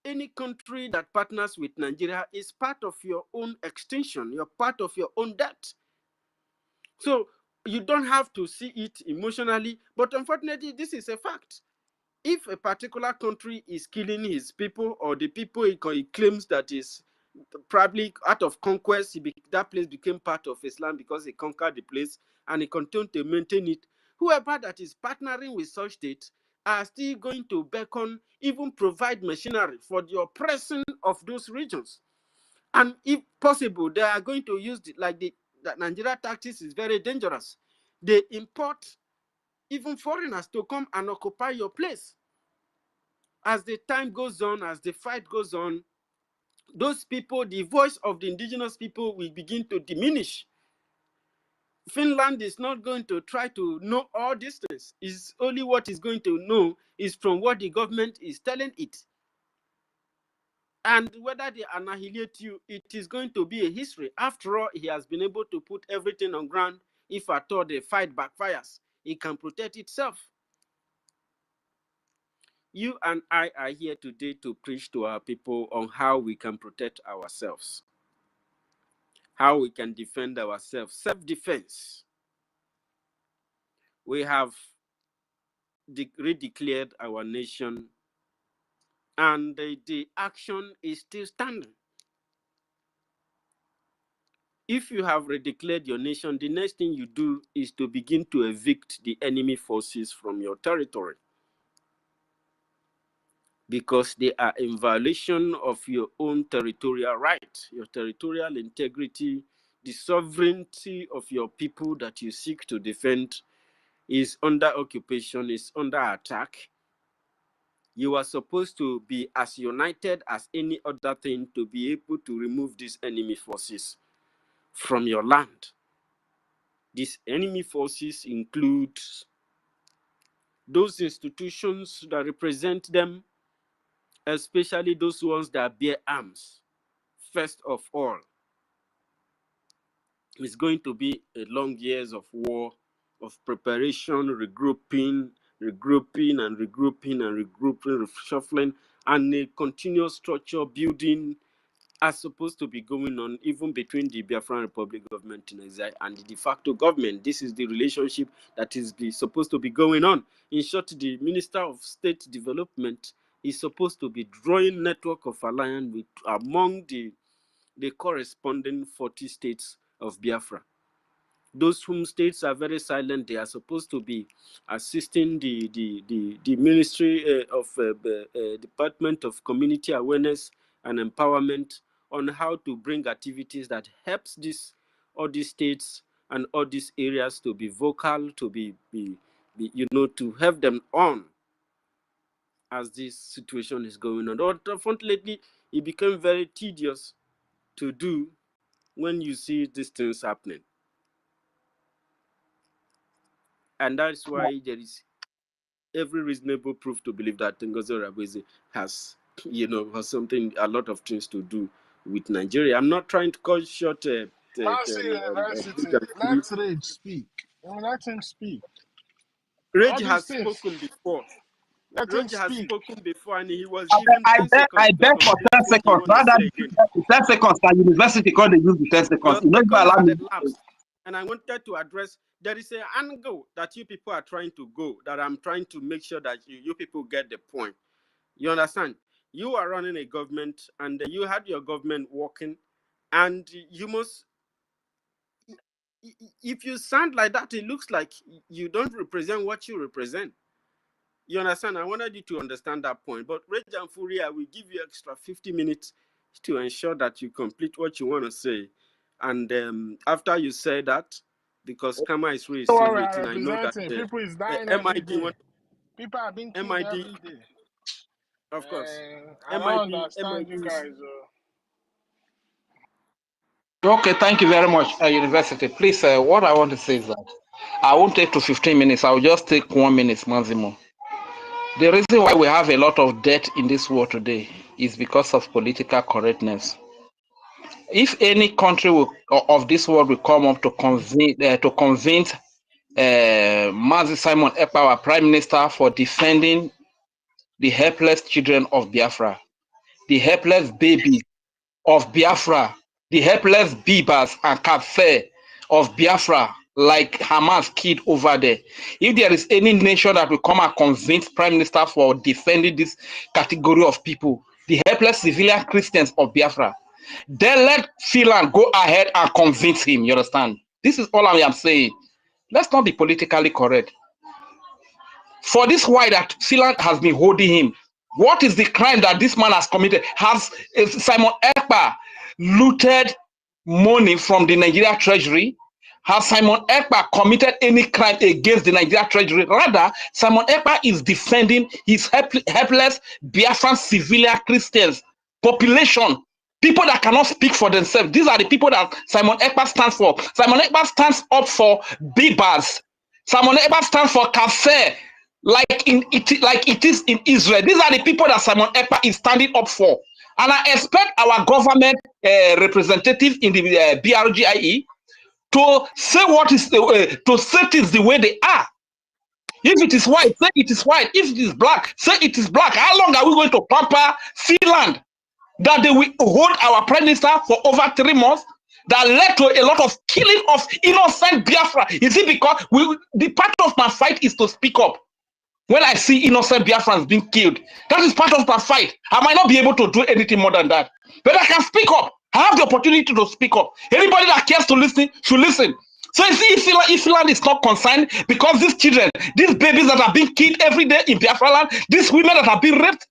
Any country that partners with Nigeria is part of your own extinction. You're part of your own debt. So you don't have to see it emotionally, but unfortunately, this is a fact. If a particular country is killing his people or the people he claims that is probably out of conquest, that place became part of Islam because he conquered the place and he continued to maintain it. Whoever that is partnering with such states are still going to beckon, even provide machinery for the oppression of those regions. And if possible, they are going to use the Nigeria tactics is very dangerous. They import even foreigners to come and occupy your place. As the time goes on, as the fight goes on, those people, the voice of the indigenous people will begin to diminish. Finland is not going to try to know all these things. It's only what it's going to know is from what the government is telling it. And whether they annihilate you, it is going to be a history. After all, he has been able to put everything on ground. If at all the fight backfires, it can protect itself. You and I are here today to preach to our people on how we can protect ourselves, how we can defend ourselves, self-defense. We have redeclared our nation, and the action is still standing. If you have redeclared your nation, the next thing you do is to begin to evict the enemy forces from your territory, because they are in violation of your own territorial right, your territorial integrity. The sovereignty of your people that you seek to defend is under occupation, is under attack. You are supposed to be as united as any other thing to be able to remove these enemy forces from your land. These enemy forces include those institutions that represent them, especially those ones that bear arms. First of all, it's going to be a long years of war, of preparation, regrouping, reshuffling, and a continuous structure building are supposed to be going on even between the Biafran Republic government in exile and the de facto government. This is the relationship that is supposed to be going on. In short, the Minister of State Development is supposed to be drawing network of alliance with among the corresponding 40 states of Biafra. Those whom states are very silent, they are supposed to be assisting the Ministry of Department of Community Awareness and Empowerment on how to bring activities that helps all these states and all these areas to be vocal, to be to have them on as this situation is going on. Unfortunately, it became very tedious to do when you see these things happening. And that's why there is every reasonable proof to believe that NGOZI has, has a lot of things to do with Nigeria. I'm not trying to cut short Mercy University. Let Rage speak. Let him speak. Rage All these has things. spoken before. Let him Rage has speak. spoken before, and he was given 10 seconds I to beg for complete 10 what he seconds. wants to Rather say again. 10 seconds at university because they use the 10 seconds. Your You know, second allow had me. elapsed, and I wanted to address, there is an angle that you people are trying to go, that I'm trying to make sure that you people get the point. You understand? You are running a government, and you had your government working, and you must, if you sound like that, it looks like you don't represent what you represent. You understand? I wanted you to understand that point. But Rage and Fury, I will give you extra 50 minutes to ensure that you complete what you want to say. And after you say that, because Kama is really Don't still worry, I waiting, I know that represent him. People is dying every day. People are being killed every day. Of course. I don't understand you guys. Okay, thank you very much, University. Please, what I want to say is that I won't take to 15 minutes. I'll just take 1 minute maximum. The reason why we have a lot of debt in this world today is because of political correctness. If any country of this world will come up to convince Mazi Simon Ekpa, our Prime Minister, for defending the helpless children of Biafra, the helpless babies of Biafra, the helpless Bibas and Cafe of Biafra, like Hamas kid over there. If there is any nation that will come and convince Prime Minister for defending this category of people, the helpless civilian Christians of Biafra, then let Finland go ahead and convince him. You understand? This is all I am saying. Let's not be politically correct. For this why that Finland has been holding him, what is the crime that this man has committed? Has Simon Ekpa looted money from the Nigeria Treasury? Has Simon Ekpa committed any crime against the Nigeria Treasury? Rather, Simon Ekpa is defending his helpless Biafran civilian Christians, population, people that cannot speak for themselves. These are the people that Simon Ekpa stands for. Simon Ekpa stands up for Bibas. Simon Ekpa stands for Kafir, like it is in Israel. These are the people that Simon Ekpa is standing up for. And I expect our government representative in the BRGIE to say what is to say things the way they are. If it is white, say it is white. If it is black, say it is black. How long are we going to pamper Finland that they will hold our prime minister for over 3 months? That led to a lot of killing of innocent Biafra. Is it because the part of my fight is to speak up? When I see innocent Biafrans being killed, that is part of my fight. I might not be able to do anything more than that, but I can speak up. I have the opportunity to speak up. Anybody that cares to listen should listen. So you see, if Finland is not concerned because these children, these babies that are being killed every day in Biafra land, these women that are being raped,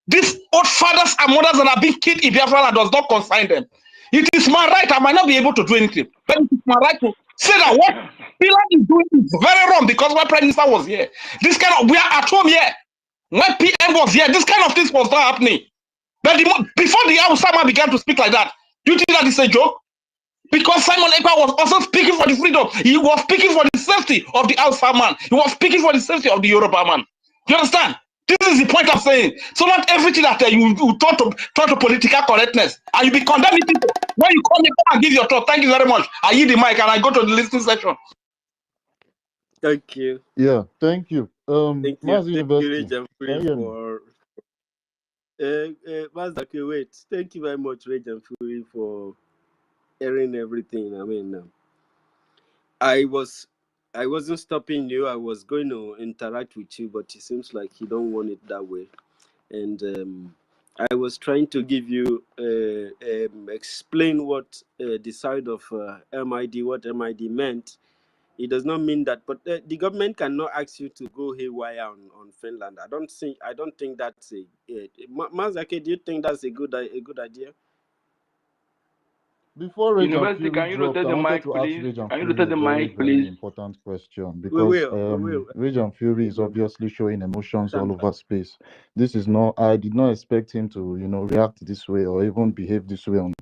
these old fathers and mothers that are being killed in Biafra land does not concern them. It is my right. I might not be able to do anything, but it is my right to say that what Finland is doing is very wrong because my prime minister was here. This kind of, we are at home here. When PM was here, this kind of things was not happening. But before the Al-Sama began to speak like that, do you think that is a joke? Because Simon Ekpa was also speaking for the freedom. He was speaking for the safety of the Al-Sama man. He was speaking for the safety of the Yoruba man. You understand? This is the point I'm saying. So not everything that you talk to political correctness and you be condemning people. When you come here and give your talk, thank you very much. I yield the mic and I go to the listening section. Thank you. Yeah, thank you. Thank you. Mass Thank University. you, Rage and Fury, Can you hear me? for Master, wait. Thank you very much, Rage and Fury, for airing everything. I mean, I wasn't stopping you. I was going to interact with you, but it seems like you don't want it that way. And I was trying to give you explain what the side of MID, what MID meant. It does not mean that, but the government cannot ask you to go haywire on Finland. I don't think that's a Mazake, do you think that's a good idea? Before Rage and University, Fury can you dropped, rotate I the wanted mic, to ask please? Rage and Can you Fury rotate a the very, mic, very please? important question We because will. Rage and Fury is obviously showing emotions all over space. This is not, I did not expect him to, react this way or even behave this way on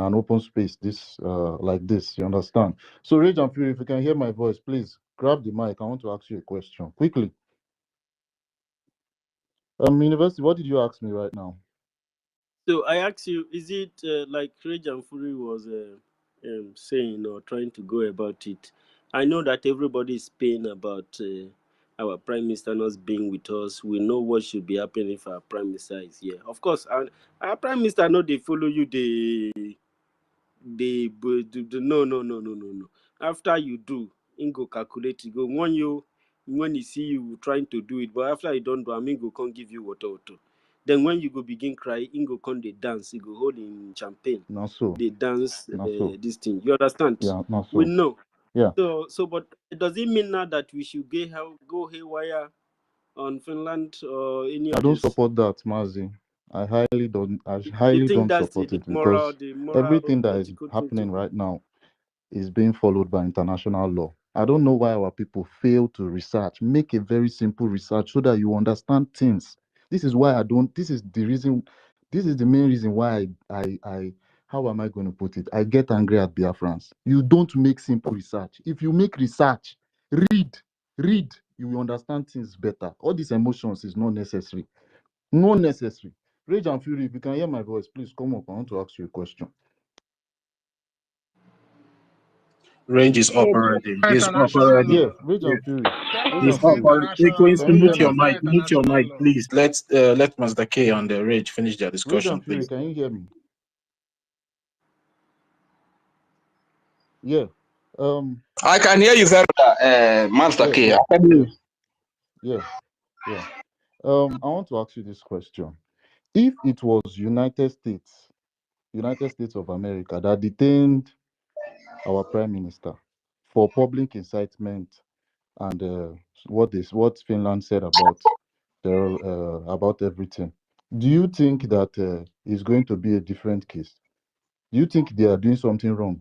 an open space like this, you understand? So Rage and Fury, if you can hear my voice, please grab the mic. I want to ask you a question quickly. University, what did you ask me right now? So I asked you, is it like Rage and Fury was saying or trying to go about it? I know that everybody is paying about our Prime Minister not being with us. We know what should be happening if our Prime Minister is here. Of course, our Prime Minister know they follow you, no. After you do, go calculate, go when he see you trying to do it, but after you don't do, go can't give you water. Then when you go begin cry, go come they dance, go hold in champagne. Not so. They dance Not so. this thing. You understand? Yeah, not so. We know. Yeah. So, but does it mean now that we should go haywire on Finland or any I of don't this? support that, Mazi. I highly don't That's support the it moral, because everything that is ethical thing happening right now is being followed by international law. I don't know why our people fail to research. Make a very simple research so that you understand things. This is why this is the main reason why I how am I going to put it? I get angry at Biafrans. You don't make simple research. If you make research, read, you will understand things better. All these emotions is not necessary. Not necessary. Rage and Fury, if you can hear my voice, please come up. I want to ask you a question. Rage is up already. He's up International already. law. Yeah, Rage and Fury. Tell Rage us and He's say up Fury. already. international Queens, law. Can you hear Tell me? us say mute your international mic, law. please. Let Master K and the Rage finish their Rage discussion, and Fury, please. can you hear me? Yeah. I can hear you very well, Master K. Yeah. I want to ask you this question. If it was United States of America that detained our Prime Minister for public incitement and what Finland said about everything, do you think that is going to be a different case? Do you think they are doing something wrong?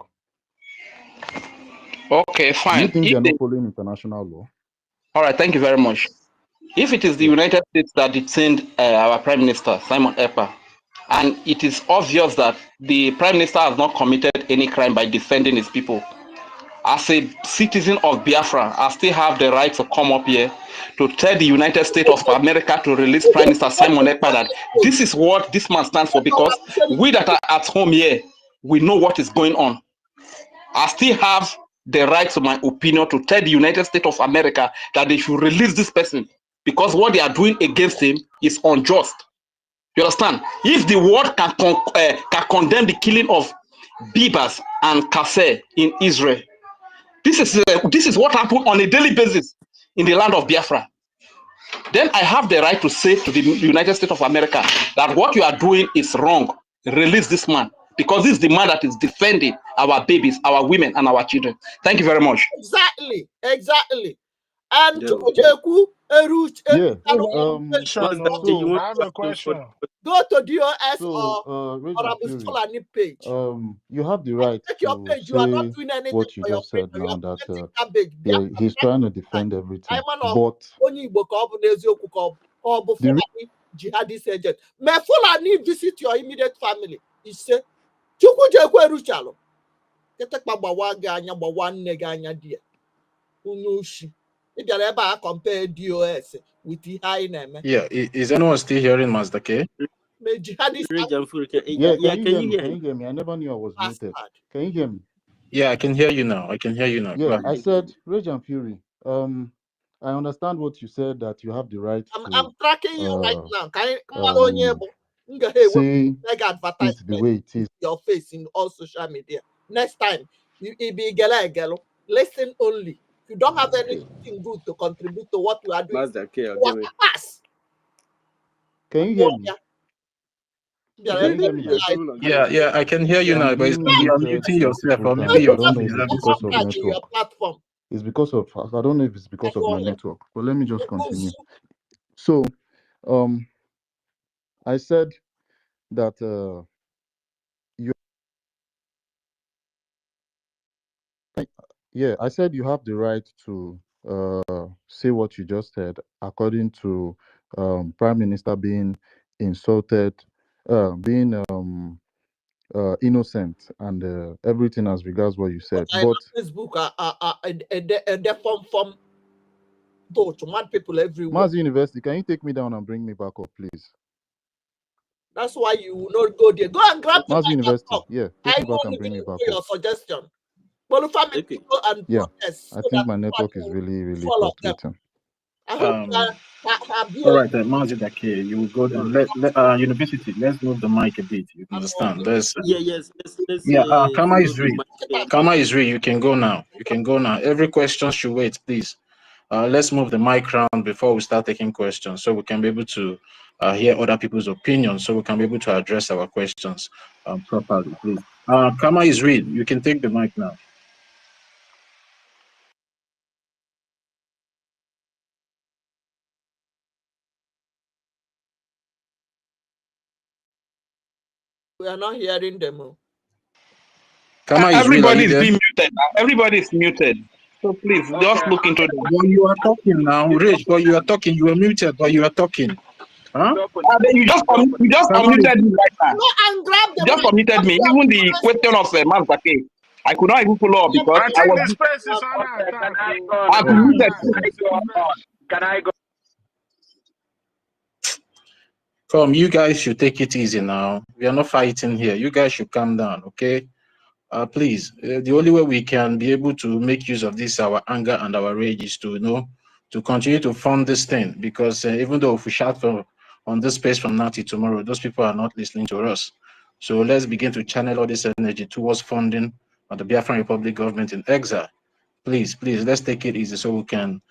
Okay, Do you fine. think they are not following international law? All right, thank you very much. If it is the United States that detained our Prime Minister, Simon Epper, and it is obvious that the Prime Minister has not committed any crime by defending his people, as a citizen of Biafra, I still have the right to come up here to tell the United States of America to release Prime Minister Simon Ekpa that this is what this man stands for, because we that are at home here, we know what is going on. I still have the right to my opinion to tell the United States of America that they should release this person, because what they are doing against him is unjust. You understand? If the world can condemn the killing of Bibas and Kasser in Israel, this is what happened on a daily basis in the land of Biafra. Then I have the right to say to the United States of America that what you are doing is wrong. Release this man, because this is the man that is defending our babies, our women, and our children. Thank you very much. Exactly. And Yeah. I have a question. Go to DOS or Fulani page. You have the right Check your to page. You are not say doing anything what you for your just said page. You now, are that getting cabbage. yeah, he's trying to defend everything. But the jihadist agent. May Fulani visit your immediate family. He said, Chukwu jekwe ruchalo. Ketekpa gbawa gị anya, gbawa nne gị anya dia. Unu ushi. Ị bịara ebe a compare DOS with ihe anyị na-eme. Yeah, is anyone still hearing Master K? May jihadist yeah, can you hear me? I never knew I was muted. Can you hear me? Yeah, I can hear you now. Yeah, I said, Rage and Fury. I understand what you said, that you have the right to. I'm tracking you right now. say like it the advertisement way it is. your face in all social media. Next time, you be gelo. Listen only. If you don't have anything good to contribute to what we are doing, what pass? Can you hear me? Can you hear me, guys? Yeah, I can hear you I'm now, but being you're muted muting yourself, multiple or maybe times. I your don't phone know is if it's having because some of issues. Your network. platform. It's because of, I don't know if it's because of my network, but let me just continue. So, I said that you, yeah, I said you have the right to say what you just said, according to Prime Minister being insulted, being innocent, and everything as regards what you said. I But Facebook they form vote one people everywhere. Mazi University, can you take me down and bring me back up, please? That's why you will not go there. Go and grab the Mazi mic and University, talk. yeah, I take me back won't and bring even me back know up. your suggestion. But family go and Yeah, protest I so think that my network is people really, really follow them. fluctuating. I hope All right, Mazi Dake, you will go down. University, let's move the mic a bit. You understand? Let's. Yes. Kama Follow is the real. mic. Kama is real. You can go now. You can go now. Every question should wait, please. Let's move the mic round before we start taking questions, so we can be able to hear other people's opinions, so we can be able to address our questions properly, please. Kama is real. You can take the mic now. We are not hearing them. Kama is real. Are you Everybody is there? being muted. Everybody is muted. So please just look into that. Well, you are talking now, Rich. But you are talking. You are muted, but you are talking. Huh? You just Kama is. unmuted me right now. Go and grab You the just mic. unmuted me. Even the question of Mazake, I could not even follow up because I I think was. the space is under attack. I've been Under muted. attack since the beginning. Can I go? Come, you guys should take it easy now. We are not fighting here. You guys should calm down, okay? Please. The only way we can be able to make use of this, our anger and our rage, is to to continue to fund this thing. Because even though if we shout on this space from now till tomorrow, those people are not listening to us. So let's begin to channel all this energy towards funding the Biafran Republic government in exile. Please, let's take it easy so we can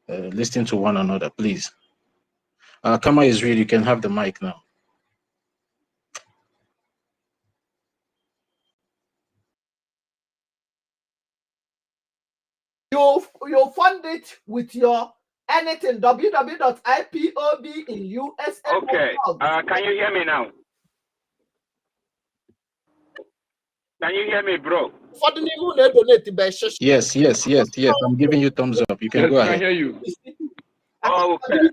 listen to one another, please. Kama is real. You can have the mic now. You fund it with your anything www.ipob in USA. Okay. Can you hear me now? Can you hear me, bro? Yes. I'm giving you thumbs up. You can Yes, go we ahead. can hear you.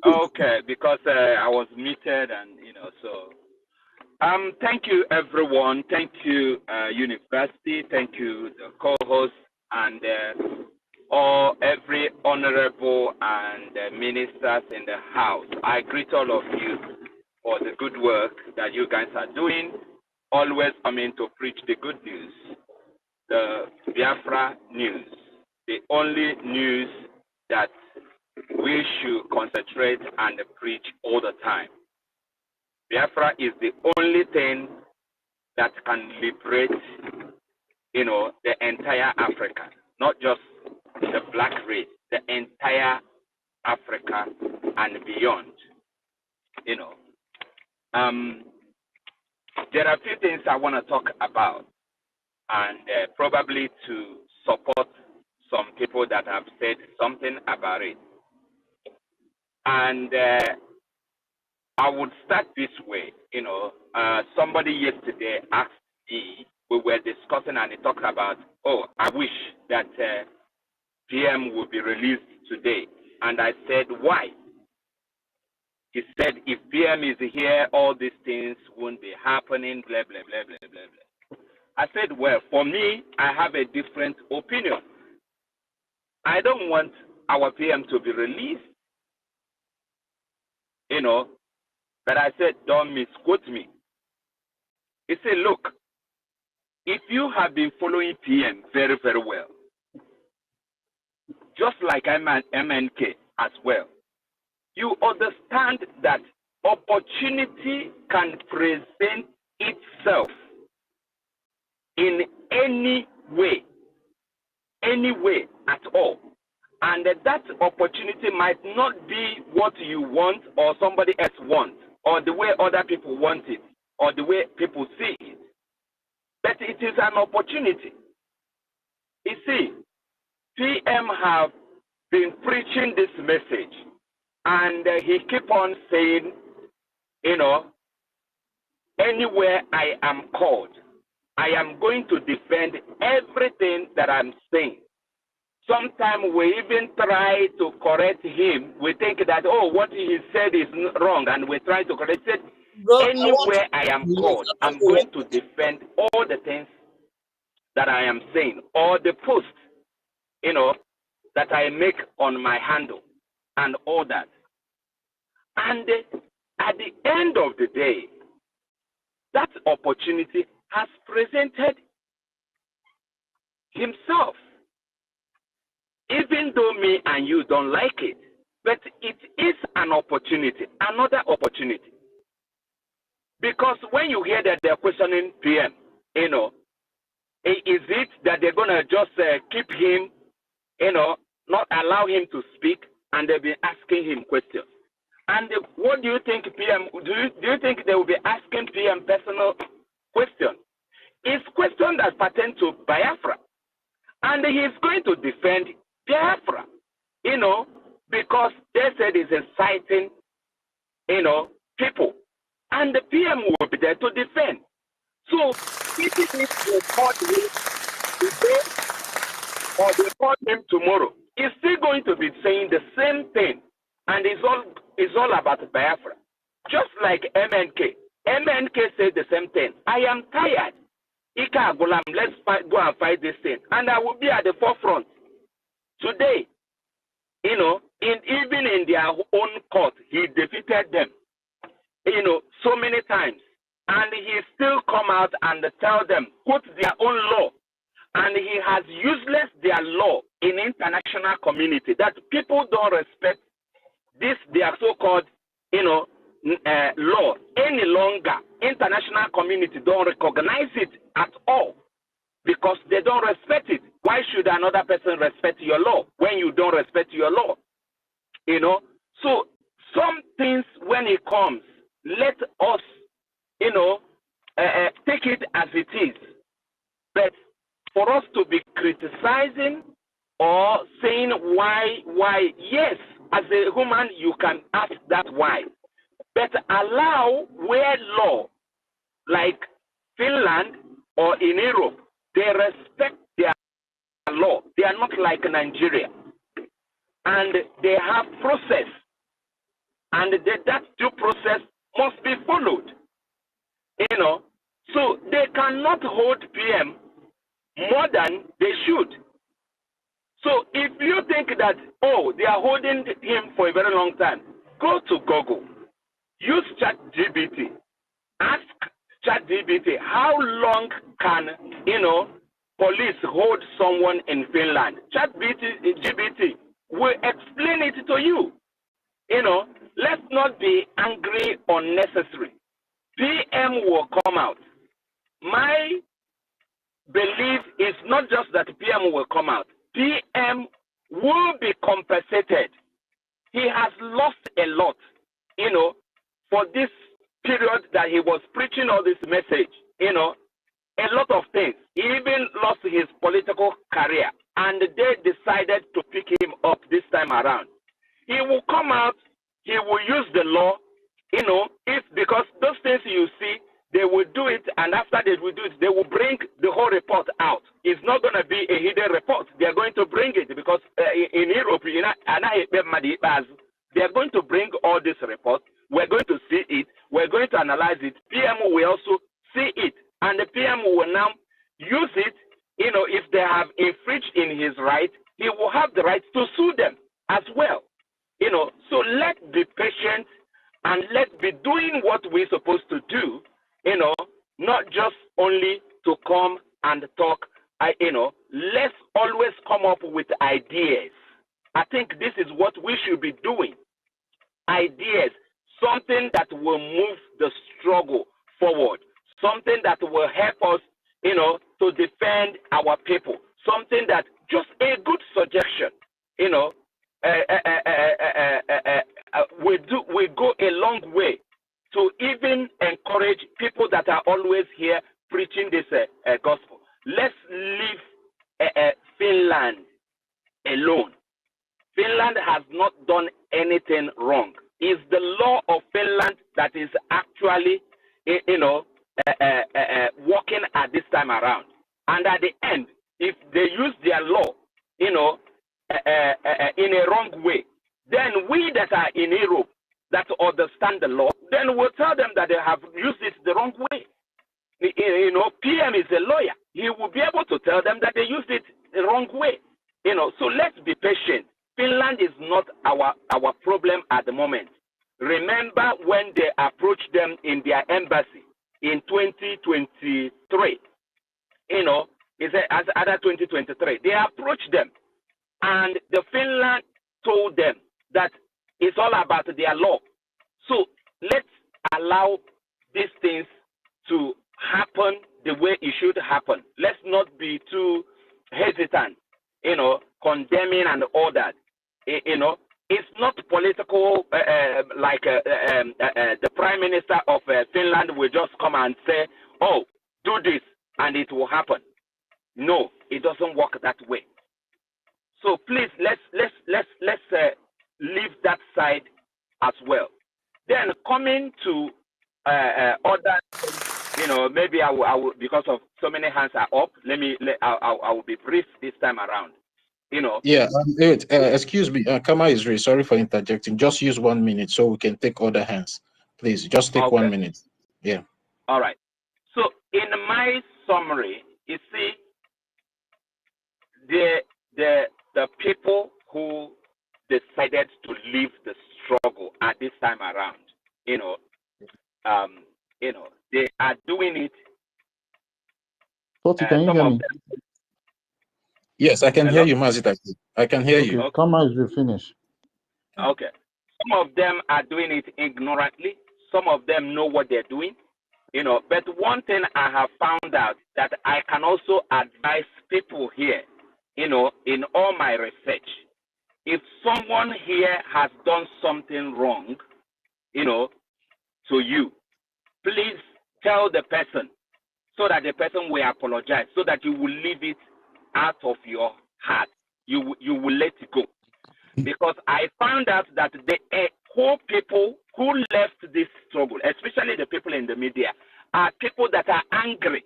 Okay, because I was muted and so. Thank you everyone. Thank you university. Thank you the co-host and every honorable and ministers in the house. I greet all of you for the good work that you guys are doing. Always coming to preach the good news, the Biafra news, the only news that we should concentrate and preach all the time. Biafra is the only thing that can liberate, the entire Africa, not just the black race, the entire Africa and beyond. There are a few things I want to talk about, and probably to support some people that have said something about it. And I would start this way. Somebody yesterday asked me, we were discussing and he talked about, I wish that PM would be released today. And I said, why? He said, if PM is here, all these things won't be happening, blah, blah, blah, blah, blah, blah. I said, well, for me, I have a different opinion. I don't want our PM to be released, but I said, don't misquote me. He said, look, if you have been following PM very, very well, just like MNK as well, you understand that opportunity can present itself in any way at all. And that opportunity might not be what you want or somebody else wants, or the way other people want it, or the way people see it. But it is an opportunity. You see, PM have been preaching this message, and he keep on saying, you know, anywhere I am called, I am going to defend everything that I'm saying. Sometimes we even try to correct him. We think that, oh, what he said is wrong, and we try to correct it. Anywhere I am called, I'm going to defend all the things that I am saying, or the post, you know, that I make on my handle, and all that. And at the end of the day, that opportunity has presented himself. Even though me and you don't like it, but it is an opportunity, another opportunity. Because when you hear that they're questioning PM, you know, is it that they're going to just keep him, you know, not allow him to speak, and they'll be asking him questions? And what do you think PM, do you think they will be asking PM personal questions? It's questions that pertain to Biafra. And he's going to defend Biafra, you know, because they said it's inciting, you know, people. And the PM will be there to defend. So, even if they caught him today or they caught him tomorrow, he's still going to be saying the same thing. And it's all about Biafra. Just like MNK. MNK said the same thing. I am tired. Ika Agulam, let's go and fight this thing. And I will be at the forefront. Today, you know, even in their own court, he defeated them, you know, so many times. And he still come out and tell them, put their own law. And he has useless their law in international community, that people don't respect this, their so-called, you know, law any longer. International community don't recognize it at all because they don't respect it. Why should another person respect your law when you don't respect your law? You know, so some things when it comes, let us, you know, take it as it is. But for us to be criticizing or saying why, yes, as a human, you can ask that why. But allow where law, like Finland or in Europe, they respect their law. They are not like Nigeria. And they have process. And that due process must be followed. You know, so they cannot hold PM more than they should. So if you think that, oh, they are holding him for a very long time, go to Google. Use ChatGPT. Ask ChatGPT, how long can, you know, police hold someone in Finland? ChatGPT will explain it to you. You know, let's not be angry unnecessary. PM will come out. My belief is not just that PM will come out. PM will be compensated. He has lost a lot, you know, for this period that he was preaching all this message, you know, a lot of things. He even lost his political career, and they decided to pick him up this time around. He will come out, he will use the law, you know, because those things you see, they will do it, and after they will do it, they will bring the whole report out. It's not going to be a hidden report. They are going to bring it because in Europe, they are going to bring all this report. We're going to see it. We're going to analyze it. PM will also see it, and the PM will now use it. You know, if they have infringed in his right, he will have the right to sue them as well. You know, so let's be patient and let's be doing what we're supposed to do. You know, not just only to come and talk. You know, let's always come up with ideas. I think this is what we should be doing. Ideas. something that will move the struggle forward, something that will help us, to defend our people, something that, just a good suggestion, we go a long way to even encourage people that are always here preaching this gospel. Let's leave Finland alone. Finland has not done anything wrong. It's the law of Finland that is actually, working at this time around. And at the end, if they use their law, in a wrong way, then we that are in Europe that understand the law, then we'll tell them that they have used it the wrong way. PM is a lawyer. He will be able to tell them that they used it the wrong way. So let's be patient. Finland is not our problem at the moment. Remember when they approached them in their embassy in 2023, it's as other 2023, they approached them and the Finland told them that it's all about their law. So let's allow these things to happen the way it should happen. Let's not be too hesitant, condemning and all that. It's not political, like the Prime Minister of Finland will just come and say, oh, do this and it will happen. No, it doesn't work that way. So please, let's leave that side as well. Then coming to other, maybe I will, because of so many hands are up. I will be brief this time around. Yeah, wait, excuse me, Kama Israel, sorry for interjecting. Just use 1 minute so we can take other hands. Please, just take 1 minute. Yeah. All right. So in my summary, you see, the people who decided to leave the struggle at this time around, they are doing it. Toti, can you hear me? Yes, I can hear you, Mazitaki. I can hear you. Okay, come on, you finish. Okay. Some of them are doing it ignorantly. Some of them know what they're doing. But one thing I have found out that I can also advise people here, in all my research, if someone here has done something wrong, to you, please tell the person so that the person will apologize, so that you will leave it out of your heart. You will let it go. Because I found out that the whole people who left this struggle, especially the people in the media, are people that are angry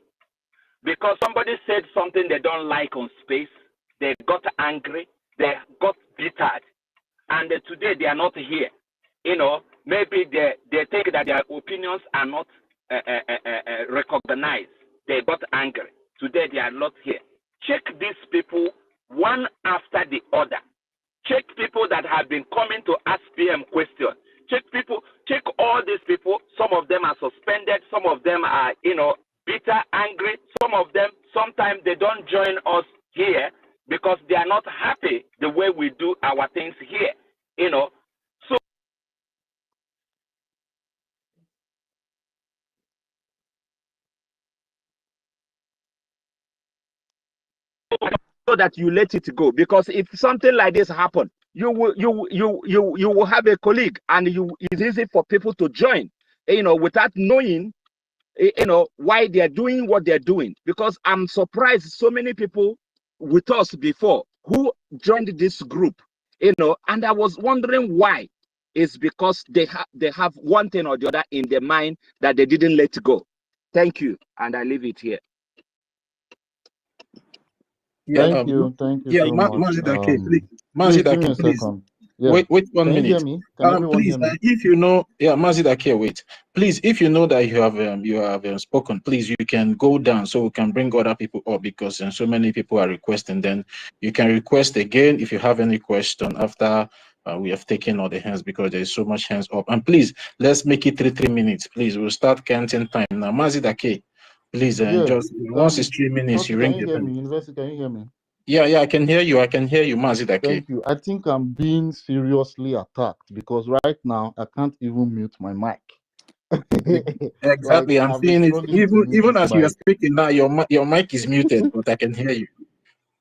because somebody said something they don't like on space. They got angry, they got bittered, and today they are not here. Maybe they think that their opinions are not recognized. They got angry. Today they are not here. Check these people one after the other. Check people that have been coming to ask PM questions. Check all these people. Some of them are suspended. Some of them are, bitter, angry. Some of them, sometimes they don't join us here because they are not happy the way we do our things here, So that you let it go, because if something like this happen, you will have a colleague, and it's easy for people to join, without knowing, why they're doing what they're doing. Because I'm surprised so many people with us before who joined this group, and I was wondering why. It's because they have one thing or the other in their mind that they didn't let go. Thank you, and I leave it here. Yeah, Thank you so much. Mazidake, please. Yeah. Wait 1 minute. Can you hear me? Can everyone please, hear me? if you know, Mazidake, wait. Please, if you know that you have spoken, please, you can go down so we can bring other people up, because so many people are requesting. Then you can request again if you have any question after we have taken all the hands, because there is so much hands up. And please, let's make it 3 minutes. Please, we'll start counting time now. Mazidake, please, just once it's 3 minutes, Toti, you ring can you the hear bell. me? University, can you hear me? Yeah, I can hear you. I can hear you, Mazidake. Thank you. I think I'm being seriously attacked because right now I can't even mute my mic. Like, Exactly. I'm I've been seeing it. struggling to mute Even this as you are mic. speaking now, your mic is muted, but I can hear you.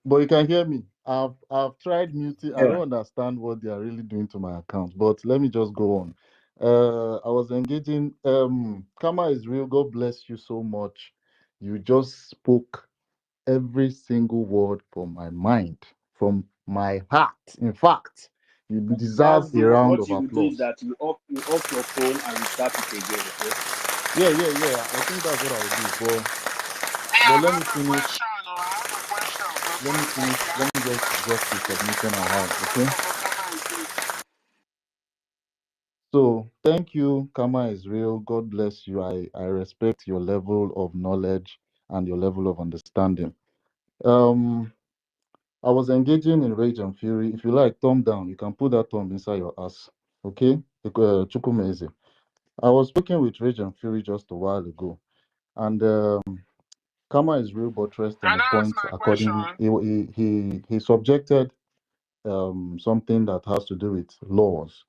But you can hear me. I've tried muting. I Yeah. don't understand what they are really doing to my account. But let me just go on. I was engaging. Karma is real. God bless you so much. You just spoke every single word from my mind, from my heart. In fact, you deserve That's a good. round What of you will do is applause. that you off your phone and restart it again, okay? Yeah. I think that's what I'll do. Hey, But I let me have a finish. question. I have a question Let before me you finish. move on. Let me just drop the submission I I have have. a Okay. question for Kama please. So thank you. Karma is real. God bless you. I respect your level of knowledge and your level of understanding. I was engaging in rage and fury. If you like, thumb down. You can put that thumb inside your ass. Okay? Chukwumeze. I was speaking with rage and fury just a while ago, and Karma is real buttressed on Can the I ask point. my According, question? he subjected something that has to do with laws.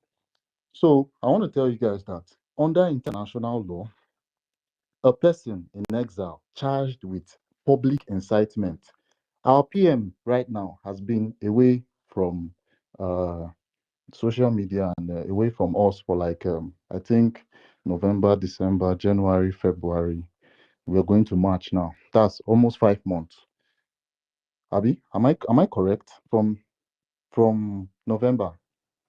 So I want to tell you guys that under international law, a person in exile charged with public incitement. Our PM right now has been away from uh, social media and away from us for like I think November, December, January, February. We are going to March now. That's almost 5 months. Abi, am I correct? From November.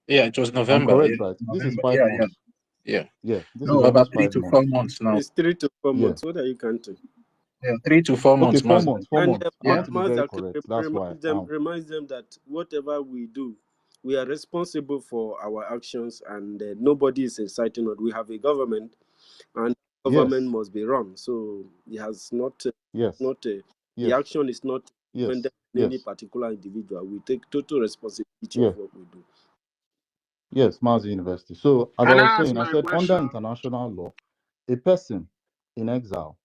Yeah, it was I'm November. correct, Yeah, right? This is November. 5 months. Yeah. Yeah, this is No, about almost 3 five to 4 months. months now. It's 3 to 4 Yeah. months. What are you counting? Yeah, 3 to 4 Okay, months, 4 months. Mazidake. 4 months. I want to be very Mazda correct. That's why. reminds them that whatever we do, we are responsible for our actions, and nobody is inciting us. We have a government, and government Yes. must be run. So it has not Yes. the Yes. action is not dependent on any Yes. particular individual. We take total responsibility Yeah. of what we do. Yes, Mazi University. So, as I Can was I ask saying, I my said under question? international law, a person in exile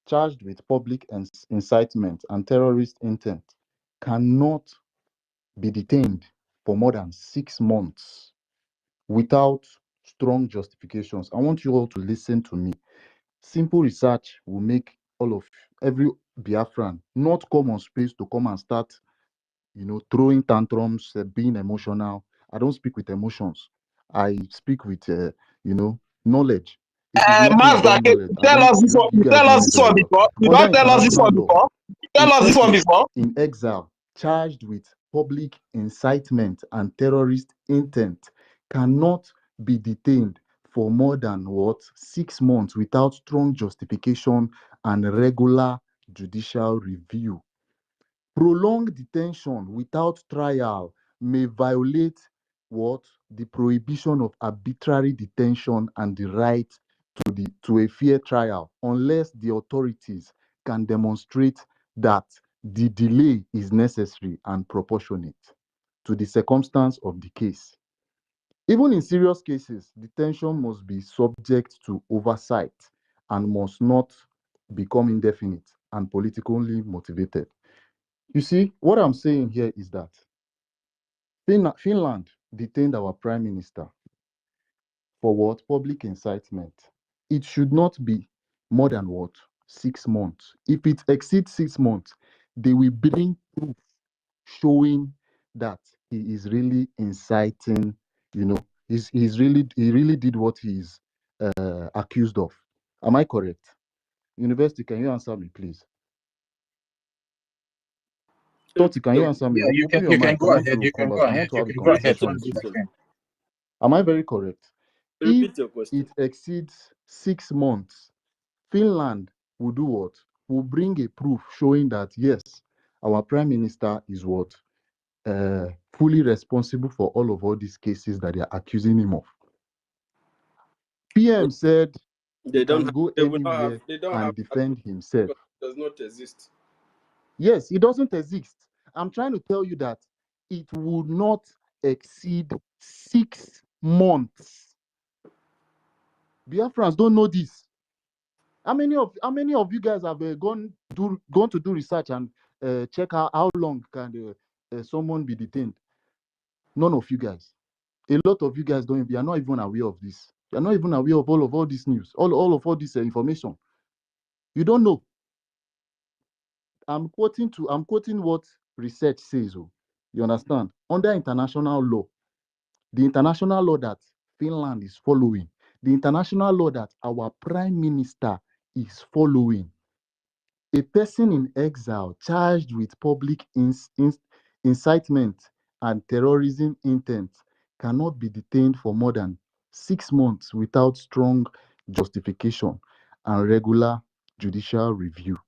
charged with public incitement and terrorist intent cannot be detained for more than 6 months without strong justifications. I want you all to listen to me. Simple research will make every Biafran not come on space to come and start throwing tantrums, being emotional. I don't speak with emotions. I speak with, knowledge. It is nothing Mazda, about you knowledge. I tell don't. us this one. You You guys tell know us me this very one well. before. You Under don't tell us this international one law, before. You a tell us this one person before. in exile charged with public incitement and terrorist intent cannot be detained for more than 6 months without strong justification and regular judicial review. Prolonged detention without trial may violate the prohibition of arbitrary detention and the right to a fair trial unless the authorities can demonstrate that the delay is necessary and proportionate to the circumstance of the case. Even in serious cases, detention must be subject to oversight and must not become indefinite and politically motivated. You see, what I'm saying here is that Finland detained our prime minister for public incitement. It should not be more than 6 months. If it exceeds 6 months, they will bring proof showing that he is really inciting, he really did what he is accused of. Am I correct? University, can you answer me, please? Toti, can you answer me? Yeah, Open your you can mic. go ahead. You can go I want ahead. to You have a can go ahead, conversation with you. Mazidake. Am I very correct? If Repeat your question. it exceeds 6 months, Finland will do what? Will bring a proof showing that yes, our prime minister is fully responsible for all these cases that they are accusing him of. PM said he can go anywhere They don't have and that defend himself. because it does not exist. Yes, it doesn't exist. I'm trying to tell you that it would not exceed 6 months. Biafrans don't know this. How many of you guys have gone to do research and check out how long can someone be detained. None of you guys. A lot of you guys don't. You are not even aware of this. You are not even aware of all this news, all this information. You don't know. I'm quoting what research says. Oh, you understand? Under international law, the international law that Finland is following, the international law that our prime minister is following, a person in exile charged with public incitement and terrorism intent cannot be detained for more than 6 months without strong justification and regular judicial review.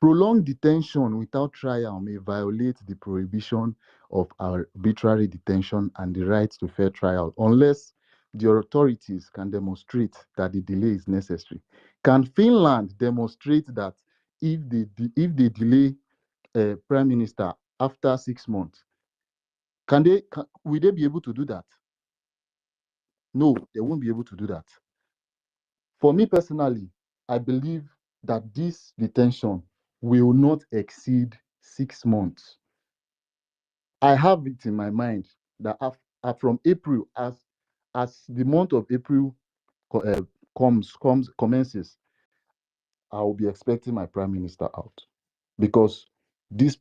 Prolonged detention without trial may violate the prohibition of arbitrary detention and the right to fair trial unless the authorities can demonstrate that the delay is necessary. Can Finland demonstrate that if they delay Prime Minister after 6 months, will they be able to do that? No, they won't be able to do that. For me personally, I believe that this detention will not exceed 6 months. I have it in my mind that from April, as the month of April commences, I will be expecting my prime minister out, because these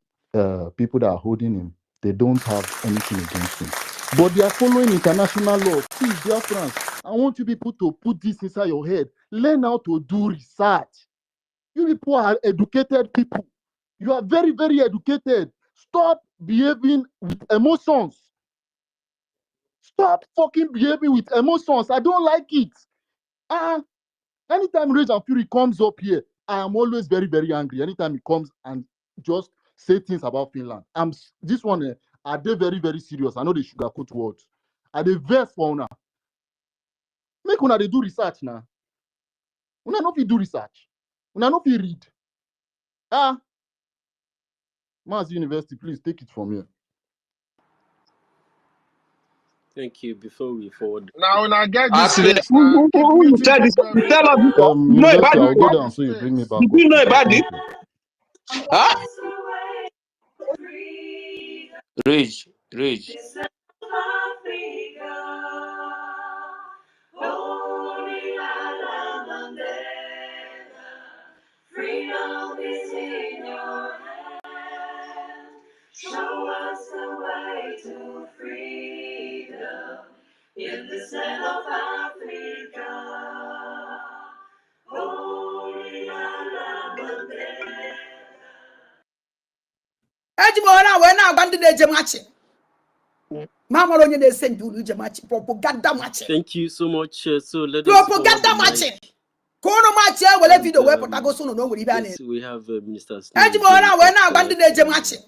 people that are holding him, they don't have anything against him, but they are following international law. Please, Biafrans, I want you people to put this inside your head. Learn how to do research. You people are educated people. You are very, very educated. Stop behaving with emotions. Stop fucking behaving with emotions. I don't like it. Anytime Rage and Fury comes up here, I am always very, very angry. Anytime he comes and just say things about Finland. This one, are they very, very serious? I know they sugarcoat words. Are they vex for una? Make una they do research now. Una no fit do research. Una no fit read. Mass University, please take it from here. Thank you. Before we forward, Now, when I get this Accident. case, now keep muting Tell people every us time. before. You know University, about I'll it go before? down so you bring me back Did up, you know please. about it? Thank you. Huh? Rage. Freedom is in your hand. Show us the way to freedom in this land of Africa. Holy Mandela. Ejimora we na abandon the matching. Mama onye dey send you the matching propaganda matching. Thank you so much. So let us forward the Matching. mic. Kono match here we video we put go so no we Yes, we have Mr. Snow Ejimora we na abandon the matching.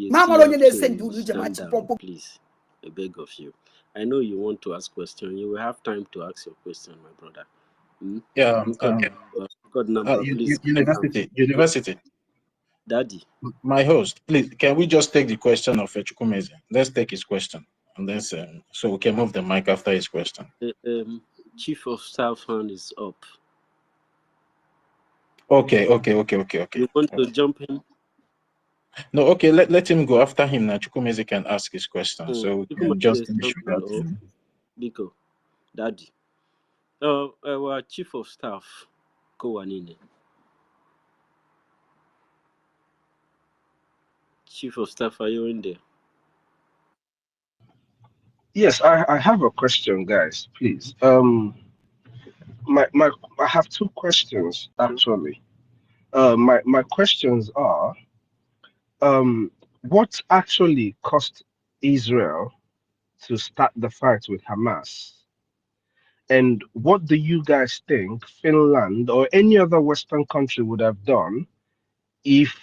Mama onye dey send you the matching. Please, I beg of you. I know you want to ask question. You will have time to ask your question, my brother. Yeah. Record number, please. University. Daddy. My host, please, can we just take the question of Chukwumeze? Let's take his question, and then so we can move the mic after his question. Chief of Staff hand is up. Okay. You want to jump in? No, okay, let him go. After him, now Chukwumeze can ask his question. So we can just finish without him. Biko, Daddy. Our Chief of Staff, Kowanine. Chief of Staff, are you in there? Yes, I have a question, guys. Please. I have two questions actually. My questions are, what actually caused Israel to start the fight with Hamas? And what do you guys think Finland or any other Western country would have done if,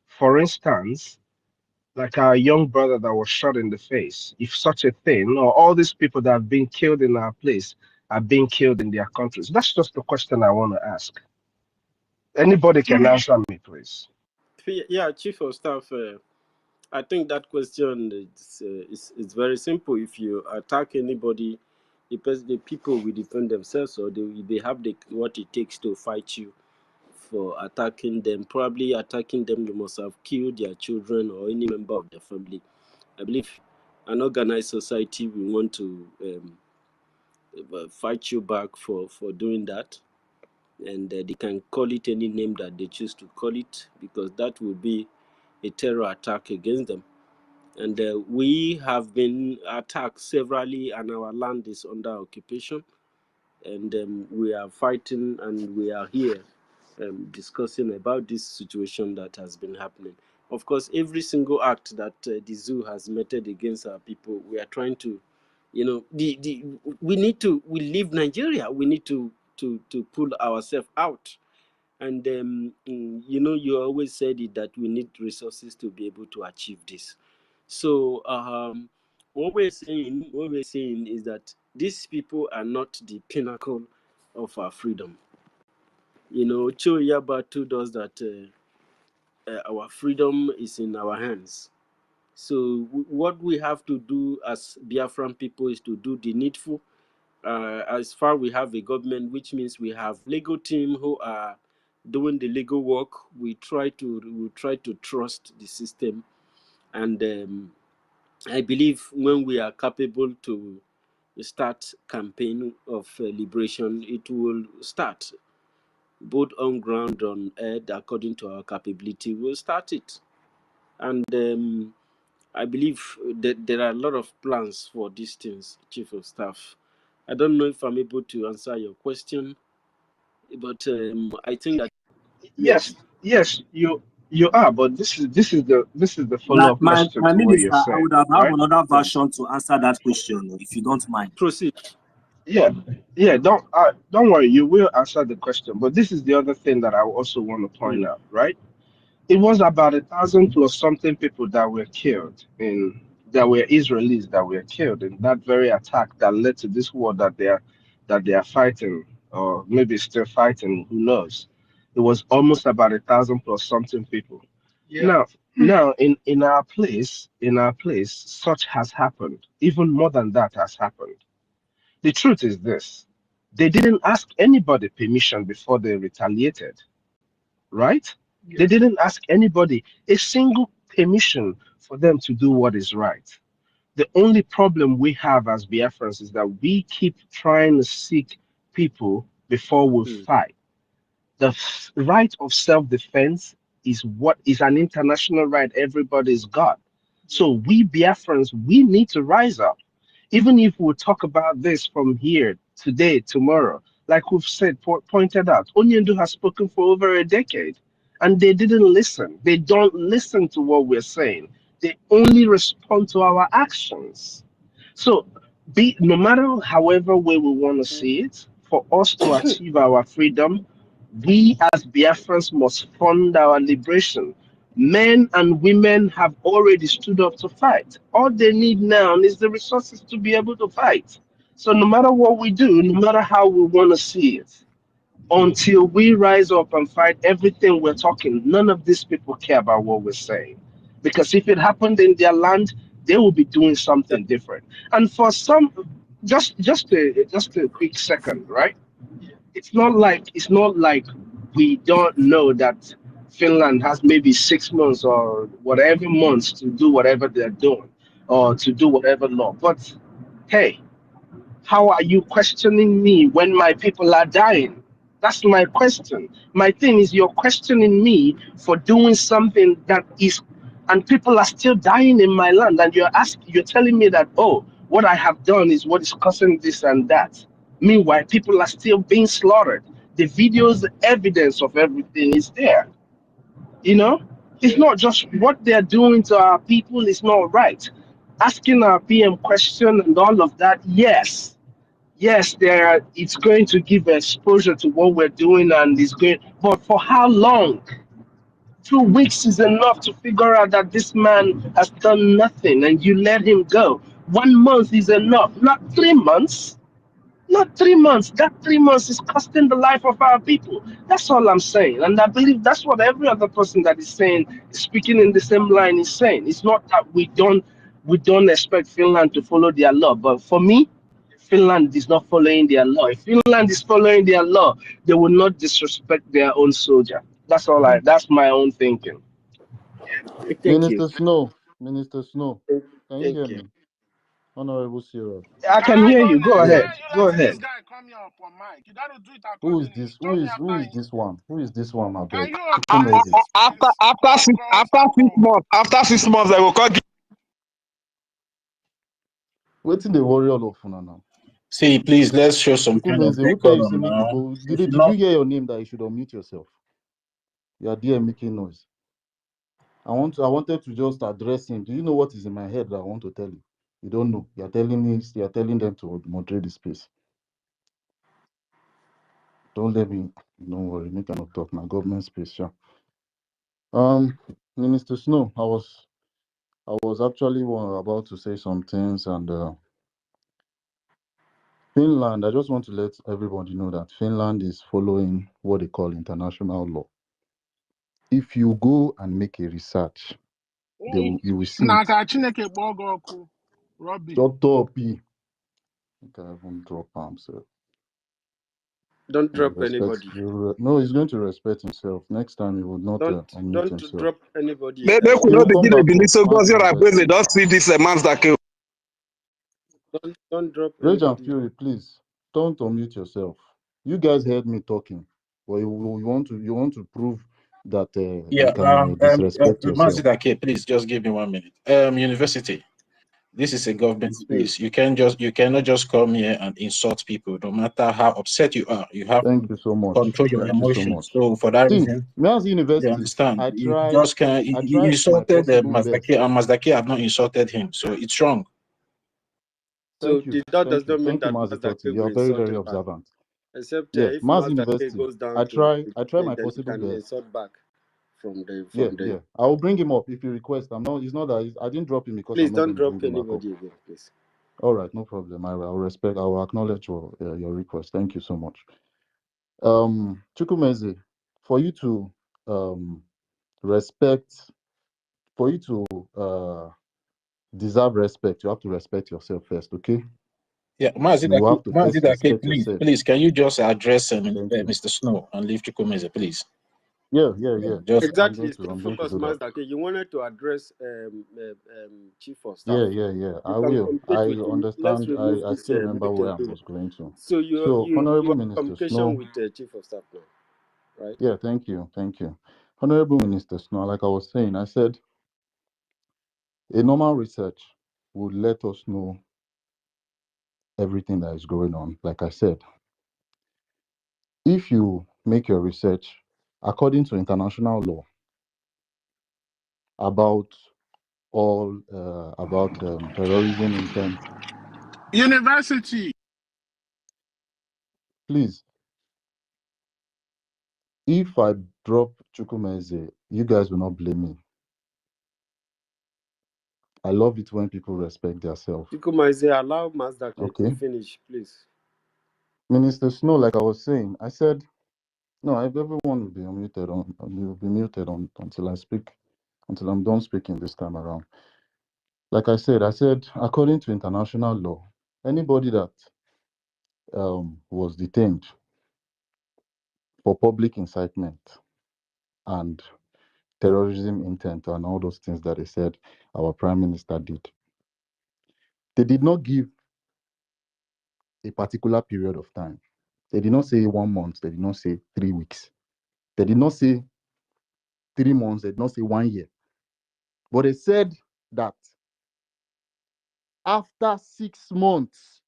for instance, like our young brother that was shot in the face, if such a thing, or all these people that have been killed in our place are being killed in their countries? That's just the question I want to ask. Anybody can answer me, please. Yeah, Chief of Staff, I think that question is very simple. If you attack anybody, the people will defend themselves, or they have what it takes to fight you. for attacking them. Probably attacking them, you must have killed their children or any member of their family. I believe an organized society will want to fight you back for doing that. And they can call it any name that they choose to call it, because that will be a terror attack against them. And we have been attacked severally, and our land is under occupation. And we are fighting, and we are here discussing about this situation that has been happening. Of course, every single act that the zoo has meted against our people, we are trying to, we leave Nigeria. We need to pull ourselves out. And you always said it, that we need resources to be able to achieve this. So what we're saying is that these people are not the pinnacle of our freedom. Cho Yaba told us that our freedom is in our hands. So what we have to do as Biafran people is to do the needful. As far we have a government, which means we have legal team who are doing the legal work. We try to trust the system, and I believe when we are capable to start campaign of liberation, it will start. Both on ground, on earth, according to our capability, we'll start it. And I believe that there are a lot of plans for these things, Chief of Staff. I don't know if I'm able to answer your question, but I think that Yes, you are. But this is the follow-up My question to what you're minister, I saying, would have right? another version to answer that question, if you don't mind. proceed. Yeah. Don't worry. You will answer the question. But this is the other thing that I also want to point out, right? It was about 1,000 plus something people that were killed that were Israelis that were killed in that very attack that led to this war that they are fighting, or maybe still fighting. Who knows? It was almost about 1,000 plus something people. Yeah. Now, in our place, such has happened. Even more than that has happened. The truth is this: they didn't ask anybody permission before they retaliated, right? Yes. They didn't ask anybody a single permission for them to do what is right. The only problem we have as Biafrans is that we keep trying to seek people before we fight. The right of self-defense is what is an international right everybody's got. So we Biafrans, we need to rise up. Even if we talk about this from here today, tomorrow, like we've said, pointed out, Onyendu has spoken for over a decade, and they didn't listen. They don't listen to what we're saying. They only respond to our actions. So, no matter however way we want to see it, for us to achieve our freedom, we as Biafrans must fund our liberation. Men and women have already stood up to fight. All they need now is the resources to be able to fight. So no matter what we do, no matter how we want to see it, until we rise up and fight everything we're talking, none of these people care about what we're saying. Because if it happened in their land, they will be doing something different. And for some, just a quick second, right? It's not like we don't know that Finland has maybe 6 months or whatever months to do whatever they're doing, or to do whatever law. But hey, how are you questioning me when my people are dying? That's my question. My thing is, you're questioning me for doing something that is, and people are still dying in my land, and you're telling me that, oh, what I have done is what is causing this and that. Meanwhile, people are still being slaughtered. The videos, the evidence of everything is there. It's not just what they're doing to our people is not right. Asking our PM question and all of that, yes, it's going to give exposure to what we're doing, and it's going, but for how long? 2 weeks is enough to figure out that this man has done nothing, and you let him go. 1 month is enough, not 3 months. Not 3 months. That 3 months is costing the life of our people. That's all I'm saying. And I believe that's what every other person that is saying, speaking in the same line, is saying. It's not that we don't expect Finland to follow their law. But for me, Finland is not following their law. If Finland is following their law, they will not disrespect their own soldier. That's my own thinking. Thank you. Minister Snow, can you hear Thank you. me? Honorable Cyril. I Can can I hear go you. Go next? Yeah. ahead. You Go don't see ahead. this guy coming up on mic. You gotta do it Who is accordingly. this? Throw me Who after is him. this one? Who is this one, I Can beg? you Chukwumeze. please go after 6 months, I will call. Waiting the warrior of Funa now. See, please, let's show some kind of Chukwumeze, who tell you say decorum make you now. go? If Did not, you hear your name that you should unmute yourself? You are there making noise. I wanted to just address him. Do you know what is in my head that I want to tell you? You don't know. You are telling them to moderate the space. Don't let me. Don't worry. Make I not talk. My government space, yeah. Minister Snow, I was actually about to say some things, and Finland. I just want to let everybody know that Finland is following what they call international law. If you go and make a research, you will see it. Robbie. Shut up, P. I can't even drop arm, sir. Don't drop Respect. anybody. No, he's going to respect himself. Next time, he would not unmute Don't himself. drop anybody. Make we He not will come begin a back believe up. so Mass because you're when they University. don't see this man's that kill. Don't drop Rage and anybody. Fury, please don't unmute yourself. You guys heard me talking, but you want to prove that yeah, you can disrespect yourself. Mazidake, please just give me 1 minute. University, this is a government Please. space. You cannot just come here and insult people, no matter how upset you are. You have Thank to you so much. control your Thank you so emotions. much. So for that See, reason, Means you University, understand. I You tried just can. You my insulted possible best. Mazdaki, and Mazdaki have not insulted him, so it's wrong. So Thank you. that does Thank you. not mean Thank you, that Mazikoti. Mazdake You will are very, insult very him back. observant. Except Yeah, if Maz Mazdake University. goes down I to try my then he possible can best. insult back from Yeah, the. I will bring him up if you request. It's not that I didn't drop him because Please I'm not don't going to bring drop him back up. anybody again, please. All right, no problem. I will acknowledge your request. Thank you so much. Chukwumeze, for you to respect, for you to deserve respect, you have to respect yourself first, okay? Yeah, You have to first Mazidake, respect yourself. please, can you just address Thank you. Mr. Snow and leave Chukwumeze, please? Yeah. Just Exactly. I'm Stay going to focused, do that. Mazdake. You wanted to address Chief of Staff. Yeah. You I can will. complete I with him. Let's understand. remove I this still remember where I thing. was going to. So So, you Honorable have Minister communication Snow. with Chief of Staff now, right? Yeah, thank you. Honorable Minister Snow, like I was saying, I said a normal research would let us know everything that is going on. Like I said, if you make your research according to international law about terrorism intent, University. please, if I drop Chukwumeze, you guys will not blame me. I love it when people respect themselves. Chukwumeze, allow Mazdake to Okay. finish, please. Minister Snow, like I was saying, I said, no, everyone will be unmuted will be muted until I speak, until I'm done speaking this time around. Like I said, according to international law, anybody that was detained for public incitement and terrorism intent and all those things that they said our prime minister did, they did not give a particular period of time. They did not say 1 month. They did not say 3 weeks. They did not say 3 months. They did not say 1 year. But they said that after 6 months,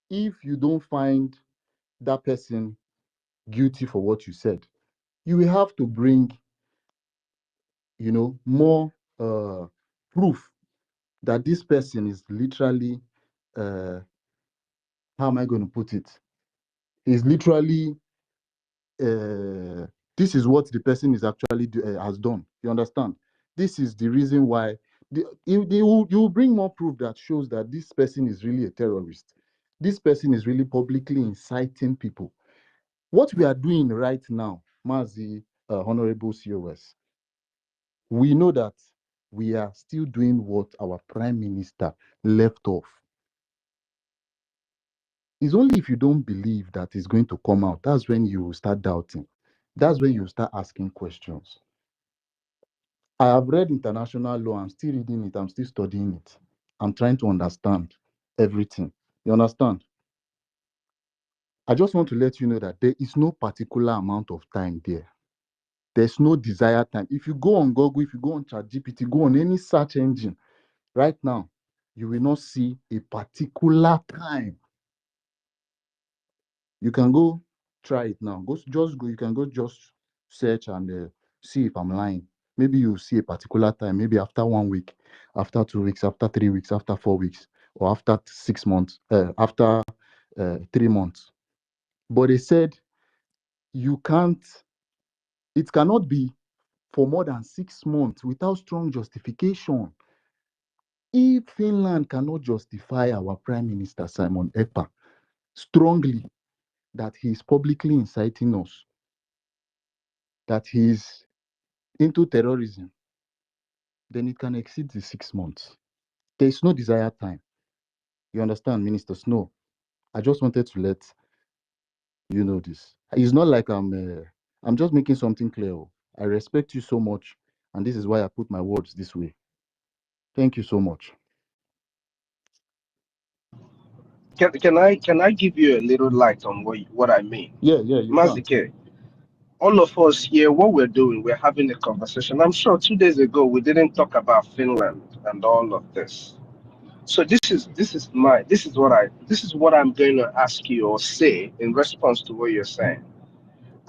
if you don't find that person guilty for what you said, you will have to bring, more proof that this person is literally, how am I going to put it? Is literally, this is what the person is actually has done. You understand? This is the reason why you will bring more proof that shows that this person is really a terrorist. This person is really publicly inciting people. What we are doing right now, Mazi, Honorable COS, we know that we are still doing what our prime minister left off. It's only if you don't believe that it's going to come out, that's when you will start doubting. That's when you start asking questions. I have read international law. I'm still reading it. I'm still studying it. I'm trying to understand everything. You understand? I just want to let you know that there is no particular amount of time there. There's no desired time. If you go on Google, if you go on ChatGPT, go on any search engine right now, you will not see a particular time. You can go try it now. Just go. You can go just search and see if I'm lying. Maybe you see a particular time. Maybe after 1 week, after 2 weeks, after 3 weeks, after 4 weeks, or after 6 months. After 3 months. But they said you can't. It cannot be for more than 6 months without strong justification. If Finland cannot justify our Prime Minister Simon Ekpa strongly that he is publicly inciting us, that he is into terrorism, then it can exceed the 6 months. There is no desired time. You understand, Minister Snow? I just wanted to let you know this. It's not like I'm just making something clear. I respect you so much, and this is why I put my words this way. Thank you so much. Can I give you a little light on what I mean? Yeah, you can. Mazike, all of us here, what we're doing, we're having a conversation. I'm sure 2 days ago we didn't talk about Finland and all of this. So this is what I'm going to ask you or say in response to what you're saying.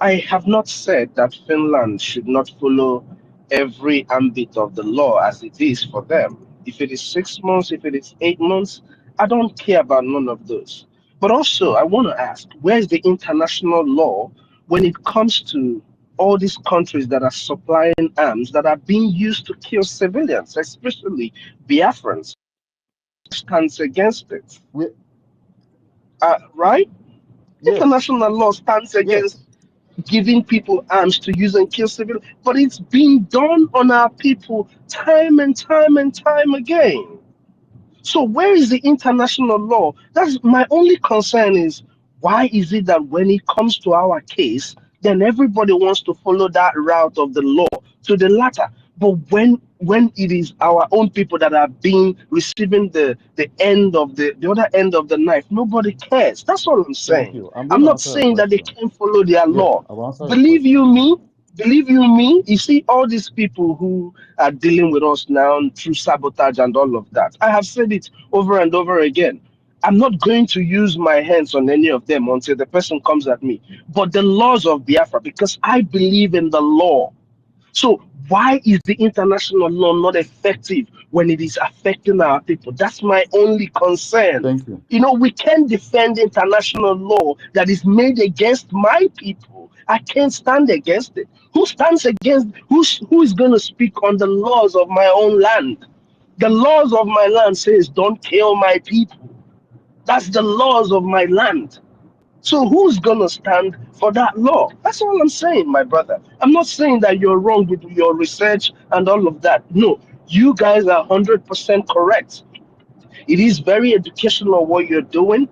I have not said that Finland should not follow every ambit of the law as it is for them. If it is 6 months, if it is 8 months, I don't care about none of those. But also, I want to ask, where's the international law when it comes to all these countries that are supplying arms that are being used to kill civilians, especially Biafrans? Stands against it, right? Yes, International law stands yes. against giving people arms to use and kill civilians, but it's being done on our people time and time and time again. So where is the international law? That's my only concern is why is it that when it comes to our case, then everybody wants to follow that route of the law to the latter. But when it is our own people that are being receiving the end of the other end of the knife, nobody cares. That's all I'm Thank saying. you. I'm going I'm to not answer your saying that they question. can't follow their Yeah, law. I'll answer your Believe question. you me, you see all these people who are dealing with us now through sabotage and all of that. I have said it over and over again. I'm not going to use my hands on any of them until the person comes at me. But the laws of Biafra, because I believe in the law. So why is the international law not effective when it is affecting our people? That's my only concern. Thank you. You know, we can't defend international law that is made against my people. I can't stand against it. Who stands against, who is going to speak on the laws of my own land? The laws of my land says don't kill my people. That's the laws of my land. So who's gonna stand for that law? That's all I'm saying, my brother. I'm not saying that you're wrong with your research and all of that. No, you guys are 100% correct. It is very educational what you're doing,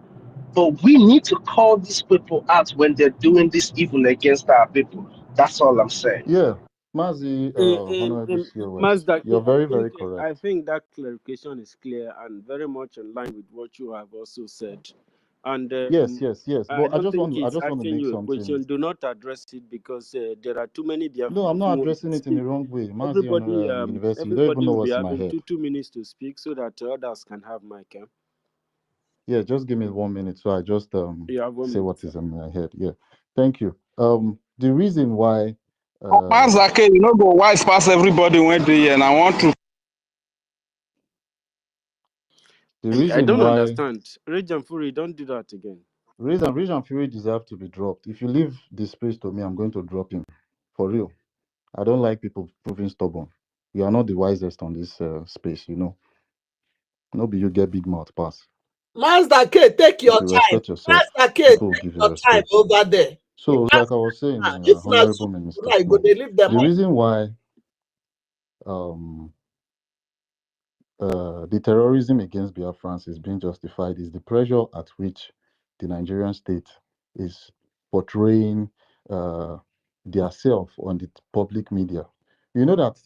but we need to call these people out when they're doing this evil against our people. That's all I'm saying. Yeah, Mazi, Honorable COS, Mazda, you're I very, think very correct. I think that clarification is clear and very much in line with what you have also said. And Yes. I But don't think I it's just want to asking make you a something. question. Do not address it because there are too many No, I'm Biafrans who not want addressing to it in the speak. wrong way. Mazi Everybody, University, you don't even everybody know will be what's in my having head. two minutes to speak so that others can have mic. Yeah, just give me 1 minute so I just You have 1 say minute, what sir. is in my head. Yeah. Thank you. The reason why Mazake, you know, go wise pass everybody went there, and I want to. the I reason don't why understand. Rage Fury, don't do that again. reason Fury deserve to be dropped. If you leave the space to me, I'm going to drop him. For real. I don't like people proving stubborn. You are not the wisest on this space, you know. Nobody you get big mouth pass. Master K, take If your you time. respect yourself, Master K, people will take give you your time respect. over there. So, like I was saying, If not, Honorable Minister I go Snow, they leave them the up. reason why um the terrorism against Biafrans is being justified is the pressure at which the Nigerian state is portraying their self on the public media. You know that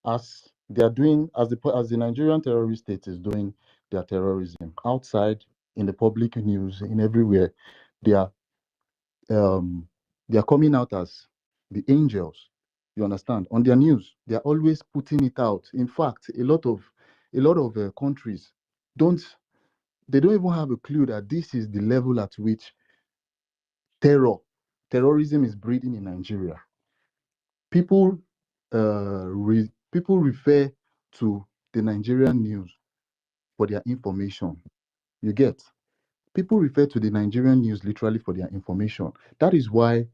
as they are doing, as the Nigerian terrorist state is doing their terrorism outside in the public news in everywhere, they are um, they are coming out as the angels. You understand? On their news, they are always putting it out. In fact, a lot of countries don't they don't even have a clue that this is the level at which terrorism is breeding in Nigeria. People people refer to the Nigerian news for their information. You get? People refer to the Nigerian news literally for their information. That is why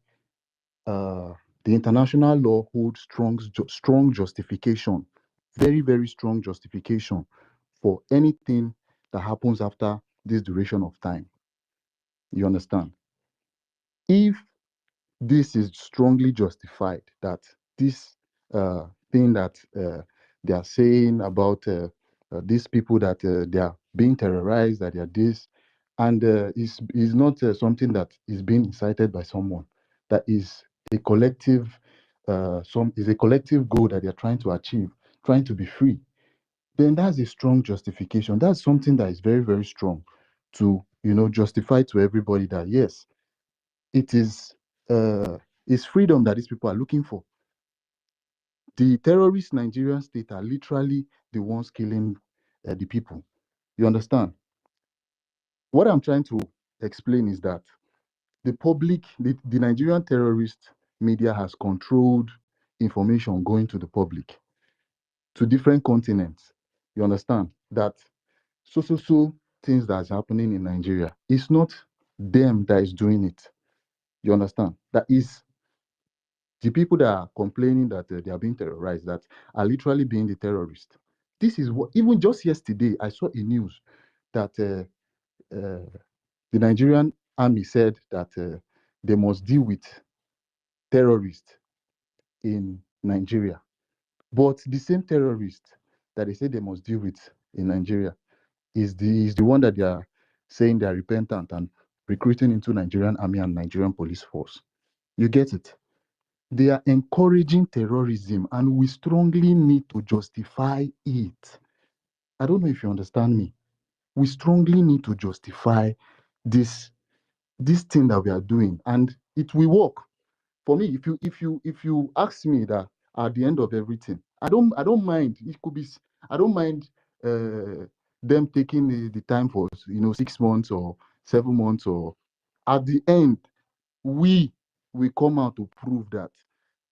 the international law holds strong justification, very, very strong justification for anything that happens after this duration of time. You understand? If this is strongly justified, that this thing that they are saying about these people that they are being terrorized, that they are this, and is not something that is being incited by someone, that is a collective is a collective goal that they are trying to achieve, trying to be free, then that's a strong justification. That's something that is very, very strong to justify to everybody that yes, it is it's freedom that these people are looking for. The terrorist Nigerian state are literally the ones killing the people. You understand? What I'm trying to explain is that the Nigerian terrorist media has controlled information going to the public, to different continents. You understand? That so things that's happening in Nigeria, it's not them that is doing it. You understand? That is the people that are complaining that they are being terrorized, that are literally being the terrorists. This is what, even just yesterday, I saw a news that the Nigerian army said that they must deal with terrorists in Nigeria. But the same terrorist that they say they must deal with in Nigeria is the one that they are saying they are repentant and recruiting into Nigerian army and Nigerian police force. You get it? They are encouraging terrorism, and we strongly need to justify it. I don't know if you understand me. We strongly need to justify this thing that we are doing, and it will work. For me, if you ask me that at the end of everything, I don't mind. It could be I don't mind them taking the time for 6 months or 7 months, or at the end we come out to prove that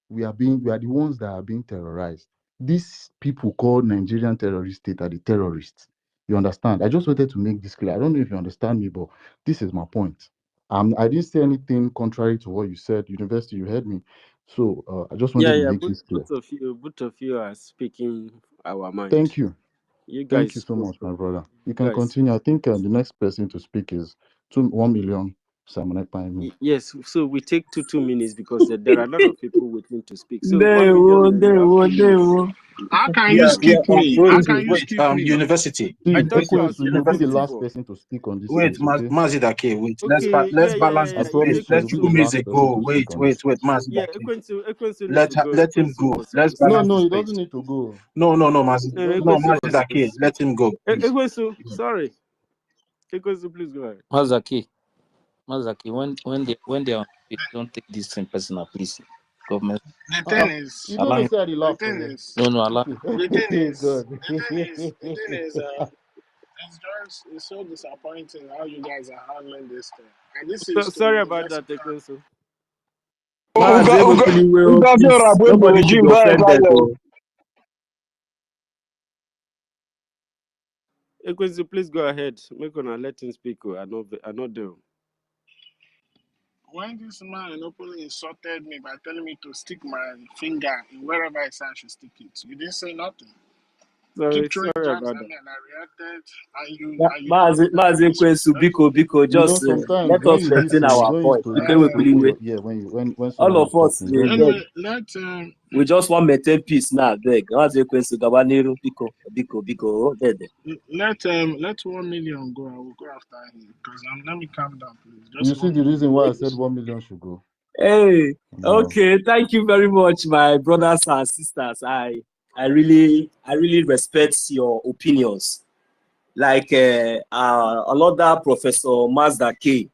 we are the ones that are being terrorized. These people called Nigerian terrorist state are the terrorists. You understand? I just wanted to make this clear. I don't know if you understand me, but this is my point. I didn't say anything contrary to what you said. University, you heard me. So I just Yeah, wanted to yeah. make this clear. Both of you are speaking our mind. Thank you. You Thank guys you so spoke. much, my brother. You You can guys. continue. I think the next person to speak is 1 million Simon Ekpaimi. Yes. So we take 2 minutes because there are a lot of people waiting to speak. So 1 Ndewo, million, you have ndewo, 2 minutes. ndewo. How can you Yeah, yeah. skip me? How Wait, can you wait. skip me? University. I See, thought you are Ekwensu, you'll be the speaking University. last before. person to speak on this Wait, stage, okay? Mazidake, wait. Okay. Let's Yeah, yeah, balance yeah, the I yeah. space. promise you, Let you'll be two the Ekwensu. minutes last person ago. to speak Wait, on wait, this. wait, Yeah, Mazidake. Ekwensu need Let to go. let him Ekwensu go. was Let's supposed to No, balance the no, speak. he space. doesn't need to go. No, Mazid. No, No, Ekwensu was supposed Mazidake. to speak. Let him go, please. Ekwensu, sorry. Ekwensu, please go ahead. Mazaki, when they are on speak, don't take this thing personal, please. Government, The Uh-uh. thing is, You know, allow they him. say I dey the laugh thing for is, No, allow. the thing is, God. it's just it's so disappointing how you guys are handling this thing. And this is to the Sorry about that, university. Ekwensu. Maazị Emekwuliwe, please, nobody should be offended. Oh. Ekwensu, please go ahead. Make una let him speak. I not there. When this man openly insulted me by telling me to stick my finger in wherever I said I should stick it, you didn't say nothing. keep throwing sorry jabs about at that. me and I reacted, and you told me that Mazi Kwensu, Biko, You know, just sometimes let when us you maintain listen, you our don't voice. used to Okay, listen we to believe people. it. Yeah, when All someone of is us, talking, just anyway, listen. let we just want maintain peace now. Beg. Mazi Kwensu, Gabaniru, Biko. Oh, there. let 1 million go. I will go after him because let me calm down, please. You Just see 1 the million. reason why I said 1 million should go. Hey, Yeah. okay. Thank you very much, my brothers and sisters. I really respect your opinions. Like another Professor Mazda K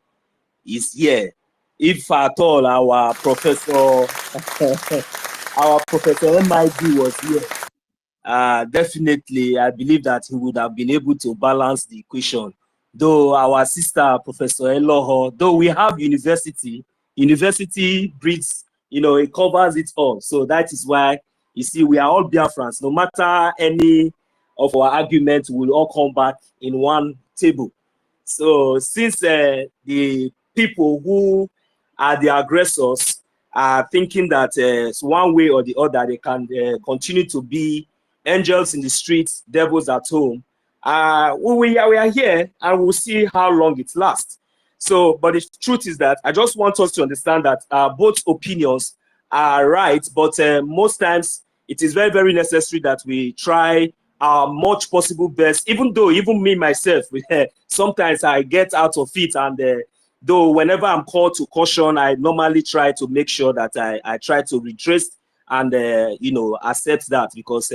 is here. If at all our Professor MID was here, definitely I believe that he would have been able to balance the equation. Though our sister Professor Eloho, though we have university breeds, it covers it all. So that is why you see we are all Biafrans. No matter any of our arguments, we'll all come back in one table. So since the people who are the aggressors are thinking that one way or the other they can continue to be angels in the streets, devils at home, we are here and we'll see how long it lasts. So, but the truth is that I just want us to understand that both opinions are right, but most times it is very, very necessary that we try our much possible best, even though even me myself, sometimes I get out of it, and though whenever I'm called to caution, I normally try to make sure that I try to retrace and accept that, because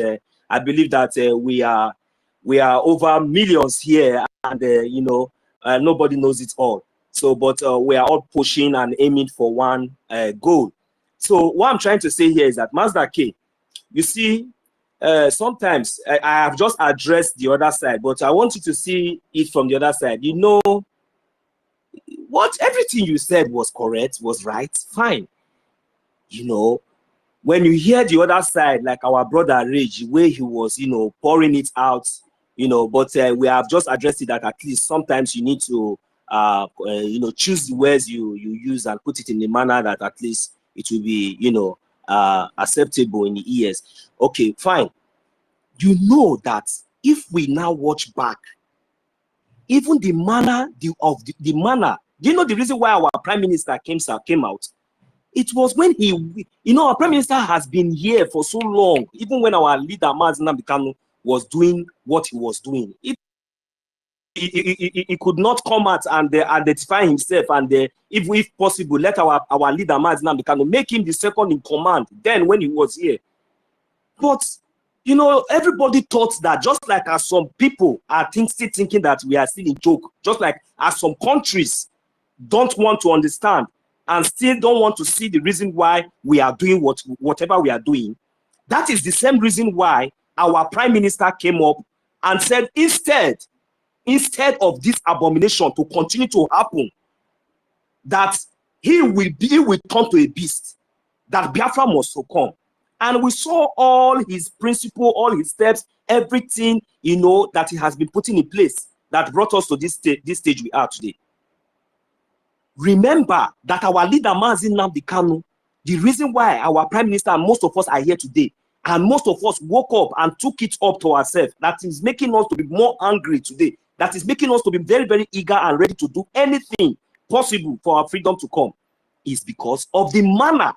I believe that we are over millions here, and nobody knows it all. So, but we are all pushing and aiming for one goal. So what I'm trying to say here is that Mazda K, you see, sometimes I have just addressed the other side, but I want you to see it from the other side. You know, what everything you said was correct, was right, fine. You know, when you hear the other side, like our brother Rage, where he was, pouring it out, but we have just addressed it that at least sometimes you need to, choose the words you use and put it in a manner that at least it will be, acceptable in the ears. Okay, fine. You know that if we now watch back, even the manner the manner, do you know the reason why our prime minister came out? It was when our prime minister has been here for so long, even when our leader Mazi Nnamdi Kanu was doing what he was doing. He could not come out and identify himself, and if possible, let our leader Mazi Nnamdi Kanu make him the second in command then when he was here. But everybody thought that, just like as some people are still thinking that we are still in joke, just like as some countries don't want to understand and still don't want to see the reason why we are doing whatever we are doing. That is the same reason why our prime minister came up and said, instead of this abomination to continue to happen, that he will turn to a beast, that Biafra must succumb. And we saw all his principle, all his steps, everything that he has been putting in place that brought us to this stage we are today. Remember that our leader Mazi Nnamdi Kanu, the reason why our prime minister and most of us are here today, and most of us woke up and took it up to ourselves, that is making us to be more angry today, that is making us to be very, very eager and ready to do anything possible for our freedom to come, is because of the manner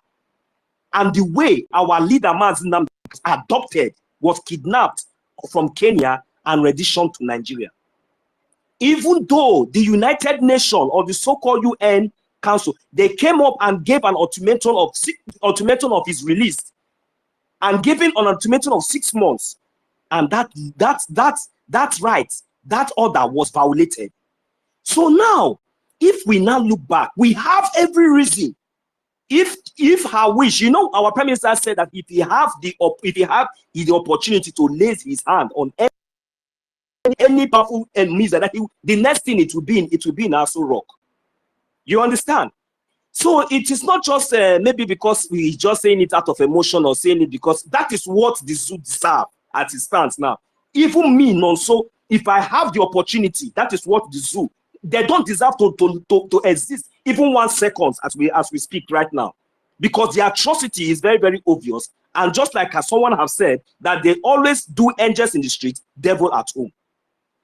and the way our leader Mazi Nnamdi was adopted, was kidnapped from Kenya and renditioned to Nigeria. Even though the United Nations or the so-called UN Council, they came up and gave an ultimatum of his release, and giving an ultimatum of 6 months, and that right, that order was violated. So now, if we now look back, we have every reason. If her wish, our prime minister said that if he have the opportunity to lay his hand on any powerful enemies, that the next thing it will be in Aso Rock. You understand? So it is not just maybe because we just saying it out of emotion, or saying it because that is what the zoo deserve as it stands now. Even me, so if I have the opportunity, that is what the zoo, they don't deserve to exist even 1 second as we speak right now, because the atrocity is very, very obvious, And just like as someone have said, that they always do angels in the street, devil at home.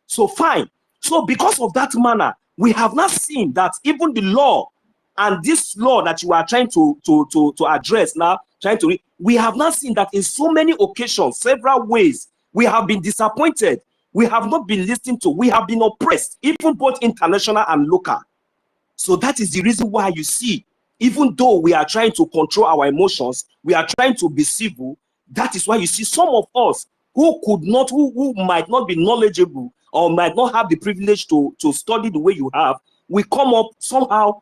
So fine. So because of that manner, we have not seen that even the law and this law that you are trying to address now, we have not seen that in so many occasions, several ways, we have been disappointed. We have not been listened to. We have been oppressed, even both international and local. So that is the reason why you see, even though we are trying to control our emotions, we are trying to be civil. That is why you see some of us who could not, who might not be knowledgeable or might not have the privilege to study the way you have, we come up somehow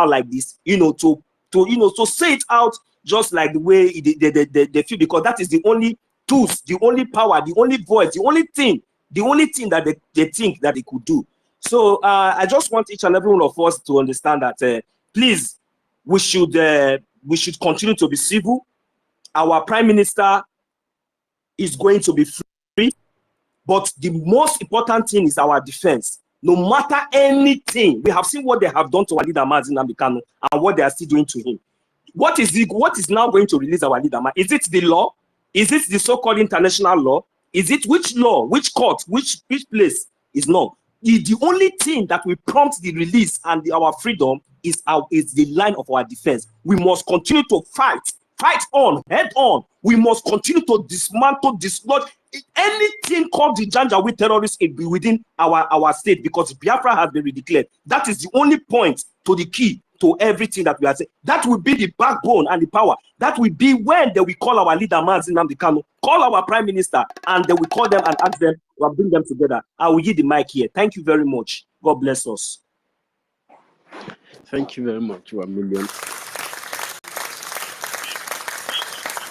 like this, to say it out just like the way they feel, because that is the only tools, the only power, the only voice, the only thing that they think that they could do. So I just want each and every one of us to understand that please, we should continue to be civil. Our Prime Minister is going to be free, but the most important thing is our defense. No matter anything, we have seen what they have done to our leader Mazi Nnamdi Kanu and what they are still doing to him. What is now going to release our leader? Is it the law? Is it the so-called international law? Is it which law, which court, which place is not? The only thing that will prompt the release and our freedom is the line of our defense. We must continue to fight on, head on. We must continue to dismantle, dislodge anything called the Janjaweed terrorists within our state, because Biafra has been redeclared. That is the only point to the key to everything that we are saying. That will be the backbone and the power. That will be when they will call our leader Mazi Nnamdi Kanu, call our Prime Minister, and they will call them and ask them or bring them together. I will give the mic here. Thank you very much. God bless us. Thank you very much, 1 million.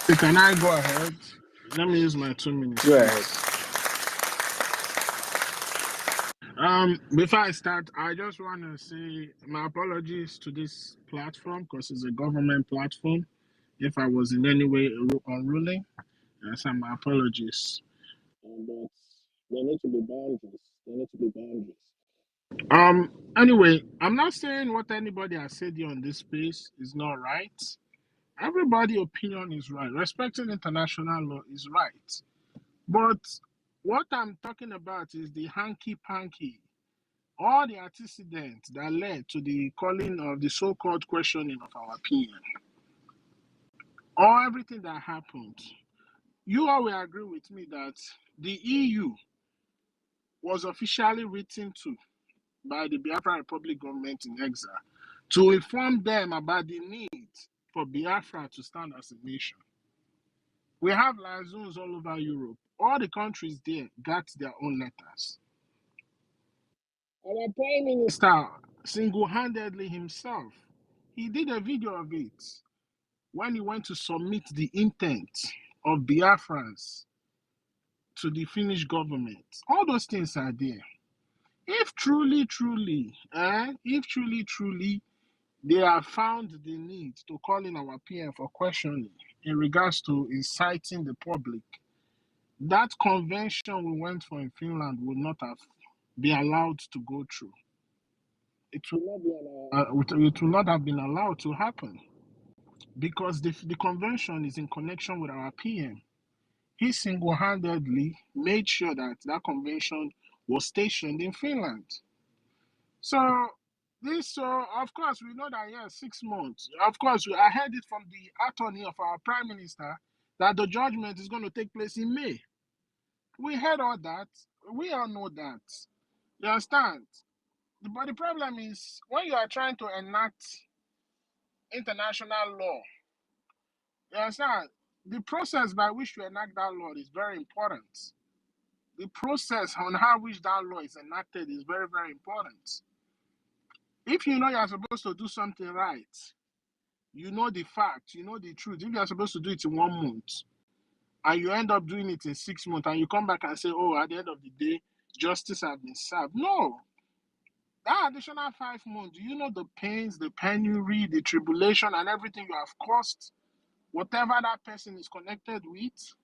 So can I go ahead? Let me use my 2 minutes. Go ahead. Before I start, I just want to say my apologies to this platform, because it's a government platform. If I was in any way unruly, I say my apologies. But there need to be boundaries. There need to be boundaries. Anyway, I'm not saying what anybody has said here on this space is not right. Everybody's opinion is right. Respecting international law is right. But what I'm talking about is the hanky-panky, all the antecedents that led to the calling of the so-called questioning of our opinion, or everything that happened. You all will agree with me that the EU was officially written to by the Biafra Republic government in exile to inform them about the need for Biafra to stand as a nation. We have liaisons all over Europe. All the countries there got their own letters. Our Prime Minister, single-handedly himself, he did a video of it when he went to submit the intent of Biafrans to the Finnish government. All those things are there. If truly, they have found the need to call in our PM for questioning in regards to inciting the public, that convention we went for in Finland would not have been allowed to go through. It will not have been allowed to happen, because the convention is in connection with our PM. He single-handedly made sure that that convention was stationed in Finland. So of course, we know that, yes, 6 months. Of course, I heard it from the attorney of our Prime Minister that the judgment is going to take place in May. We heard all that. We all know that. You understand? But the problem is, when you are trying to enact international law, you understand, the process by which you enact that law is very important. The process on how which that law is enacted is very, very important. If you know you're supposed to do something right, you know the fact, you know the truth. If you're supposed to do it in 1 month, and you end up doing it in 6 months, and you come back and say, oh, at the end of the day, justice has been served. No. That additional 5 months, do you know the pains, the penury, the tribulation, and everything you have caused, whatever that person is connected with?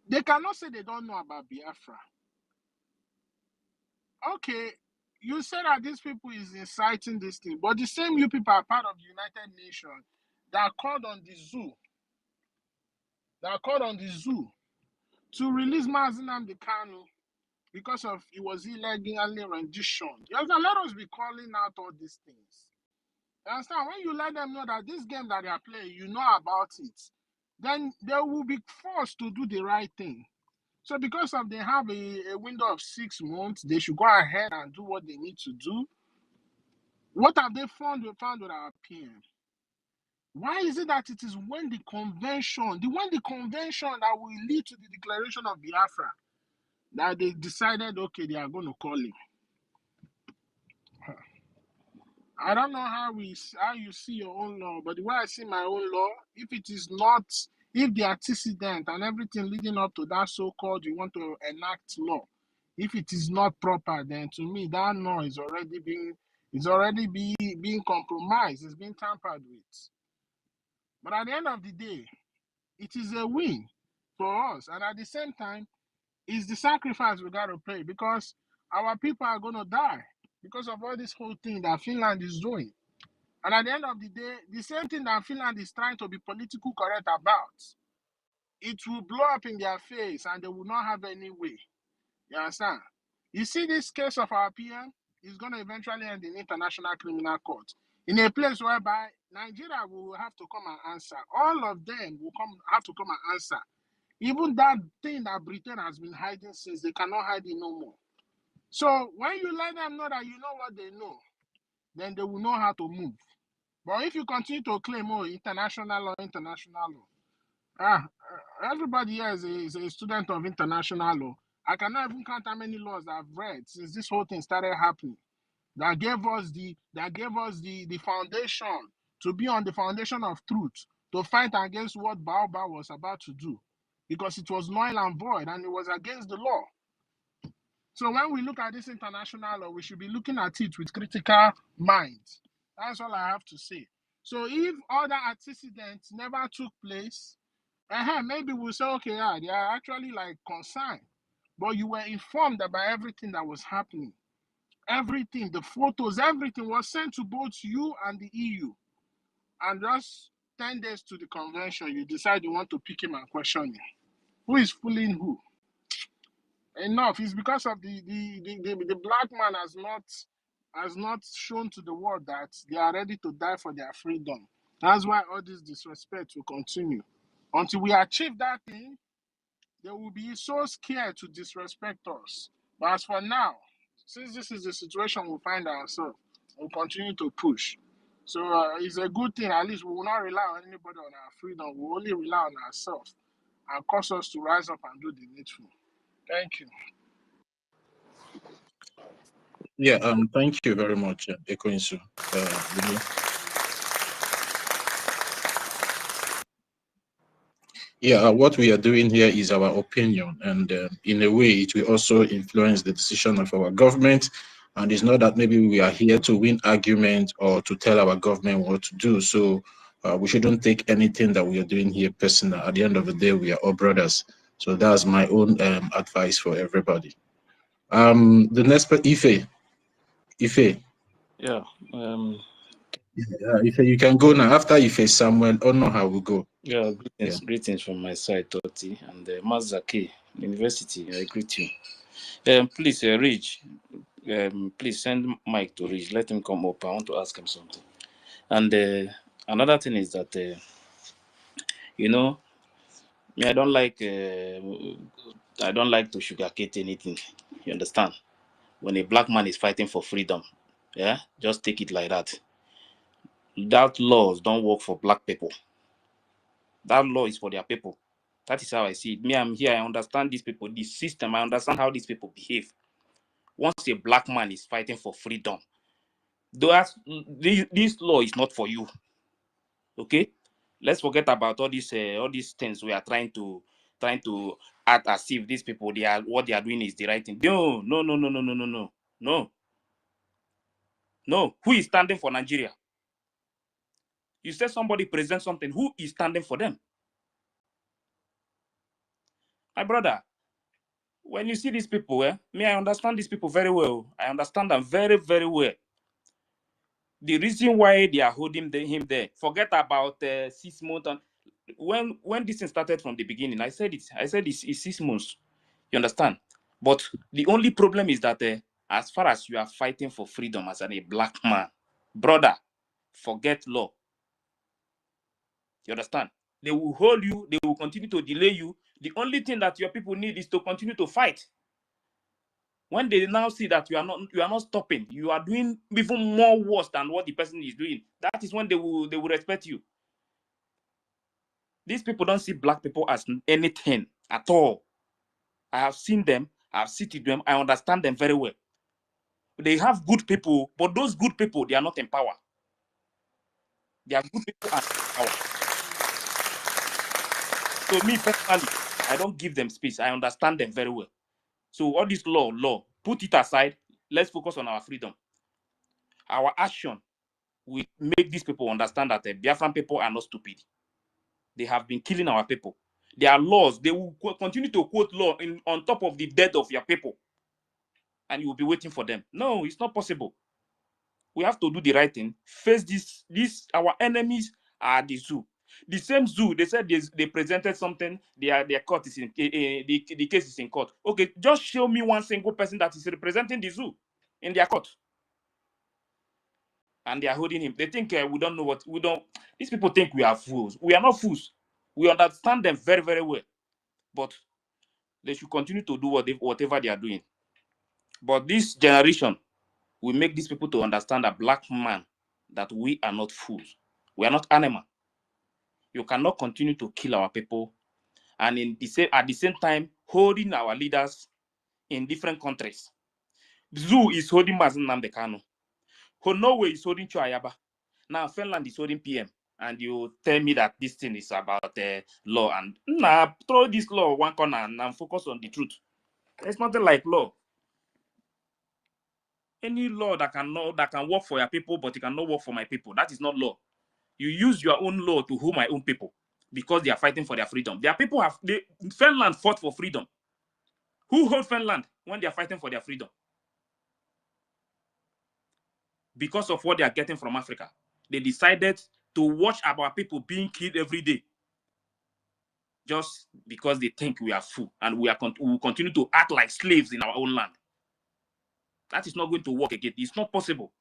They cannot say they don't know about Biafra. Okay, you say that these people is inciting this thing, but the same you people are part of the United Nations that called on the zoo that called on the zoo to release Mazi Nnamdi Kanu because of it was illegally rendition. You understand? Let us be calling out all these things. You understand? When you let them know that this game that they are playing, you know about it, then they will be forced to do the right thing. So because of they have a window of 6 months, they should go ahead and do what they need to do. What have they found with our PM? Why is it that it is when the convention that will lead to the declaration of Biafra, that they decided, okay, they are going to call him? I don't know how you see your own law, but the way I see my own law, if the antecedent and everything leading up to that so-called you want to enact law, if it is not proper, then to me that law is already being compromised, it's being tampered with. But at the end of the day, it is a win for us, and at the same time, it's the sacrifice we got to pay because our people are going to die because of all this whole thing that Finland is doing. And at the end of the day, the same thing that Finland is trying to be politically correct about, it will blow up in their face and they will not have any way. You understand? You see this case of our PM is going to eventually end in International Criminal Court, in a place whereby Nigeria will have to come and answer. All of them will have to come and answer. Even that thing that Britain has been hiding since, they cannot hide it no more. So when you let them know that you know what they know, then they will know how to move. But if you continue to claim, oh, international law, everybody here is a student of international law. I cannot even count how many laws I've read since this whole thing started happening that gave us the foundation to be on the foundation of truth, to fight against what Baobab was about to do, because it was null and void and it was against the law. So when we look at this international law, we should be looking at it with critical mind. That's all I have to say. So if other antecedents never took place, maybe we'll say, okay, yeah, they are actually like concerned. But you were informed about everything that was happening. Everything, the photos, everything was sent to both you and the EU. And just 10 days to the convention, you decide you want to pick him and question him. Who is fooling who? Enough. It's because of the black man has not shown to the world that they are ready to die for their freedom. That's why all this disrespect will continue. Until we achieve that thing, they will be so scared to disrespect us. But as for now, since this is the situation we find ourselves, we'll continue to push. So it's a good thing. At least we will not rely on anybody on our freedom. We will only rely on ourselves and cause us to rise up and do the needful. Thank you. Yeah, thank you very much, Ekoinsu. Yeah, what we are doing here is our opinion, and in a way, it will also influence the decision of our government. And it's not that maybe we are here to win argument or to tell our government what to do. So we shouldn't take anything that we are doing here personal. At the end of the day, we are all brothers. So that's my own advice for everybody. The next, Ife. Yeah. Ife, you can go now. After Ife, Samuel, or no, how we go. Yeah, greetings from my side, Toti, and Mazaki University. I greet you. Please, Rich, please send Mike to Rich. Let him come up. I want to ask him something. And another thing is that, you know, me, I don't like to sugarcoat anything. You understand? When a black man is fighting for freedom, yeah, just take it like that. That laws don't work for black people. That law is for their people. That is how I see it. Me, I'm here. I understand these people, the system. I understand how these people behave. Once a black man is fighting for freedom, this law is not for you. Okay, let's forget about all these things we are trying to act as if these people what they are doing is the right thing. No. Who is standing for Nigeria? You said somebody present something. Who is standing for them? My brother, when you see these people, me, I understand these people very well. I understand them very, very well. The reason why they are holding him there, forget about 6 months. when this thing started from the beginning, I said it's 6 months. You understand? But the only problem is that as far as you are fighting for freedom as a black man, brother, forget law. You understand? They will hold you. They will continue to delay you. The only thing that your people need is to continue to fight. When they now see that you are not stopping, you are doing even more worse than what the person is doing. That is when they will respect you. These people don't see black people as anything at all. I have seen them. I have seen them. I understand them very well. They have good people, but those good people, they are not in power. They are good people and power. So me personally, I don't give them space. I understand them very well. So all this law, put it aside. Let's focus on our freedom. Our action will make these people understand that the Biafran people are not stupid. They have been killing our people. There are laws. They will continue to quote law on top of the death of your people. And you will be waiting for them. No, it's not possible. We have to do the right thing. Face this. Our enemies are the zoo. The same zoo. They said they presented something. Their court is in the case is in court. Okay, just show me one single person that is representing the zoo in their court, and they are holding him. They think we don't know what we don't. These people think we are fools. We are not fools. We understand them very, very well, but they should continue to do whatever they are doing. But this generation will make these people to understand, a black man, that we are not fools. We are not animal. You cannot continue to kill our people and at the same time holding our leaders in different countries. Zoo is holding Mazen Namdekano. Norway is holding Chuayaba. Now Finland is holding PM. And you tell me that this thing is about law, and throw this law one corner and focus on the truth. There's nothing like law. Any law that can work for your people, but it cannot work for my people, that is not law. You use your own law to hold my own people because they are fighting for their freedom. Their people Finland fought for freedom. Who hold Finland when they are fighting for their freedom? Because of what they are getting from Africa. They decided to watch our people being killed every day just because they think we are full, and we will continue to act like slaves in our own land. That is not going to work again. It's not possible.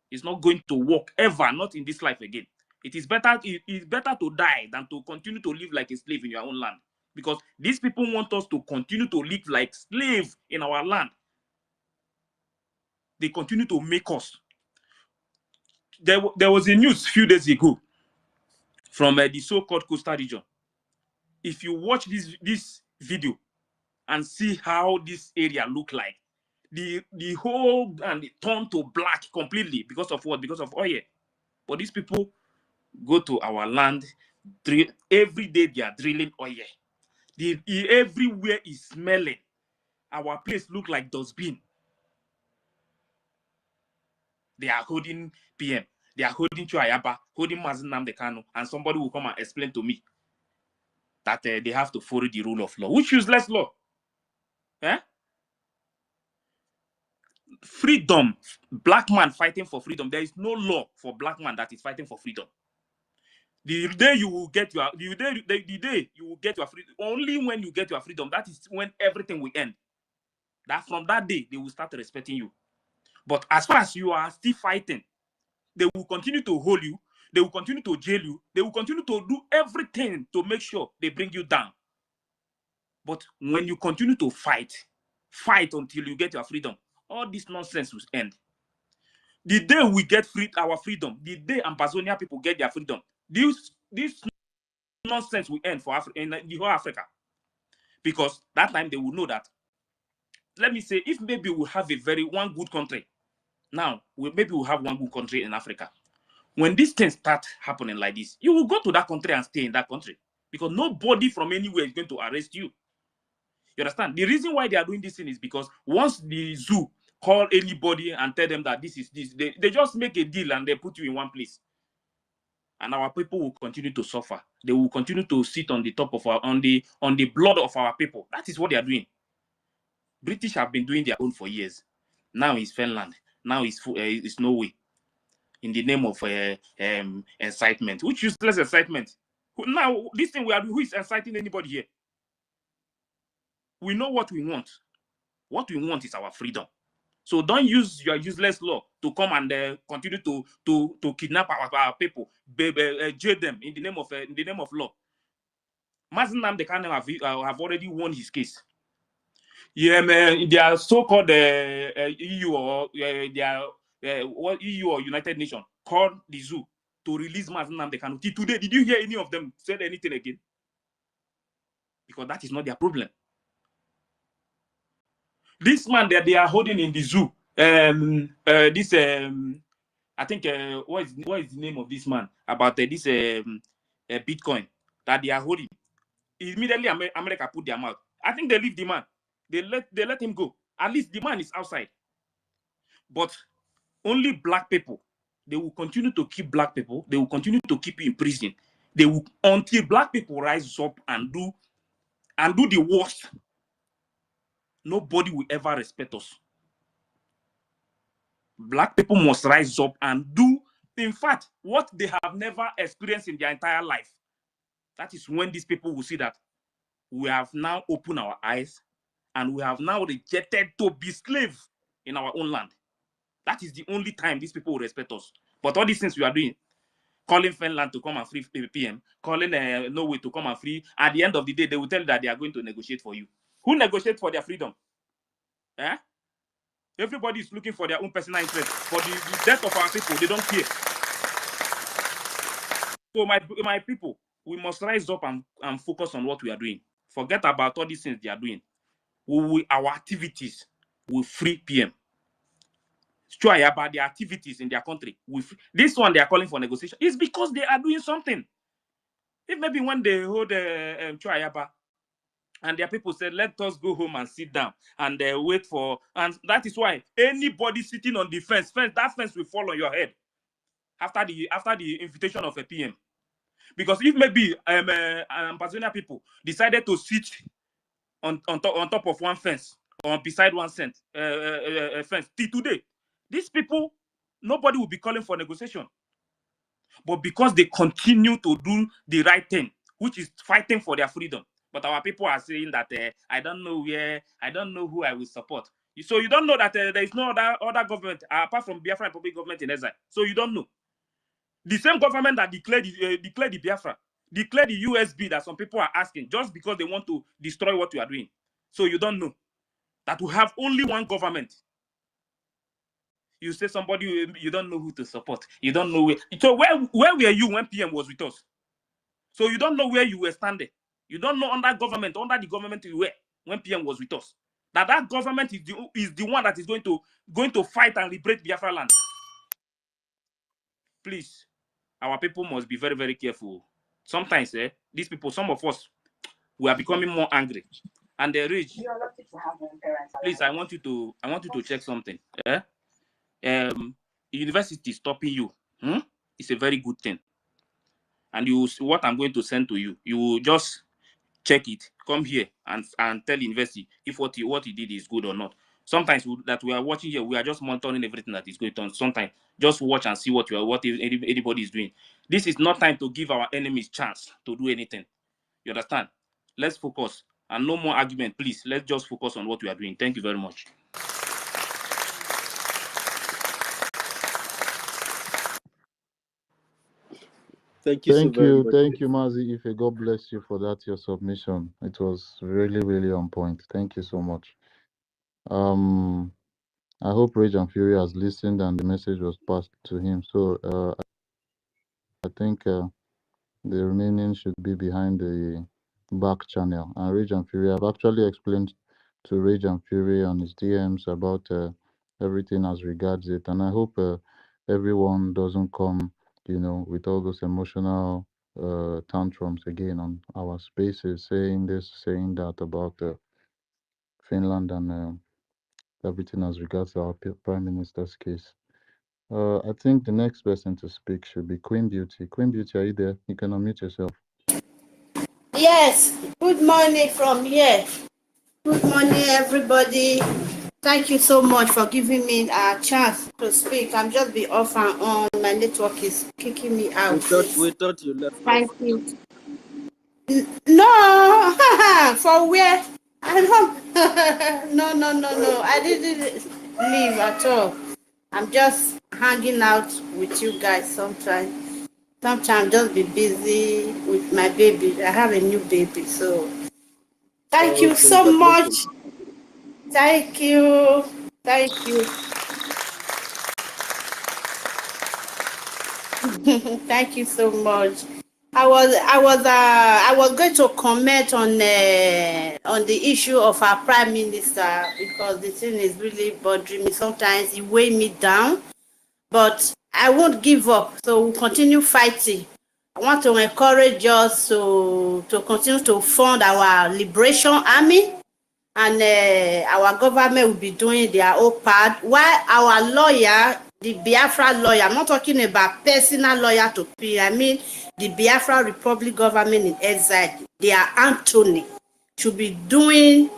It's not going to work ever, not in this life again. It is better to die than to continue to live like a slave in your own land, because these people want us to continue to live like slaves in our land. They continue to make us. There was a news a few days ago from the so-called coastal region. If you watch this video and see how this area look like, the whole and turned to black completely because of what? Because of oil. But these people go to our land, every day they are drilling oil. Everywhere is smelling. Our place look like dustbin. They are holding PM. They are holding Chuayaba, holding Mazen Namdekano, and somebody will come and explain to me that they have to follow the rule of law. Which useless law? Eh? Freedom. Black man fighting for freedom. There is no law for black man that is fighting for freedom. The day you will get your the day you will get your freedom, only when you get your freedom, that is when everything will end. That from that day they will start respecting you. But as far as you are still fighting, they will continue to hold you, they will continue to jail you, they will continue to do everything to make sure they bring you down. But when you continue to fight until you get your freedom, all this nonsense will end. The day we get our freedom, the day Amazonia people get their freedom, this nonsense will end for Africa, in the whole Africa. Because that time they will know that, let me say, if maybe we have one good country, now maybe we'll have one good country in Africa. When these things start happening like this, you will go to that country and stay in that country, because nobody from anywhere is going to arrest you. You understand? The reason why they are doing this thing is because once the zoo call anybody and tell them that this is this, they just make a deal and they put you in one place. And our people will continue to suffer. They will continue to sit on the top of on the blood of our people. That is what they are doing. British have been doing their own for years. Now it's Finland. Now it's Norway. In the name of incitement, which useless incitement. Now, this thing who is inciting anybody here? We know what we want. What we want is our freedom. So don't use your useless law to come and continue to kidnap our people, jail them in the name of law. Mazen Namdekan have already won his case. Yeah, man, their so-called EU or what EU or United Nations called the zoo to release Mazen Namdekan. Today, did you hear any of them said anything again? Because that is not their problem. This man that they are holding in the zoo, I think what is the name of this man about this Bitcoin that they are holding? Immediately America put their mouth. I think they leave the man. They let him go. At least the man is outside. But only black people, they will continue to keep black people. They will continue to keep you in prison. They will until black people rise up and do the worst. Nobody will ever respect us. Black people must rise up and do, in fact, what they have never experienced in their entire life. That is when these people will see that we have now opened our eyes and we have now rejected to be slaves in our own land. That is the only time these people will respect us. But all these things we are doing, calling Finland to come and free PM, calling Norway to come and free, at the end of the day, they will tell you that they are going to negotiate for you. Who negotiates for their freedom? Eh? Everybody is looking for their own personal interest. For the death of our people, they don't care. So my people, we must rise up and focus on what we are doing. Forget about all these things they are doing. Our activities will free PM. Sure about the activities in their country. This one they are calling for negotiation is because they are doing something. If maybe when they hold Chuayaba and their people said, let us go home and sit down and wait for, and that is why anybody sitting on the fence, that fence will fall on your head after the invitation of a PM. Because if maybe Amazonia people decided to sit on top of one fence or beside one fence till today, these people, nobody will be calling for negotiation. But because they continue to do the right thing, which is fighting for their freedom. But our people are saying that I don't know who I will support. So you don't know that there is no other government apart from Biafra Republic government in exile. So you don't know. The same government that declared the Biafra, declared the USB that some people are asking just because they want to destroy what you are doing. So you don't know that we have only one government. You say somebody, you don't know who to support. You don't know where. So where were you when PM was with us? So you don't know where you were standing. You don't know under the government you were when PM was with us. That government is the one that is going to fight and liberate Biafra land. Please, our people must be very, very careful. Sometimes, these people, some of us, we are becoming more angry, and they rage. Please, I want you to check something. University stopping you. It's a very good thing. And what I'm going to send to you, you will just check it, come here and tell the university if what he did is good or not. Sometimes that we are watching here, we are just monitoring everything that is going on. Sometimes just watch and see what anybody is doing. This is not time to give our enemies chance to do anything. You understand? Let's focus and no more argument, please. Let's just focus on what we are doing. Thank you very much. Thank you so very much. Thank you, Mazi Ife. God bless you for that, your submission. It was really, really on point. Thank you so much. I hope Rage and Fury has listened and the message was passed to him. So I think the remaining should be behind the back channel. And Rage and Fury, I've actually explained to Rage and Fury on his DMs about everything as regards it. And I hope everyone doesn't come, with all those emotional tantrums again on our spaces, saying this, saying that about Finland and everything as regards our Prime Minister's case. I think the next person to speak should be Queen Beauty. Queen Beauty, are you there? You can unmute yourself. Yes, good morning from here. Good morning, everybody. Thank you so much for giving me a chance to speak. I'm just be off and on. My network is kicking me out. We thought you left. Thank you. No, for where? I don't. No. I didn't leave at all. I'm just hanging out with you guys sometimes. Sometimes just be busy with my baby. I have a new baby, so thank you so much. Thank you. Thank you. Thank you so much. I was going to comment on the issue of our prime minister, because the thing is really bothering me. Sometimes it weighs me down, but I won't give up. So we'll continue fighting. I want to encourage us to continue to fund our liberation army, and our government will be doing their own part, while our lawyer, the Biafra lawyer, I'm not talking about personal lawyer to P, I mean the Biafra Republic government in exile, their Anthony should be doing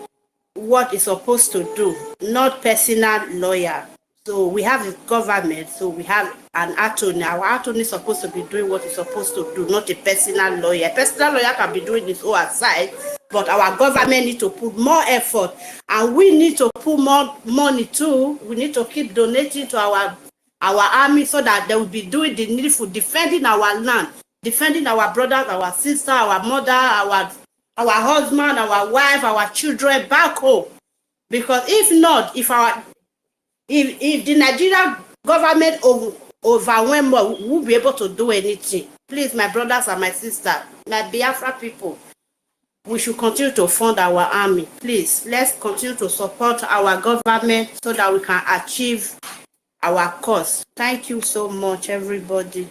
what it's supposed to do, not personal lawyer. So we have a government, so we have an attorney. Our attorney is supposed to be doing what he's supposed to do, not a personal lawyer. A personal lawyer can be doing his own aside, but our government need to put more effort, and we need to put more money too. We need to keep donating to our army, so that they will be doing the needful, defending our land, defending our brothers, our sister, our mother, our husband, our wife, our children back home. Because if not, if the Nigerian government overwhelm, we won't be able to do anything. Please, my brothers and my sisters, my Biafra people, we should continue to fund our army. Please, let's continue to support our government so that we can achieve our cause. Thank you so much, everybody.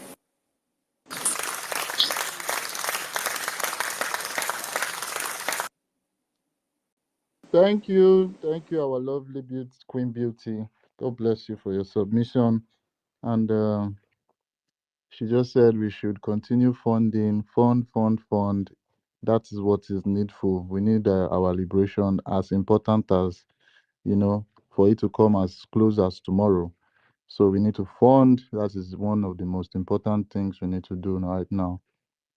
Thank you, our lovely Queen Beauty. God bless you for your submission. And she just said we should continue funding, fund. That is what is needful. We need our liberation, as important as, for it to come as close as tomorrow. So we need to fund. That is one of the most important things we need to do right now.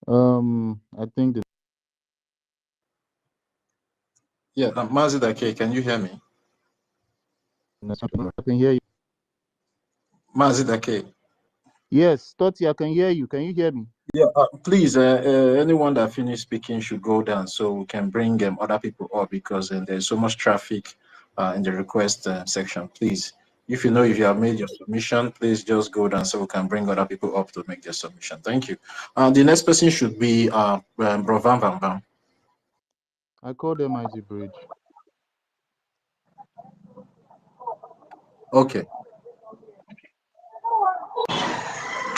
I think Yeah, Mazidake, can you hear me? I can hear you. Mazidake. Yes, Toti, I can hear you. Can you hear me? Yeah, please, anyone that finished speaking should go down so we can bring other people up, because there's so much traffic in the request section. Please, if you have made your submission, please just go down so we can bring other people up to make their submission. Thank you. The next person should be Bro Van Van Van. I called them Mighty Bridge. Okay.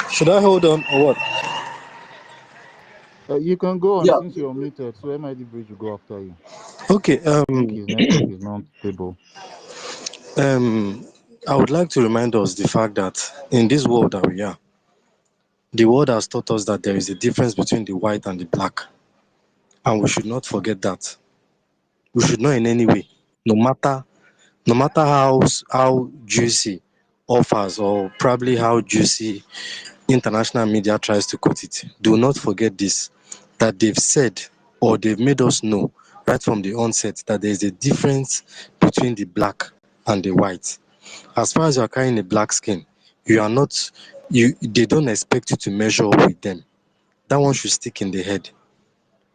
Should I hold on or what? You can go on, Yeah. since you're muted, so MID Bridge will go after you. Okay. I think his network is not stable. I would like to remind us the fact that in this world that we are, the world has taught us that there is a difference between the white and the black, and we should not forget that. We should not in any way, no matter how juicy offers, or probably how juicy international media tries to quote it, do not forget this, that they've said, or they've made us know right from the onset, that there is a difference between the black and the white. As far as you are carrying a black skin, they don't expect you to measure up with them. That one should stick in the head.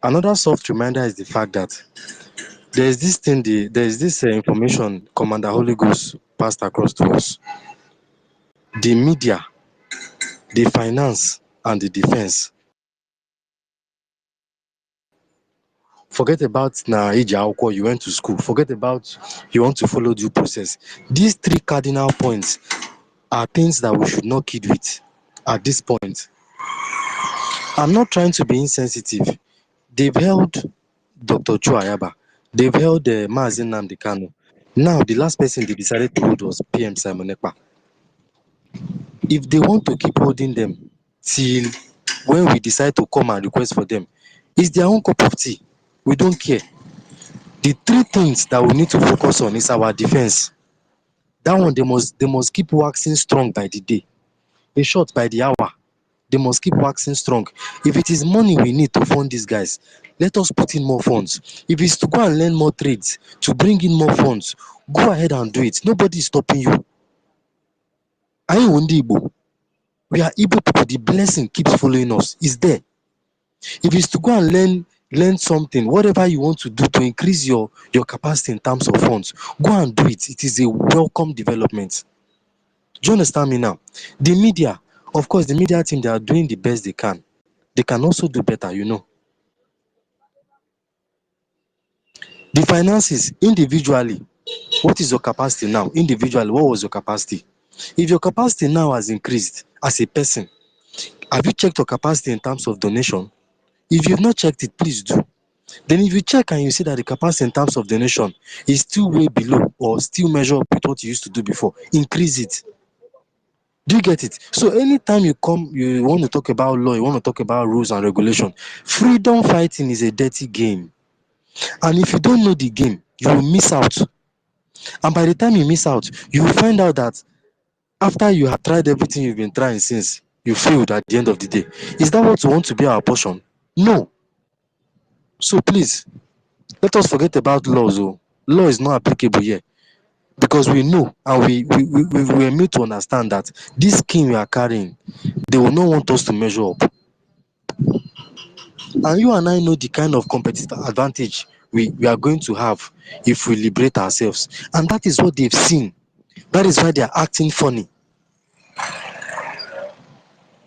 Another soft reminder is the fact that there is this information Commander Holy Ghost passed across to us. The media, the finance, and the defense. Forget about you went to school. Forget about you want to follow due process. These three cardinal points are things that we should not kid with at this point. I'm not trying to be insensitive. They've held Dr. Chuayaba. They've held Mazi Nnamdi Kanu. Now, the last person they decided to hold was PM Simon Ekpa. If they want to keep holding them till when we decide to come and request for them, it's their own cup of tea. We don't care. The three things that we need to focus on is our defense. That one, they must keep waxing strong by the day, a short by the hour. they must keep waxing strong. If it is money we need to fund these guys, let us put in more funds. If it's to go and learn more trades, to bring in more funds, go ahead and do it. Nobody is stopping you. Anyị wụ ndị Igbo. We are Igbo people. The blessing keeps following us. It's there. If it's to go and learn something, whatever you want to do to increase your capacity in terms of funds, go and do it. It is a welcome development. Do you understand me now? The media, of course, the media team, they are doing the best they can. They can also do better, you know. The finances, individually, what is your capacity now? Individually, what was your capacity? If your capacity now has increased as a person, have you checked your capacity in terms of donation? If you've not checked it, please do. Then if you check and you see that the capacity in terms of donation is still way below or still measure up with what you used to do before, increase it. Do you get it? So anytime you come, you want to talk about law, you want to talk about rules and regulation, freedom fighting is a dirty game. And if you don't know the game, you will miss out. And by the time you miss out, you will find out that after you have tried everything you've been trying since, you failed at the end of the day. Is that what you want to be our portion? No. So please, let us forget about laws. Oh. Law is not applicable here. Because we know and we were made to understand that this scheme we are carrying, they will not want us to measure up. And you and I know the kind of competitive advantage we are going to have if we liberate ourselves. And that is what they've seen. That is why they are acting funny.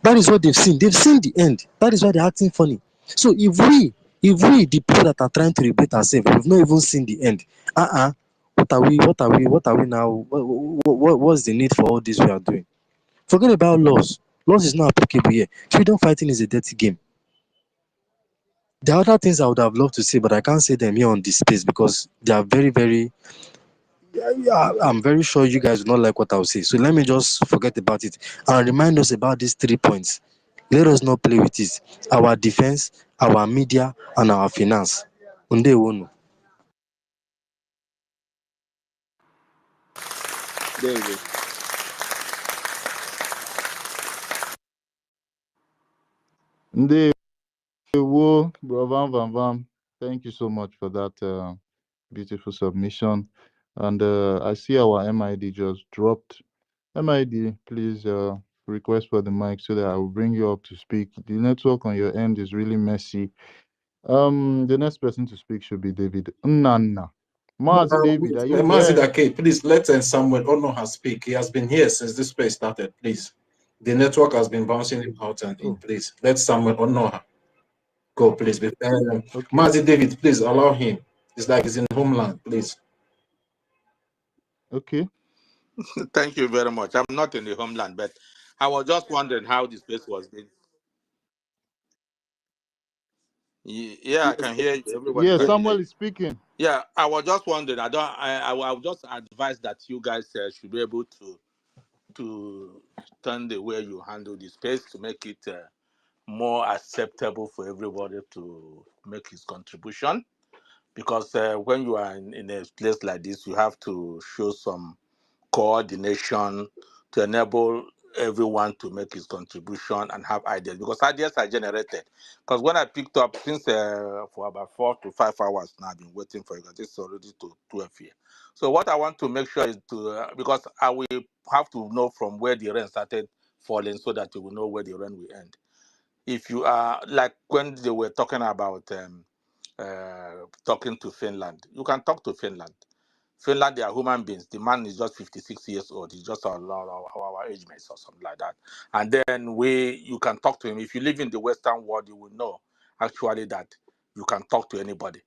That is what they've seen. They've seen the end. That is why they're acting funny. So if we, the people that are trying to liberate ourselves, we've not even seen the end. What are we now? What's the need for all this we are doing? Forget about laws. Laws is not applicable here. Freedom fighting is a dirty game. There are other things I would have loved to say, but I can't say them here on this space because they are very, very. I'm very sure you guys will not like what I'll say. So let me just forget about it and remind us about these 3 points. Let us not play with it. Our defense, our media, and our finance. Ndewonu. There you go. Ndewo, Bro Van Van. Thank you so much for that beautiful submission. And I see our MID just dropped. MID, please request for the mic so that I will bring you up to speak. The network on your end is really messy. The next person to speak should be David Nana. Mazi David, are you Mazi there? Dake, please let Samuel Onoha speak. He has been here since this space started, please. The network has been bouncing him out and in, please. Let Samuel Onoha go, please. Okay. Mazi David, please allow him. It's like he's in homeland, please. Okay. Thank you very much. I'm not in the homeland, but I was just wondering how this place was being. Yeah, I can hear you. Everybody Yeah, can Samuel hear you. is speaking. Yeah, I was just wondering. I would just advise that you guys should be able to turn the way you handle the space to make it more acceptable for everybody to make his contribution. Because when you are in a place like this, you have to show some coordination to enable everyone to make his contribution and have ideas, because ideas are generated. Because when I picked up, since for about 4 to 5 hours now, I've been waiting for it. It's already to 12 here. So what I want to make sure is to, because I will have to know from where the rain started falling so that you will know where the rain will end. If you are, like when they were talking about talking to Finland, you can talk to Finland. Finland, they are human beings. The man is just 56 years old. He's just our age mates or something like that. And then you can talk to him. If you live in the Western world, you will know actually that you can talk to anybody.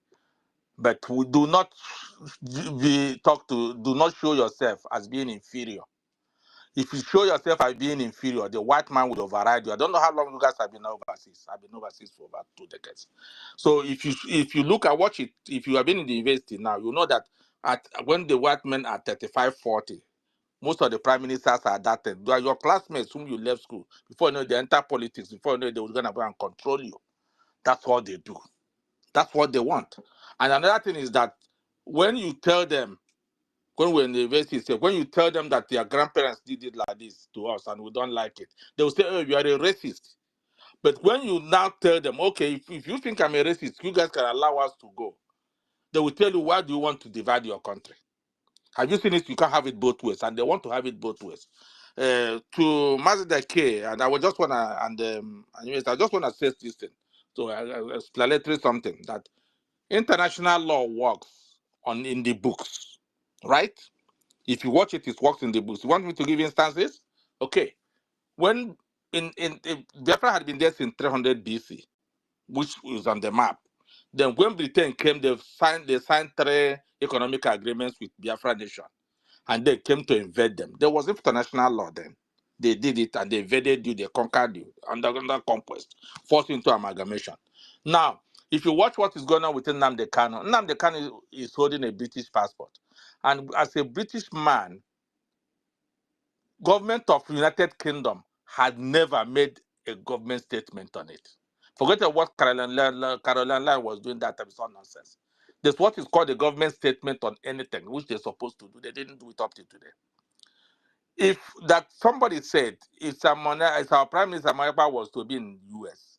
But we do not do not show yourself as being inferior. If you show yourself as being inferior, the white man will override you. I don't know how long you guys have been overseas. I've been overseas for about 2 decades. So if you look at if you have been in the university now, you know that when the white men are 35, 40, most of the prime ministers are that age. They are your classmates whom you left school. Before you know, they enter politics. Before you know, they were going to go and control you. That's what they do. That's what they want. And another thing is that when you tell them, when we're in the university, when you tell them that their grandparents did it like this to us and we don't like it, they will say, oh, you are a racist. But when you now tell them, okay, if you think I'm a racist, you guys can allow us to go, they will tell you, why do you want to divide your country? Have you seen it? You can't have it both ways, and they want to have it both ways. To Mazda K, and I was just wanna, anyways, I just wanna say this thing. So I explanatory something that international law works in the books, right? If you watch it, it works in the books. You want me to give instances? Okay. When in Biafra had been there since 300 BC, which was on the map. Then when Britain came, they signed 3 economic agreements with Biafra nation, and they came to invade them. There was international law then. They did it and they invaded you, they conquered you under conquest, forced into amalgamation. Now, if you watch what is going on with Nnamdi Kanu is holding a British passport. And as a British man, government of United Kingdom had never made a government statement on it. Forget about what Caroline Lai was doing that time. It's all nonsense. There's what is called a government statement on anything, which they're supposed to do. They didn't do it up to today. If that somebody said, if our Prime Minister Samoa was to be in US,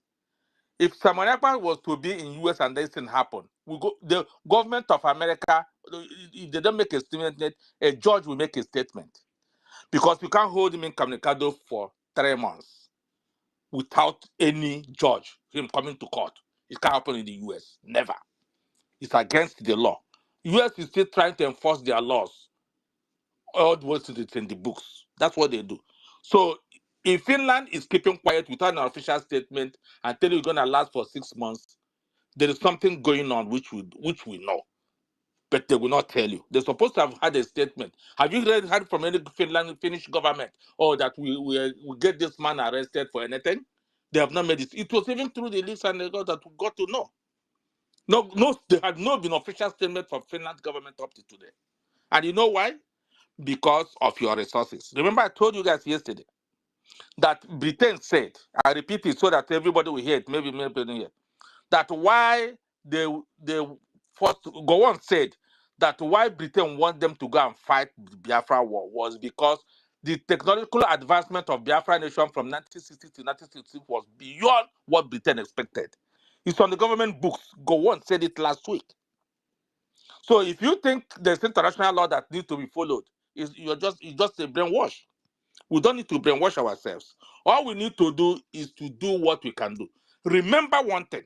if Samoa was to be in US and this thing happen, the government of America, if they don't make a statement, a judge will make a statement. Because you can't hold him incommunicado for 3 months without any judge, him coming to court. It can't happen in the US. Never. It's against the law. US is still trying to enforce their laws. All the words it's in the books. That's what they do. So if Finland is keeping quiet without an official statement and tell you it's gonna last for 6 months, there is something going on which we know. But they will not tell you. They're supposed to have had a statement. Have you heard from any Finnish government, that we get this man arrested for anything? They have not made it. It was even through the list and they got that we got to know. No, there had not been official statement from Finland's government up to today. And you know why? Because of your resources. Remember, I told you guys yesterday that Britain said, I repeat it so that everybody will hear it, maybe don't hear, that why they first Gowon said that why Britain want them to go and fight the Biafra war was because the technological advancement of Biafra nation from 1960 to 1966 was beyond what Britain expected. It's on the government books. Gowon said it last week. So if you think there's international law that needs to be followed, it's just a brainwash. We don't need to brainwash ourselves. All we need to do is to do what we can do. Remember one thing.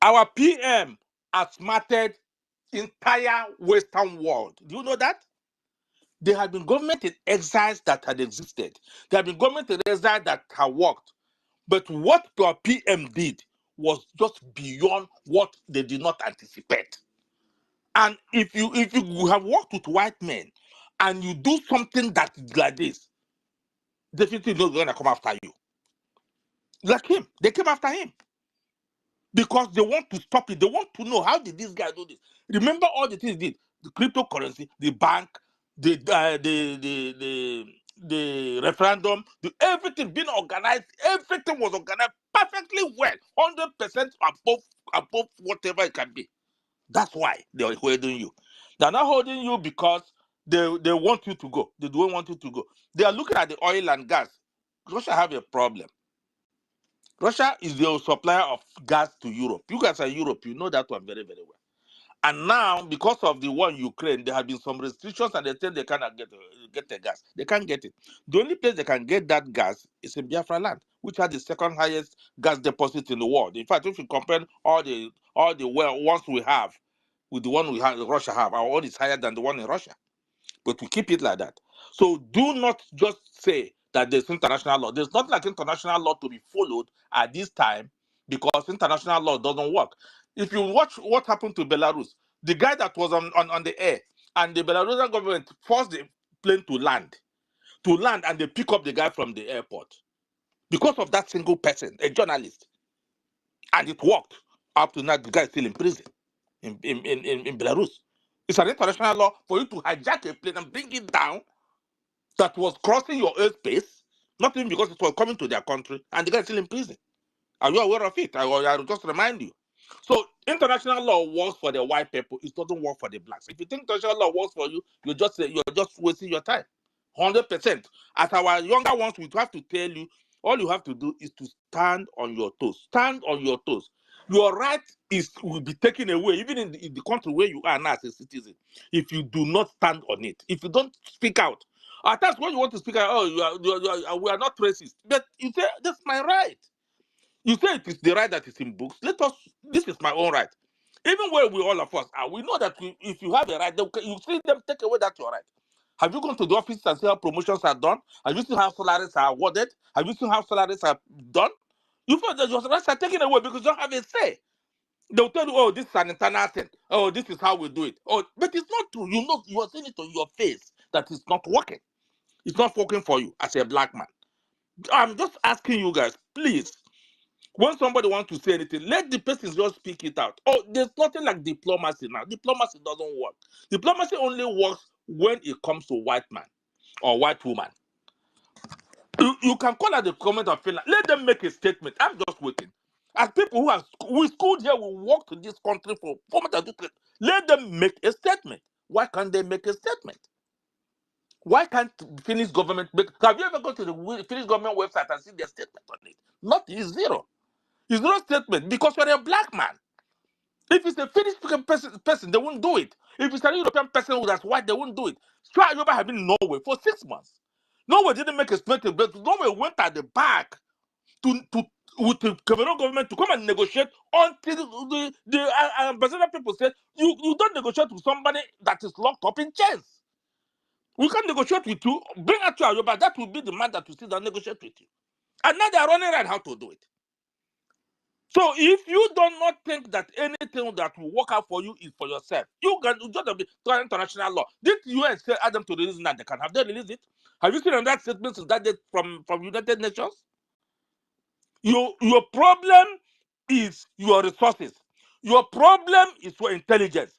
Our PM outsmarted entire Western world. Do you know that? There have been government in exile that had existed. There have been government in exile that have worked. But what our PM did was just beyond what they did not anticipate. And if you have worked with white men and you do something that is like this, definitely not going to come after you. Like him, they came after him. Because they want to stop it. They want to know, how did this guy do this? Remember all the things he did: the cryptocurrency, the bank, the referendum, everything being organized. Everything was organized perfectly well, 100% above whatever it can be. That's why they are holding you. They're not holding you because they want you to go. They don't want you to go. They are looking at the oil and gas. Russia have a problem. Russia is the supplier of gas to Europe. You guys are Europe, you know that one very, very well. And now, because of the war in Ukraine, there have been some restrictions and they say they cannot get the gas. They can't get it. The only place they can get that gas is in Biafra land, which has the second highest gas deposit in the world. In fact, if you compare all the ones we have with the one Russia have, our oil is higher than the one in Russia. But we keep it like that. So do not just say that there's international law. There's not like international law to be followed at this time because international law doesn't work. If you watch what happened to Belarus, the guy that was on the air and the Belarusian government forced the plane to land and they pick up the guy from the airport because of that single person, a journalist. And it worked. Up to now, the guy is still in prison in Belarus. It's an international law for you to hijack a plane and bring it down that was crossing your airspace, not even because it was coming to their country, and the guy is still in prison. Are you aware of it? I will just remind you. So international law works for the white people. It doesn't work for the blacks. If you think international law works for you, you're just wasting your time. 100%. As our younger ones, we have to tell you, All you have to do is to stand on your toes. Stand on your toes. Your right will be taken away, even in the country where you are now as a citizen, if you do not stand on it. If you don't speak out. At times when you want to speak out, oh, we are not racist. But you say, that's my right. You say it is the right that is in books. This is my own right. Even where we all of us are, we know that if you have a right, you see them take away that your right. Have you gone to the office and see how promotions are done? Have you seen how salaries are awarded? Have you seen how salaries are done? You feel that your rights are taken away because you don't have a say. They'll tell you, oh, this is an internal thing. Oh, this is how we do it. Oh, but it's not true. You know, you are seeing it on your face that it's not working. It's not working for you as a black man. I'm just asking you guys, please, when somebody wants to say anything, let the person just speak it out. Oh, there's nothing like diplomacy now. Diplomacy doesn't work. Diplomacy only works when it comes to white man or white woman. You can call out the government of Finland. Let them make a statement. I'm just waiting. As people we schooled here, we worked in this country for more than 2 years. Let them make a statement. Why can't they make a statement? Why can't the Finnish government make? Have you ever gone to the Finnish government website and seen their statement on it? Not is zero. It's no statement because you're a black man. If it's a Finnish person, they won't do it. If it's an European person that's white, they won't do it. Try Yoba have been in Norway for 6 months. Norway didn't make a statement, but Norway went at the back with the Cameroon government to come and negotiate until the ambassador people said, you don't negotiate with somebody that is locked up in chains. We can negotiate with you, bring out to Yoba, that will be the man that will sit down and negotiate with you. And now they are running around how to do it. So if you do not think that anything that will work out for you is for yourself, you can just be international law. Did UN say Adam to release that they can have they released it? Have you seen on that statement that day from United Nations? Your problem is your resources. Your problem is your intelligence.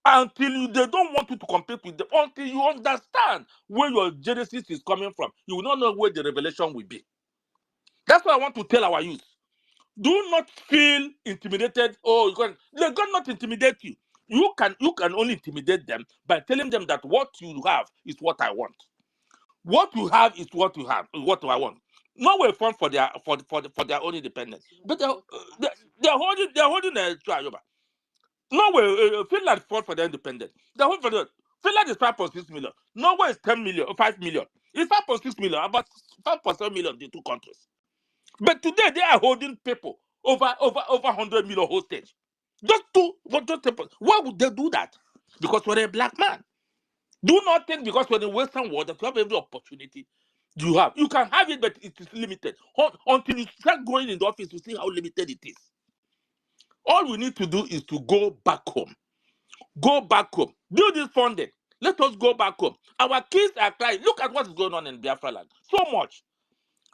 Until they don't want you to compete with them, until you understand where your genesis is coming from, you will not know where the revelation will be. That's what I want to tell our youth. Do not feel intimidated. Oh, they cannot intimidate you. You can only intimidate them by telling them that what you have is what I want. What you have is what you have, what I want. Norway fought for their own independence, but they're holding a trial. Norway, Finland fought for their independence. They're holding for the Finland is 5.6 million. Norway is 10 million or 5 million. It's 5.6 million, about 5.7 million the two countries. But today they are holding people over 100 million hostage. Just why would they do that? Because we're a black man. Do not think because we're in the Western world that you have every opportunity you have. You can have it, but it is limited. Until you start going in the office to see how limited it is. All we need to do is to go back home. Go back home. Do this funding. Let us go back home. Our kids are crying. Look at what is going on in Biafra land. So much.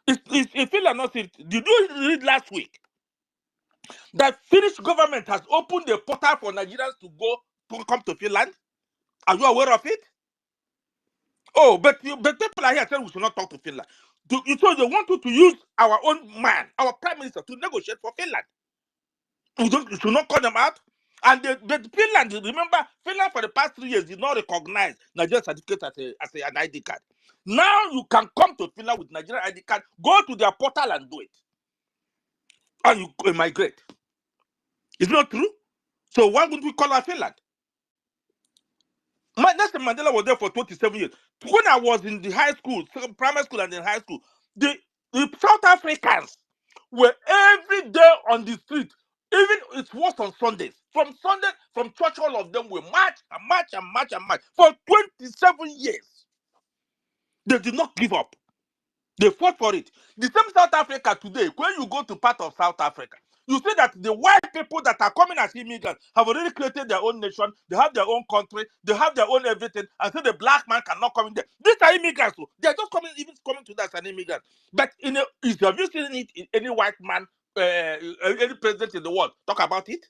It feel like nothing. Did you read last week that Finnish government has opened the portal for Nigerians to come to Finland? Are you aware of it? Oh, but people are here saying we should not talk to Finland. So they want you to use our own man, our prime minister, to negotiate for Finland. We should not call them out. And but Finland, remember, Finland for the past 3 years did not recognize Nigerian certificate as an ID card. Now you can come to Finland with Nigerian ID card, go to their portal and do it. And you migrate. It's not true. So why wouldn't we call our Finland? Nelson Mandela was there for 27 years. When I was in the high school, primary school and in high school, the South Africans were every day on the street. Even it was on Sundays. From church, all of them will march and march and march and march for 27 years. They did not give up. They fought for it. The same South Africa today, when you go to part of South Africa, you see that the white people that are coming as immigrants have already created their own nation. They have their own country. They have their own everything. And so the black man cannot come in there. These are immigrants. They are just coming to that as an immigrant. But have you seen it in any white man, any president in the world talk about it?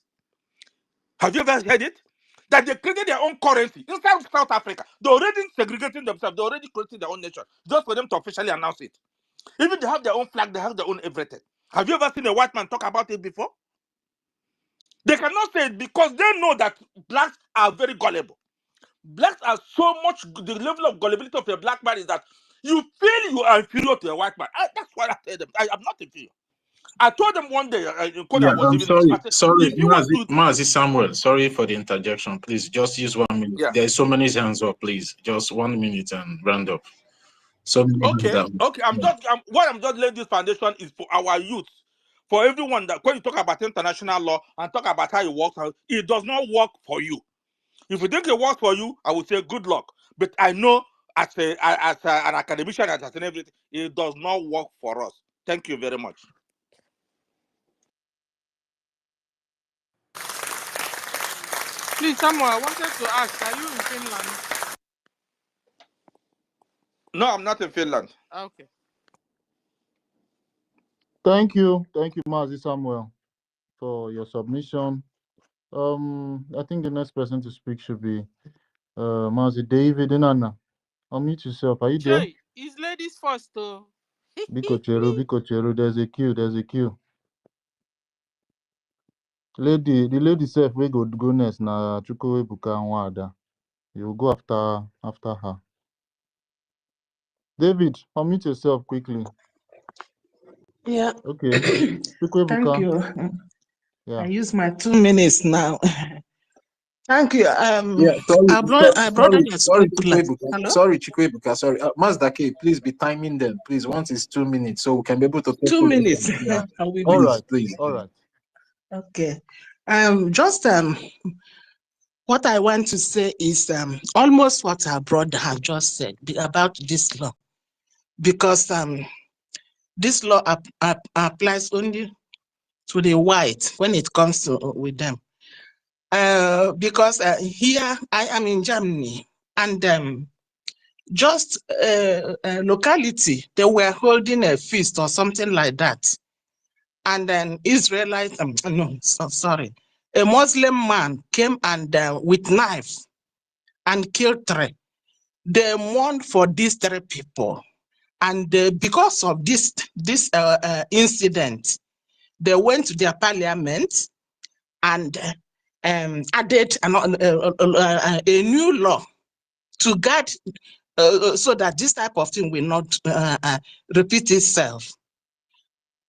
Have you ever heard it? That they created their own currency inside South Africa. They're already segregating themselves. They're already creating their own nation just for them to officially announce it. Even they have their own flag. They have their own everything. Have you ever seen a white man talk about it before? They cannot say it because they know that blacks are very gullible. Blacks are so much, the level of gullibility of a black man is that You feel you are inferior to a white man. That's what I tell them. I am not inferior. I told them one day, when Yeah, I was I'm even in school, sorry. I said, Sorry, if you want to, Mazi Samuel. Sorry for the interjection. Please just use 1 minute. yeah, There's so many hands up, please. Just 1 minute and round up. So many hands okay, up. what I'm just laying this foundation is for our youth, for everyone that when you talk about international law and talk about how it works, it does not work for you. If you think it works for you, I would say good luck. But I know as an academician, as an everything, it does not work for us. Thank you very much. Please, Samuel, I wanted to ask, are you in Finland? No, I'm not in Finland. Okay. Thank you, Mazi Samuel, for your submission. I think the next person to speak should be Mazi David Inanna. Unmute yourself. Are you there? Jay, it's ladies first, though. Biko Cheru, there's a queue. The lady self we go next na Chukwuebuka Nwada. You will go after her. David, unmute yourself quickly. Yeah. Okay. Thank Chukwuebuka. you. Yeah. I use my 2 minutes now. Thank you. Yeah, Our brother has sorry, spoken like, hello? Chikwebuka, sorry. Mazdake, please be timing them, please. Once it's 2 minutes, so we can be able to take 2 minutes. Yeah. I will All be. right. Please. All right. Okay. Just what I want to say is almost what our brother has just said about this law, because this law applies only to the white when it comes to with them. Because here I am in Germany, and just locality, they were holding a feast or something like that. And then Israelite, sorry, a Muslim man came and with knife and killed 3. They mourned for these 3 people. And because of this incident, they went to their parliament and added a new law to guard so that this type of thing will not repeat itself.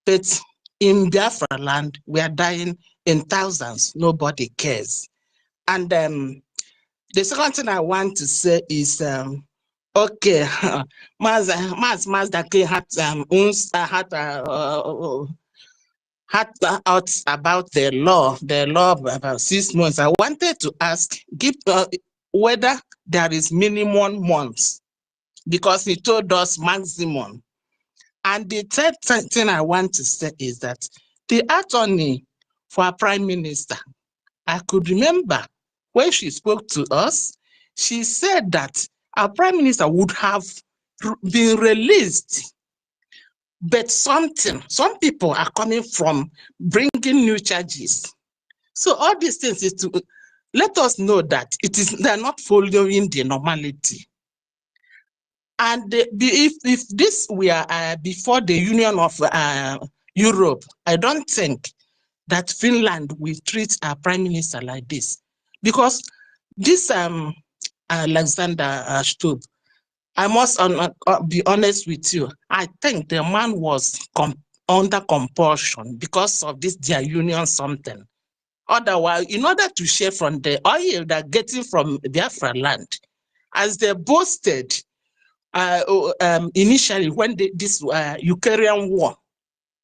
But in Biafra land, we are dying in thousands. Nobody cares. And the second thing I want to say is, okay, Mazdake had out about the law about 6 months. I wanted to ask whether there is minimum months, because he told us maximum. And the third thing I want to say is that the attorney for our prime minister, I could remember when she spoke to us, she said that our prime minister would have been released, but some people are coming from bringing new charges. So all these things is to let us know that they're not following the normality. And if this were before the Union of Europe, I don't think that Finland will treat our prime minister like this, because this Alexander Stubb, I must be honest with you, I think the man was under compulsion because of this their union something. Otherwise, in order to share from the oil they're getting from Biafra land, as they boasted initially when this Ukrainian war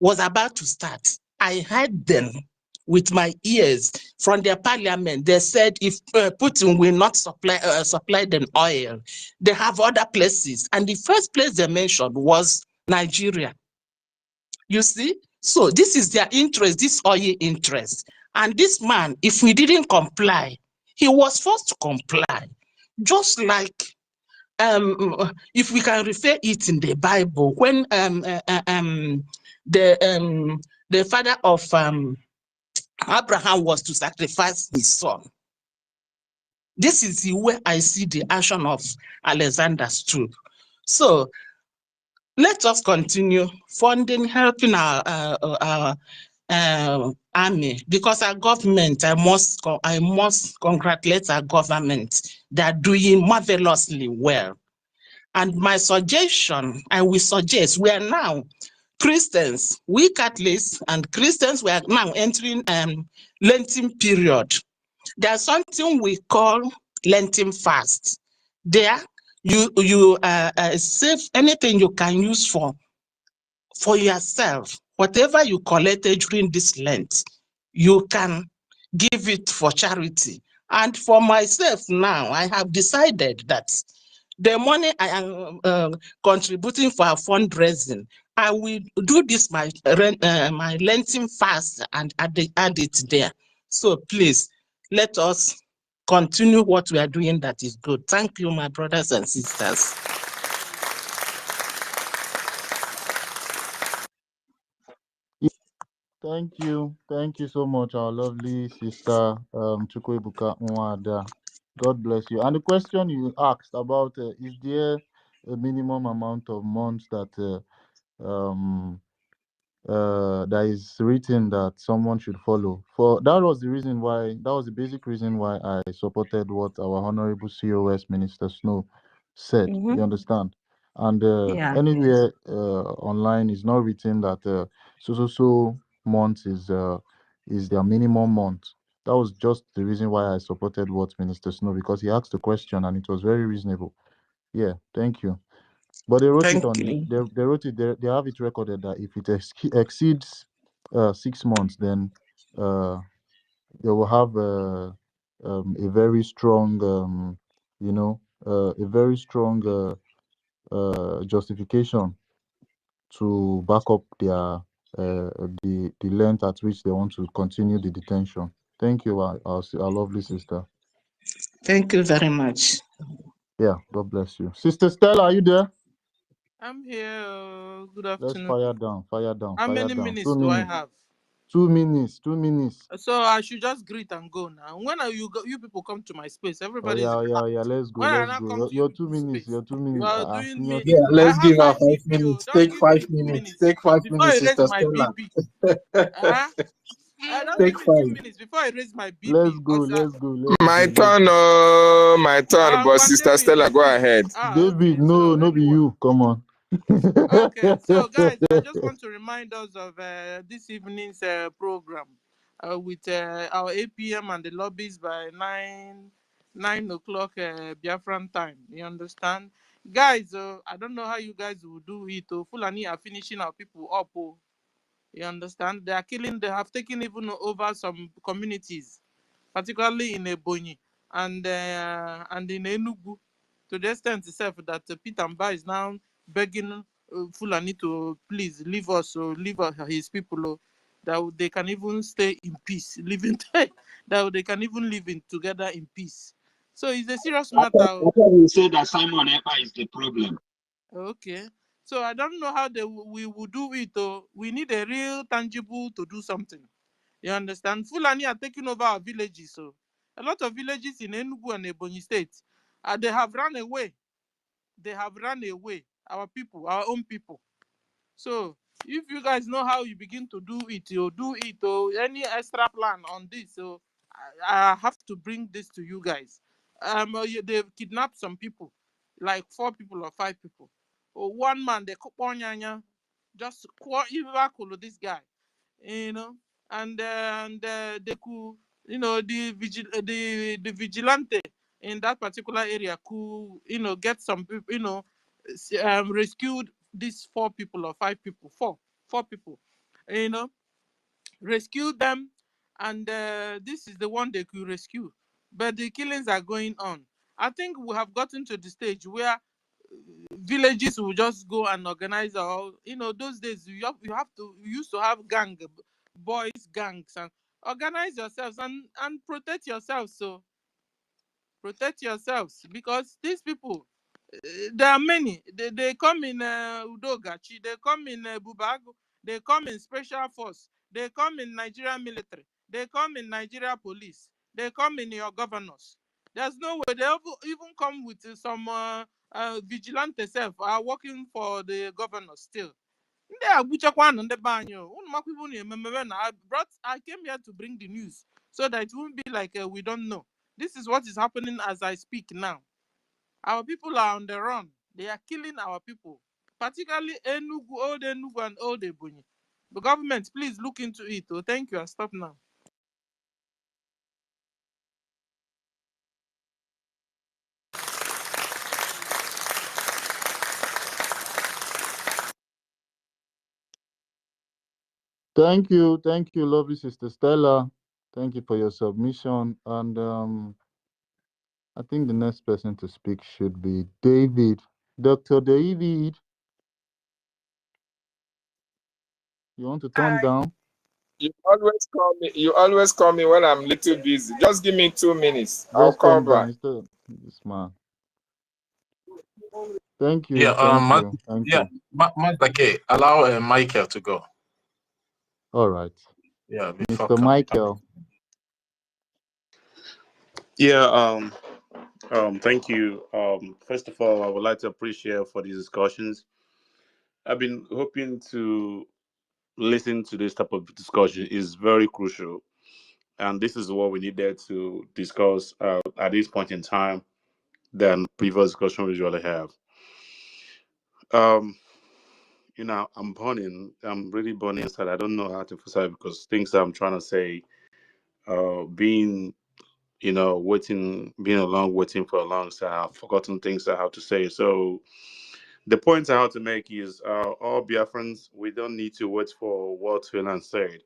was about to start, I heard them with my ears from their parliament. They said if Putin will not supply them oil, they have other places. And the first place they mentioned was Nigeria. You see? So this is their interest, this oil interest. And this man, if we didn't comply, he was forced to comply. Just like if we can refer it in the Bible, when the father of Abraham was to sacrifice his son. This is the way I see the action of Alexander Stubb. So let us continue funding, helping our army, because our government, I must congratulate our government. They are doing marvelously well. And my suggestion, I will suggest, we are now Christians, we Catholics and Christians, we are now entering Lenten period. There's something we call Lenten fast. There, you save anything you can use for yourself. Whatever you collected during this Lent, you can give it for charity. And for myself now, I have decided that the money I am contributing for fundraising, I will do this my Lenten fast and add it there. So please, let us continue what we are doing that is good. Thank you, my brothers and sisters. Thank you so much, our lovely sister Chukwuebuka Nwada. God bless you. And the question you asked about is there a minimum amount of months that that is written that someone should follow? For that was the basic reason why I supported what our honorable COS Minister Snow said. You understand? And Yeah. anywhere online is not written that so months is their minimum month. That was just the reason why I supported what Minister Snow, because he asked the question and it was very reasonable. Yeah, thank you. But they wrote it Thank on you. they wrote it they have it recorded that if it exceeds 6 months, then they will have a very strong a very strong justification to back up their the length at which they want to continue the detention. Thank you, our lovely sister. Thank you very much. Yeah, God bless you. Sister Stella, are you there? I'm here. Good Let's afternoon. fire down, fire down, How fire many down. minutes 2 do I minutes. have? 2 minutes. 2 minutes. So I should just greet and go now. When are you people come to my space? Everybody is relaxed. Yeah. Let's go. When I Let's now go. come to Your you 2 people's minutes. space, Your 2 you minutes. are doing Senior me. citizen. I Let's have give her high 5 BP. minutes. Don't Take give me 5 2 minutes. minutes Take 5 before I minutes, raise Sister my Stella. BP. Don't Take give me 5. 2 minutes before I raise my BP. Let's go. Let's go. Let's My go. turn, my turn. But Sister David, Stella, go ahead. David, okay. So no be anyone. you. Come on. Okay, so guys, I just want to remind us of this evening's program with our 8 p.m. and the lobbies by 9 o'clock Biafran time. You understand? Guys, I don't know how you guys will do it. Fulani are finishing our people up. You understand? They are killing, they have taken even over some communities, particularly in Ebonyi and in Enugu, to the extent itself that Peter Mba is now begging Fulani to please leave us or leave his people, that they can even stay in peace, living that they can even live in together in peace. So it's a serious I matter. thought you said that Simon Ekpa is the problem. Okay. So I don't know how we will do it. We need a real tangible to do something. You understand? Fulani are taking over our villages. So a lot of villages in Enugu and Ebonyi State, they have run away. They have run away. Our people, our own people. So if you guys know how you begin to do it, you do it. Or any extra plan on this, so I have to bring this to you guys. They've kidnapped some people, like 4 people or 5 people. One man, they just this guy, you know, and they could, you know, the vigilante in that particular area could, you know, get some people, you know, rescued these 4 people or 5 people, four people, you know, rescued them, and this is the one they could rescue. But the killings are going on. I think we have gotten to the stage where villages will just go and organize all, you know, those days you used to have boys gangs, and organize yourselves and protect yourselves. So protect yourselves, because these people, there are many. They come in Udogachi, they come in Bubago, they come in special force, they come in Nigerian military, they come in Nigeria police, they come in your governors. There's no way they even come with some vigilante self are working for the governor still. I came here to bring the news so that it won't be like we don't know. This is what is happening as I speak now. Our people are on the run. They are killing our people, particularly Enugu, old Enugu and old Ebonyi. The government, please look into it. Oh, thank you. I'll stop now. Thank you, lovely Sister Stella. Thank you for your submission. And I think the next person to speak should be David. Dr. David, you want to turn down? You always call me. You always call me when I'm little busy. Just give me 2 minutes. I'll Just call turn down back. instead of this man. Thank Yeah, you, thank yeah, you. okay, allow Michael to go. All right. Yeah, Mr. Michael. Yeah, thank you. First of all, I would like to appreciate for these discussions. I've been hoping to listen to this type of discussion is very crucial, and this is what we needed to discuss at this point in time than previous discussion we usually have. I'm really burning inside. I don't know how to emphasize because things that I'm trying to say, being being along, waiting for a long time, I've forgotten things I have to say. So the point I have to make is, all Biafrans, we don't need to wait for what Finland said,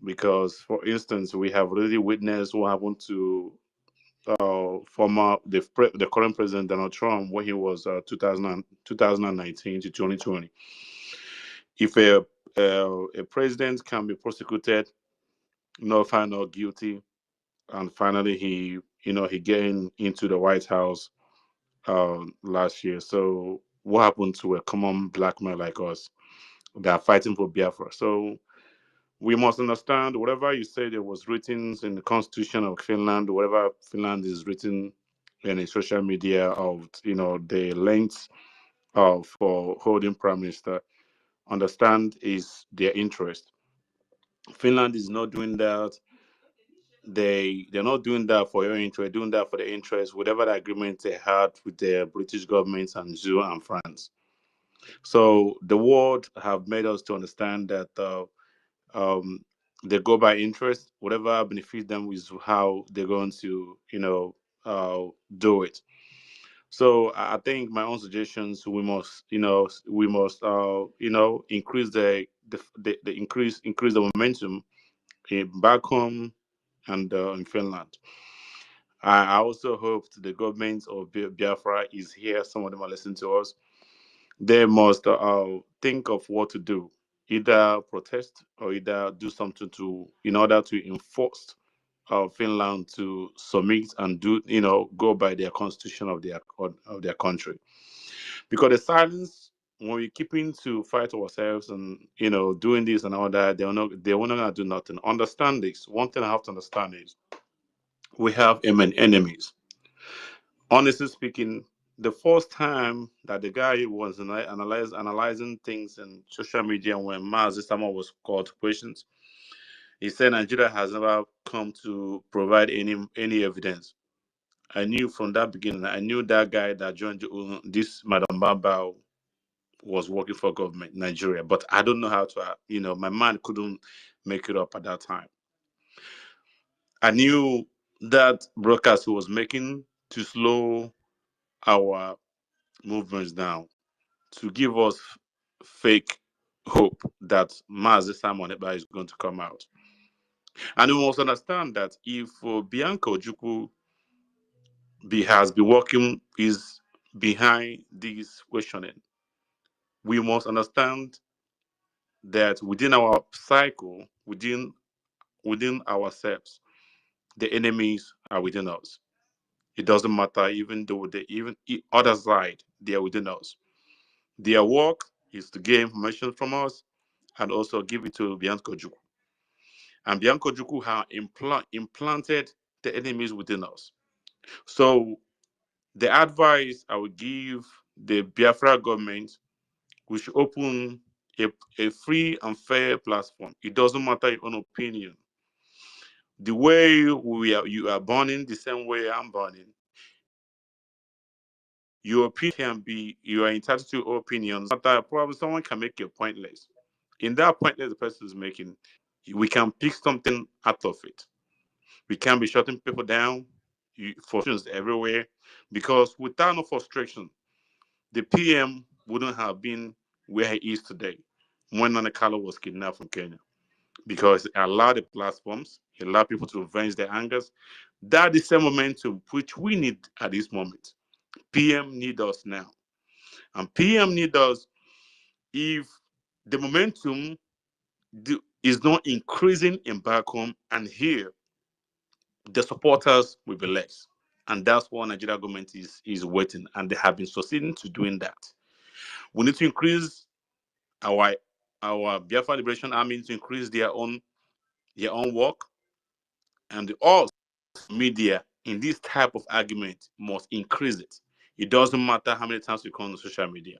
because, for instance, we have already witnessed what happened to the current president Donald Trump when he was 2019 to 2020. If a president can be prosecuted, not found not guilty, and finally he gained into the White House last year. So what happened to a common black man like us that are fighting for Biafra? So we must understand, whatever you say that was written in the Constitution of Finland, whatever Finland is written in the social media of the length of for holding prime minister, understand is their interest. Finland is not doing that. They're not doing that for your interest, doing that for the interest, whatever the agreement they had with the British government and EU and France. So the world have made us to understand that they go by interest, whatever benefits them is how they're going to do it. So I think my own suggestions, we must increase the increase the momentum back home and in Finland. I also hope the government of Biafra is here. Some of them are listening to us. They must think of what to do, either protest or either do something in order to enforce Finland to submit and go by their constitution of their country. Because the silence, when we're keeping to fight ourselves and doing this and all that, they will not do nothing. Understand this. One thing I have to understand is we have enemies. Honestly speaking, the first time that the guy was analyzing things in social media when Mazi Sama was called to questions, he said Nigeria has never come to provide any evidence. I knew from that beginning. I knew that guy that joined this Madam Baba was working for government Nigeria, but I don't know how to. My mind couldn't make it up at that time. I knew that broadcast he was making to slow our movements down, to give us fake hope that Mazi Simon Ekpa is going to come out. And we must understand that if Bianca Ojukwu has been working, is behind this questioning, we must understand that within our cycle, within ourselves, the enemies are within us. It doesn't matter, even though even other side, they are within us. Their work is to gain information from us and also give it to Bianca Ojukwu. And Bianca Ojukwu has implanted the enemies within us. So the advice I would give the Biafra government, we should open a free and fair platform. It doesn't matter your own opinion. The way you are burning, the same way I'm burning. Your opinion can be, you are entitled to your opinions. But probably someone can make it pointless. In that pointless the person is making, we can pick something out of it. We can't be shutting people down. Frustrations everywhere, because without no frustration, the PM wouldn't have been where he is today when Nana Kalo was kidnapped from Kenya, because it allowed the platforms, it allowed people to vent their angers. That is the momentum which we need at this moment. PM need us now. And PM need us if the momentum is not increasing in back home, and here the supporters will be less. And that's what Nigeria government is waiting, and they have been succeeding to doing that. We need to increase our Biafra Liberation Army to increase their own work, and all media in this type of argument must increase it. It doesn't matter how many times we come on social media.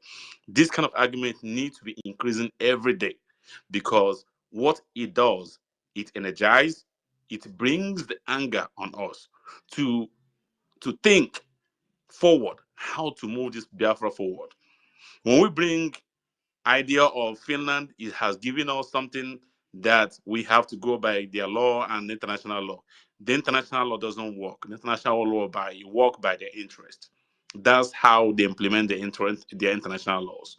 This kind of argument needs to be increasing every day, because what it does, it energizes, it brings the anger on us to think forward, how to move this Biafra forward. When we bring idea of Finland, it has given us something that we have to go by their law and international law. The international law doesn't work. The international law work by their interest. That's how they implement their international laws.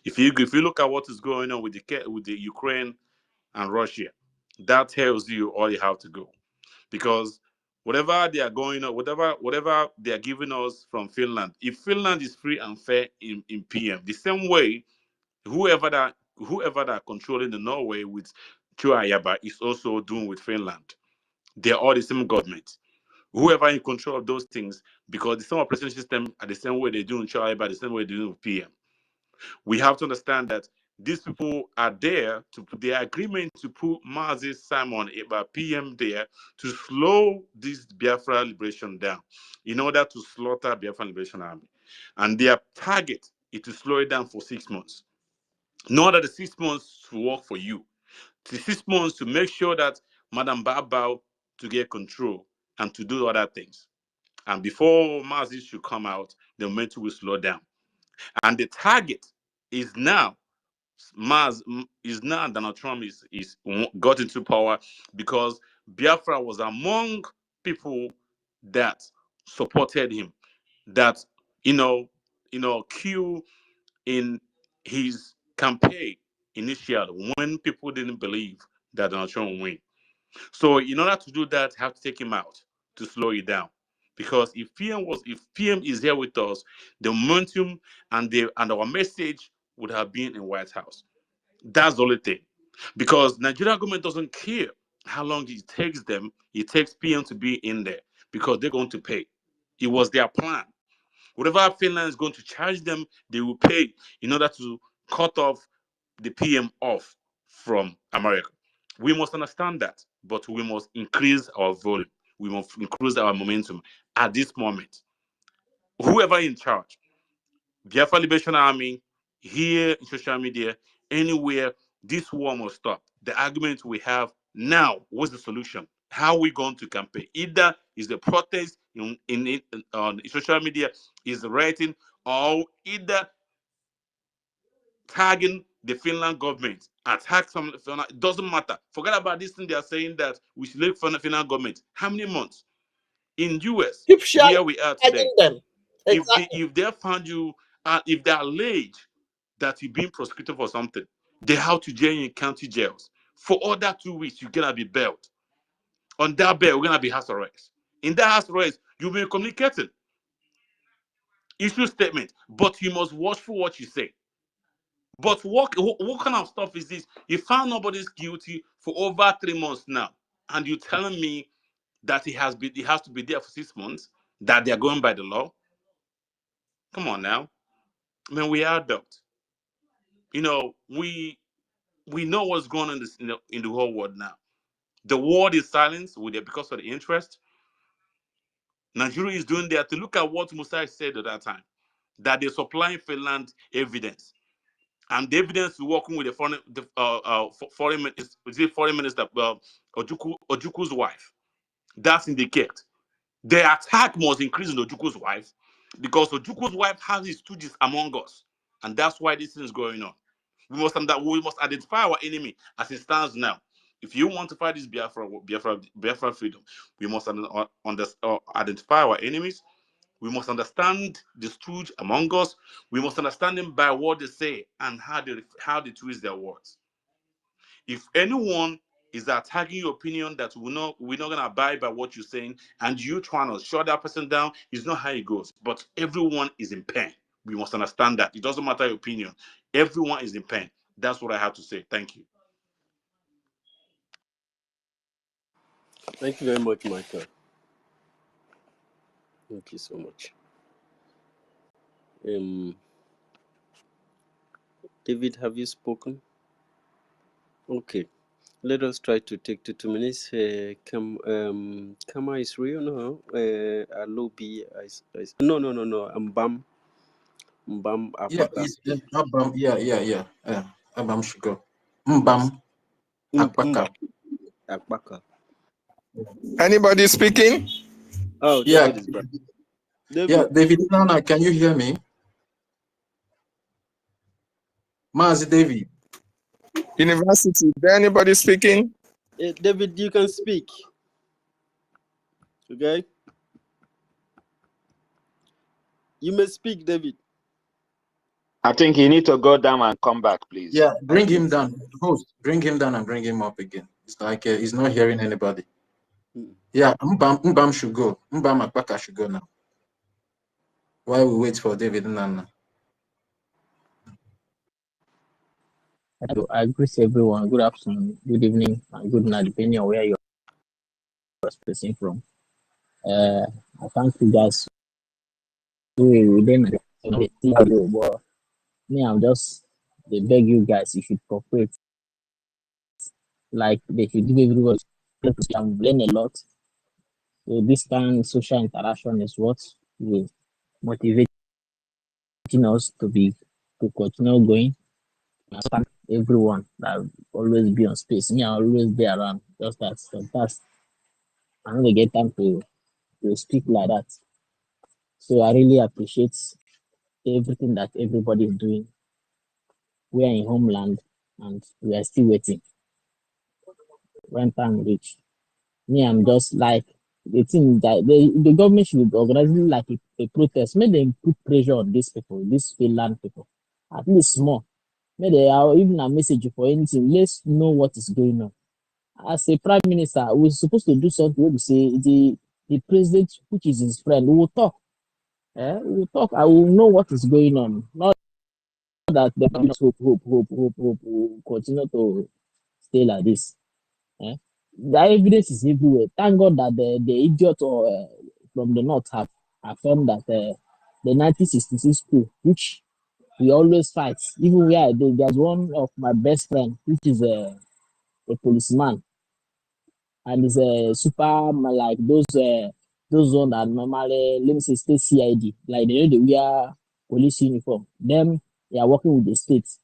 If you look at what is going on with the Ukraine and Russia, that tells you all you have to go, because whatever they are going on, whatever they are giving us from Finland, if Finland is free and fair in PM, the same way whoever that controlling the Norway with Chuayaba is also doing with Finland. They're all the same government. Whoever in control of those things, because the same operating system are the same way they do in Chuayaba, the same way they do with PM. We have to understand that these people are there to put their agreement to put Mazi Simon Eba PM there to slow this Biafra liberation down, in order to slaughter Biafra Liberation Army. And their target is to slow it down for 6 months. Not that the 6 months to work for you. The 6 months to make sure that Madam Babao to get control and to do other things. And before Mazi should come out, the momentum will slow down. And the target is now Donald Trump is got into power, because Biafra was among people that supported him, that queue in his campaign initially when people didn't believe that Donald Trump would win. So in order to do that, have to take him out to slow it down. Because if PM is here with us, the momentum and our message would have been in White House. That's the only thing. Because Nigeria government doesn't care how long it takes them. It takes PM to be in there, because they're going to pay. It was their plan. Whatever Finland is going to charge them, they will pay in order to cut off the PM off from America. We must understand that, but we must increase our volume. We must increase our momentum at this moment. Whoever in charge, Biafra Liberation Army, here in social media, anywhere, this war must stop. The argument we have now, what's the solution? How are we going to campaign? Either is the protest on social media, is the writing, or either tagging the Finland government, attack some. It doesn't matter. Forget about this thing they are saying that we should look for the Finland government. How many months? In US, where we are today, them. Exactly. if they found you, if they allege that you've been prosecuted for something, they have to jail you in county jails. For all that 2 weeks, you're gonna be bailed. On that bail, we're gonna be house arrest. In that house arrest, you'll be communicating, issue statement, but you must watch for what you say. But what kind of stuff is this? You found nobody's guilty for over 3 months now, and you're telling me that he has to be there for 6 months, that they're going by the law? Come on now. I mean, we are adults. We know what's going on in the whole world now. The world is silenced because of the interest. Nigeria is doing that. To look at what Musa said at that time, that they're supplying Finland evidence, and the evidence is working with foreign minister Ojuku's wife. That's indicate the attack must increase in Ojuku's wife. Because Ojukwu's wife has his stooges among us, and that's why this thing is going on. We must identify our enemy as it stands now. If you want to fight this Biafra freedom, we must identify our enemies. We must understand the stooge among us. We must understand them by what they say and how they twist their words. If anyone is attacking your opinion that we're not going to abide by what you're saying, and you trying to shut that person down, it's not how it goes. But everyone is in pain. We must understand that. It doesn't matter your opinion. Everyone is in pain. That's what I have to say. Thank you. Thank you very much, Michael. Thank you so much. David, have you spoken? Okay. Let us try to take 2 minutes. Kama is real now. Alobi is no. Mbam Yeah, Apaka. Abam should go. Mbam Akpaka. Apaka. Anybody speaking? Oh, Yeah, David is back. yeah, David Nana, can you hear me? Mazi David. University. Is there anybody speaking? David, you can speak. Okay. You may speak, David. I think you need to go down and come back, please. Yeah, bring him down. Host, bring him down and bring him up again. It's like he's not hearing anybody. Yeah, Mbam should go. Mbam Akpaka should go now. While we wait for David Nana. I greet everyone. Good afternoon, good evening, and good night, depending on where you're speaking from. I thank you guys. But me, they beg you guys, you should cooperate. Like they should give everyone. I'm learning a lot. So this kind of social interaction is what will motivate us to continue going. I thank everyone that always be on space. Me, I always be around. Just that sometimes I don't get time to speak like that. So I really appreciate everything that everybody is doing. We are in homeland and we are still waiting. When time reach, me, I'm just like the thing that the government should organize like a protest. May they put pressure on these people, these Finland people, at least more. May they even a message for anything. Let's know what is going on. As a prime minister, we're supposed to do something where we say the president, which is his friend, will talk. We'll talk. I will know what is going on. Not that the hope will continue to stay like this. The evidence is everywhere. Thank God that the idiot from the north have affirmed that the 1966 coup, which we always fight, even where I did, there's one of my best friend, which is a policeman, and is a super like those one that normally, let me say, state CID, like they wear police uniform. Them, they are working with the states.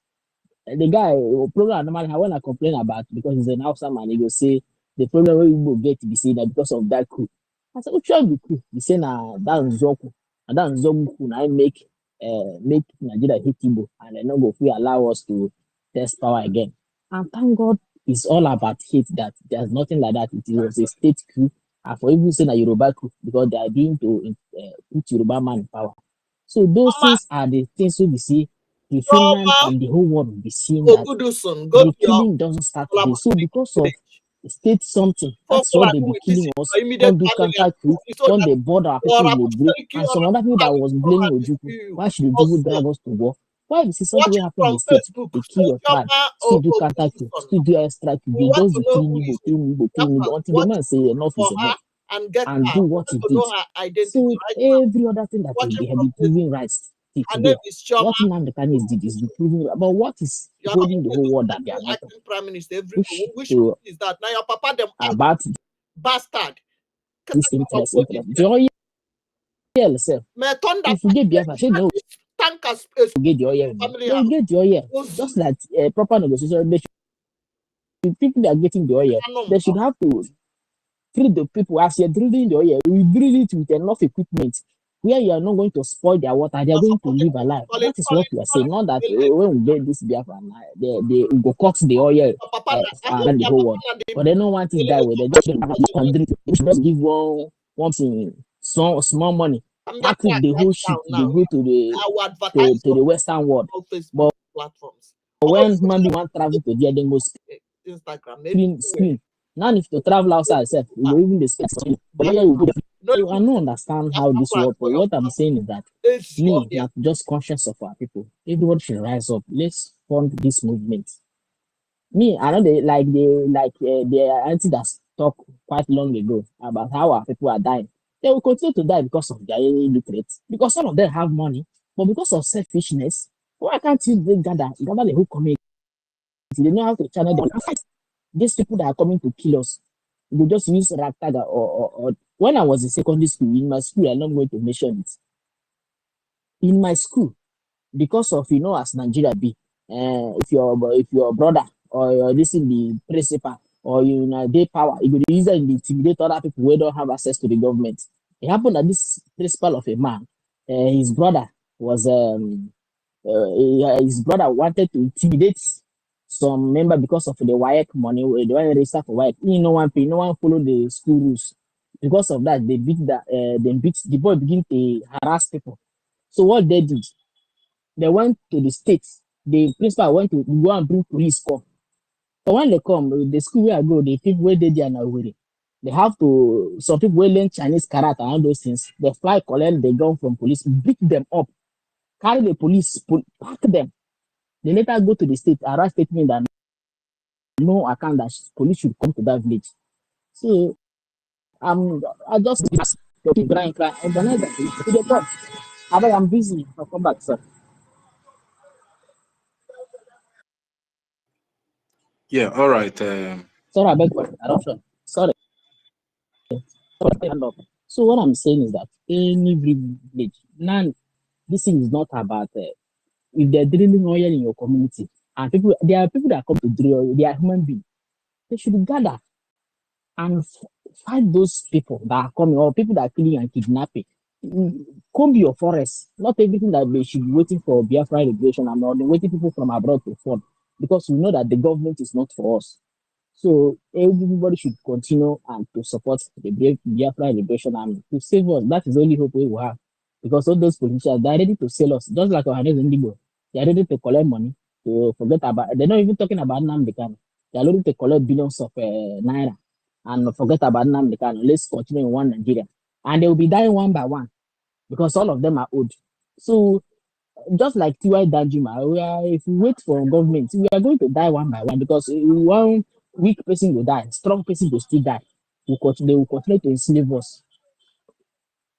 The guy program normally when I complain about because he's an outside man, he go say the problem we will get to be seen that because of that coup. I said, which one be coup? He say na that Zoku, and that Zoku now make Nigeria hit Igbo and they not go free allow us to test power again. And thank God it's all about hate that there's nothing like that. It was a state coup. And for even saying a Yoruba coup because they are doing to put Yoruba man in power. So those things are the things we see the Finland and the whole world will be seeing that the killing doesn't start today. So because of state something, that's what they be killing us. Don't do counter coup, don't they board our people in the break, and some other people that was blaming Ojukwu. Why should Ojukwu drag us to war? Why is it something will happen in the state? They kill your tribe, still do counter coup, still do extra coup. They just be killing Igbo until the man say enough is enough and do what he did. So every other thing that they have been proving right today. What Nnamdi did is proving, but what is holding the whole world that they are not Prime Minister, which to, is that now your papa them about bastard. this interest. The oil yourself. If you get Biafra, say no. Get the oil. They will get the oil. Just like proper negotiation. They should, people that are getting the oil, they should have to treat the people as you're drilling the oil. We drill it with enough equipment. where you are not going to spoil their water, they are going to live alive. That is what we are saying. Not that when we get this Biafra, they go cut the oil around the whole world. But they don't want it that way. They just give one thing, small money. Pack up the whole shit. They go to the Western world. But platforms. when human being want travel to there, they go Instagram, screen. Now if to travel outside itself, you go even the space. But here you go. I don't understand how this works, but what I'm saying is that me, not just conscious of our people. Everyone should rise up. Let's fund this movement. Me, I know the auntie that talked quite long ago about how our people are dying. They will continue to die because of their illiterate, because some of them have money, but because of selfishness, why can't you gather the whole community? They know how to channel them. These people that are coming to kill us, they just use ragtag or when I was in secondary school, in my school, I'm not going to mention it. In my school, because of as Nigeria be, if your brother or you're listening the principal or you they power, you could use it to intimidate other people who don't have access to the government. It happened that this principal of a man, his brother was his brother wanted to intimidate some member because of the WIEC money, the one register for WIEC. No one pay, no one follow the school rules. Because of that, they beat the boy begin to harass people. So what they did, they went to the states. The principal went to go and bring police come. But when they come, the school where I go, the people where they are now with they have to, some people will learn Chinese karate and all those things. They fly, collect the gun from police, beat them up, carry the police, pack them. They later go to the state, write statement that no account that police should come to that village. So I just keep crying. Organize that to the top. I'm busy. I'll come back, sir. Yeah, all right. Sorry, I beg for interruption. Sorry. So what I'm saying is that any village, none, this thing is not about if they're drilling oil in your community and people, there are people that come to drill oil, they are human beings. They should gather and fight those people that are coming or people that are killing and kidnapping. Comb your forest. Not everything that they should be waiting for Biafra liberation and not waiting people from abroad to fund because we know that the government is not for us. So everybody should continue and to support the Biafra liberation army to save us. That is the only hope we will have. Because all those politicians, they're ready to sell us, just like our Indigo. They're ready to collect money to forget about. They're not even talking about Namdekan. They're ready to collect billions of naira and forget about Namdekan. Let's continue in one Nigeria, and they will be dying one by one because all of them are old. So just like TY Danjuma, if we wait for government, we are going to die one by one because one weak person will die, strong person will still die. They will continue to enslave us.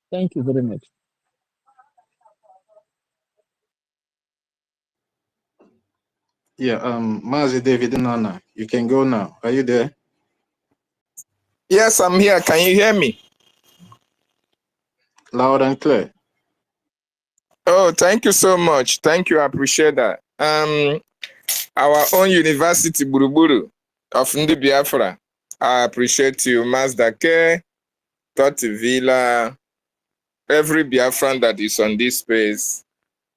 Thank you very much. Yeah, Mazi David Nana, you can go now. Are you there? Yes, I'm here. Can you hear me? Loud and clear. Oh, thank you so much. Thank you. I appreciate that. Our own university, Buruburu of Ndi Biafra. I appreciate you, Mazdake, Toti Villa, every Biafran that is on this space.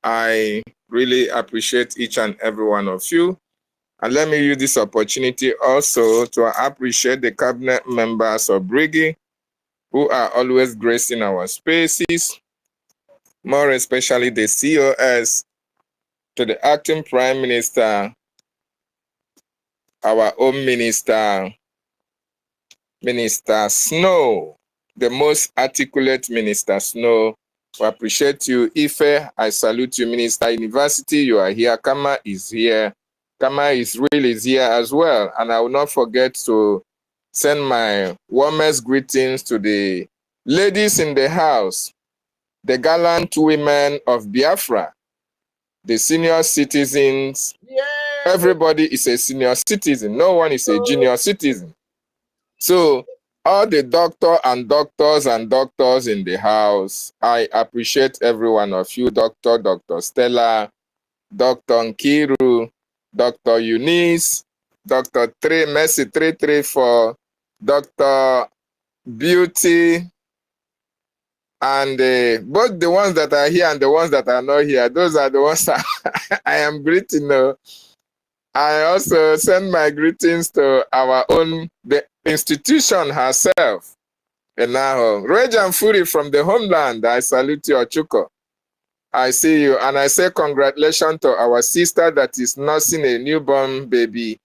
I really appreciate each and every one of you. And let me use this opportunity also to appreciate the cabinet members of BRGIE who are always gracing our spaces, more especially the COS, to the acting Prime Minister, our own Minister Snow, the most articulate Minister Snow. We appreciate you. Ife, I salute you, Minister University. You are here. Kama is here. Kama is really here as well. And I will not forget to send my warmest greetings to the ladies in the house, the gallant women of Biafra, the senior citizens. Yeah. Everybody is a senior citizen. No one is a junior citizen. So all the doctors in the house, I appreciate every one of you, Dr. Stella, Dr. Nkiru, Dr. Eunice, Dr. Messi 334, Dr. Beauty, And both the ones that are here and the ones that are not here, those are the ones that I am greeting. I also send my greetings to our own, the institution herself. And now, Rage and Fury from the homeland, I salute you, Ochuko. I see you, and I say congratulations to our sister that is nursing a newborn baby.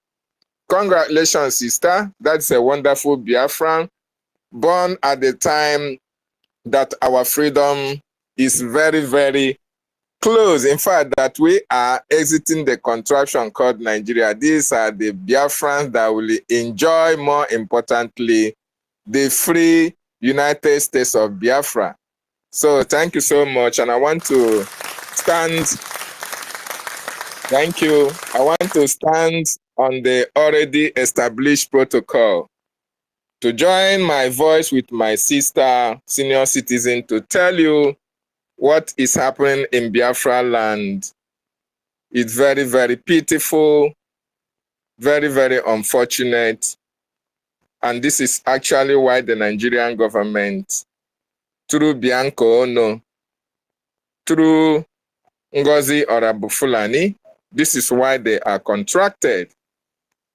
Congratulations, sister. That's a wonderful Biafran, born at the time that our freedom is very, very close. In fact, that we are exiting the contraption called Nigeria. These are the Biafrans that will enjoy, more importantly, the free United States of Biafra. So thank you so much. And I want to stand, thank you. I want to stand on the already established protocol to join my voice with my sister, senior citizen, to tell you what is happening in Biafra land. It's very, very pitiful, very, very unfortunate. And this is actually why the Nigerian government, through Bianco Ono, through NGOZI or Abu Fulani, this is why they are contracted.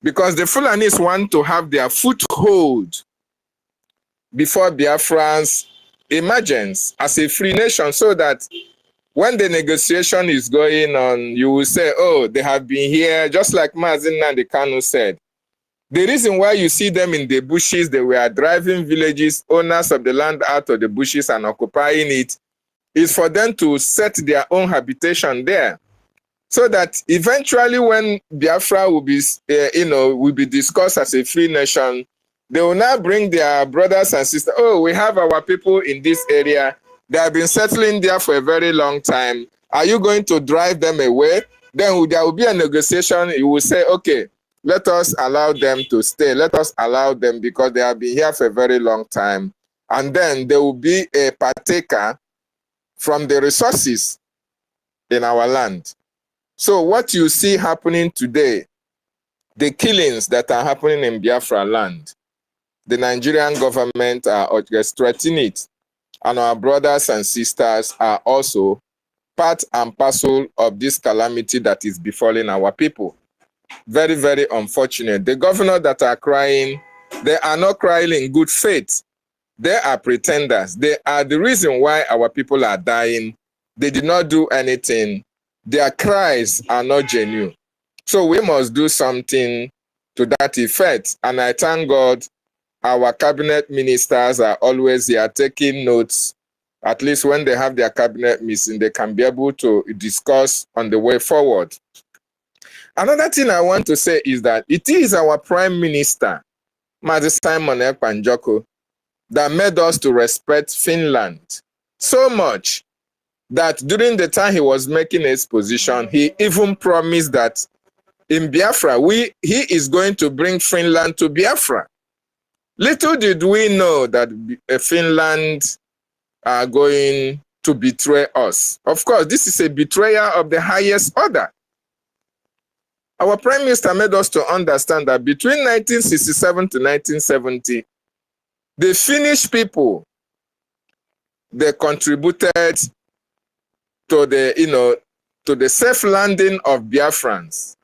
Because the Fulanis want to have their foothold before Biafrans emergence as a free nation, so that when the negotiation is going on, you will say, oh, they have been here, just like Mazin Nnamdi Kanu said. The reason why you see them in the bushes, they were driving villages, owners of the land out of the bushes and occupying it, is for them to set their own habitation there. So that eventually when Biafra will be, will be discussed as a free nation, they will now bring their brothers and sisters. Oh, we have our people in this area. They have been settling there for a very long time. Are you going to drive them away? Then there will be a negotiation. You will say, okay, let us allow them to stay. Let us allow them because they have been here for a very long time. And then there will be a partaker from the resources in our land. So what you see happening today, the killings that are happening in Biafra land, the Nigerian government are orchestrating it. And our brothers and sisters are also part and parcel of this calamity that is befalling our people. Very, very unfortunate. The governors that are crying, they are not crying in good faith. They are pretenders. They are the reason why our people are dying. They did not do anything. Their cries are not genuine. So we must do something to that effect. And I thank God our cabinet ministers are always here taking notes. At least when they have their cabinet meeting, they can be able to discuss on the way forward. Another thing I want to say is that it is our Prime Minister, Mazi Simon Ekpa Njoku, that made us to respect Finland so much that during the time he was making his position, he even promised that in Biafra, he is going to bring Finland to Biafra. Little did we know that Finland are going to betray us. Of course, this is a betrayal of the highest order. Our Prime Minister made us to understand that between 1967 to 1970, the Finnish people, they contributed to the, to the safe landing of Biafrans.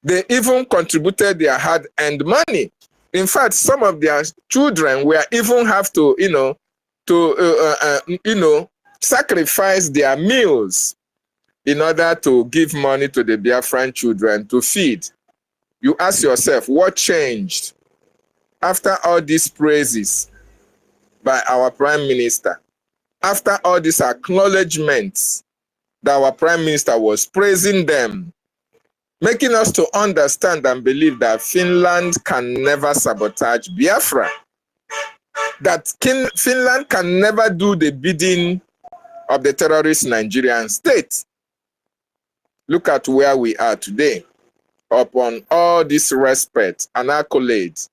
They even contributed their hard-earned money. In fact, some of their children will even have to, sacrifice their meals in order to give money to the Biafran children to feed. You ask yourself, what changed after all these praises by our Prime Minister? After all these acknowledgements that our Prime Minister was praising them, making us to understand and believe that Finland can never sabotage Biafra, that Finland can never do the bidding of the terrorist Nigerian state. Look at where we are today, upon all this respect and accolades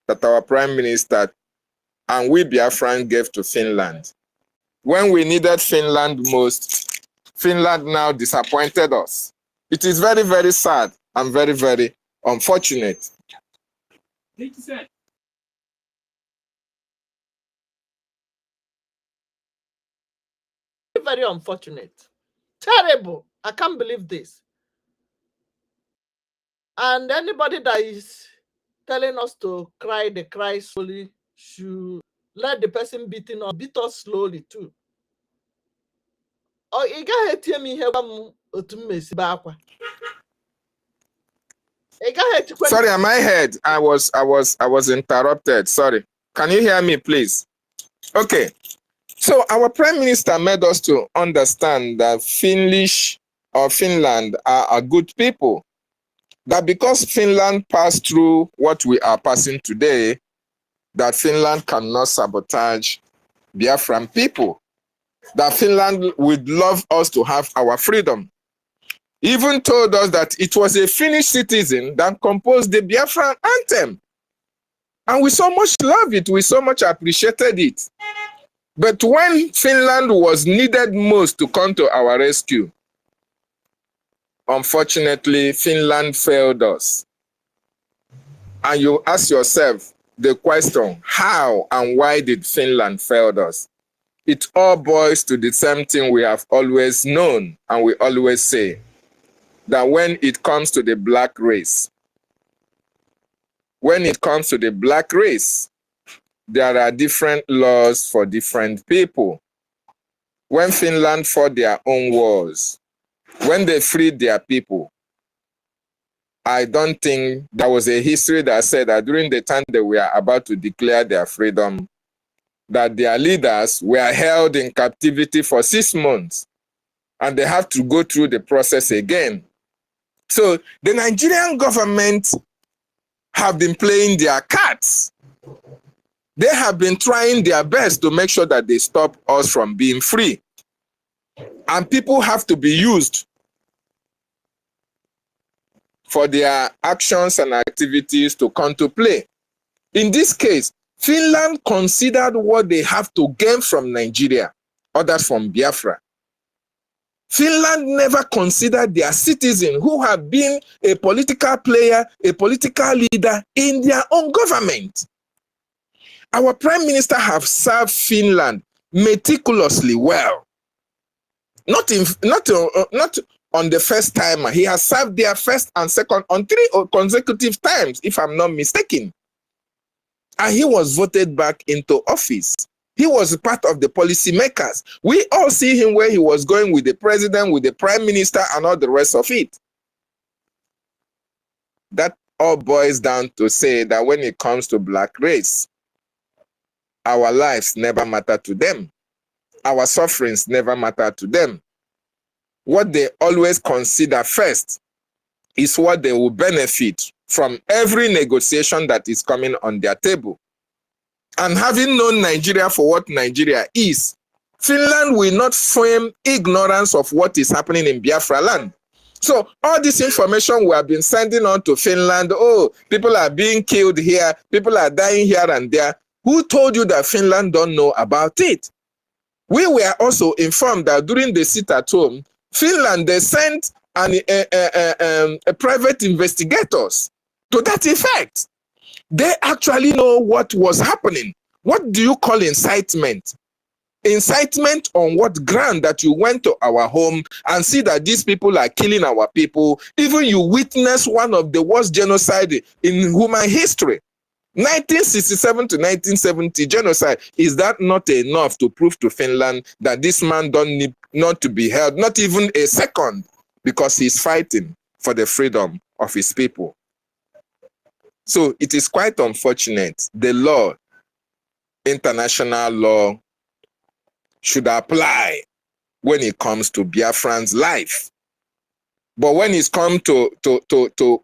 that our Prime Minister and we Biafran gave to Finland. When we needed Finland most, Finland now disappointed us. It is very, very sad and very, very unfortunate. very unfortunate. Terrible. I can't believe this. And anybody that is telling us to cry, they cry slowly, should let the person beating or beat us slowly too. Or you got to me here. Sorry, am I heard? I was interrupted. Sorry. Can you hear me, please? Okay. So our Prime Minister made us to understand that Finland are good people. That because Finland passed through what we are passing today, that Finland cannot sabotage Biafran people. That Finland would love us to have our freedom. Even told us that it was a Finnish citizen that composed the Biafran anthem. And we so much love it, we so much appreciated it. But when Finland was needed most to come to our rescue, unfortunately, Finland failed us. And you ask yourself the question, how and why did Finland fail us? It all boils to the same thing we have always known and we always say, that when it comes to the black race, there are different laws for different people. When Finland fought their own wars, when they freed their people, I don't think there was a history that said that during the time they were about to declare their freedom, that their leaders were held in captivity for 6 months and they have to go through the process again. So the Nigerian government have been playing their cards. They have been trying their best to make sure that they stop us from being free. And people have to be used for their actions and activities to come to play. In this case, Finland considered what they have to gain from Nigeria, others from Biafra. Finland never considered their citizens who have been a political player, a political leader in their own government. Our Prime Minister have served Finland meticulously well. Not on the first time. He has served there first and second on 3 consecutive times, if I'm not mistaken. And he was voted back into office. He was part of the policymakers. We all see him where he was going with the president, with the prime minister, and all the rest of it. That all boils down to say that when it comes to black race, our lives never matter to them. Our sufferings never matter to them. What they always consider first is what they will benefit from every negotiation that is coming on their table. And having known Nigeria for what Nigeria is, Finland will not frame ignorance of what is happening in Biafra land. So all this information we have been sending on to Finland, oh, people are being killed here, people are dying here and there. Who told you that Finland don't know about it? We were also informed that during the sit at home, Finland, they sent a private investigators to that effect. They actually know what was happening. What do you call incitement? Incitement on what ground that you went to our home and see that these people are killing our people? Even you witness one of the worst genocide in human history. 1967 to 1970 genocide. Is that not enough to prove to Finland that this man don't need not to be held, not even a second, because he's fighting for the freedom of his people? So it is quite unfortunate. The law, international law, should apply when it comes to Biafran's life. But when it comes to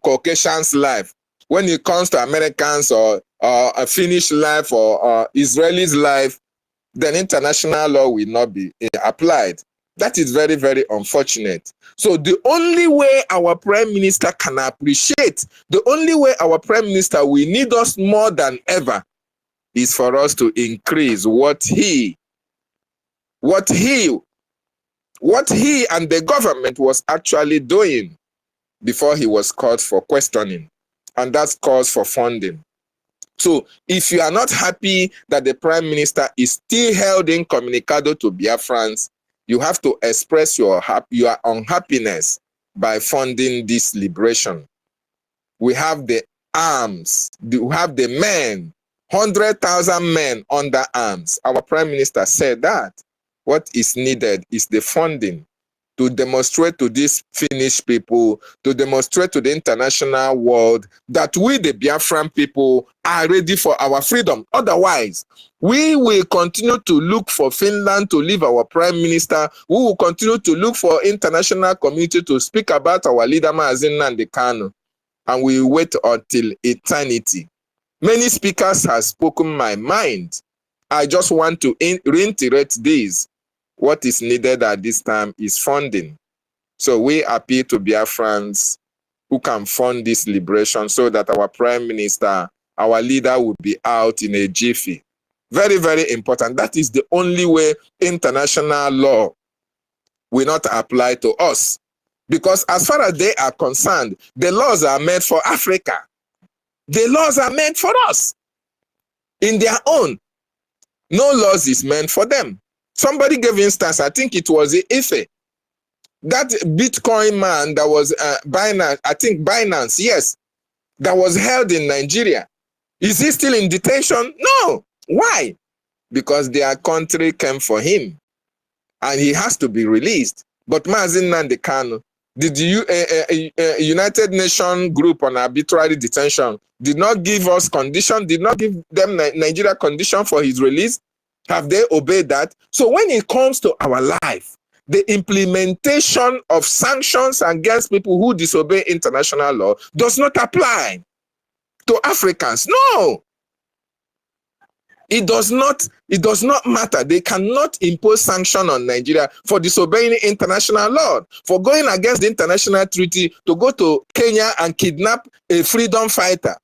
Caucasians' life, when it comes to Americans or a Finnish life or Israelis' life, then international law will not be applied. That is very, very unfortunate. So the only way our Prime Minister can appreciate, the only way our Prime Minister will need us more than ever is for us to increase what he and the government was actually doing before he was called for questioning. And that's cause for funding. So if you are not happy that the Prime Minister is still held incommunicado to Biafrans, You have to express your unhappiness by funding this liberation. We have the arms, we have the men, 100,000 men under arms. Our Prime Minister said that. What is needed is the funding to demonstrate to these Finnish people, to demonstrate to the international world that we, the Biafran people, are ready for our freedom. Otherwise, we will continue to look for Finland to leave our Prime Minister. We will continue to look for international community to speak about our leader, Maazin Nnamdi Kanu. And we wait until eternity. Many speakers have spoken my mind. I just want to reiterate this. What is needed at this time is funding. So we appeal to Biafrans who can fund this liberation so that our Prime Minister, our leader will be out in a jiffy. Very, very important. That is the only way international law will not apply to us. Because as far as they are concerned, the laws are made for Africa. The laws are meant for us. In their own, no laws is meant for them. Somebody gave instance, I think it was Ife. That Bitcoin man that was Binance, I think Binance, yes, that was held in Nigeria. Is he still in detention? No. Why? Because their country came for him. And he has to be released. But Maazin Nnamdi Kanu, did the United Nations group on arbitrary detention did not give us condition, did not give them Nigeria condition for his release? Have they obeyed that? So when it comes to our life, the implementation of sanctions against people who disobey international law does not apply to Africans. No. It does not matter. They cannot impose sanction on Nigeria for disobeying international law, for going against the international treaty to go to Kenya and kidnap a freedom fighter.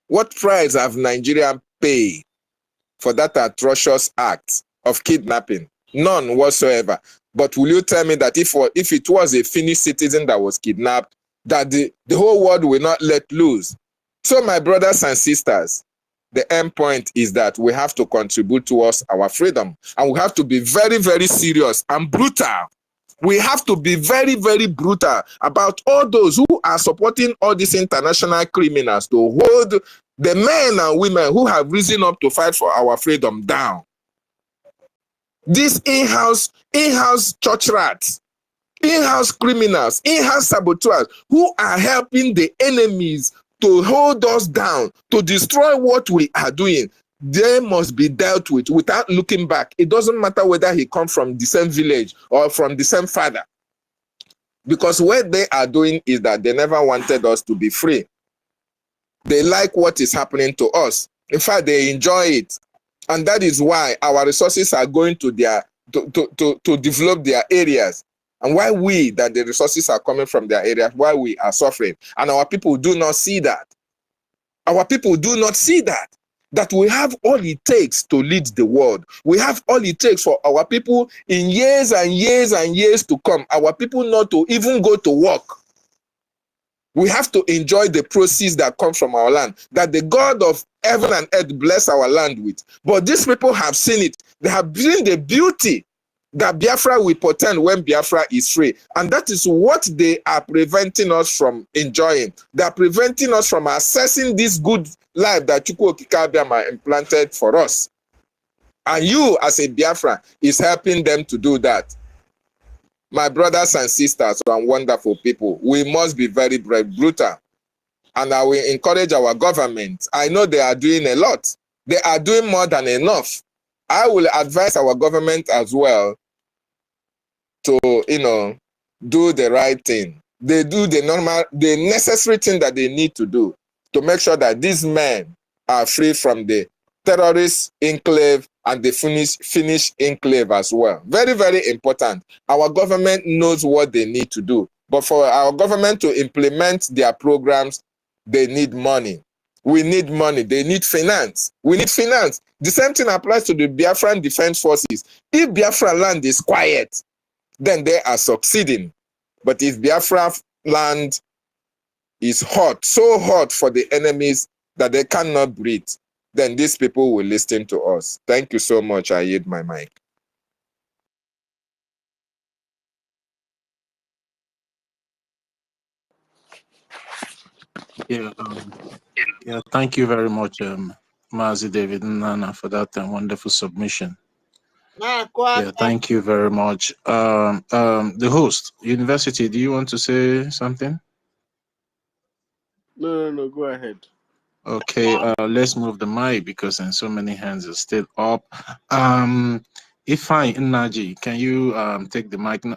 What price have Nigeria paid for that atrocious act of kidnapping? None whatsoever. But will you tell me that if it was a Finnish citizen that was kidnapped, that the whole world will not let loose? So my brothers and sisters, the end point is that we have to contribute towards our freedom. And we have to be very, very serious and brutal. We have to be very, very brutal about all those who are supporting all these international criminals to hold the men and women who have risen up to fight for our freedom down. These in-house church rats, in-house criminals, in-house saboteurs who are helping the enemies to hold us down, to destroy what we are doing, they must be dealt with without looking back. It doesn't matter whether he comes from the same village or from the same father. Because what they are doing is that they never wanted us to be free. They like what is happening to us. In fact, they enjoy it. And that is why our resources are going to their to develop their areas. And why the resources are coming from their areas, why we are suffering. And our people do not see that. Our people do not see that. That we have all it takes to lead the world. We have all it takes for our people in years and years and years to come. Our people not to even go to work. We have to enjoy the proceeds that come from our land, that the God of heaven and earth bless our land with. But these people have seen it. They have seen the beauty that Biafra will portend when Biafra is free. And that is what they are preventing us from enjoying. They are preventing us from accessing this good life that Chukwu Okike Abiama implanted for us. And you, as a Biafra, is helping them to do that. My brothers and sisters and wonderful people, we must be very brutal. And I will encourage our government. I know they are doing a lot. They are doing more than enough. I will advise our government as well to, do the right thing. They do the necessary thing that they need to do to make sure that these men are free from the terrorist enclave and the Finnish enclave as well. Very, very important. Our government knows what they need to do. But for our government to implement their programs, they need money. We need money. They need finance. We need finance. The same thing applies to the Biafran Defense Forces. If Biafra land is quiet, then they are succeeding. But if Biafra land is hot, so hot for the enemies that they cannot breathe, then these people will listen to us. Thank you so much. I yield my mic. Yeah, yeah. Thank you very much, Mazi David Nana, for that wonderful submission. Yeah, thank you very much. The host, University, do you want to say something? No, go ahead. Okay, let's move the mic because then so many hands are still up. Ifeanyi Nnaji, can you take the mic? But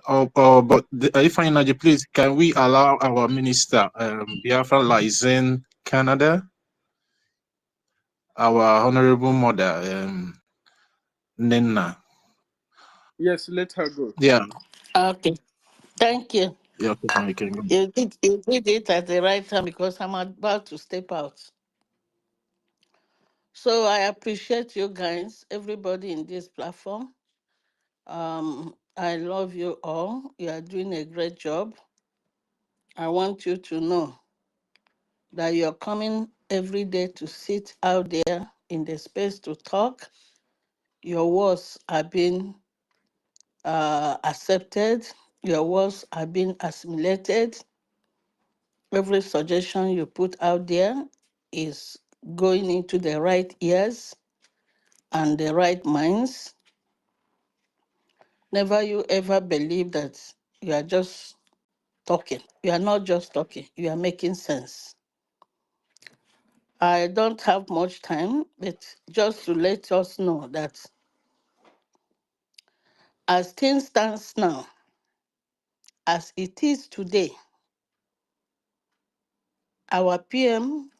Ifeanyi Nnaji, please, can we allow our minister, Biafra lies in Canada, our honorable mother, Nena? Yes, let her go. Yeah. Okay, thank you. Yeah, okay, you can go. You did it at the right time because I'm about to step out. So I appreciate you guys, everybody in this platform. I love you all. You are doing a great job. I want you to know that you're coming every day to sit out there in the space to talk. Your words are being accepted. Your words are being assimilated. Every suggestion you put out there is going into the right ears and the right minds. Never you ever believe that you are just talking. You are not just talking, you are making sense. I don't have much time, but just to let us know that as things stand now, as it is today, our PM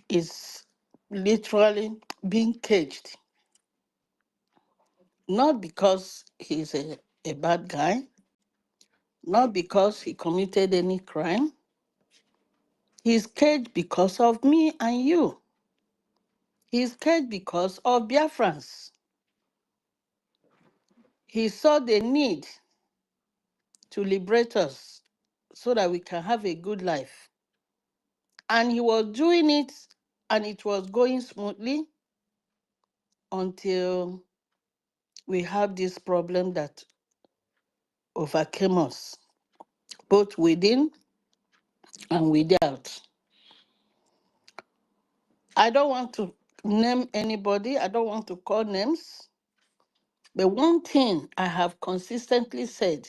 is literally being caged. Not because he's a bad guy, not because he committed any crime. He's caged because of me and you. He's caged because of Biafrans. He saw the need to liberate us so that we can have a good life. And he was doing it, and it was going smoothly until we have this problem that overcame us, both within and without. I don't want to name anybody, I don't want to call names, but one thing I have consistently said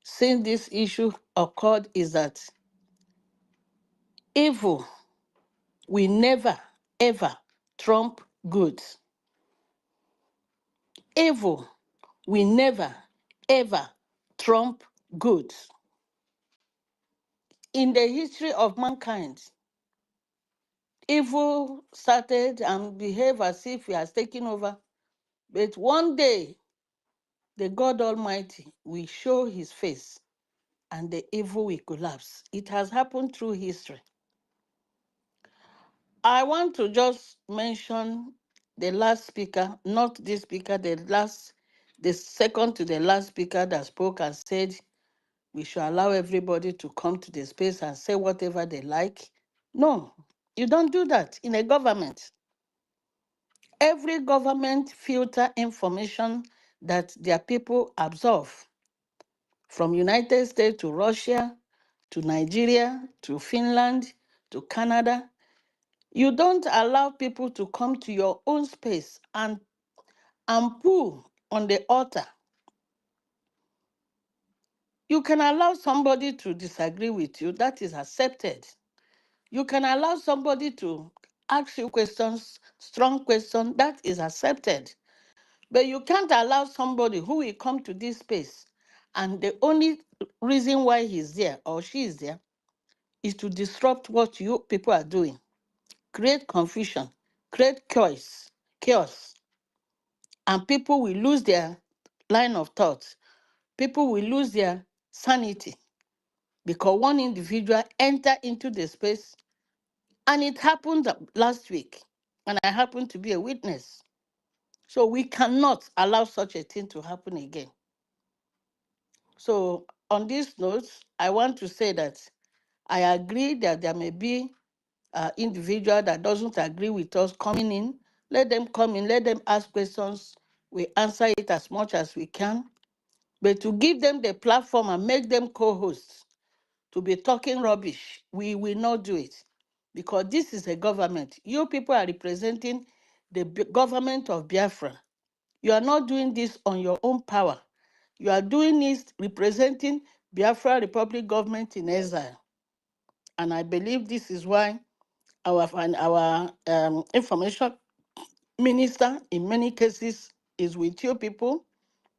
since this issue occurred is that evil will never, ever trump good. Evil will never, ever trump good. In the history of mankind, evil started and behaved as if he has taken over. But one day, the God Almighty will show his face and the evil will collapse. It has happened through history. I want to just mention the last speaker, not this speaker, the second to the last speaker that spoke and said we should allow everybody to come to the space and say whatever they like. No, you don't do that in a government. Every government filter information that their people absorb, from United States to Russia, to Nigeria, to Finland, to Canada. You don't allow people to come to your own space and pull on the altar. You can allow somebody to disagree with you, that is accepted. You can allow somebody to ask you questions, strong questions, that is accepted. But you can't allow somebody who will come to this space and the only reason why he's there or she is there is to disrupt what you people are doing, create confusion, create chaos, and people will lose their line of thought. People will lose their sanity because one individual entered into the space, and it happened last week, and I happened to be a witness. So we cannot allow such a thing to happen again. So on this note, I want to say that I agree that there may be individual that doesn't agree with us coming in. Let them come in, let them ask questions. We answer it as much as we can. But to give them the platform and make them co-hosts to be talking rubbish. We will not do it because this is a government. You people are representing the government of Biafra. You are not doing this on your own power. You are doing this representing Biafra Republic government in exile. And I believe this is why our information minister in many cases is with you people.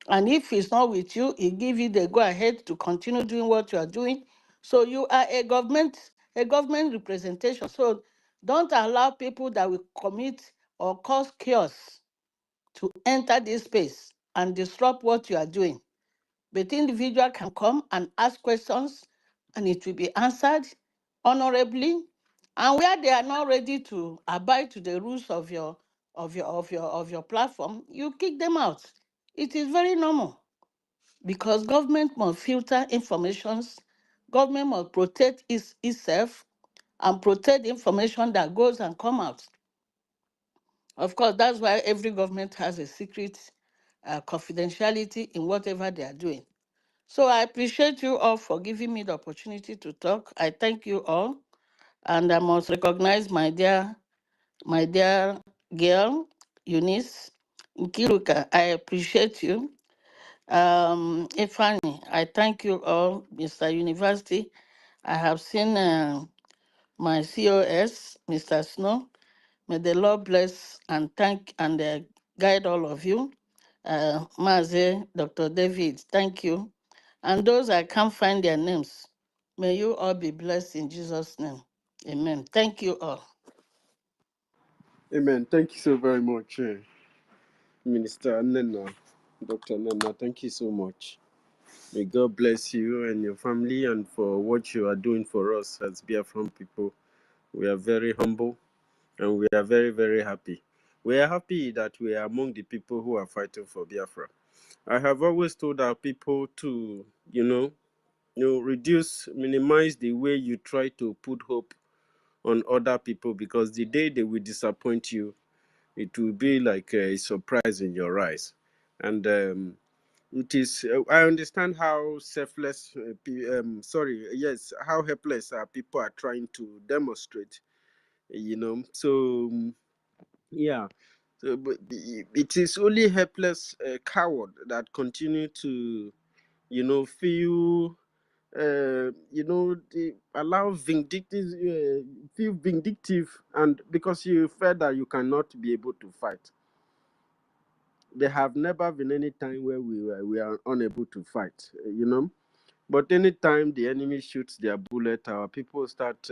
And if he's not with you, he give you the go ahead to continue doing what you are doing. So you are a government representation. So don't allow people that will commit or cause chaos to enter this space and disrupt what you are doing. But the individual can come and ask questions and it will be answered honorably. And where they are not ready to abide to the rules of your platform, you kick them out. It is very normal because government must filter informations, government must protect itself and protect the information that goes and come out. Of course, that's why every government has a secret confidentiality in whatever they are doing. So I appreciate you all for giving me the opportunity to talk. I thank you all. And I must recognize my dear girl, Eunice Nkiruka. I appreciate you. Ifani, I thank you all, Mr. University. I have seen my COS, Mr. Snow. May the Lord bless and thank and guide all of you. Maze, Dr. David, thank you. And those I can't find their names, may you all be blessed in Jesus' name. Amen. Thank you all. Amen. Thank you so very much, Minister Nena, Dr. Nena. Thank you so much. May God bless you and your family and for what you are doing for us as Biafran people. We are very humble and we are very, very happy. We are happy that we are among the people who are fighting for Biafra. I have always told our people to, minimize the way you try to put hope on other people because the day they will disappoint you, it will be like a surprise in your eyes. And it is, I understand how selfless, how helpless people are trying to demonstrate, So, yeah. So, but it is only helpless coward that continue to, feel allow feel vindictive, and because you feel that you cannot be able to fight. There have never been any time where we are unable to fight, But anytime the enemy shoots their bullet, our people start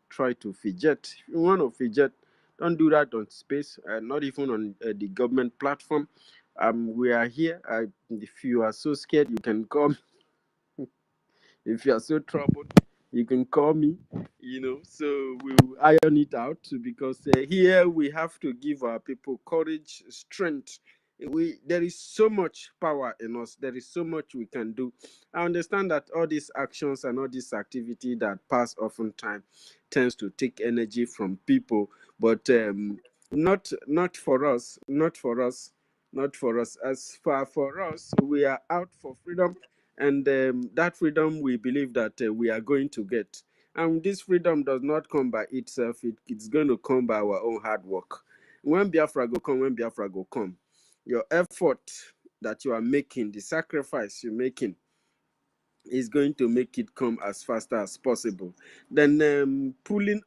try to fidget. If you want to fidget, don't do that on space, not even on the government platform. We are here. If you are so scared, you can come. If you are so troubled, you can call me, so we will iron it out because here we have to give our people courage, strength. There is so much power in us. There is so much we can do. I understand that all these actions and all this activity that pass oftentimes tends to take energy from people, but not for us, not for us, not for us. As far for us, we are out for freedom, and that freedom we believe that we are going to get. And this freedom does not come by itself. It's going to come by our own hard work. When Biafra go come, your effort that you are making, the sacrifice you're making, is going to make it come as fast as possible. Then pulling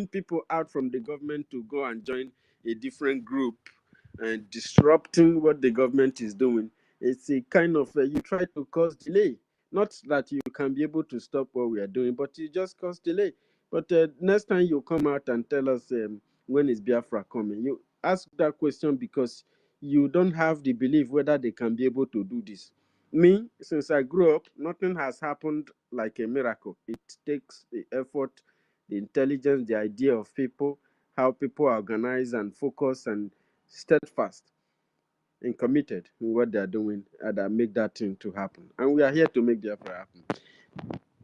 people out from the government to go and join a different group and disrupting what the government is doing. It's a kind of you try to cause delay. Not that you can be able to stop what we are doing, but you just cause delay. But next time you come out and tell us when is Biafra coming, you ask that question because you don't have the belief whether they can be able to do this. Me, since I grew up, nothing has happened like a miracle. It takes the effort, the intelligence, the idea of people, how people are organized and focused and steadfast and committed in what they are doing, and that make that thing to happen. And we are here to make the effort happen.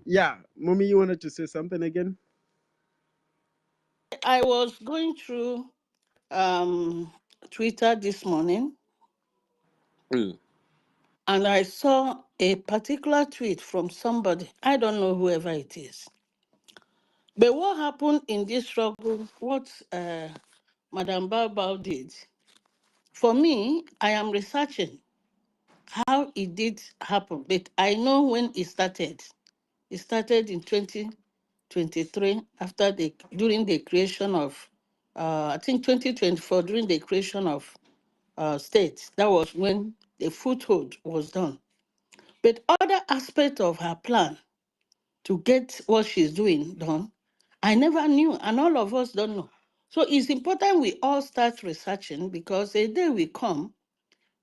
Yeah, mommy, you wanted to say something again? I was going through Twitter this morning. and I saw a particular tweet from somebody. I don't know whoever it is. But what happened in this struggle, what Madam Bao did, for me, I am researching how it did happen. But I know when it started. It started in 2023 during the creation of, I think 2024, during the creation of states. That was when the foothold was done. But other aspects of her plan to get what she's doing done, I never knew, and all of us don't know. So it's important we all start researching, because a day will come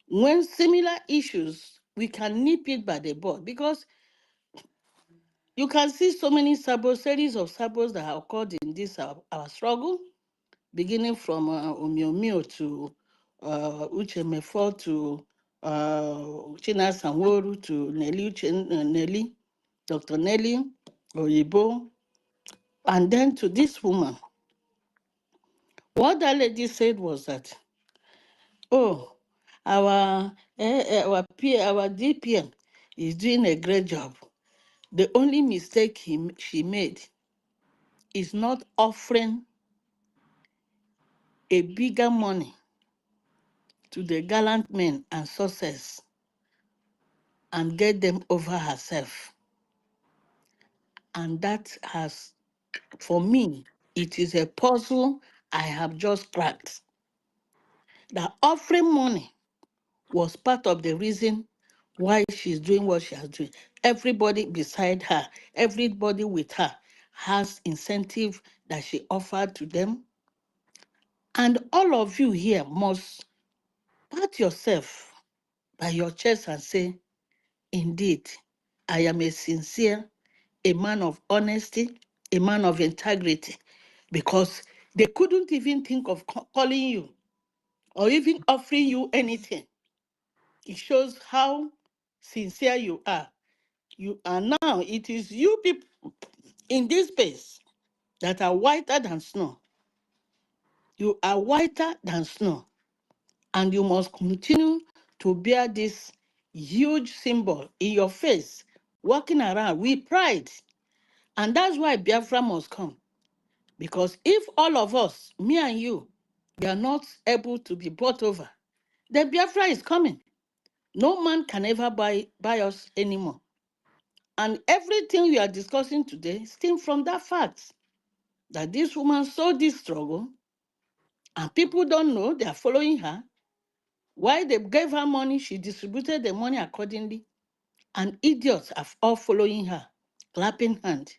when similar issues, we can nip it by the bud, because you can see so many series of saboteurs that have occurred in this our struggle, beginning from Omiomio to Uchemefo to China Sanworu to Nelly, Dr. Nelly Oyibo, and then to this woman. What that lady said was that, oh, our DPM is doing a great job. The only mistake she made is not offering a bigger money to the gallant men and success and get them over herself. And that has, for me, it is a puzzle I have just cracked. The offering money was part of the reason why she's doing what she is doing. Everybody beside her, everybody with her has incentive that she offered to them. And all of you here must pat yourself by your chest and say, indeed, I am a sincere, a man of honesty, a man of integrity, because they couldn't even think of calling you or even offering you anything. It shows how sincere you are. You are now, it is you people in this space that are whiter than snow. You are whiter than snow. And you must continue to bear this huge symbol in your face, walking around with pride. And that's why Biafra must come. Because if all of us, me and you, we are not able to be brought over, then Biafra is coming. No man can ever buy us anymore. And everything we are discussing today stems from that fact that this woman saw this struggle and people don't know, they are following her. Why they gave her money, she distributed the money accordingly. And idiots are all following her, clapping hands.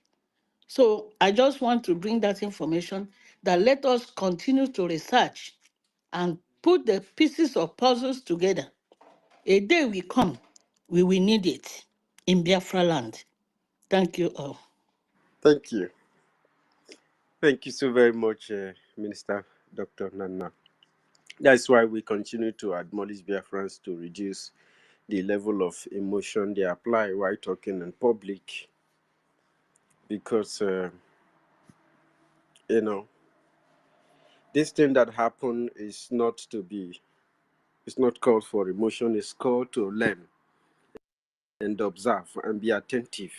So I just want to bring that information that let us continue to research and put the pieces of puzzles together. A day will come, we will need it in Biafra land. Thank you all. Thank you. Thank you so very much, Minister Dr. Nana. That's why we continue to admonish Biafrans to reduce the level of emotion they apply while talking in public, because, this thing that happened is not to be, it's not called for emotion, it's called to learn and observe and be attentive.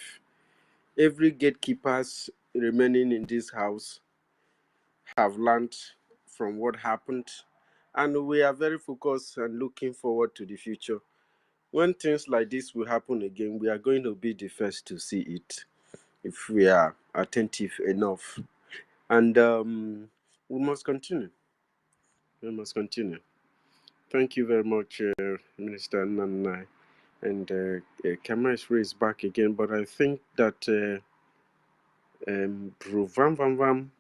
Every gatekeepers remaining in this house have learned from what happened, and we are very focused and looking forward to the future. When things like this will happen again, we are going to be the first to see it if we are attentive enough. And we must continue. We must continue. Thank you very much, Minister Nana. And camera is raised back again, but I think that Bro Vam Vam Vam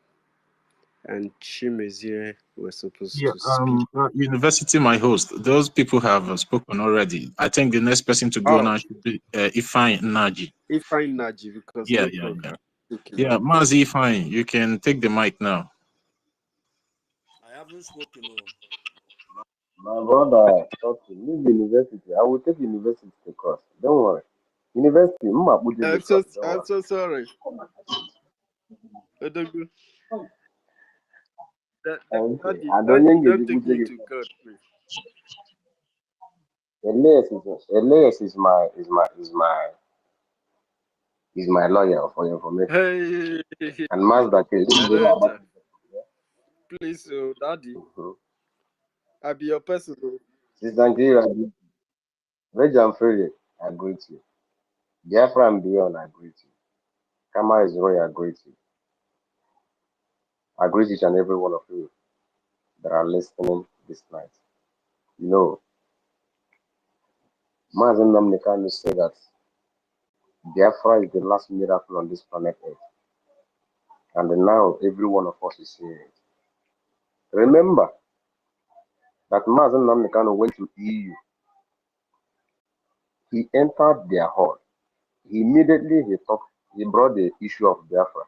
and Chimezie were supposed Yeah, to speak. university, my host, those people have spoken already. I think the next person to go Oh, now should be Ifeanyi Naji. Ifeanyi Naji, because Yeah, network yeah. are speaking. Yeah, Mazi Ifeanyi, you can take the mic now. I haven't spoken. My brother, okay, leave university. I will take university to course. Don't worry. University, I'm so sorry. Odogu, Okay. I don't don't take me to court, please. Elias is my lawyer for your information. Hey, And Mazda is Senator, please, Daddy, I'll be your person. Sister Nkiri, Regent Freely, I greet you. Biafra and beyond, I greet you. Kama is Roy, I greet you. I greet each and every one of you that are listening this night. You know, Mazen Namdekanu said that Biafra is the last miracle on this planet Earth. And now every one of us is seeing it. Remember that Mazen Namdekanu went to EU. He entered their hall. Immediately he brought the issue of Biafra.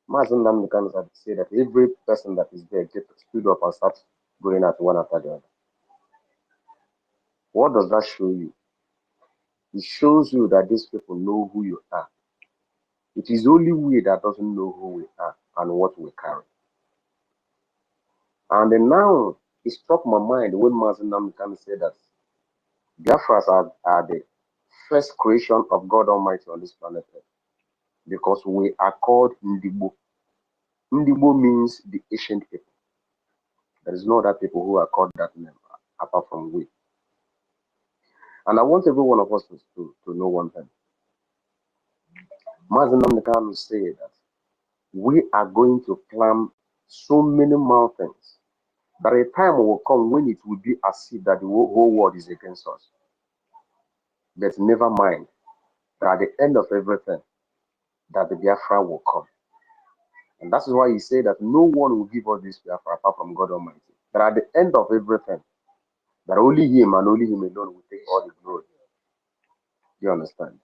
Mazen Namdekanu had said that every person that is there stood up and start going at one after the other. What does that show you? It shows you that these people know who you are. It is only we that doesn't know who we are and what we carry. And then now it struck my mind when Mazen Namdekanu said that Biafras are the first creation of God Almighty on this planet Earth because we are called Ndigbo. Ndigbo means the ancient people. There is no other people who are called that name apart from we. And I want every one of us to know one thing. Mazen Namdekanu said that we are going to climb so many mountains that a time will come when it will be as if that the whole world is against us. But never mind that at the end of everything, that the Biafra will come. And that's why he said that no one will give us this Biafra apart from God Almighty. That at the end of everything, that only him and only him alone will take all the glory. Do you understand?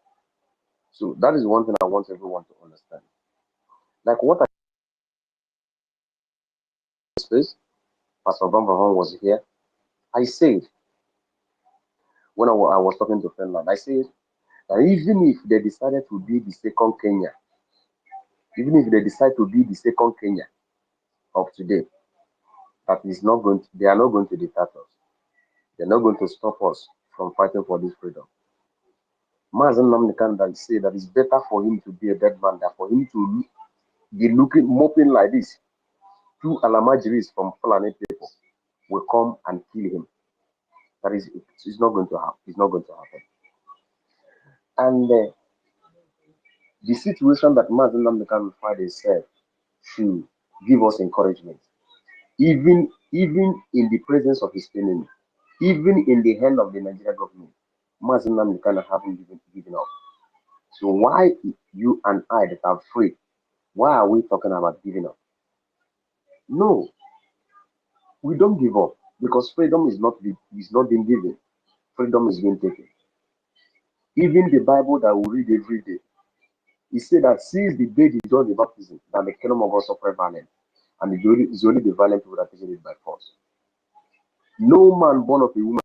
So that is one thing I want everyone to understand. Like what I space, Pastor Bambahon was here. I said, when I was talking to Finland, I said that even if they decided to be the second Kenya, even if they decide to be the second Kenya of today, that is not going to, they are not going to deter us. They're not going to stop us from fighting for this freedom. Mazen Namdekan say that it's better for him to be a dead man than for him to be moping like this. Two Alamajiris from Fulani people will come and kill him. That is, it's not going to happen. It's not going to happen. And the situation that Mazen Namdekan find himself should give us encouragement. Even in the presence of his enemy, even in the hand of the Nigerian government, Mazen Namdekan haven't given up. So why you and I that are free, why are we talking about giving up? No, we don't give up because freedom is not being given. Freedom is being taken. Even the Bible that we read every day, it said that since the day the John the baptism, that the kingdom of God suffered violence, and it's only the violent people that taken it by force. No man born of a woman.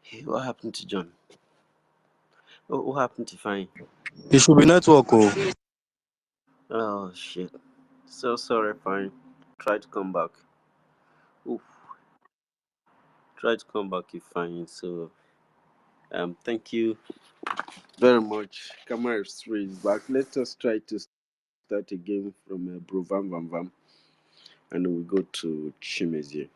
Hey, what happened to John? What happened to Fine? It should be network. Oh shit. So sorry, Fine. Try to come back. Oof. Try to come back if Fine. So thank you very much. Kamar 3 is back. Let us try to start again from Bro Vam Vam Vam. And then we go to Chimezie.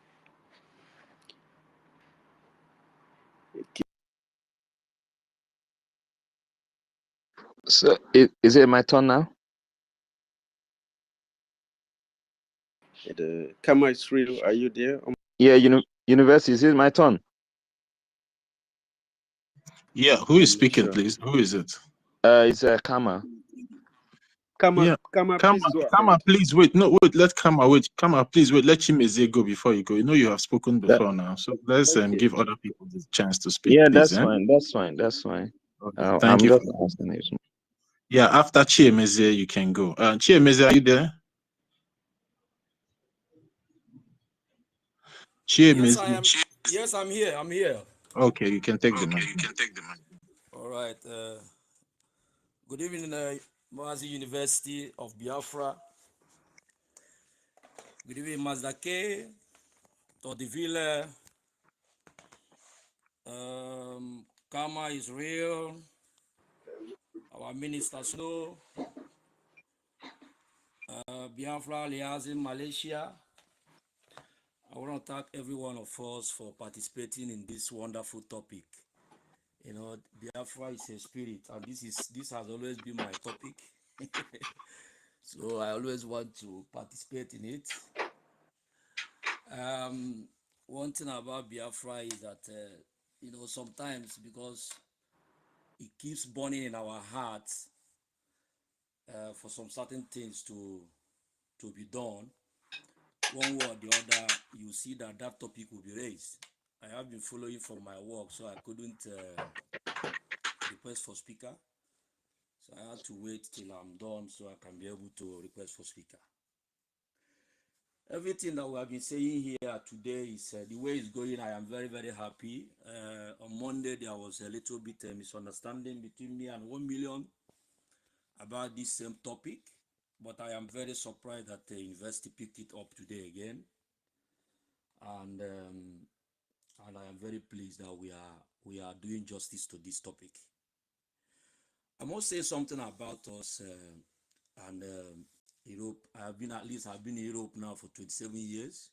So is it my turn now? Kamar 3, are you there? Yeah, university, is it my turn? Yeah, who is speaking, please? Who is it? It's Kama. Kama, please go ahead. Please wait. No, wait. Let Kama wait. Kama, please wait. Let Chimezie go before you go. You know you have spoken before now, so let's give other people the chance to speak. Yeah, please, that's fine. Okay, thank I'm you. just asking it. Yeah, after Chimezie, you can go. Chimezie, are you there? Chief, Yes, I'm here. I'm here. okay, you can take the mic. All right. Good evening, Mazi University of Biafra. Good evening, Mazdake, Todivile. Karma is real. Our minister Snow. Biafra Liazi, Malaysia. I want to thank every one of us for participating in this wonderful topic. You know, Biafra is a spirit, and this has always been my topic. So I always want to participate in it. One thing about Biafra is that you know, sometimes because it keeps burning in our hearts for some certain things to be done, one way or the other, you see that topic will be raised. I have been following from my work, so I couldn't request for speaker. So I had to wait till I'm done so I can be able to request for speaker. Everything that we have been saying here today is the way it's going. I am very, very happy. On Monday, there was a little bit misunderstanding between me and 1 million about this same topic, but I am very surprised that the university picked it up today again, and I am very pleased that we are doing justice to this topic. I must say something about us and Europe. I've been in Europe now for 27 years.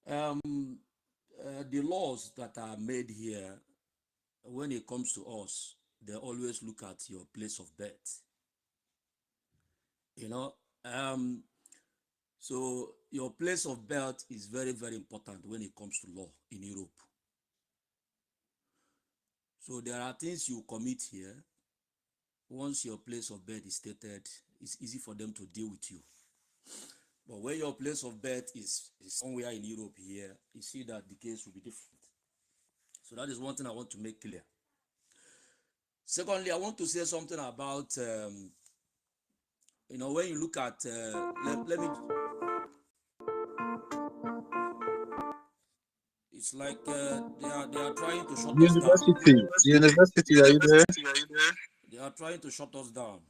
The laws that are made here, when it comes to us, they always look at your place of birth. You know, so your place of birth is very, very important when it comes to law in Europe. So there are things you commit here. Once your place of birth is stated, it's easy for them to deal with you. But when your place of birth is somewhere in Europe here, you see that the case will be different. So that is one thing I want to make clear. Secondly, I want to say something about, you know, when you look at, let me, it's like they are trying to shut us down. University, are you there? They are trying to shut us down.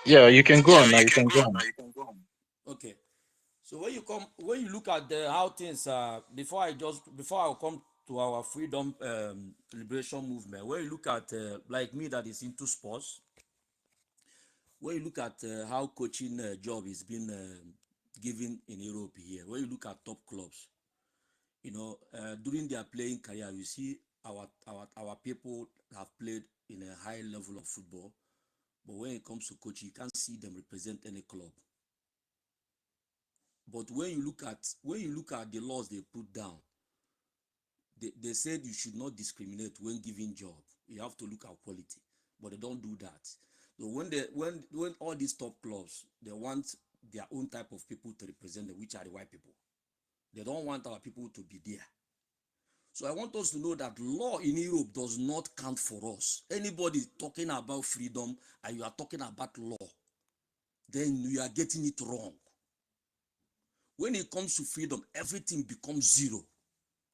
Yeah, you can go on now. You can go on. Okay. So when you look at how things are, before I come to our freedom liberation movement, when you look at like me that is into sports, when you look at how coaching job is being given in Europe here, when you look at top clubs, you know, during their playing career, you see our people have played in a high level of football, but when it comes to coaching, you can't see them represent any club. But when you look at the laws they put down, they said you should not discriminate when giving job. You have to look at quality, but they don't do that. So when all these top clubs, they want their own type of people to represent them, which are the white people. They don't want our people to be there. So I want us to know that law in Europe does not count for us. Anybody talking about freedom and you are talking about law, then you are getting it wrong. When it comes to freedom, everything becomes zero.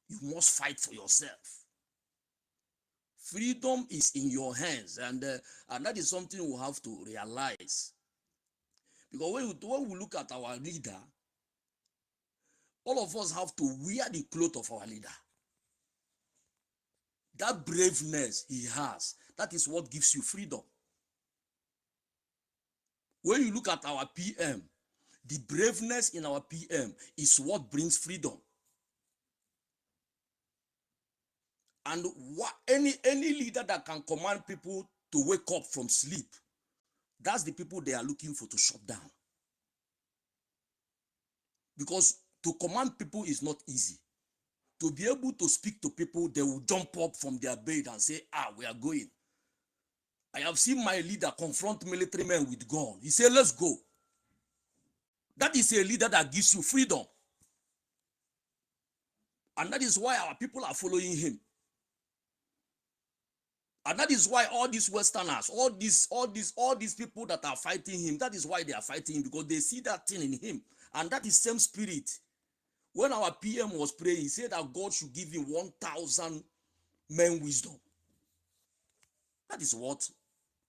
You must fight for yourself. Freedom is in your hands, and that is something we have to realize. Because when we look at our leader, all of us have to wear the clothes of our leader. That braveness he has, that is what gives you freedom. When you look at our PM, the braveness in our PM is what brings freedom. And any leader that can command people to wake up from sleep, that's the people they are looking for to shut down. Because to command people is not easy. To be able to speak to people, they will jump up from their bed and say, we are going. I have seen my leader confront military men with gun. He said, let's go. That is a leader that gives you freedom. And that is why our people are following him. And that is why all these Westerners, all these people that are fighting him, that is why they are fighting him, because they see that thing in him And that is same spirit. When our PM was praying, he said that God should give him 1,000 men wisdom. That is what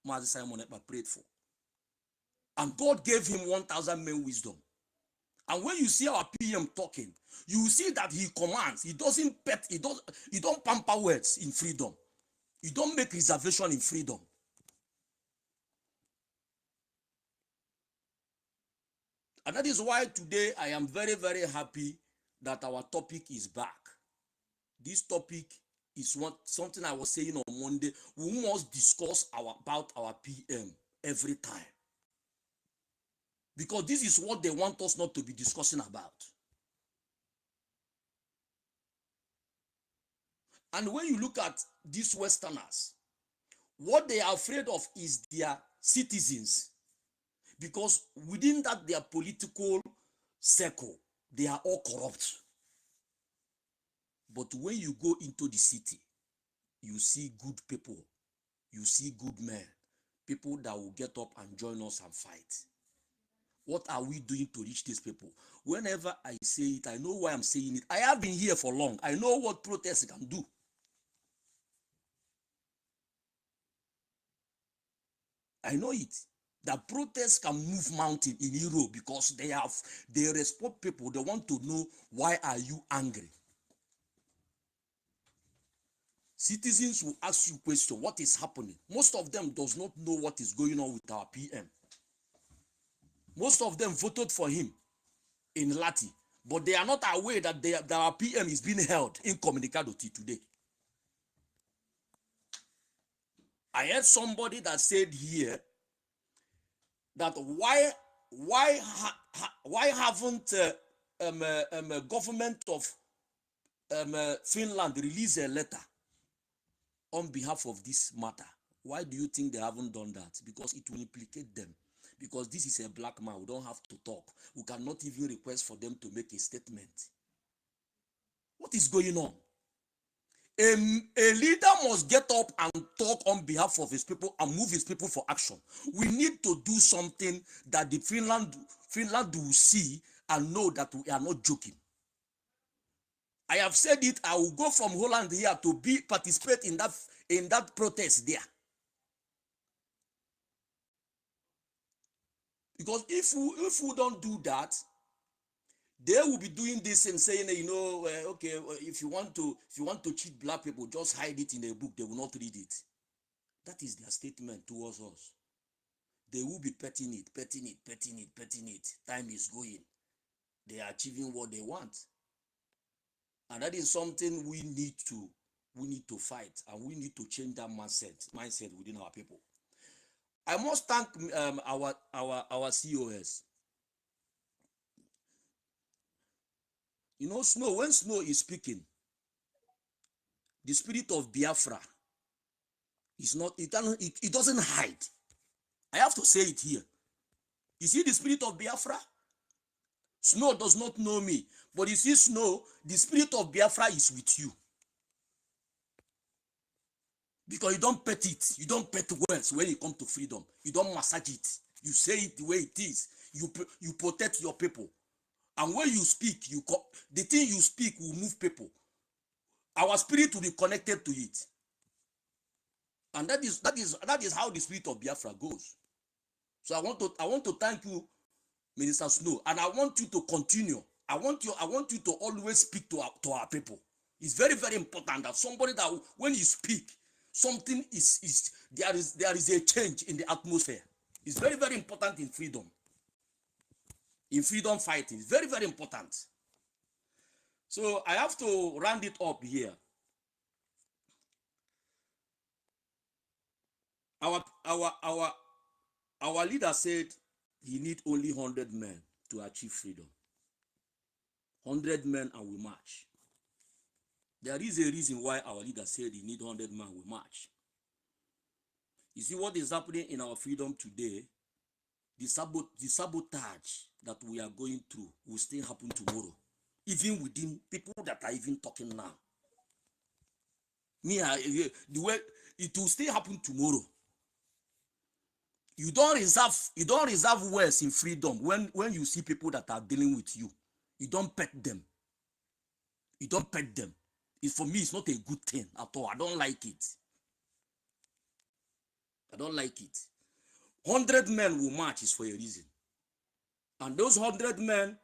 Master Simon Ekpa prayed for. And God gave him 1,000 men wisdom. And when you see our PM talking, you see that he commands. He doesn't pet, he don't pamper words in freedom. He don't make reservation in freedom. And that is why today I am very, very happy that our topic is back. This topic is something I was saying on Monday. We must discuss about our PM every time. Because this is what they want us not to be discussing about. And when you look at these Westerners, what they are afraid of is their citizens. Because within that, their political circle, they are all corrupt. But when you go into the city, you see good people, you see good men, people that will get up and join us and fight. What are we doing to reach these people? Whenever I say it, I know why I'm saying it. I have been here for long. I know what protests can do. I know it. That protests can move mountain in Europe because they respect people. They want to know, why are you angry? Citizens will ask you question, what is happening? Most of them does not know what is going on with our PM. Most of them voted for him in Lati, but they are not aware that our PM is being held incommunicado today. I heard somebody that said here that why haven't government of Finland released a letter on behalf of this matter? Why do you think they haven't done that? Because it will implicate them. Because this is a black man, we don't have to talk. We cannot even request for them to make a statement. What is going on? A leader must get up and talk on behalf of his people and move his people for action. We need to do something that the Finland will see and know that we are not joking. I have said it. I will go from Holland here to participate in that protest there. Because if we don't do that, they will be doing this and saying, okay, if you want to cheat black people, just hide it in a book. They will not read it. That is their statement towards us. They will be petting it. Time is going. They are achieving what they want, and that is something we need to fight, and we need to change that mindset within our people. I must thank our COS. Snow, when Snow is speaking, the spirit of Biafra is not, it doesn't hide. I have to say it here. You see the spirit of Biafra? Snow does not know me, but you see Snow, the spirit of Biafra is with you. Because you don't pet it. You don't pet words when it comes to freedom. You don't massage it. You say it the way it is. You protect your people. And when you speak, the thing you speak will move people. Our spirit will be connected to it. And that is how the spirit of Biafra goes. So I want to thank you, Minister Snow, and I want you to continue. I want you to always speak to our people. It's very, very important that somebody that when you speak, something there is a change in the atmosphere. It's very, very important in freedom. In freedom fighting, it's very, very important. So I have to round it up here. Our leader said he need only 100 men to achieve freedom. 100 men and we march. There is a reason why our leader said he need 100 men, we march. You see what is happening in our freedom today? The sabotage that we are going through will still happen tomorrow. Even within people that are even talking now. The way it will still happen tomorrow. You don't reserve words in freedom when you see people that are dealing with you. You don't pet them. You don't pet them. For me, it's not a good thing at all. I don't like it. I don't like it. 100 men will march is for a reason. And those 100 men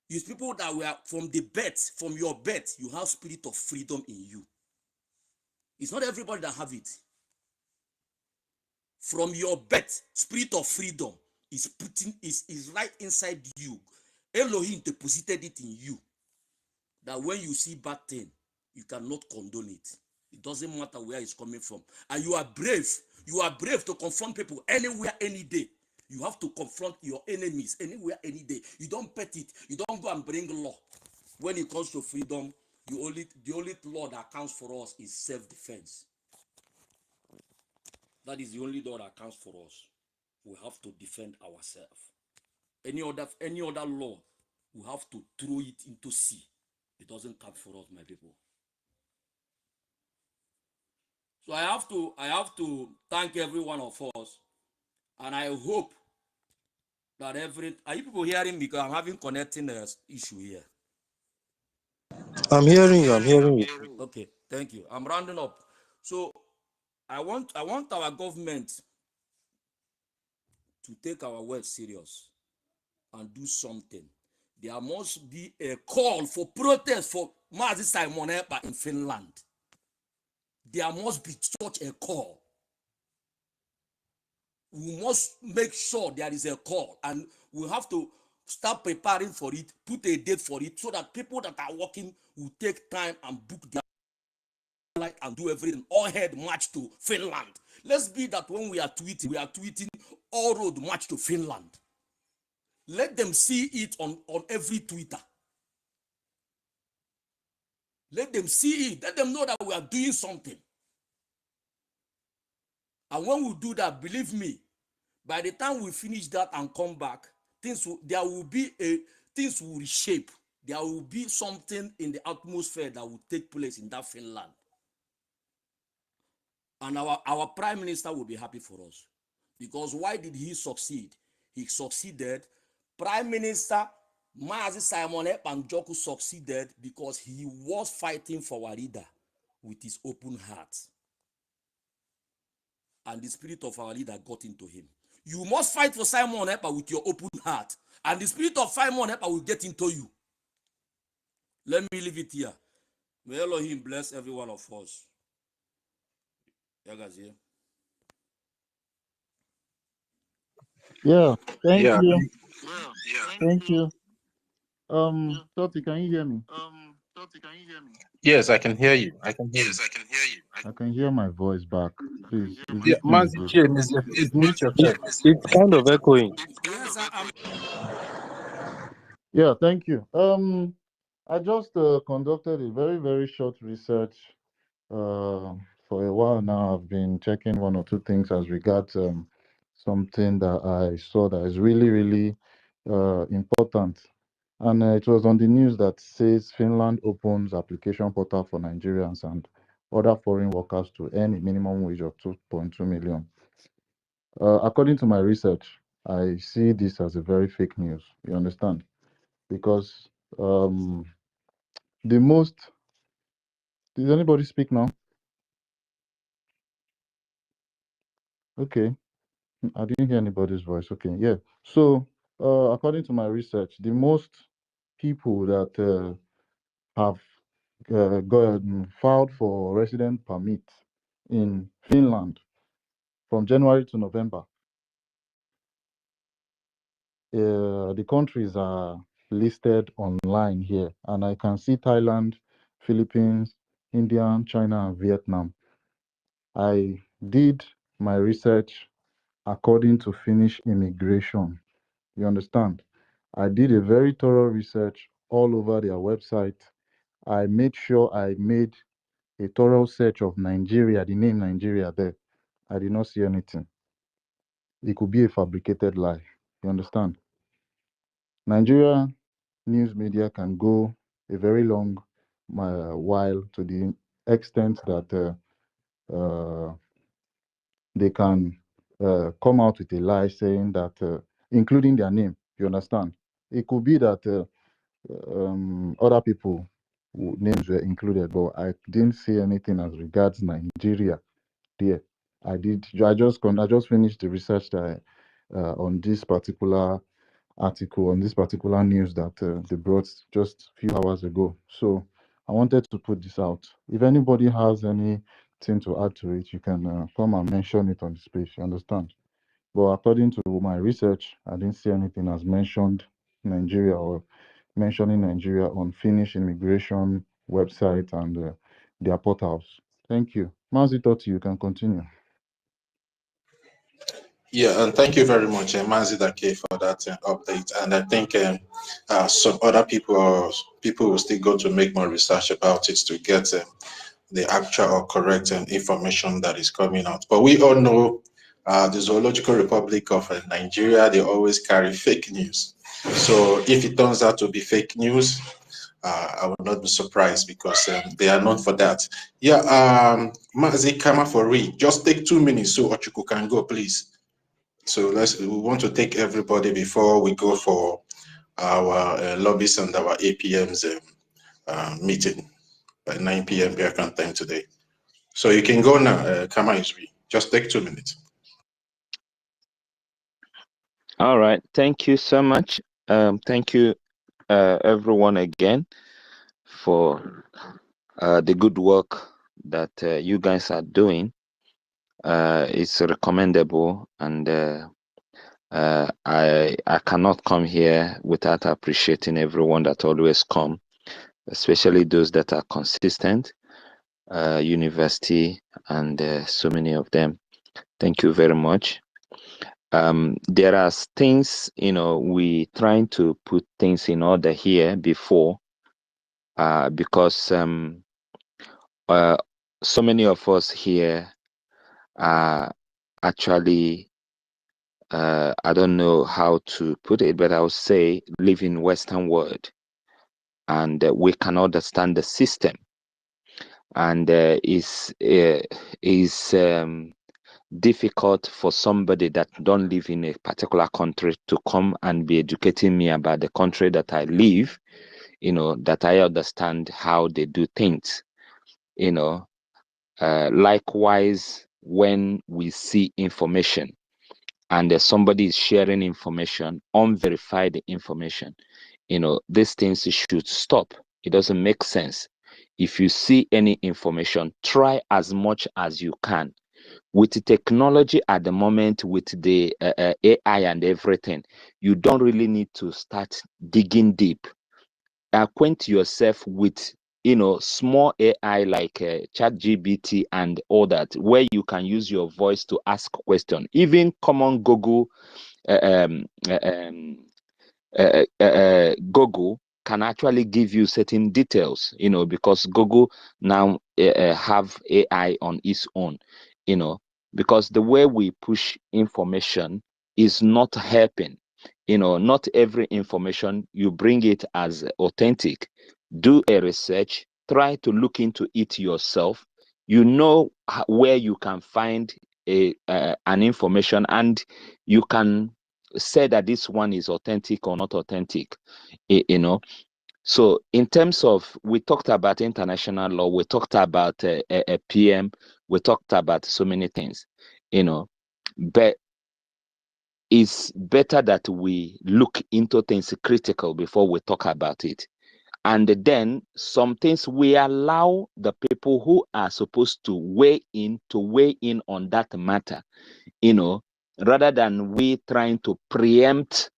is people that were from your birth, you have spirit of freedom in you. It's not everybody that have it. From your birth, spirit of freedom is right inside you. Elohim deposited it in you. That when you see bad thing, you cannot condone it. It doesn't matter where it's coming from. And you are brave. You are brave to confront people anywhere, any day. You have to confront your enemies anywhere, any day. You don't pet it. You don't go and bring law. When it comes to freedom, the only law that counts for us is self-defense. That is the only law that counts for us. We have to defend ourselves. Any other law, we have to throw it into sea. It doesn't count for us, my people. So I have to thank every one of us, and I hope that are you people hearing me? Because I'm having connecting issue here. I'm hearing you. Okay, thank you. I'm rounding up. So I want our government to take our words serious and do something. There must be a call for protest for Mazi Simon Ekpa in Finland. There must be such a call. We must make sure there is a call, and we have to start preparing for it, put a date for it, so that people that are working will take time and book their flight and do everything. All head march to Finland. Let's be that when we are tweeting all road march to Finland. Let them see it on every Twitter. Let them see it. Let them know that we are doing something. And when we do that, believe me, by the time we finish that and come back, things will reshape. There will be something in the atmosphere that will take place in that Finland. And our prime minister will be happy for us. Because why did he succeed? He succeeded. Prime Minister Mazi Simon Ekpa Njoku succeeded because he was fighting for our leader with his open heart. And the spirit of our leader got into him. You must fight for Simon Ekpa with your open heart. And the spirit of Simon Ekpa will get into you. Let me leave it here. May Elohim bless every one of us. Yeah, guys, yeah. Yeah, thank Yeah. you. Thank you. Toti, can you hear me? Yes, I can hear you. I can hear you. I can hear my voice back. Please, is Yeah, this thing Mazi good? James, is mute yourself. It's kind of echoing. Yes, Yeah, thank you. I just conducted a very, very short research. For a while now, I've been checking one or two things as regards something that I saw that is really, really important. And it was on the news that says Finland opens application portal for Nigerians and other foreign workers to earn a minimum wage of 2.2 million. According to my research, I see this as a very fake news. You understand? Because the most. Did anybody speak now? Okay. I didn't hear anybody's voice. Okay, yeah. So, according to my research, the most people that have filed for resident permit in Finland from January to November, the countries are listed online here, and I can see Thailand, Philippines, India, China, and Vietnam. I did my research according to Finnish immigration. You understand? I did a very thorough research all over their website. I made sure I made a thorough search of Nigeria, the name Nigeria there. I did not see anything. It could be a fabricated lie. You understand? Nigeria news media can go a very long while to the extent that they can come out with a lie saying that, including their name. You understand? It could be that other people names were included, but I didn't see anything as regards Nigeria there. I just finished the research that on this particular article, on this particular news that they brought just a few hours ago. So I wanted to put this out. If anybody has anything to add to it, you can come and mention it on the space. You understand? But according to my research, I didn't see anything as mentioned Nigeria or mentioning Nigeria on Finnish immigration website and their portals. Thank you. Mazi Toti, you can continue. Yeah, and thank you very much, Mazidake, for that update. And I think some other people will still go to make more research about it to get the actual or correct information that is coming out. But we all know the Zoological Republic of Nigeria, they always carry fake news. So if it turns out to be fake news, I will not be surprised because they are known for that. Yeah, Mazi Kama for read. Just take 2 minutes so Ochuku can go, please. So we want to take everybody before we go for our lobbies and our APM's meeting by 9 p.m. Biafran time today. So you can go now, Kama Isri. Just take 2 minutes. All right. Thank you so much. Thank you, everyone, again for the good work that you guys are doing. It's recommendable, and I cannot come here without appreciating everyone that always come, especially those that are consistent, university, and so many of them. Thank you very much. There are things, we trying to put things in order here before, because so many of us here are actually, I don't know how to put it, but I would say live in Western world, and we can understand the system, and is difficult for somebody that don't live in a particular country to come and be educating me about the country that I live, that I understand how they do things, likewise, when we see information and somebody is sharing information, unverified information, these things should stop. It doesn't make sense. If you see any information, try as much as you can. With the technology at the moment, with the AI and everything, you don't really need to start digging deep. Acquaint yourself with small AI like ChatGPT and all that, where you can use your voice to ask questions. Even common Google Google can actually give you certain details, because Google now have AI on its own, because the way we push information is not helping. Not every information you bring it as authentic. Do a research, try to look into it yourself. Where you can find an information, and you can say that this one is authentic or not authentic. So in terms of, we talked about international law, we talked about a PM, we talked about so many things, but it's better that we look into things critical before we talk about it. And then some things we allow the people who are supposed to weigh in on that matter, rather than we trying to preempt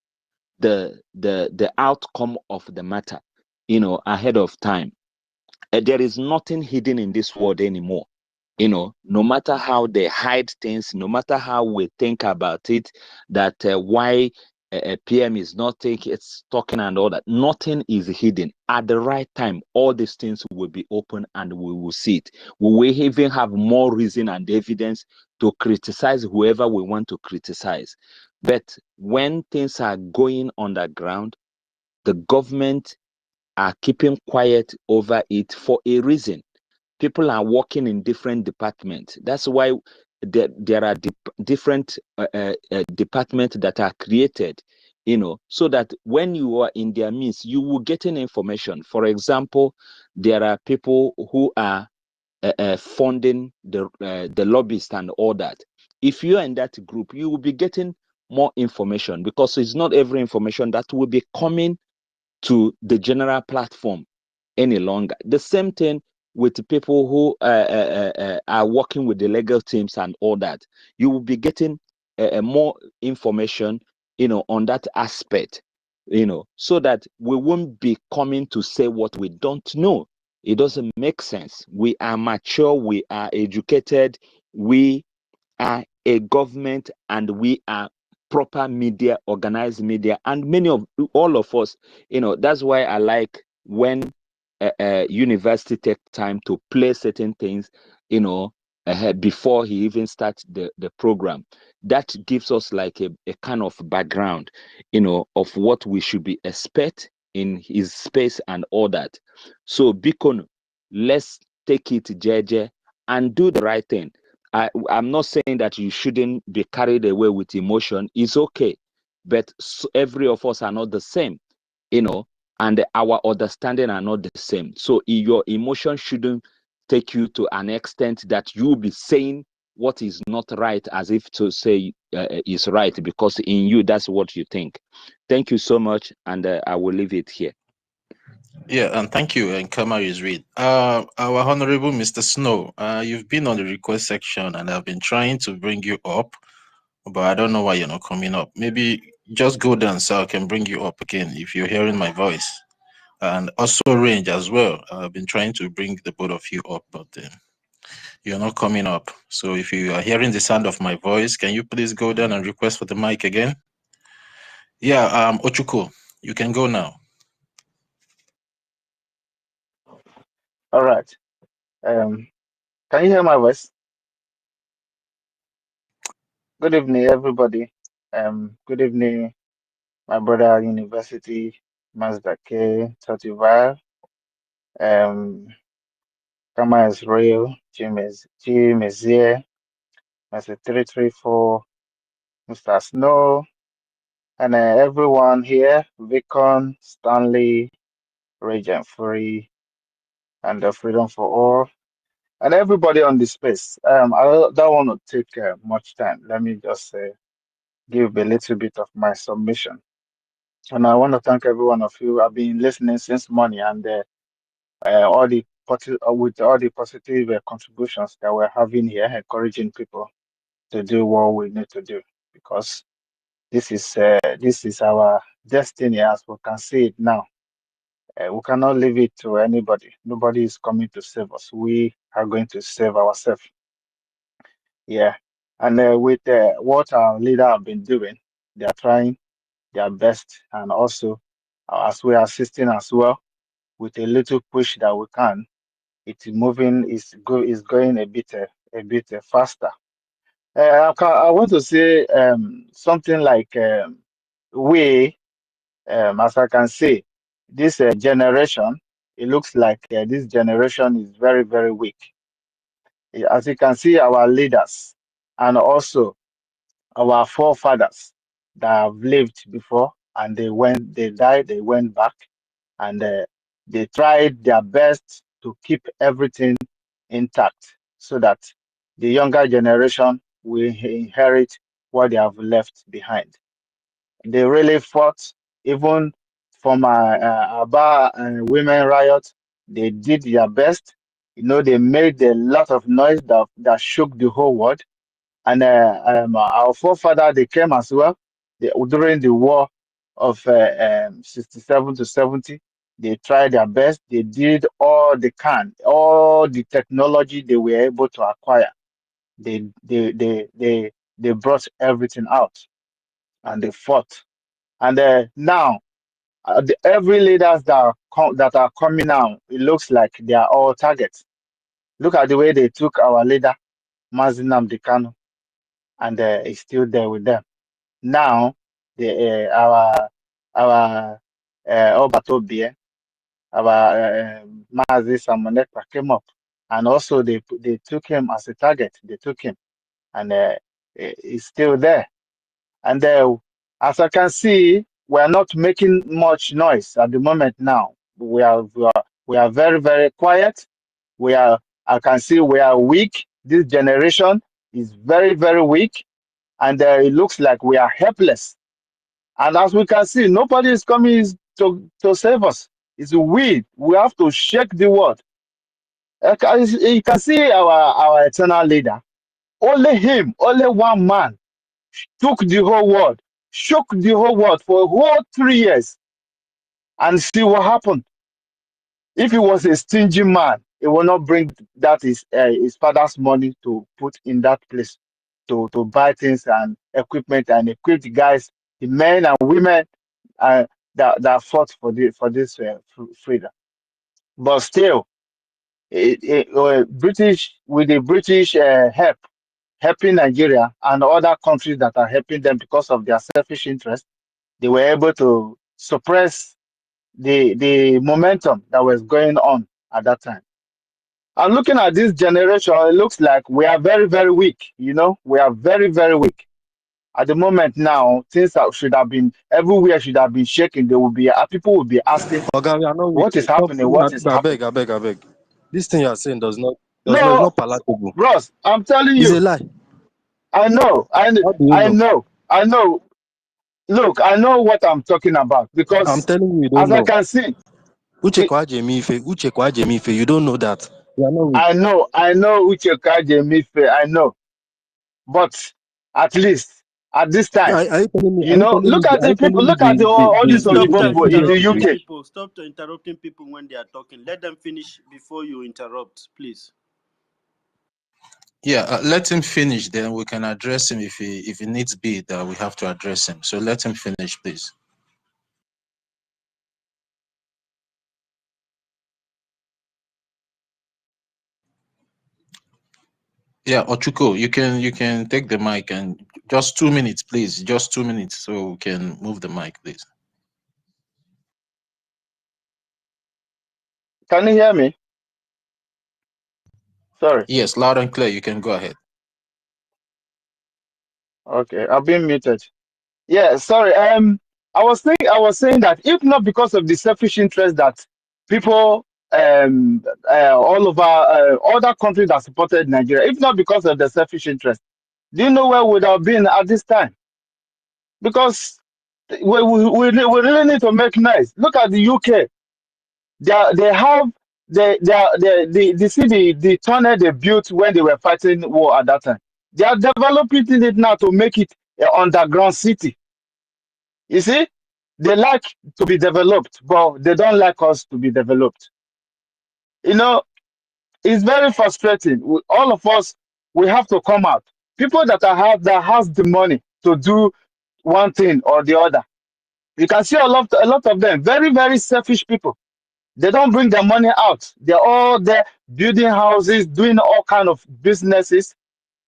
the outcome of the matter, ahead of time. There is nothing hidden in this world anymore. No matter how they hide things, no matter how we think about it, that why a PM is not talking and all that, nothing is hidden. At the right time, all these things will be open and we will see it. We will even have more reason and evidence to criticize whoever we want to criticize. But when things are going underground, the government are keeping quiet over it for a reason. People are working in different departments. That's why there are different departments that are created, so that when you are in their midst, you will get an information. For example, there are people who are funding the lobbyists and all that. If you are in that group, you will be getting more information, because it's not every information that will be coming to the general platform any longer. The same thing with the people who are working with the legal teams and all that. You will be getting more information, on that aspect, so that we won't be coming to say what we don't know. It doesn't make sense. We are mature, we are educated, we are a government, and we are proper media, organized media, and all of us, that's why I like when university take time to play certain things, before he even starts the program. That gives us like a kind of background, of what we should be expect in his space and all that. So Bikon, let's take it JJ and do the right thing. I'm not saying that you shouldn't be carried away with emotion. It's okay, but every of us are not the same, and our understanding are not the same. So your emotion shouldn't take you to an extent that you'll be saying what is not right as if to say is right, because in you, that's what you think. Thank you so much, and I will leave it here. Yeah, and thank you, and Kama is read. Our Honorable Mr. Snow, you've been on the request section, and I've been trying to bring you up, but I don't know why you're not coming up. Maybe just go down so I can bring you up again if you're hearing my voice. And also Range as well. I've been trying to bring the both of you up, but you're not coming up. So if you are hearing the sound of my voice, can you please go down and request for the mic again? Yeah, Ochuko, you can go now. All right. Can you hear my voice? Good evening, everybody. Good evening, my brother University, Mazda K, Totivar. Kama is real. Jim is here. Mr. 334, Mr. Snow, and everyone here, Vicon, Stanley, Regent Free, and the Freedom for All, and everybody on the space. I don't want to take much time. Let me just give a little bit of my submission. And I want to thank every one of you. I've been listening since morning, and with all the positive contributions that we're having here, encouraging people to do what we need to do, because this is our destiny as we can see it now. We cannot leave it to anybody. Nobody is coming to save us. We are going to save ourselves. Yeah. And with what our leader have been doing, they are trying their best, and also as we are assisting as well with a little push that we can. It's moving, is going a bit faster. I want to say something like as I can say, this generation, it looks like this generation is very, very weak. As you can see, our leaders and also our forefathers that have lived before, and they died, they went back, and they tried their best to keep everything intact so that the younger generation will inherit what they have left behind. They really fought, even from Aba and women riot. They did their best. They made a lot of noise that shook the whole world. And our forefathers, they came as well. During the war of 67 to 70, they tried their best. They did all they can, all the technology they were able to acquire. They brought everything out, and they fought. And now, every leaders that are coming now, it looks like they are all targets. Look at the way they took our leader, Mazi Nnamdi Kanu, and he's still there with them. Now, our Obatobie, our Mazi Samonekpa came up, and also they took him as a target. They took him, and it's still there. And as I can see, we are not making much noise at the moment now. We are very, very quiet. I can see we are weak. This generation is very, very weak, and it looks like we are helpless. And as we can see, nobody is coming to save us. It's we. We have to shake the world. You can see our eternal leader. Only him, only one man took the whole world, shook the whole world for a whole 3 years, and see what happened. If he was a stingy man, he will not bring that his father's money to put in that place to buy things and equipment and equip the guys, the men and women that fought for this freedom. But still, British with the British helping Nigeria and other countries that are helping them because of their selfish interest, they were able to suppress the momentum that was going on at that time. And looking at this generation, it looks like we are very, very weak. You know, we are very, very weak. At the moment now, things that should have been everywhere should have been shaking. There will be people will be asking, Oga, we are not what weak. is happening? What is I happening? beg, I beg. This thing you are saying does not it's No, not palatable. bros, I'm telling It's a you. lie. I know. How do you I know? know. I know. Look, I know what I'm talking about I'm because telling you, you as don't I know. can see, Uche kwa Jemife, you don't know that. We are not weak. I know Uche Kaje Mife, I know. But at least at this time, Are you telling me? you know, look at the people, look at all these The Oyibo people people that in are the weak? UK. People, stop interrupting people when they are talking. Let them finish before you interrupt, please. Yeah, let him finish. Then we can address him if he needs be that we have to address him. So let him finish, please. Yeah, Ochuko, you can take the mic and just 2 minutes, please. Just 2 minutes, so we can move the mic, please. Can you hear me? Sorry. Yes, loud and clear. You can go ahead. Okay, I've been muted. Yeah, sorry. I was saying that if not because of the selfish interest that people all over other countries that supported Nigeria, if not because of the selfish interest, do you know where we would have been at this time? Because we really need to make nice. Look at the UK. They have they see the tunnel they built when they were fighting war at that time. They are developing it now to make it an underground city. You see, they like to be developed, but they don't like us to be developed. You know, it's very frustrating. All of us, we have to come out. People that has the money to do one thing or the other. You can see a lot of them, very, very selfish people. They don't bring their money out. They're all there building houses, doing all kind of businesses.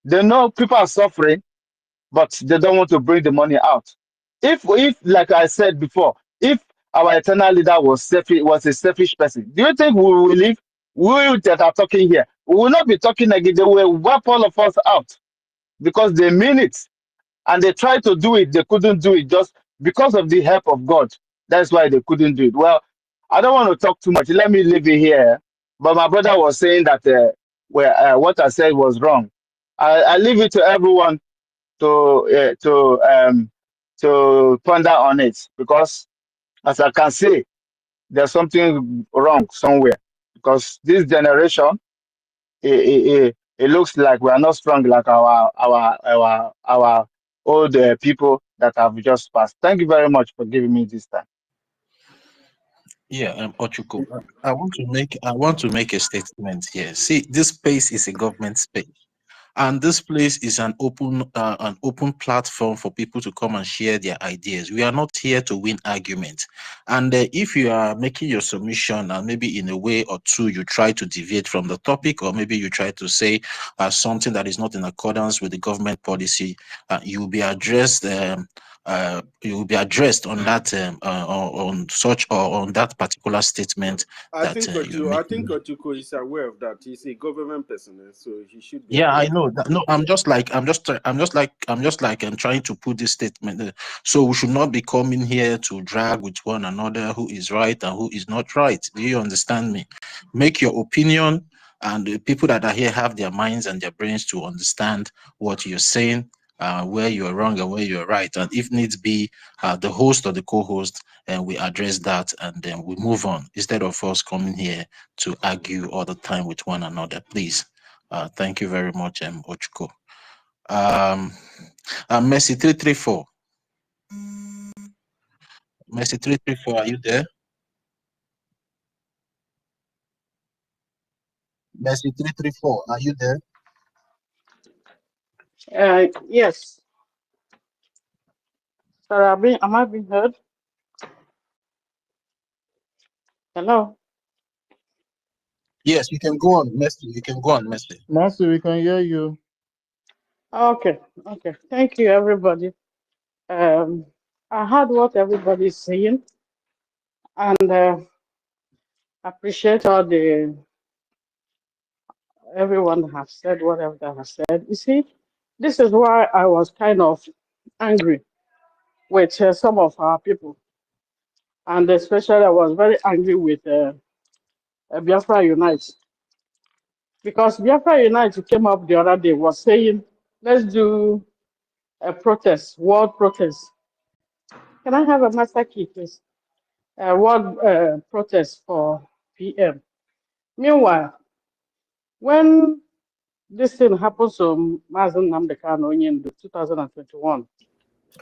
They know people are suffering, but they don't want to bring the money out. If like I said before, if our eternal leader was a selfish person, do you think we will leave? We that are talking here, we will not be talking again. They will wipe all of us out because they mean it, and they tried to do it. They couldn't do it just because of the help of God. That's why they couldn't do it. Well, I don't want to talk too much. Let me leave it here. But my brother was saying that what I said was wrong. I leave it to everyone to ponder on it, because as I can see, there's something wrong somewhere, because this generation, it looks like we are not strong like our old people that have just passed. Thank you very much for giving me this time. Yeah, Ochuko, I want to make a statement here. See, this space is a government space. And this place is an open platform for people to come and share their ideas. We are not here to win arguments. And if you are making your submission and maybe in a way or two you try to deviate from the topic, or maybe you try to say something that is not in accordance with the government policy, you will be addressed you will be addressed on that on such or on that particular statement I that think you're I think making. Ochuko is aware of that. He's a government person, so he should be Yeah, aware I of know that. that. No, I'm just like I'm trying to put this statement. So we should not be coming here to drag with one another who is right and who is not right. Do you understand me? Make your opinion, and the people that are here have their minds and their brains to understand what you're saying, where you're wrong and where you're right, and if needs be, the host or the co-host, and we address that, and then we move on instead of us coming here to argue all the time with one another. Please. Thank you very much, Ochko. Messi 334. Messi 334, are you there? Messi 334, are you there? Yes. Sorry, am I being heard? Hello. Yes, you can go on, Messi. You can go on, Messi. Mercy, we can hear you. Okay. Okay. Thank you, everybody. I heard what everybody is saying, and appreciate all the everyone has said whatever they have said. You see, this is why I was kind of angry with some of our people, and especially I was very angry with Biafra Unite, because Biafra Unite came up the other day was saying, let's do a protest, world protest. Can I have a master key, please? World protest for PM. Meanwhile, when this thing happens to Mazen Namdekano in 2021,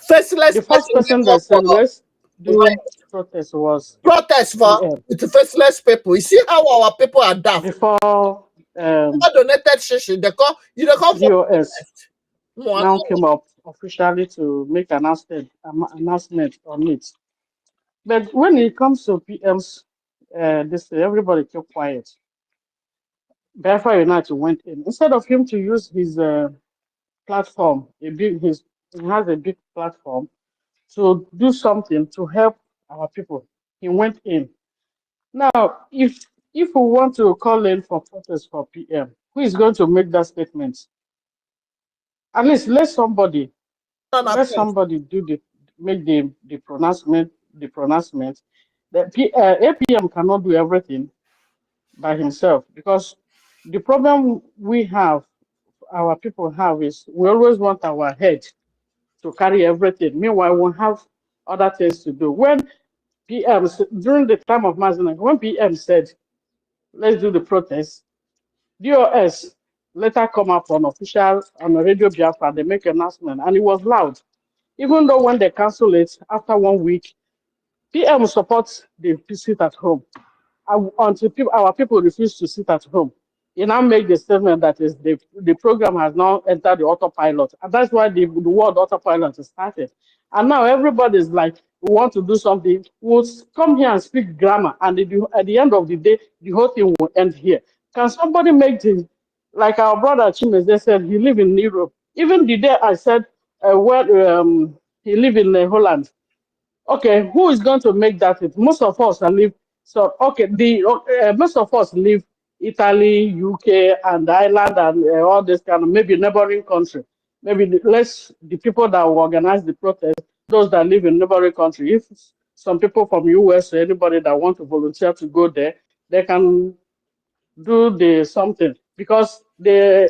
Faceless the first person person go that said, for let's do protest was protest for PM. with the faceless people. You see how our people are daft. Before Donated shishi, they come for BCOS protest. More now came up officially to make announcement on it. But when it comes to PM's, this everybody kept quiet. Biafra United went in instead of him to use his platform. He has a big platform to do something to help our people. He went in. Now, if we want to call in for protest for PM, who is going to make that statement? At least let somebody do the make the pronouncement. The pronouncement. APM cannot do everything by himself, because the problem we have, our people have, is we always want our head to carry everything. Meanwhile, we have other things to do. When during the time of Mazinak, when PM said, let's do the protest, DOS later come up on Radio Biafra, they make an announcement, and it was loud. Even though when they cancel it after 1 week, PM supports the sit at home. Until our people refuse to sit at home, you now make the statement that is the program has now entered the autopilot. And that's why the word autopilot is started. And now everybody is like, we want to do something. We'll come here and speak grammar. And at the end of the day, the whole thing will end here. Can somebody make this? Like our brother Chimes, they said he live in Europe. Even the day I said, he live in Holland. Okay, who is going to make that? Most of us are live. So okay, most of us live Italy, UK, and Ireland, and all this kind of maybe neighboring country. Maybe the people that will organize the protest, those that live in neighboring country. If some people from US or anybody that want to volunteer to go there, they can do the something, because the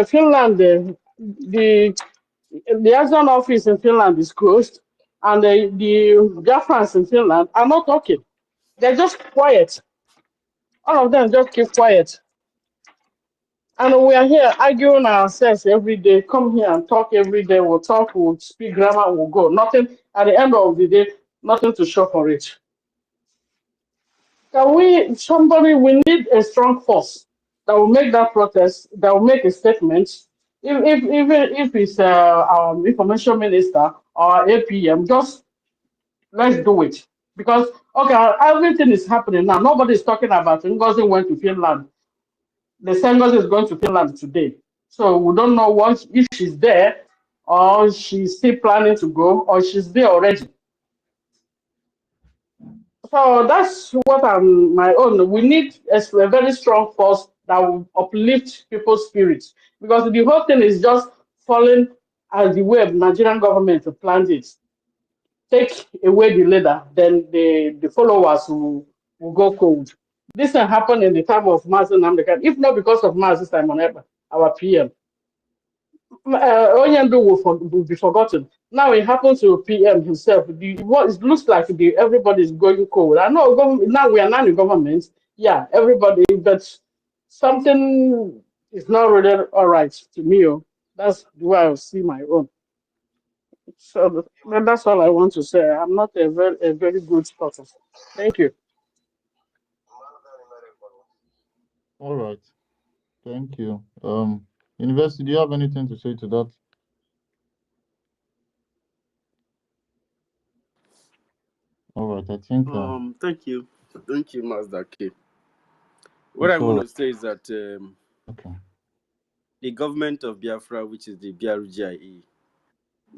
Finland, the Asian office in Finland is closed, and the Biafrans in Finland are not talking. They're just quiet. All of them just keep quiet. And we are here arguing ourselves every day. Come here and talk every day. We'll talk, we'll speak grammar, we'll go. Nothing, at the end of the day, nothing to show for it. We need a strong force that will make that protest, that will make a statement. Even if it's our information minister or APM, just let's do it. Because, okay, everything is happening now. Nobody is talking about NGOZI went to Finland. The NGOZI is going to Finland today. So we don't know if she's there. or she's still planning to go, or she's there already. So that's what I'm my own. We need a very strong force that will uplift people's spirits because the whole thing is just falling as the way the Nigerian government planned it. Take away the leader, then the followers will go cold. This can happen in the time of Mazen Namdekan, if not because of Mazen Simon Eber, our PM. Onyendu will be forgotten. Now it happens to PM himself. What it looks like everybody is going cold. I know now we are not in government. Yeah, everybody, but something is not really all right to me. That's the way I see my own. So that's all I want to say. I'm not a very good spotter. Thank you. All right. Thank you. University, do you have anything to say to that? All right. I think. Thank you, Mazda K. What I It's all want right. to say is that Okay. the government of Biafra, which is the BRGIE,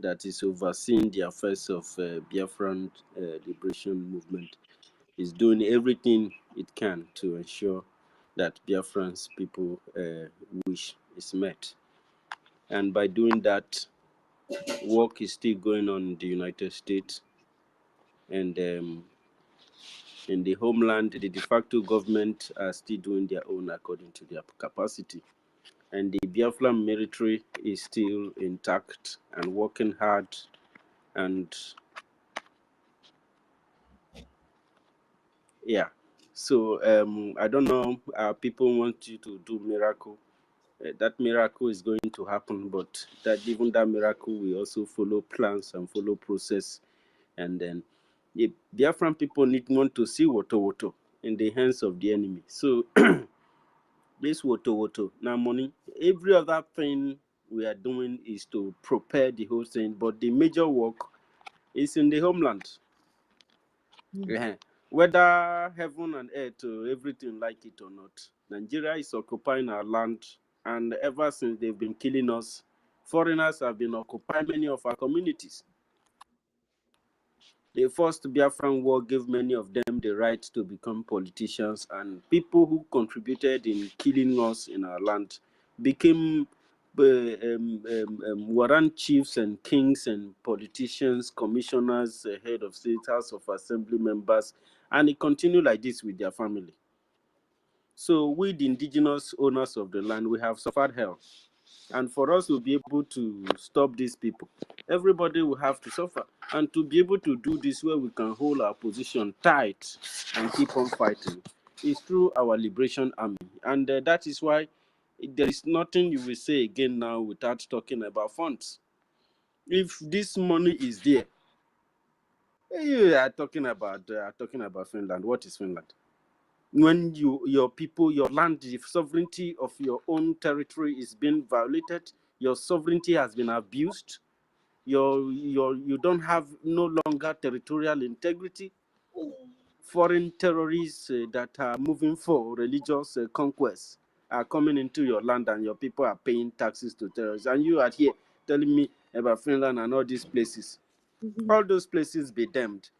that is overseeing the affairs of Biafran liberation movement, is doing everything it can to ensure that Biafran's people wish is met. And by doing that, work is still going on in the United States, and in the homeland, the de facto government are still doing their own according to their capacity. And the Biafran military is still intact and working hard. And yeah, so I don't know, people want you to do miracle. That miracle is going to happen, but even that miracle will also follow plans and follow process. And then the Biafran people want to see Woto in the hands of the enemy. So this Woto now money, every other thing we are doing is to prepare the whole thing, but the major work is in the homeland. Whether heaven and earth or everything like it or not, Nigeria is occupying our land, and ever since they've been killing us, foreigners have been occupying many of our communities. The first Biafran war gave many of them the right to become politicians, and people who contributed in killing us in our land became warrant chiefs and kings and politicians, commissioners, head of state, house of assembly members, and it continued like this with their family. So we, the indigenous owners of the land, we have suffered hell. And for us to be able to stop these people, everybody will have to suffer. And to be able to do this where we can hold our position tight and keep on fighting is through our liberation army. And that is why there is nothing you will say again now without talking about funds. If this money is there, you are talking about Finland. What is Finland? When your people, your land, the sovereignty of your own territory is being violated, your sovereignty has been abused, you don't have no longer territorial integrity. Foreign terrorists that are moving for religious conquest are coming into your land, and your people are paying taxes to terrorists. And you are here telling me about Finland and all these places. All those places be damned.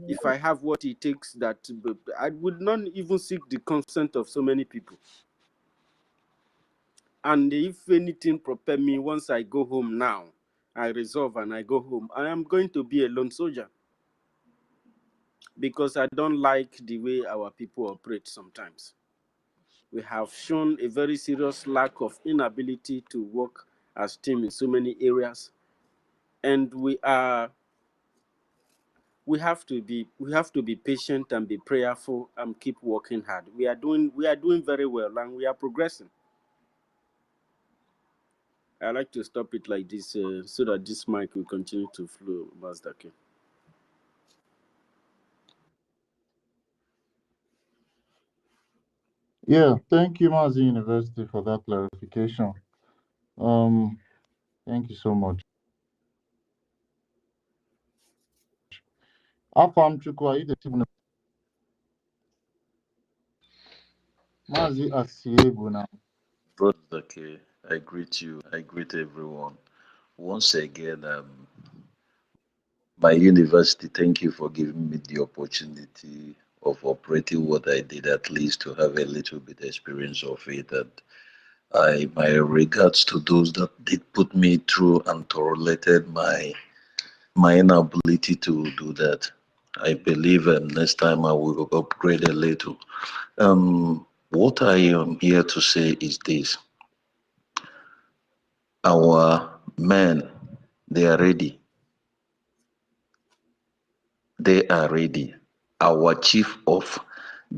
If I have what it takes, that I would not even seek the consent of so many people. And if anything prepare me, once I go home now, I resolve and I go home, I am going to be a lone soldier, because I don't like the way our people operate sometimes. We have shown a very serious lack of inability to work as team in so many areas, and we have to be patient and be prayerful and keep working hard. We are doing very well, and we are progressing. I like to stop it like this so that this mic will continue to flow, Master K. Yeah. Thank you, Mazi University, for that clarification. Thank you so much. Afam Chukwa, Mazi Asiebu now. Brother K, I greet you. I greet everyone. once again, my university, thank you for giving me the opportunity of operating what I did, at least to have a little bit experience of it. And my regards to those that did put me through and tolerated my inability to do that. I believe next time I will upgrade a little. What I am here to say is this. Our men, they are ready. They are ready. Our chief of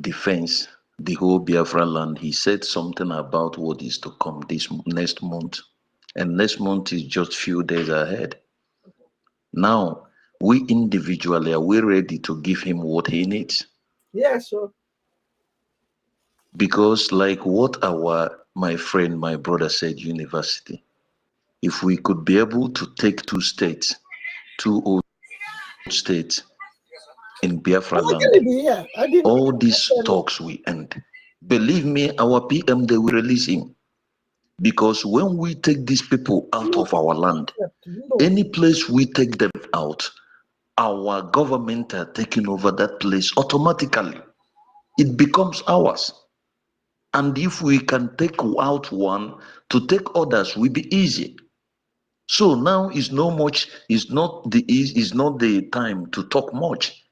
defense, the whole Biafra land, he said something about what is to come this next month. And next month is just few days ahead. Now, we individually, are we ready to give him what he needs? Yes, sir. Because like what my friend, my brother said, university, if we could be able to take two old states in Biafra land, all these talks will end. Believe me, our PM, they will release him. Because when we take these people out of our land, any place we take them out, our government are taking over that place automatically. It becomes ours. And if we can take out one, to take others will be easy. So now is not the time to talk much.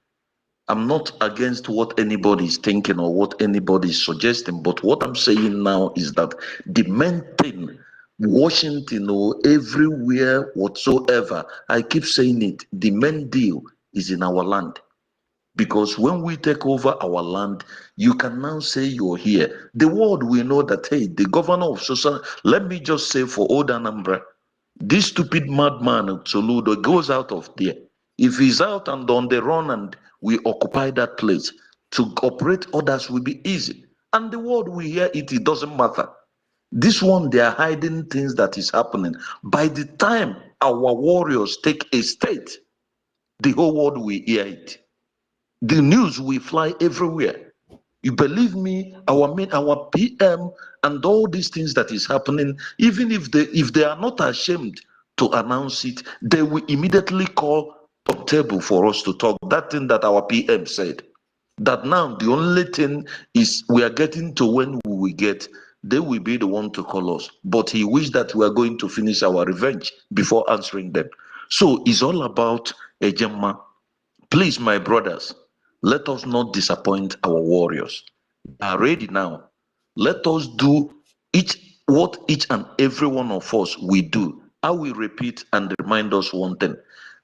I'm not against what anybody is thinking or what anybody is suggesting, but what I'm saying now is that the main thing, Washington or everywhere whatsoever, I keep saying it, the main deal is in our land. Because when we take over our land, you can now say you're here. The world will know that, hey, the governor of social, let me just say for old Anambra, this stupid madman Soludo goes out of there. If he's out and on the run and we occupy that place, to operate others will be easy. And the world will hear it, it doesn't matter. This one, they are hiding things that is happening. By the time our warriors take a state, the whole world will hear it. The news will fly everywhere. You believe me, our PM and all these things that is happening, even if they are not ashamed to announce it, they will immediately call a table for us to talk. That thing that our PM said, that now the only thing is we are getting to when we will get, they will be the one to call us. But he wished that we are going to finish our revenge before answering them. So it's all about a Gemma. Please, my brothers, let us not disappoint our warriors. They are ready now. Let us do what each and every one of us will do. I will repeat and remind us one thing.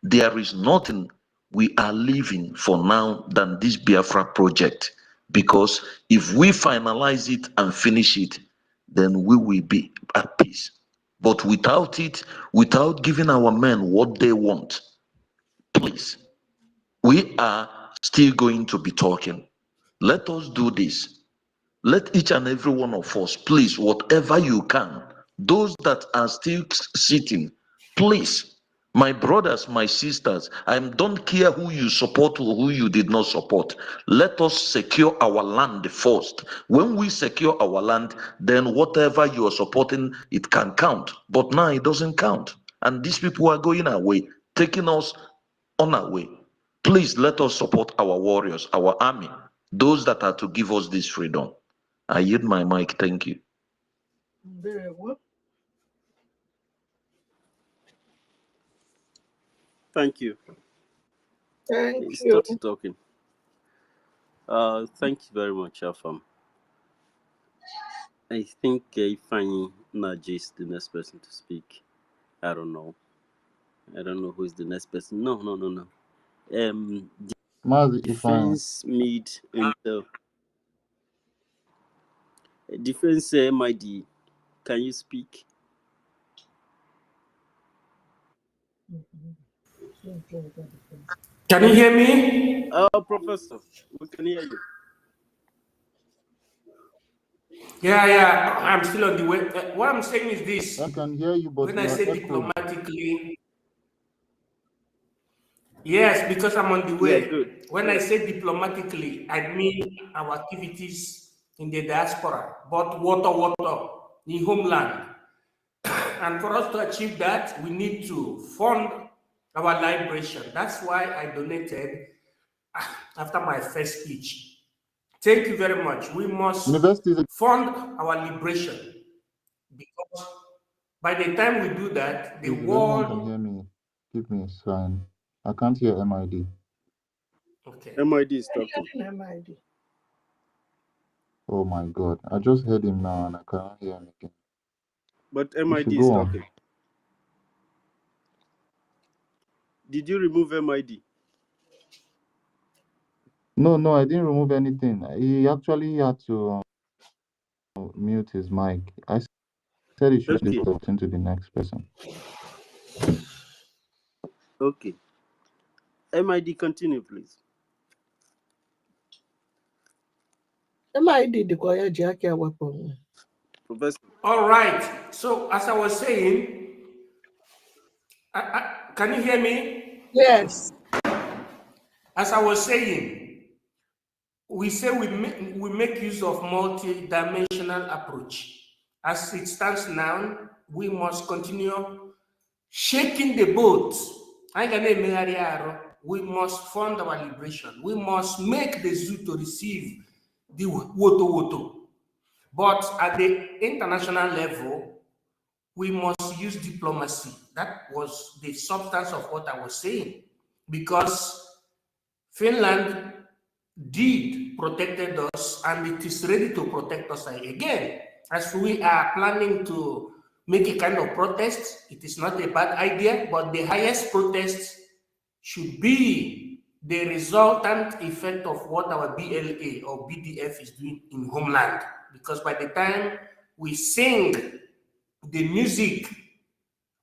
There is nothing we are living for now than this Biafra project. Because if we finalize it and finish it, then we will be at peace. But without it, without giving our men what they want, please, we are still going to be talking. Let us do this. Let each and every one of us, please, whatever you can, those that are still sitting, please, my brothers, my sisters, I don't care who you support or who you did not support. Let us secure our land first. When we secure our land, then whatever you are supporting, it can count. But now it doesn't count. And these people are going away, taking us on our way. Please let us support our warriors, our army, those that are to give us this freedom. I yield my mic. Thank you. Very well. Thank you. Thank He you. started talking. Thank you very much, Afam. I think Ifeanyi Naji is the next person to speak. I don't know who is the next person. No. Defense mid himself. Defense MID. Can you speak? Can you hear me? Professor, we can hear you. Yeah, I'm still on the way. What I'm saying is this. I can hear you, but when you I are say echoing. diplomatically, yes, because I'm on the way. Yeah, good. When I say diplomatically, I mean our activities in the diaspora, but water, in homeland. And for us to achieve that, we need to fund our liberation. That's why I donated after my first speech. Thank you very much. We must Universities. fund our liberation, because by the time we do that, the Please, if anyone can world... hear me, give me a sign. I can't hear MID. Okay. MID is talking. MID. Oh my God. I just heard him now and I cannot hear him again. But You MID should is go on. talking. Did you remove MID? No, I didn't remove anything. He actually had to mute his mic. I said he should Okay. talk to the next person. Okay. MID, continue, please. MID the Jackie weapon. Professor. All right. So as I was saying, can you hear me? Yes. As I was saying, we say we make use of multi-dimensional approach. As it stands now, we must continue shaking the boat. We must fund our liberation. We must make the zoo to receive the woto. But at the international level, we must use diplomacy. That was the substance of what I was saying. Because Finland did protected us, and it is ready to protect us again. As we are planning to make a kind of protest, it is not a bad idea, but the highest protest should be the resultant effect of what our BLA or BDF is doing in homeland. Because by the time we sing the music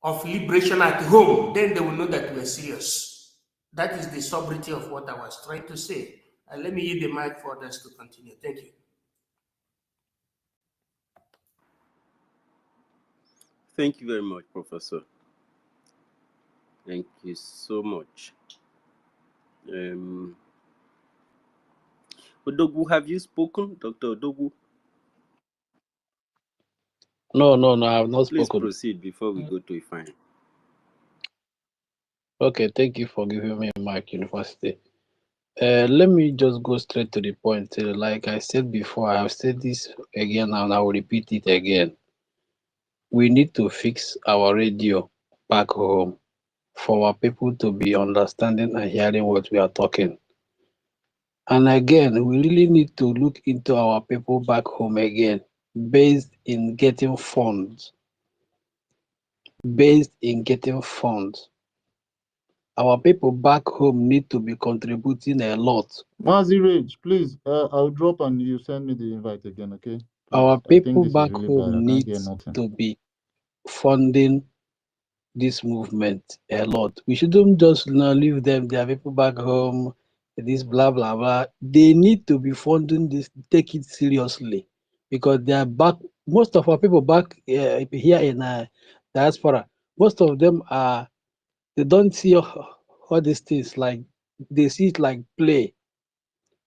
of liberation at home, then they will know that we're serious. That is the sobriety of what I was trying to say. Let me yield the mic for others to continue. Thank you. Thank you very much, Professor. Thank you so much. Odogu, have you spoken, Dr. Odogu? No, I have not Please spoken. proceed before we go to Ifeanyi. Okay, thank you for giving me a mic, University. Let me just go straight to the point. Like I said before, I have said this again and I will repeat it again. We need to fix our radio back home for our people to be understanding and hearing what we are talking. And again, we really need to look into our people back home again, based in getting funds. Our people back home need to be contributing a lot. Mazi Rage, please, I'll drop and you send me the invite again, okay? Please. Our I think people this back is really home bad. I can't hear need nothing. to be funding this movement a lot. We shouldn't just leave them. There are people back home, this blah blah blah. They need to be funding this, take it seriously, because they are back. Most of our people back here in diaspora, most of them they don't see all these things, like they see it like play.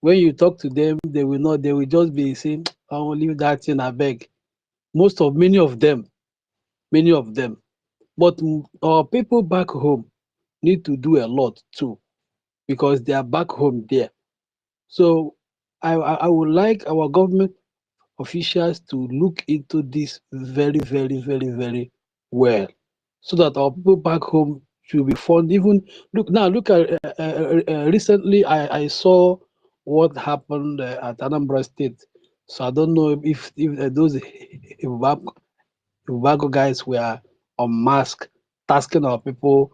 When you talk to them, they will just be saying, I will leave that thing, I beg. Many of them. But our people back home need to do a lot too, because they are back home there. So I would like our government officials to look into this very, very, very, very well, so that our people back home should be funded. Even look at recently I saw what happened at Anambra State. So I don't know if those Ibago guys were on mask tasking our people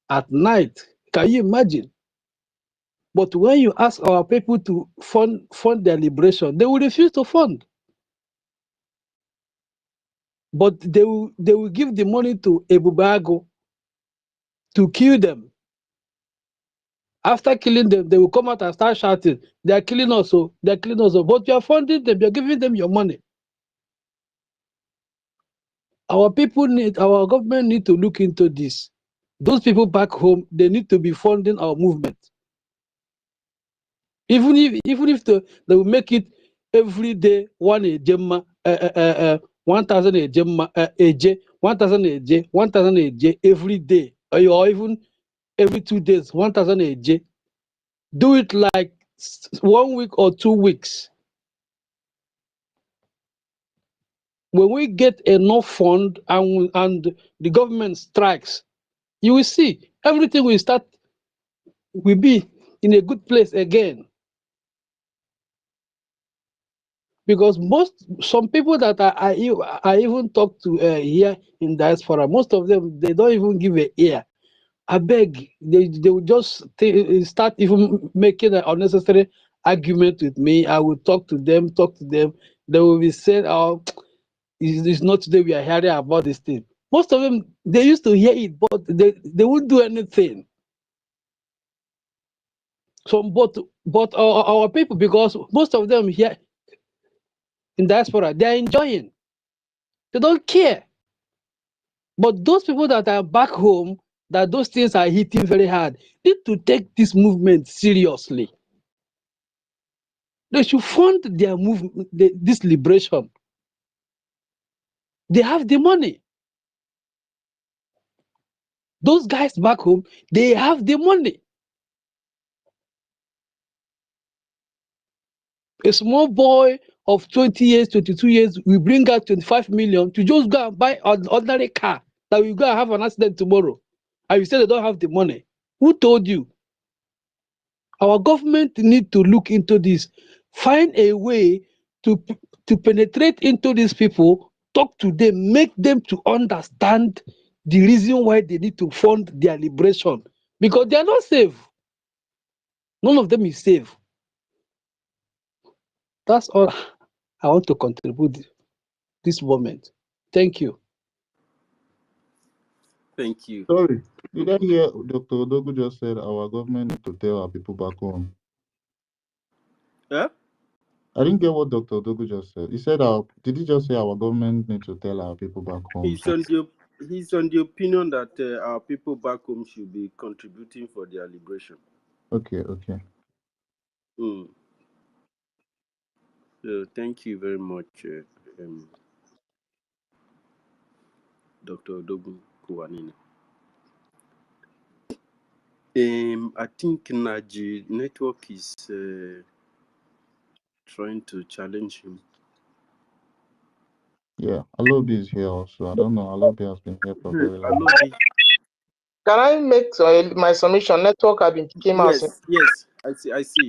at night. Can you imagine? But when you ask our people to fund their liberation, they will refuse to fund. But they will give the money to Ebubago to kill them. After killing them, they will come out and start shouting, they are killing us, they are killing us. But you are funding them, you are giving them your money. Our government need to look into this. Those people back home, they need to be funding our movement. Even if they will make it every day 1,000 a Gemma, 1,000 AJ, 1,000 AJ every day, or even every 2 days, 1,000 AJ. Do it like 1 week or 2 weeks. When we get enough fund and the government strikes, you will see everything will be in a good place again. Because some people that I even talk to here in diaspora, most of them, they don't even give an ear. I beg, they will just start even making an unnecessary argument with me. I will talk to them. They will be saying, "Oh, it's not today we are hearing about this thing." Most of them, they used to hear it, but they won't do anything. So, but our people, because most of them here in diaspora, they are enjoying. They don't care. But those people that are back home, that those things are hitting very hard, need to take this movement seriously. They should fund their movement, this liberation. They have the money. Those guys back home, they have the money. A small boy of 20 years, 22 years, will bring out 25 million to just go and buy an ordinary car that will go and have an accident tomorrow. And you say they don't have the money. Who told you? Our government need to look into this, find a way to penetrate into these people, talk to them, make them to understand the reason why they need to fund their liberation. Because they are not safe. None of them is safe. That's all I want to contribute this moment. Thank you. Thank you. Sorry, did I hear Dr. Odogu just said our government need to tell our people back home? Huh? I didn't get what Dr. Odogu just said. He said, did he just say our government need to tell our people back home? He's on the opinion that our people back home should be contributing for their liberation. Okay. So thank you very much, Dr. Odogu Kuwanini. I think Naji network is trying to challenge him. Yeah, Alobi is here also. I don't know. Alobi has been here for very long. Alobi. Can I make my submission? Network have been kicking out. Yes, I see.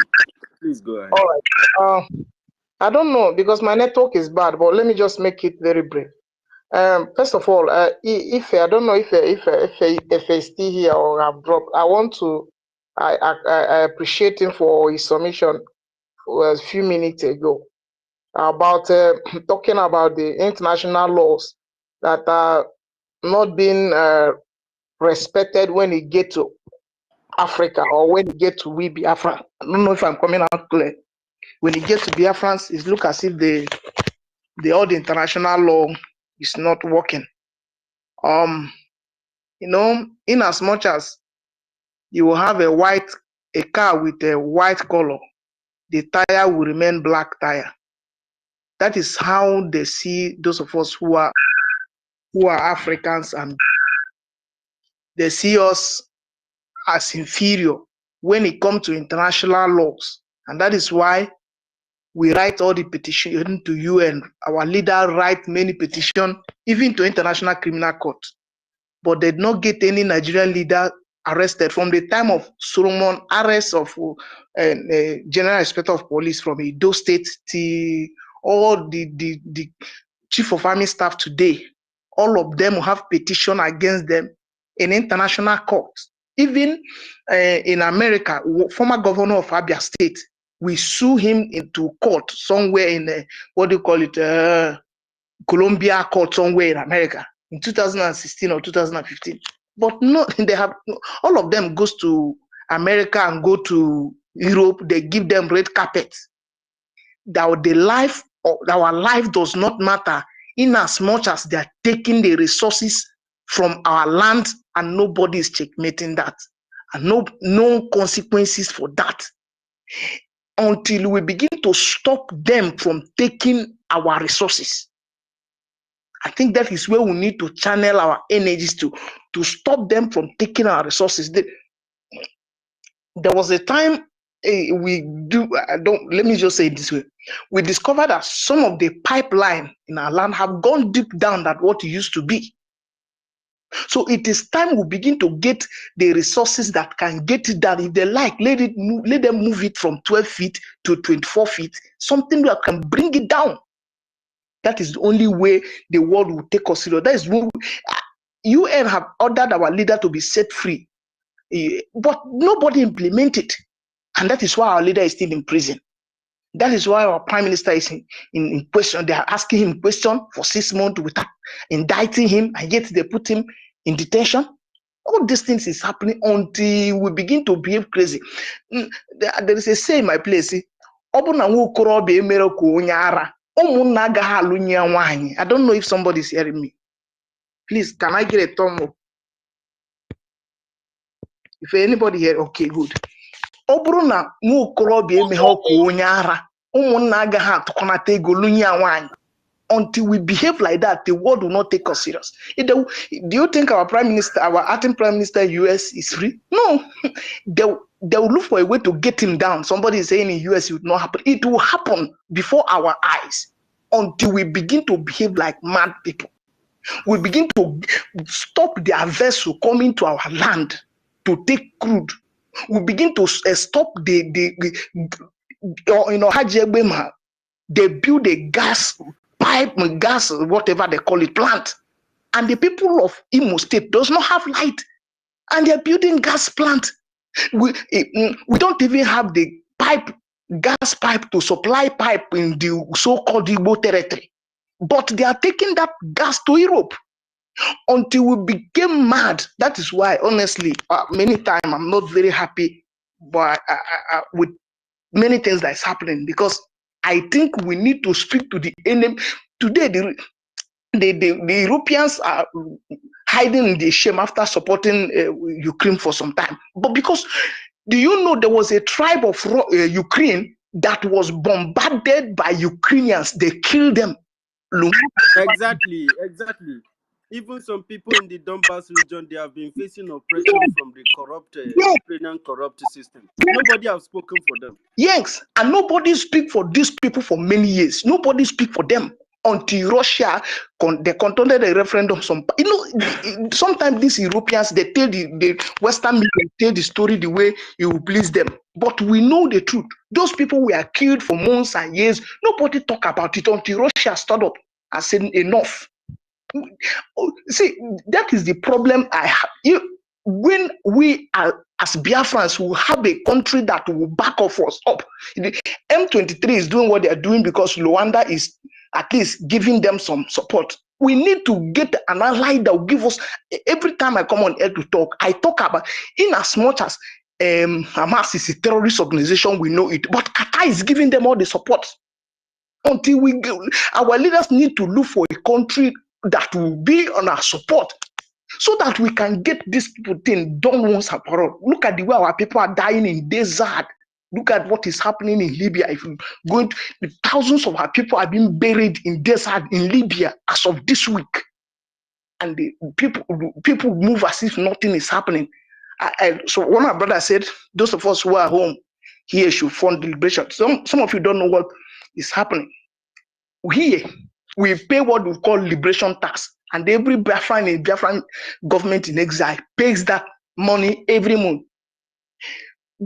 Please go ahead. All right. I don't know because my network is bad, but let me just make it very brief. First of all, if I don't know if it's still here or I've dropped, I appreciate him for his submission a few minutes ago about talking about the international laws that are not being respected when it get to Africa or when it get to we Biafra. I don't know if I'm coming out clear. When it gets to Biafrans, it looks as if all the international law is not working. In as much as you will have a car with a white color, the tire will remain black tire. That is how they see those of us who are Africans, and they see us as inferior when it comes to international laws. And that is why we write all the petitions to UN. Our leader write many petitions, even to International Criminal Court. But they did not get any Nigerian leader arrested from the time of Solomon arrest of General Inspector of Police from Edo State to all the Chief of Army Staff today. All of them have petition against them in international courts. Even in America, former governor of Abia State, we sue him into court somewhere in Columbia court somewhere in America in 2016 or 2015. But no, they have all of them goes to America and go to Europe. They give them red carpet. Our life does not matter in as much as they are taking the resources from our land and nobody is checkmating that, and no consequences for that until we begin to stop them from taking our resources. I think that is where we need to channel our energies to stop them from taking our resources. There was a time let me just say it this way. We discovered that some of the pipeline in our land have gone deep down than what it used to be. So it is time we begin to get the resources that can get it down. If they like, let them move it from 12 feet to 24 feet, something that can bring it down. That is the only way the world will take us serious. That is when UN have ordered our leader to be set free, but nobody implemented, and that is why our leader is still in prison. That is why our prime minister is in question. They are asking him question for 6 months without indicting him, and yet they put him in detention. All these things is happening until we begin to behave crazy. There is a saying in my place. I don't know if somebody is hearing me. Please, can I get a thumb up? If anybody here, okay, good. Until we behave like that, the world will not take us serious. Do you think our prime minister, our acting prime minister in US is free? No. They will look for a way to get him down. Somebody is saying in US it will not happen. It will happen before our eyes until we begin to behave like mad people. We begin to stop their vessel coming to our land to take crude. We begin to stop they build a gas pipe, gas, whatever they call it, plant. And the people of Imo State does not have light. And they're building gas plant. We don't even have the gas pipe to supply pipe in the so-called Igbo territory. But they are taking that gas to Europe until we became mad. That is why, honestly, many times I'm not very happy with many things that is happening, because I think we need to speak to the enemy. Today, the Europeans are hiding in the shame after supporting Ukraine for some time. But because, do you know there was a tribe of Ukraine that was bombarded by Ukrainians? They killed them. Exactly. Even some people in the Donbass region, they have been facing oppression from the corrupt Ukrainian corrupt system. Nobody has spoken for them. Yes, and nobody speak for these people for many years. Nobody speak for them until Russia they conducted a referendum. Sometimes these Europeans, they tell the Western media tell the story the way it will please them. But we know the truth. Those people were killed for months and years. Nobody talk about it until Russia stood up and said enough. See, that is the problem I have. When we are as Biafrans will have a country that will back off us up. The M23 is doing what they are doing because Rwanda is at least giving them some support. We need to get an ally that will give us. Every time I come on air to talk, I talk about, in as much as Hamas is a terrorist organization, we know it, but Qatar is giving them all the support. Until our leaders need to look for a country that will be on our support, so that we can get these people thing done once and for all. Look at the way our people are dying in desert. Look at what is happening in Libya. If you go, thousands of our people are being buried in desert in Libya as of this week, and the people move as if nothing is happening. So one of my brothers said, those of us who are home here should fund the liberation. Some of you don't know what is happening. Here, we pay what we call liberation tax, and every Biafran government in exile pays that money every month.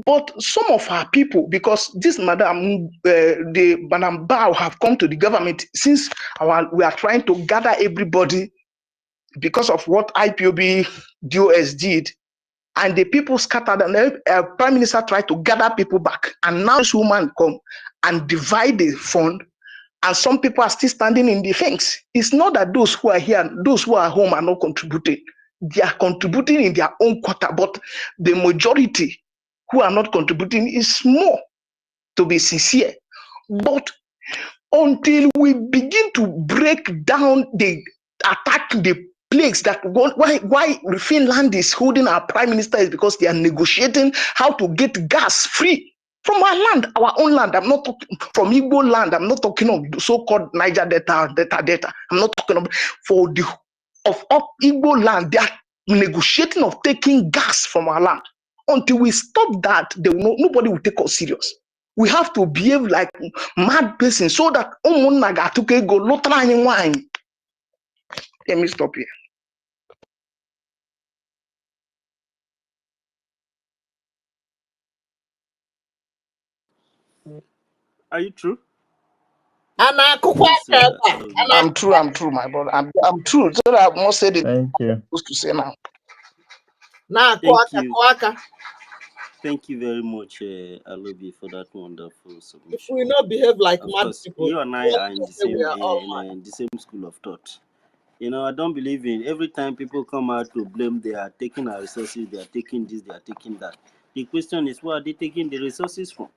But some of our people, because this Madam Bao have come to the government since we are trying to gather everybody because of what IPOB DOS did, and the people scattered, and the Prime Minister tried to gather people back, and now this woman come and divide the fund. And some people are still standing in the fence. It's not that those who are here, those who are home are not contributing. They are contributing in their own quota, but the majority who are not contributing is small, to be sincere. But until we begin to break down attack the plagues that why Finland is holding our prime minister is because they are negotiating how to get gas free. From our land, our own land. I'm not talking from Igbo land. I'm not talking of the so-called Niger Delta. I'm not talking of for the of up Igbo land. They are negotiating of taking gas from our land. Until we stop that, nobody will take us serious. We have to behave like mad person so that go. Let me stop here. Are you true? And Please, Alobi. I'm true, my brother. I'm true. So that I must say it. Thank you. I'm supposed to say now. Thank you. Thank you very much, Alobi, for that wonderful submission. If we not behave like of mad course, people, you and I are in the same we are all in the same school of thought. You know, I don't believe in every time people come out to blame, they are taking our resources, they are taking this, they are taking that. The question is, where are they taking the resources from?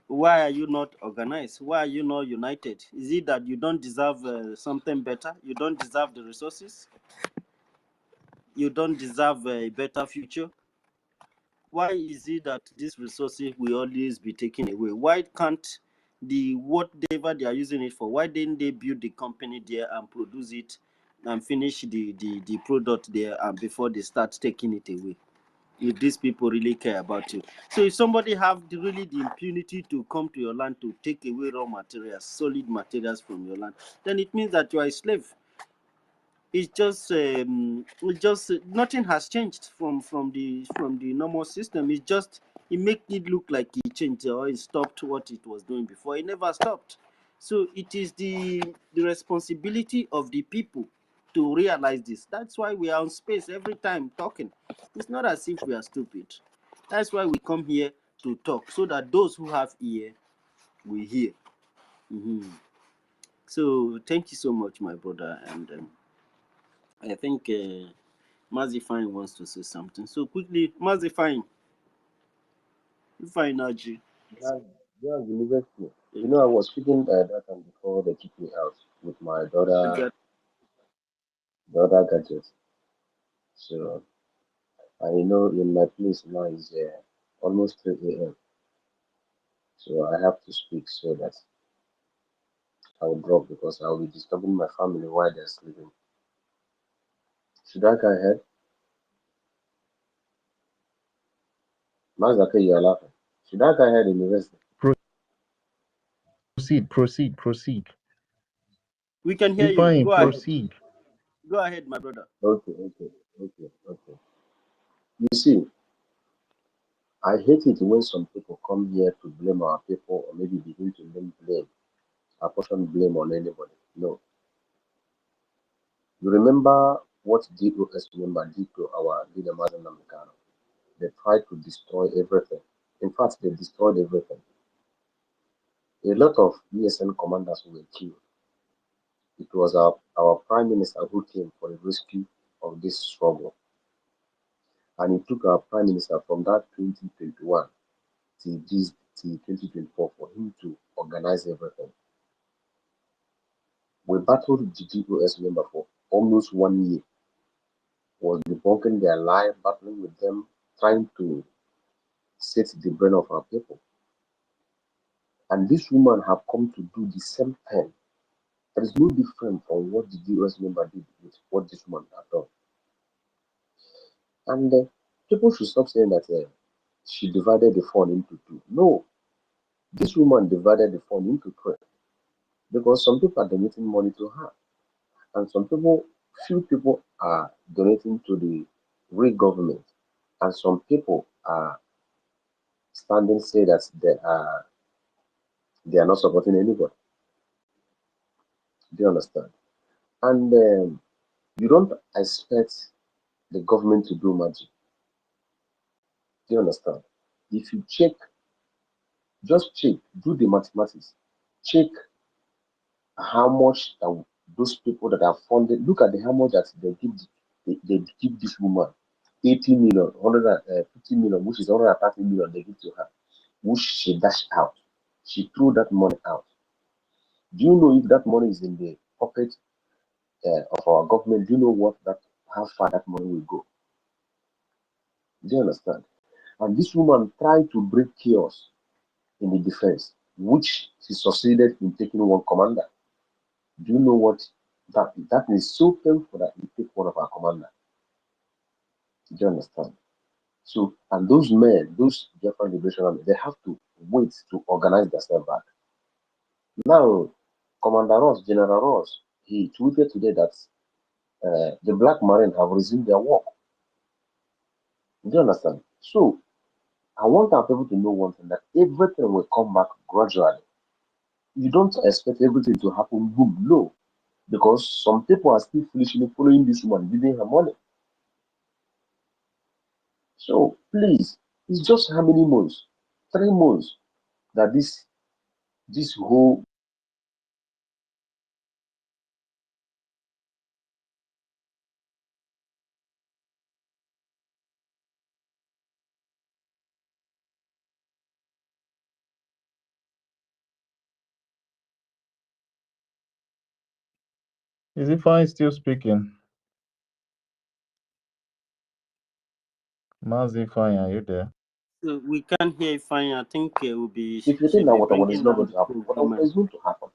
Why are you not organized? Why are you not united? Is it that you don't deserve something better? You don't deserve the resources? You don't deserve a better future? Why is it that these resources will always be taken away? Why can't whatever they are using it for, why didn't they build the company there and produce it and finish the product there and before they start taking it away? If these people really care about you. So if somebody have really the impunity to come to your land to take away raw materials, solid materials from your land, then it means that you are a slave. It's just nothing has changed from the normal system. It's just it make it look like it changed or it stopped what it was doing before. It never stopped. So it is the responsibility of the people to realize this. That's why we are on space every time talking. It's not as if we are stupid. That's why we come here to talk so that those who have ear will hear. So thank you so much, my brother, and I think Mazifine wants to say something. So quickly, Mazifine, Naji. Yeah, yeah, university. You know, I was speaking that time before they kicked me out with my daughter gadget. So I know in my place now is almost 3 a.m. So I have to speak so that I will drop because I will be disturbing my family while they're sleeping. Should I go ahead? Mazaka, you're laughing. Should I go ahead in university? Proceed. We can hear you. Define, Go ahead. proceed. Go ahead, my brother. Okay. You see, I hate it when some people come here to blame our people or maybe begin to apportion blame on anybody. No. You remember what DOS member did to our leader, Mazen Namikano? They tried to destroy everything. In fact, they destroyed everything. A lot of ESN commanders were killed. It was our prime minister who came for the rescue of this struggle. And it took our prime minister from that 2021 till 2024 for him to organize everything. We battled the GOS member for almost 1 year. Was debunking their lie, battling with them, trying to set the brain of our people. And this woman have come to do the same thing. There is no difference from what the GOS member did with what this woman has done. And people should stop saying that she divided the fund into two. No, this woman divided the fund into three. Because some people are donating money to her. And few people are donating to the real government. And some people are standing say that they are not supporting anybody. Do you understand? And you don't expect the government to do magic. Do you understand? If you check, just check, do the mathematics, check how much those people that are funded, look at how much that they give this woman 80 million, 150 million, which is 130 million they give to her, which she dashed out. She threw that money out. Do you know if that money is in the pocket of our government? Do you know how far that money will go? Do you understand? And this woman tried to break chaos. in the defense, which she succeeded in taking one commander. Do you know what that is so painful that you take one of our commander? Do you understand? So, and those men, those Biafran Liberation Army, they have to wait to organize themselves back. Now, Commander Ross, General Ross, he tweeted today that the Black Marine have resumed their work. Do you understand? So, I want our people to know one thing, that everything will come back gradually. You don't expect everything to happen boom, no, because some people are still foolishly following this woman, giving her money. So please, it's just how many months? 3 months that this whole Is Ifeanyi still speaking? Mazi Ifeanyi, are you there? So we can't hear fine. I think will be if you think should that be what is bringing not down going to happen, the what comment. is going to happen?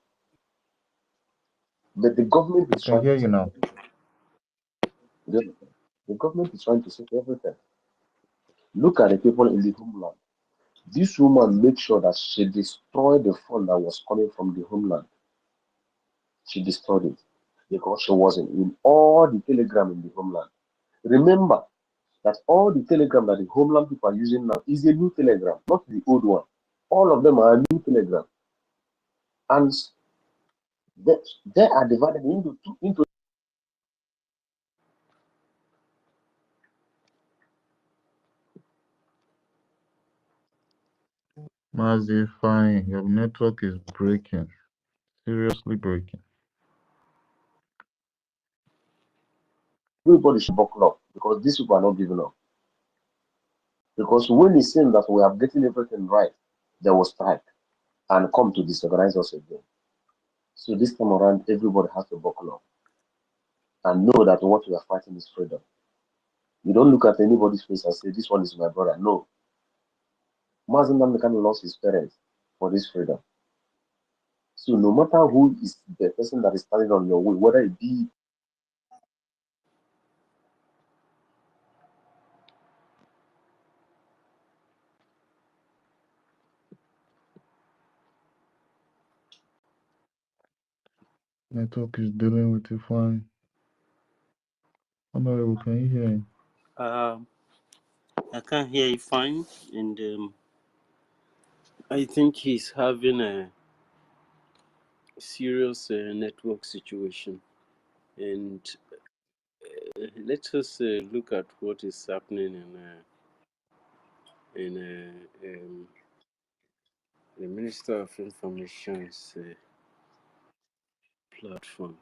But the government We is can trying hear to you set now. everything. The government is trying to set everything. Look at the people in the homeland. This woman made sure that she destroyed the fund that was coming from the homeland. She destroyed it because she wasn't in all the telegram in the homeland. Remember that all the telegram that the homeland people are using now is a new telegram, not the old one. All of them are a new telegram, and they are divided into. Mazi Ifeanyi, your network is breaking. Seriously breaking. Everybody should buckle up because these people are not giving up. Because when it seems that we are getting everything right, they will strike and come to disorganize us again. So this time around, everybody has to buckle up and know that what we are fighting is freedom. You don't look at anybody's face and say, "This one is my brother." No. Mazen Namdekan lost his parents for this freedom. So no matter who is the person that is standing on your way, whether it be Network is dealing with Ifeanyi. Honorable, can you hear him? I can't hear you fine, and I think he's having a serious network situation. And let us look at what is happening in the Minister of Information's platform.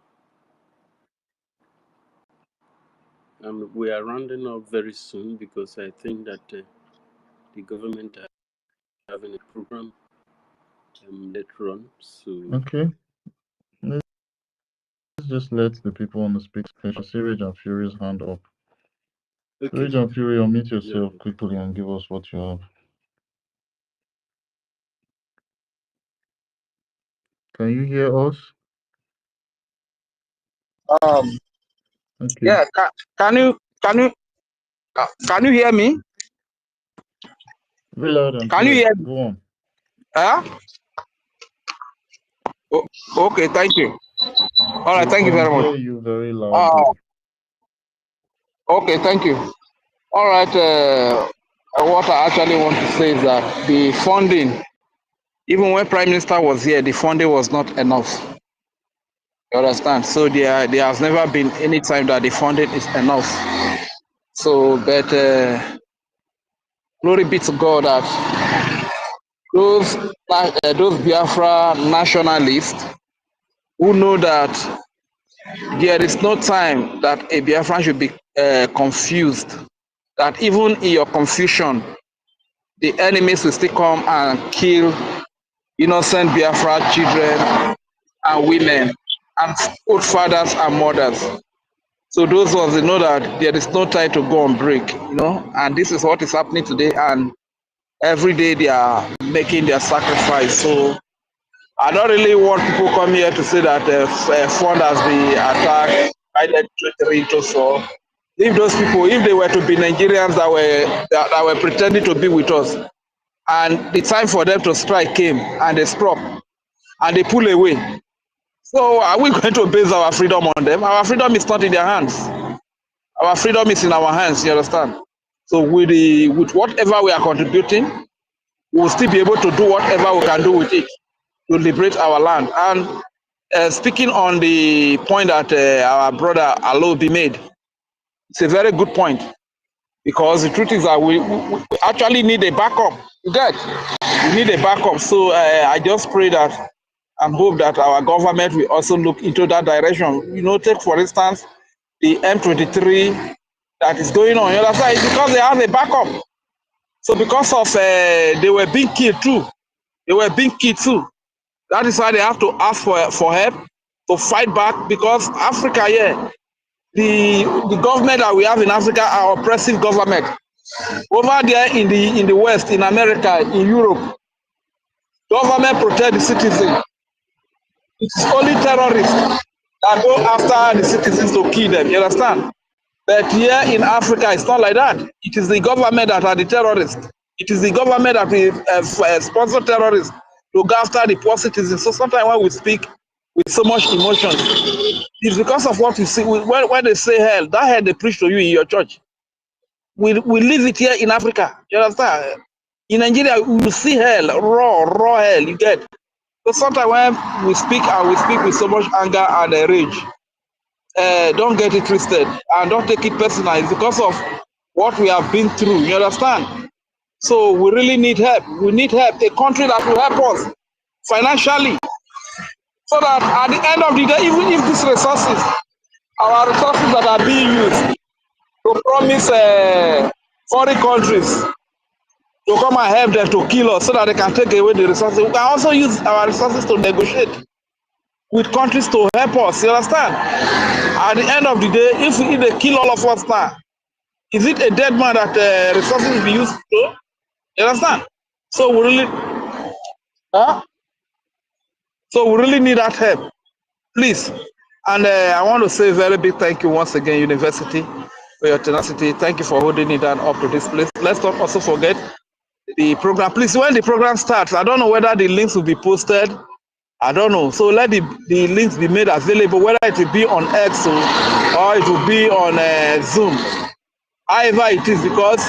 And we are rounding up very soon because I think that the government are having a program later on. So Okay. Let's just let the people on the speak station. Siraj and Fury's hand up. okay. Siraj and Fury, unmute Yeah. yourself quickly and give us what you have. Can you hear us? Okay. Yeah, can you hear me? Very loud and Can you clear. hear me? Go on. Okay, thank you. All right, We thank you can very much. hear you very loudly. Okay, thank you. All right, what I actually want to say is that the funding, even when Prime Minister was here, the funding was not enough. You understand? So there has never been any time that the funding is enough. So, but glory be to God that those Biafra nationalists who know that there is no time that a Biafran should be confused, that even in your confusion, the enemies will still come and kill innocent Biafra children and women and old fathers and mothers. So those ones, they know that there is no time to go on break, and this is what is happening today. And every day they are making their sacrifice. So I don't really want people come here to say that the fund has been attacked, divided 23 into 4. If those people, if they were to be Nigerians that were pretending to be with us, and the time for them to strike came, and they stop, and they pull away. So are we going to base our freedom on them? Our freedom is not in their hands. Our freedom is in our hands, you understand? So with whatever we are contributing, we'll still be able to do whatever we can do with it to liberate our land. And speaking on the point that our brother Alobi made, it's a very good point, because the truth is that we actually need a backup. You get? We need a backup. So I just pray that and hope that our government will also look into that direction. You know, take for instance the M23 that is going on. You understand? It's because they have a backup. So because of they were being killed too. They were being killed too. That is why they have to ask for help to fight back, because Africa, yeah, the government that we have in Africa are oppressive government. Over there in the West, in America, in Europe, government protect the citizen. It's only terrorists that go after the citizens to kill them. You understand? But here in Africa, it's not like that. It is the government that are the terrorists. It is the government that will sponsor terrorists to go after the poor citizens. So sometimes when we speak with so much emotion, it's because of what you see. When they say hell, that hell they preach to you in your church. We live it here in Africa. You understand? In Nigeria, we see hell, raw hell. You get? So sometimes when we speak with so much anger and rage, don't get it twisted and don't take it personal. It's because of what we have been through. You understand? So we really need help. We need help. A country that will help us financially, so that at the end of the day, even if these resources, our resources that are being used to promise foreign countries to come and help them to kill us so that they can take away the resources, we can also use our resources to negotiate with countries to help us. You understand? At the end of the day, if they kill all of us now, is it a dead man that resources will be used to? You understand? So we really, so we really need that help, please. And I want to say a very big thank you once again, University, for your tenacity. Thank you for holding it down up to this place. Let's not also forget the program. Please, when the program starts, I don't know whether the links will be posted. I don't know. So let the links be made available, whether it will be on X or it will be on Zoom. However it is, because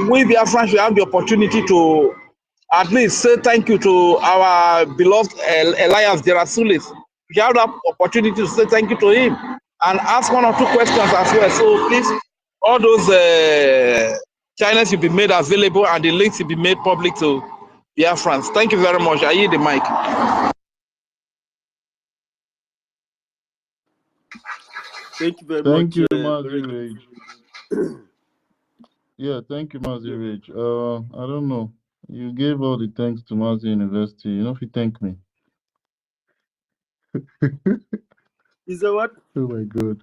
we Biafrans will have the opportunity to at least say thank you to our beloved Elias Gerasulis. We have that opportunity to say thank you to him and ask one or two questions as well. So please, all those channels will be made available and the links will be made public to Biafrans. Thank you very much. I yield the mic. Thank you very Thank much. you, Mazi Rage. Yeah, thank you, Mazi Rage. I don't know. You gave all the thanks to Mazi University. You know if you thank me. Is that what? Oh my God.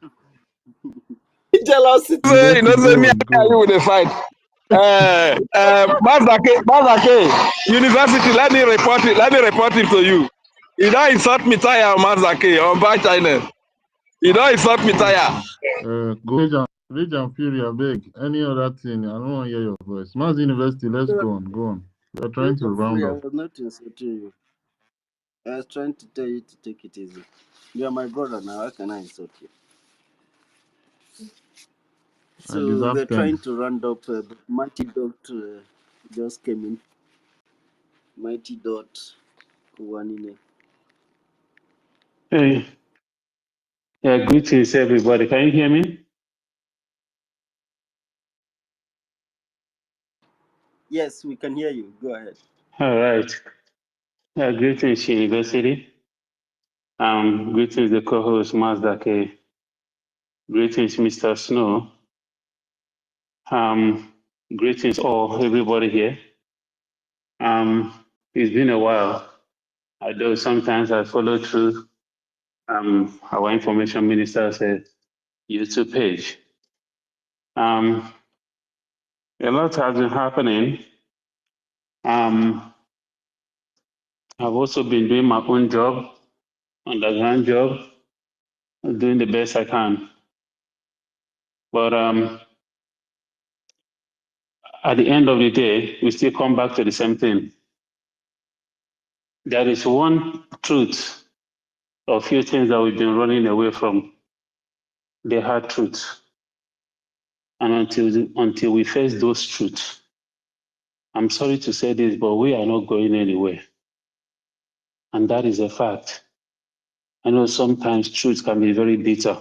Jealousy. You know, say me and you with the fight. Mazake, University, let me report it to you. You don't insult me, tire, Mazake, on bad China. You don't insult me, tire. Go Rage and Fury, I beg. Any other thing, I don't want to hear your voice. Mazi University, let's go on. We're trying to round I up. was not insulting you. I was trying to tell you to take it easy. You are my brother now. How can I insult you? I So deserve we're trying thanks. to round up. But Mighty Dot just came in. Mighty Dot Kuwanine. Hey, yeah, greetings everybody. Can you hear me? Yes, we can hear you. Go ahead. All right. Yeah, greetings University. Greetings the co-host Mazdake. Greetings Mr. Snow. Greetings all everybody here. It's been a while. Although sometimes I follow through our information minister's YouTube page. A lot has been happening I've also been doing my own job, underground job, doing the best I can. But at the end of the day, we still come back to the same thing. There is one truth, or few things that we've been running away from, the hard truth. And until we face those truths, I'm sorry to say this, but we are not going anywhere. And that is a fact. I know sometimes truth can be very bitter.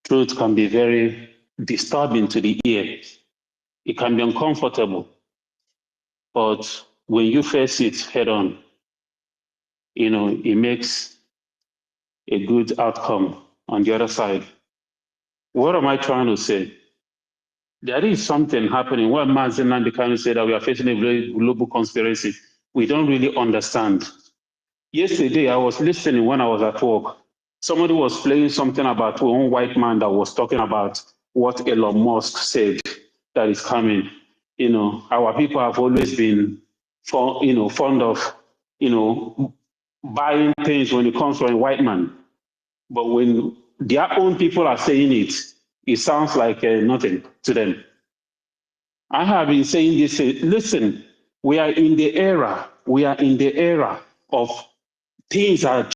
Truth can be very disturbing to the ear. It can be uncomfortable. But when you face it head on, it makes a good outcome on the other side. What am I trying to say? There is something happening. What Mazi Nnamdi Kanu said that we are facing a very global conspiracy. We don't really understand. Yesterday, I was listening when I was at work. Somebody was playing something about one white man that was talking about what Elon Musk said that is coming. Our people have always been, fond of, buying things when it comes from a white man. But when their own people are saying it, it sounds like nothing to them. I have been saying this, listen, we are in the era of things are